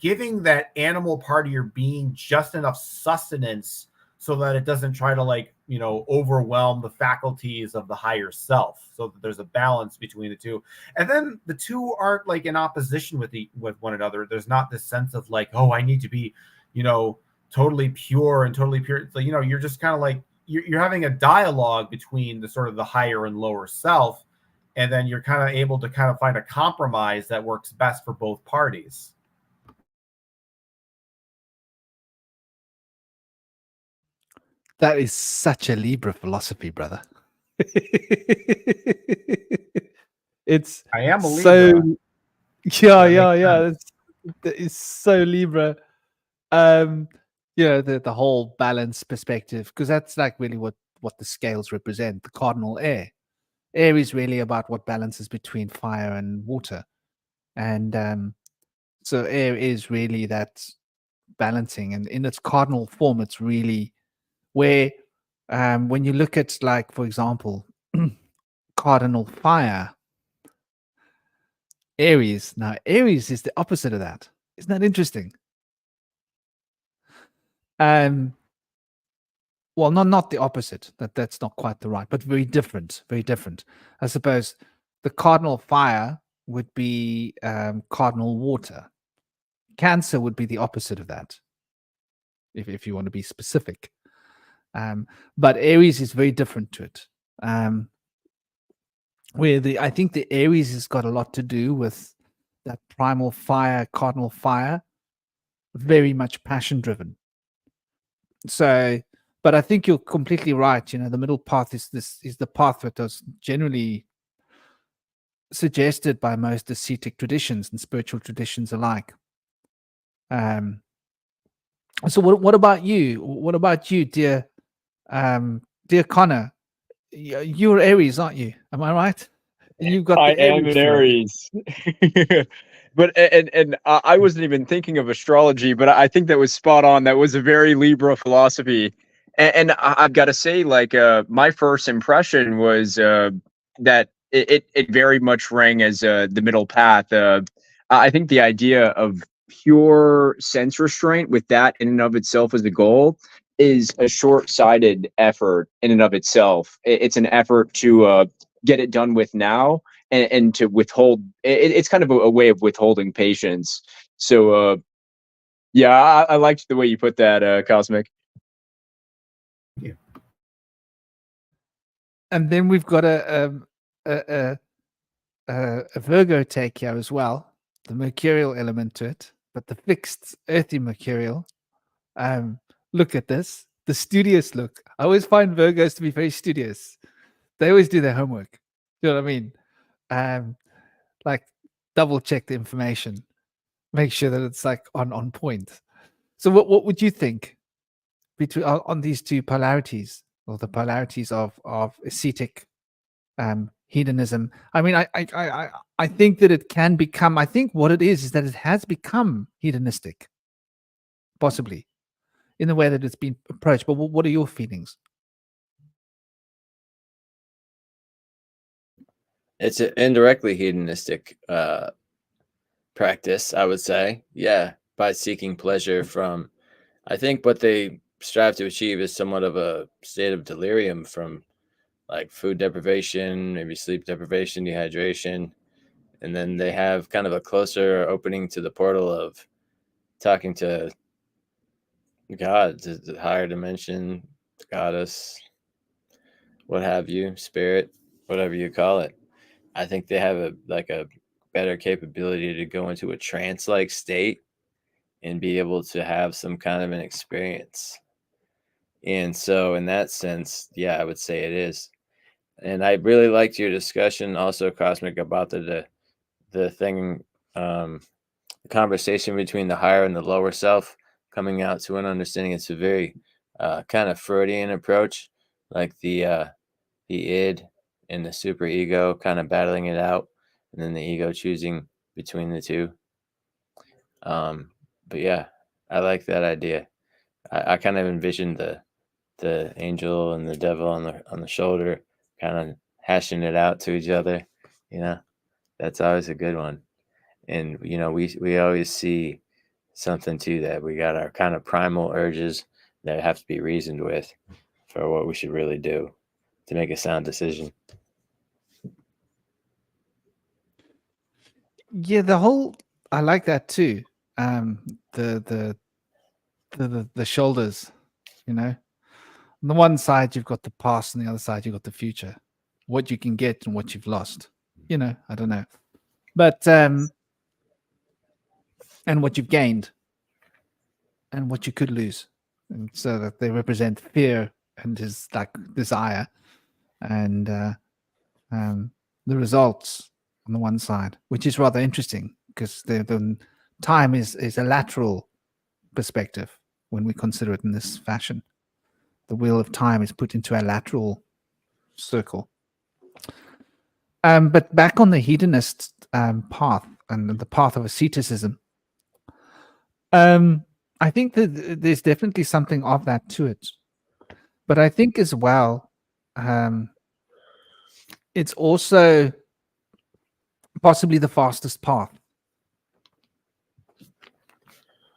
giving that animal part of your being just enough sustenance so that it doesn't try to like, overwhelm the faculties of the higher self, so that there's a balance between the two. And then the two aren't like in opposition with one another. There's not this sense of like, oh, I need to be, totally pure and totally pure. So, you're just kind of like, you're having a dialogue between the sort of the higher and lower self. And then you're kind of able to kind of find a compromise that works best for both parties.
That is such a Libra philosophy, brother. It's
I am a
so
Libra.
yeah. That is so Libra. The whole balance perspective, because that's like really what the scales represent. The cardinal air. Air is really about what balances between fire and water, and so air is really that balancing, and in its cardinal form, it's really where when you look at, like, for example, cardinal fire, Aries. Now, Aries is the opposite of that. Isn't that interesting? Well, not the opposite. That's not quite the right, but very different. Very different. I suppose the cardinal fire would be cardinal water. Cancer would be the opposite of that, if you want to be specific. But Aries is very different to it. I think the Aries has got a lot to do with that primal fire, cardinal fire, very much passion driven. So, but I think you're completely right. The middle path is the path that was generally suggested by most ascetic traditions and spiritual traditions alike. So what about you? What about you, dear Connor? You're Aries, aren't you? Am I right? And you've got
I
the
am an
Aries.
Aries. But and I wasn't even thinking of astrology, but I think that was spot on. That was a very Libra philosophy. And I've got to say, like, my first impression was that it very much rang as the middle path. I think the idea of pure sense restraint, with that in and of itself as the goal, is a short-sighted effort in and of itself. It's an effort to get it done with now, and to withhold. It's kind of a way of withholding patience. So yeah, I liked the way you put that, Cosmic.
Yeah.
And then we've got a Virgo take here as well, the mercurial element to it, but the fixed earthy mercurial. Look at this, the studious look. I always find Virgos to be very studious. They always do their homework. You know what I mean? like double check the information, make sure that it's like on point. So what would you think between on these two polarities, or the polarities of ascetic hedonism? I mean, I think that it can become, I think what it is that it has become hedonistic, possibly in the way that it's been approached. But what are your feelings?
It's an indirectly hedonistic practice, I would say. Yeah, by seeking pleasure from, I think what they strive to achieve is somewhat of a state of delirium from like food deprivation, maybe sleep deprivation, dehydration. And then they have kind of a closer opening to the portal of talking to God, to the higher dimension, the goddess, what have you, spirit, whatever you call it. I think they have a better capability to go into a trance-like state and be able to have some kind of an experience. And so in that sense, yeah, I would say it is. And I really liked your discussion also, Cosmic, about the thing, the conversation between the higher and the lower self, coming out to an understanding. It's a very kind of Freudian approach, like the id and the superego kind of battling it out, and then the ego choosing between the two. But yeah, I like that idea. I kind of envisioned the angel and the devil on the shoulder, kind of hashing it out to each other. You know, that's always a good one. And you know, we always see something to that. We got our kind of primal urges that have to be reasoned with for what we should really do to make a sound decision.
Yeah, I like that too. The shoulders, you know. On the one side you've got the past, and the other side you've got the future. What you can get and what you've lost. You know, I don't know. But and what you've gained and what you could lose. And so that they represent fear and his like desire, and the results on the one side, which is rather interesting because the time is a lateral perspective when we consider it in this fashion. The wheel of time is put into a lateral circle. But back on the hedonist path and the path of asceticism, I think that there's definitely something of that to it. But I think as well, it's also possibly the fastest path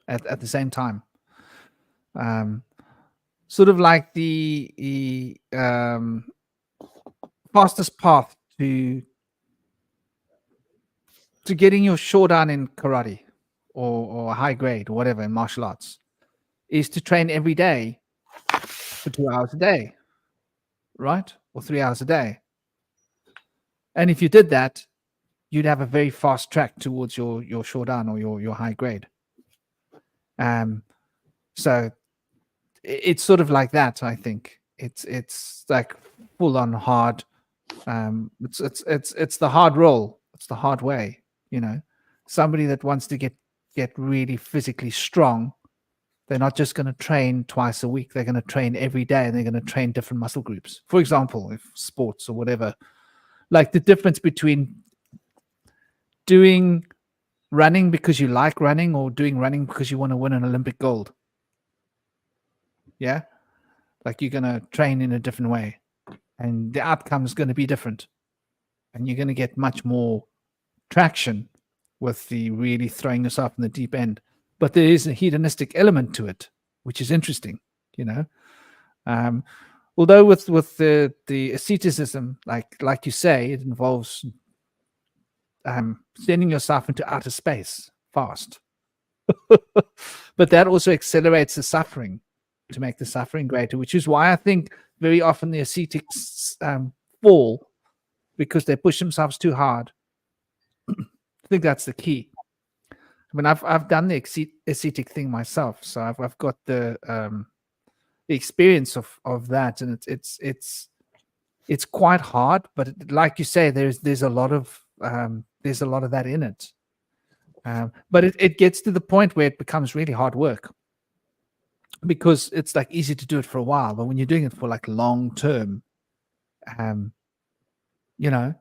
at the same time. Sort of like the fastest path to getting your showdown in karate or high grade or whatever in martial arts is to train every day for 2 hours a day, right? Or 3 hours a day. And if you did that, you'd have a very fast track towards your showdown or your high grade. So it's sort of like that. I think it's like full on hard. It's the hard roll. It's the hard way. You know, somebody that wants to get really physically strong, they're not just going to train twice a week. They're going to train every day, and they're going to train different muscle groups. For example, if sports or whatever, like the difference between doing running because you like running or doing running because you want to win an Olympic gold. Yeah. Like you're going to train in a different way and the outcome is going to be different. And you're going to get much more traction with the really throwing yourself in the deep end. But there is a hedonistic element to it, which is interesting, you know. Although with the asceticism, like you say, it involves sending yourself into outer space fast. But that also accelerates the suffering to make the suffering greater, which is why I think very often the ascetics fall because they push themselves too hard. I think that's the key. I mean, I've done the ascetic thing myself, so I've got the experience of that, and it's quite hard. But like you say, there's a lot of there's a lot of that in it. But it gets to the point where it becomes really hard work, because it's like easy to do it for a while, but when you're doing it for like long term, you know,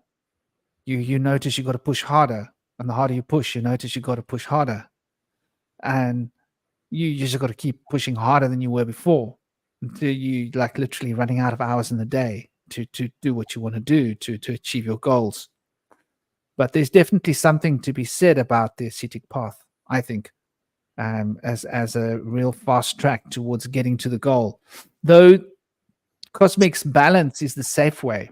you notice you got to push harder, and the harder you push, you notice you got to push harder, and you just got to keep pushing harder than you were before, until you like literally running out of hours in the day to do what you want to do to achieve your goals. But there's definitely something to be said about the ascetic path, I think, as a real fast track towards getting to the goal. Though cosmic's balance is the safe way.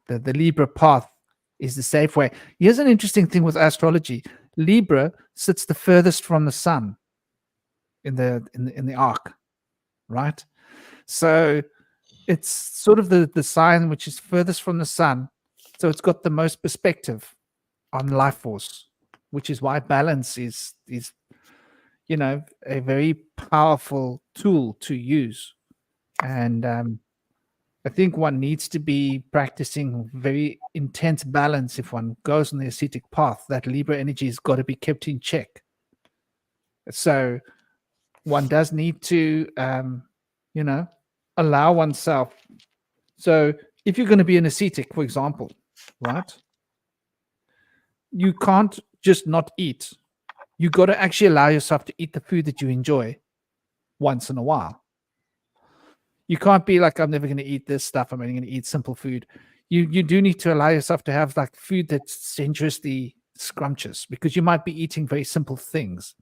The Libra path is the safe way. Here's an interesting thing with astrology. Libra sits the furthest from the sun in the arc, right? So it's sort of the sign which is furthest from the sun. So it's got the most perspective on life force, which is why balance is you know, a very powerful tool to use. And I think one needs to be practicing very intense balance if one goes on the ascetic path. That Libra energy has got to be kept in check. So one does need to, you know, allow oneself. So if you're going to be an ascetic, for example, right, you can't just not eat. You got to actually allow yourself to eat the food that you enjoy once in a while. You can't be like, I'm never going to eat this stuff, I'm only going to eat simple food. You do need to allow yourself to have like food that's sensuously scrumptious, because you might be eating very simple things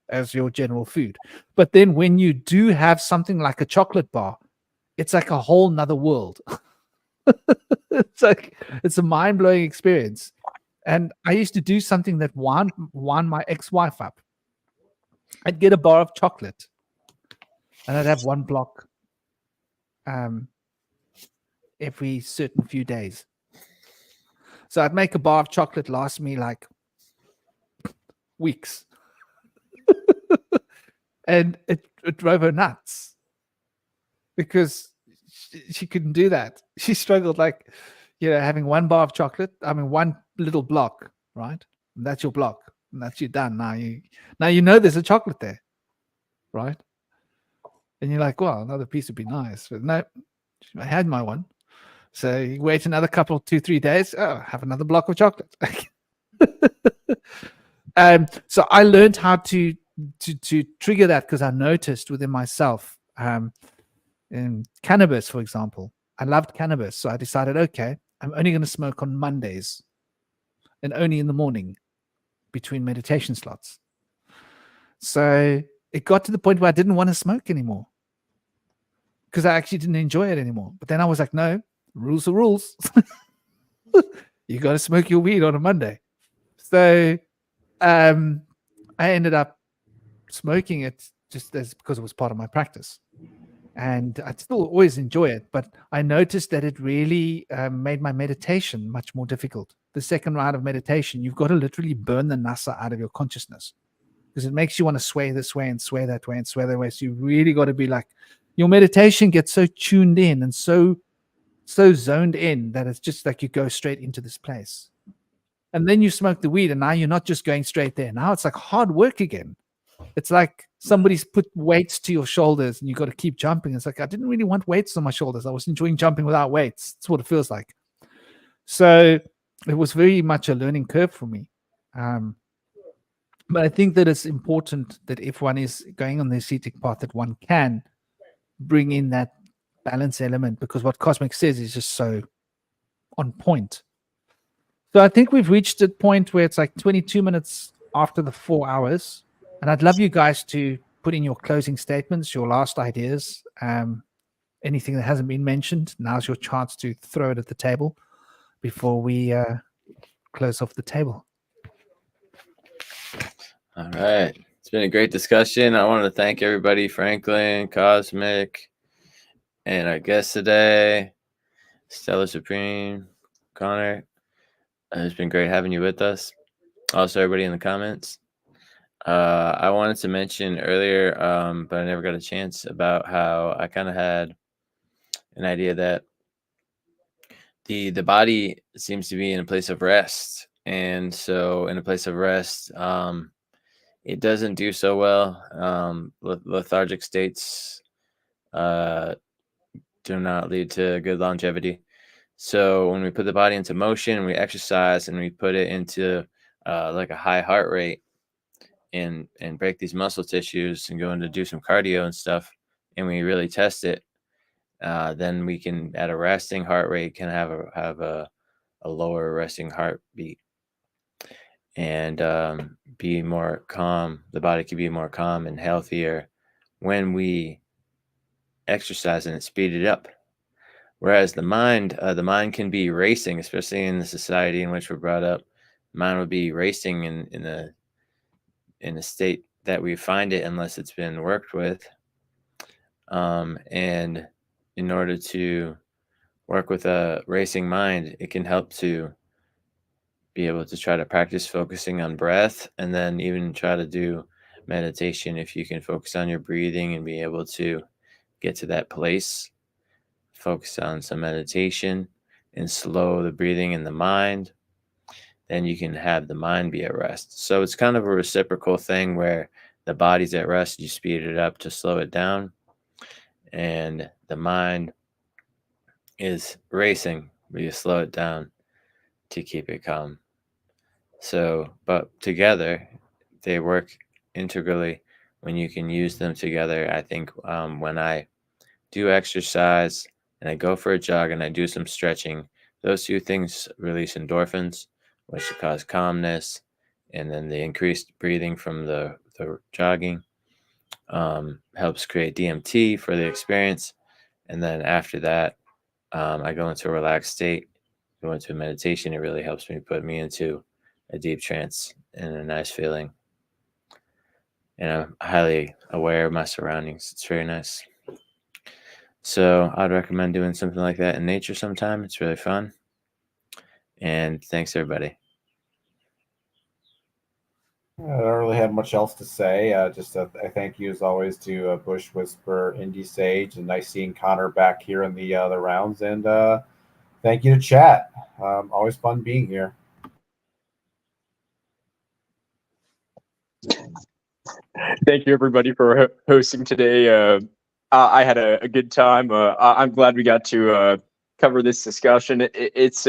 as your general food. But then when you do have something like a chocolate bar, it's like a whole nother world. It's a mind-blowing experience. And I used to do something that wound my ex-wife up. I'd get a bar of chocolate and I'd have one block every certain few days. So I'd make a bar of chocolate last me like weeks. And it drove her nuts, because she couldn't do that. She struggled, like, you know, having one bar of chocolate, one little block, right? And that's your block, and that's you done. Now you know there's a chocolate there, right? And you're like, well, another piece would be nice. But no, I had my one. So you wait another couple, 2-3 days. Oh, have another block of chocolate. So I learned how to trigger that, because I noticed within myself, in cannabis, for example, I loved cannabis. So I decided, okay, I'm only going to smoke on Mondays, and only in the morning between meditation slots. So it got to the point where I didn't want to smoke anymore, because I actually didn't enjoy it anymore. But then I was like, no, rules are rules. You got to smoke your weed on a Monday. So I ended up smoking it just because it was part of my practice. And I'd still always enjoy it, but I noticed that it really made my meditation much more difficult. The second round of meditation, you've got to literally burn the nasa out of your consciousness, because it makes you want to sway this way and sway that way and sway that way. So you really got to be like, your meditation gets so tuned in and so zoned in that it's just like you go straight into this place. And then you smoke the weed, and now you're not just going straight there. Now it's like hard work again. It's like somebody's put weights to your shoulders and you got to keep jumping. It's like, I didn't really want weights on my shoulders. I was enjoying jumping without weights. That's what it feels like. So it was very much a learning curve for me. But I think that it's important that if one is going on the ascetic path, that one can bring in that balance element, because what Cosmic says is just so on point. So I think we've reached a point where it's like 22 minutes after the 4 hours. And I'd love you guys to put in your closing statements, your last ideas, anything that hasn't been mentioned. Now's your chance to throw it at the table before we close off the table.
All right. It's been a great discussion. I want to thank everybody, Franklin, Cosmic, and our guest today, Stellar Supreme, Connor. It's been great having you with us. Also, everybody in the comments. I wanted to mention earlier, but I never got a chance, about how I kind of had an idea that the body seems to be in a place of rest And so in a place of rest, it doesn't do so well. Lethargic states do not lead to good longevity. So when we put the body into motion and we exercise and we put it into like a high heart rate and break these muscle tissues and go into do some cardio and stuff, and we really test it, then we can, at a resting heart rate, can have a lower resting heartbeat and be more calm. The body can be more calm and healthier when we exercise and speed it up. Whereas the mind can be racing, especially in the society in which we're brought up. Mind would be racing in a state that we find it unless it's been worked with. And in order to work with a racing mind, it can help to be able to try to practice focusing on breath, and then even try to do meditation if you can focus on your breathing and be able to get to that place. Focus on some meditation and slow the breathing in the mind. Then you can have the mind be at rest. So it's kind of a reciprocal thing where the body's at rest, you speed it up to slow it down, and the mind is racing, but you slow it down to keep it calm. So, but together, they work integrally when you can use them together. I think when I do exercise and I go for a jog and I do some stretching, those two things release endorphins, which cause calmness, and then the increased breathing from the jogging helps create DMT for the experience. And then after that, I go into a relaxed state, go into meditation. It really helps me put me into a deep trance and a nice feeling. And I'm highly aware of my surroundings. It's very nice. So I'd recommend doing something like that in nature sometime. It's really fun. And thanks, everybody.
I don't really have much else to say. Just a thank you, as always, to Bush Whisper, Indie Sage, and nice seeing Connor back here in the rounds. And thank you to chat. Always fun being here.
Thank you, everybody, for hosting today. I had a good time. I'm glad we got to cover this discussion. It's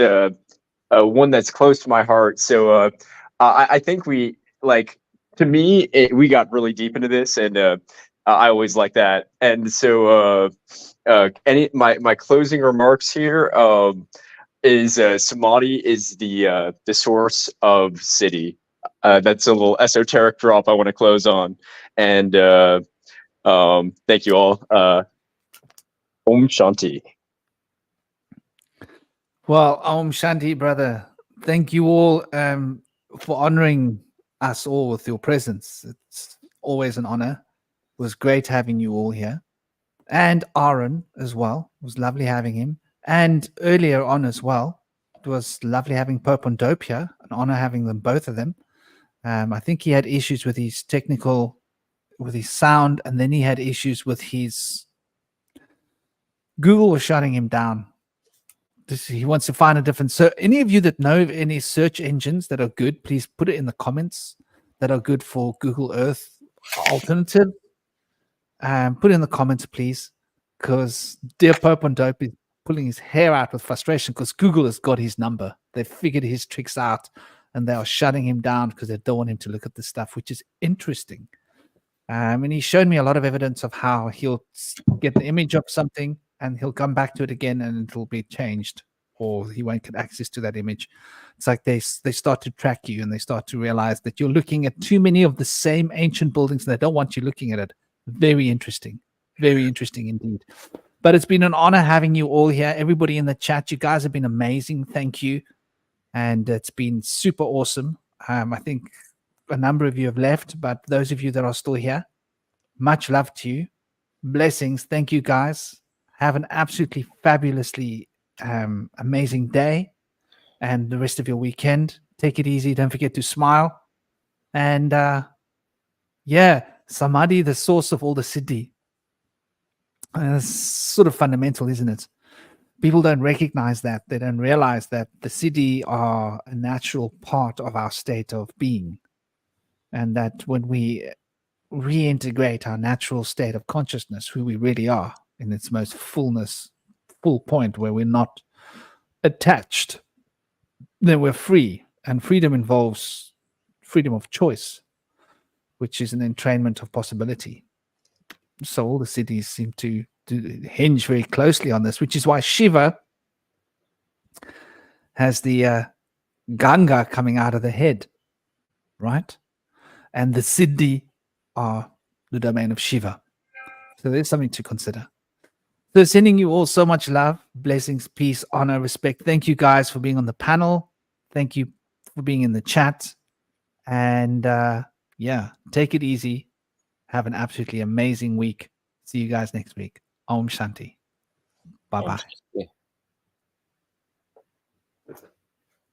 one that's close to my heart. So I think we, like, to me, we got really deep into this, and I always like that. And so my closing remarks here is samadhi is the source of siddhi. That's a little esoteric drop I want to close on. And thank you all. Om Shanti.
Well, Om Shanti, brother. Thank you all for honoring us all with your presence. It's always an honor. It was great having you all here. And Aaron as well. It was lovely having him. And earlier on as well, it was lovely having Pope and Dope here. An honor having them, both of them. I think he had issues with his sound, and then he had issues with his Google was shutting him down. He wants to find a different. So any of you that know of any search engines that are good, please put it in the comments that are good for Google Earth alternative. Put it in the comments, please, because dear Pope and Dope is pulling his hair out with frustration because Google has got his number. They've figured his tricks out, and they are shutting him down because they don't want him to look at this stuff, which is interesting. And he showed me a lot of evidence of how he'll get the image of something and he'll come back to it again and it'll be changed, or he won't get access to that image. It's like they start to track you and they start to realize that you're looking at too many of the same ancient buildings and they don't want you looking at it. Very interesting indeed. But it's been an honor having you all here. Everybody in the chat, you guys have been amazing. Thank you. And it's been super awesome. I think a number of you have left, but those of you that are still here, much love to you. Blessings. Thank you, guys. Have an absolutely fabulously amazing day and the rest of your weekend. Take it easy. Don't forget to smile. And samadhi, the source of all the siddhi. It's sort of fundamental, isn't it? people don't recognize that. They don't realize that the siddhi are a natural part of our state of being. And that when we reintegrate our natural state of consciousness, who we really are in its most full point, where we're not attached, then we're free. And freedom involves freedom of choice, which is an entrainment of possibility. So all the cities seem to hinge very closely on this, which is why Shiva has the Ganga coming out of the head, right? And the Siddhi are the domain of Shiva. So there's something to consider. So sending you all so much love, blessings, peace, honor, respect. Thank you guys for being on the panel. Thank you for being in the chat. And yeah, take it easy. Have an absolutely amazing week. See you guys next week. Om Shanti. Bye-bye.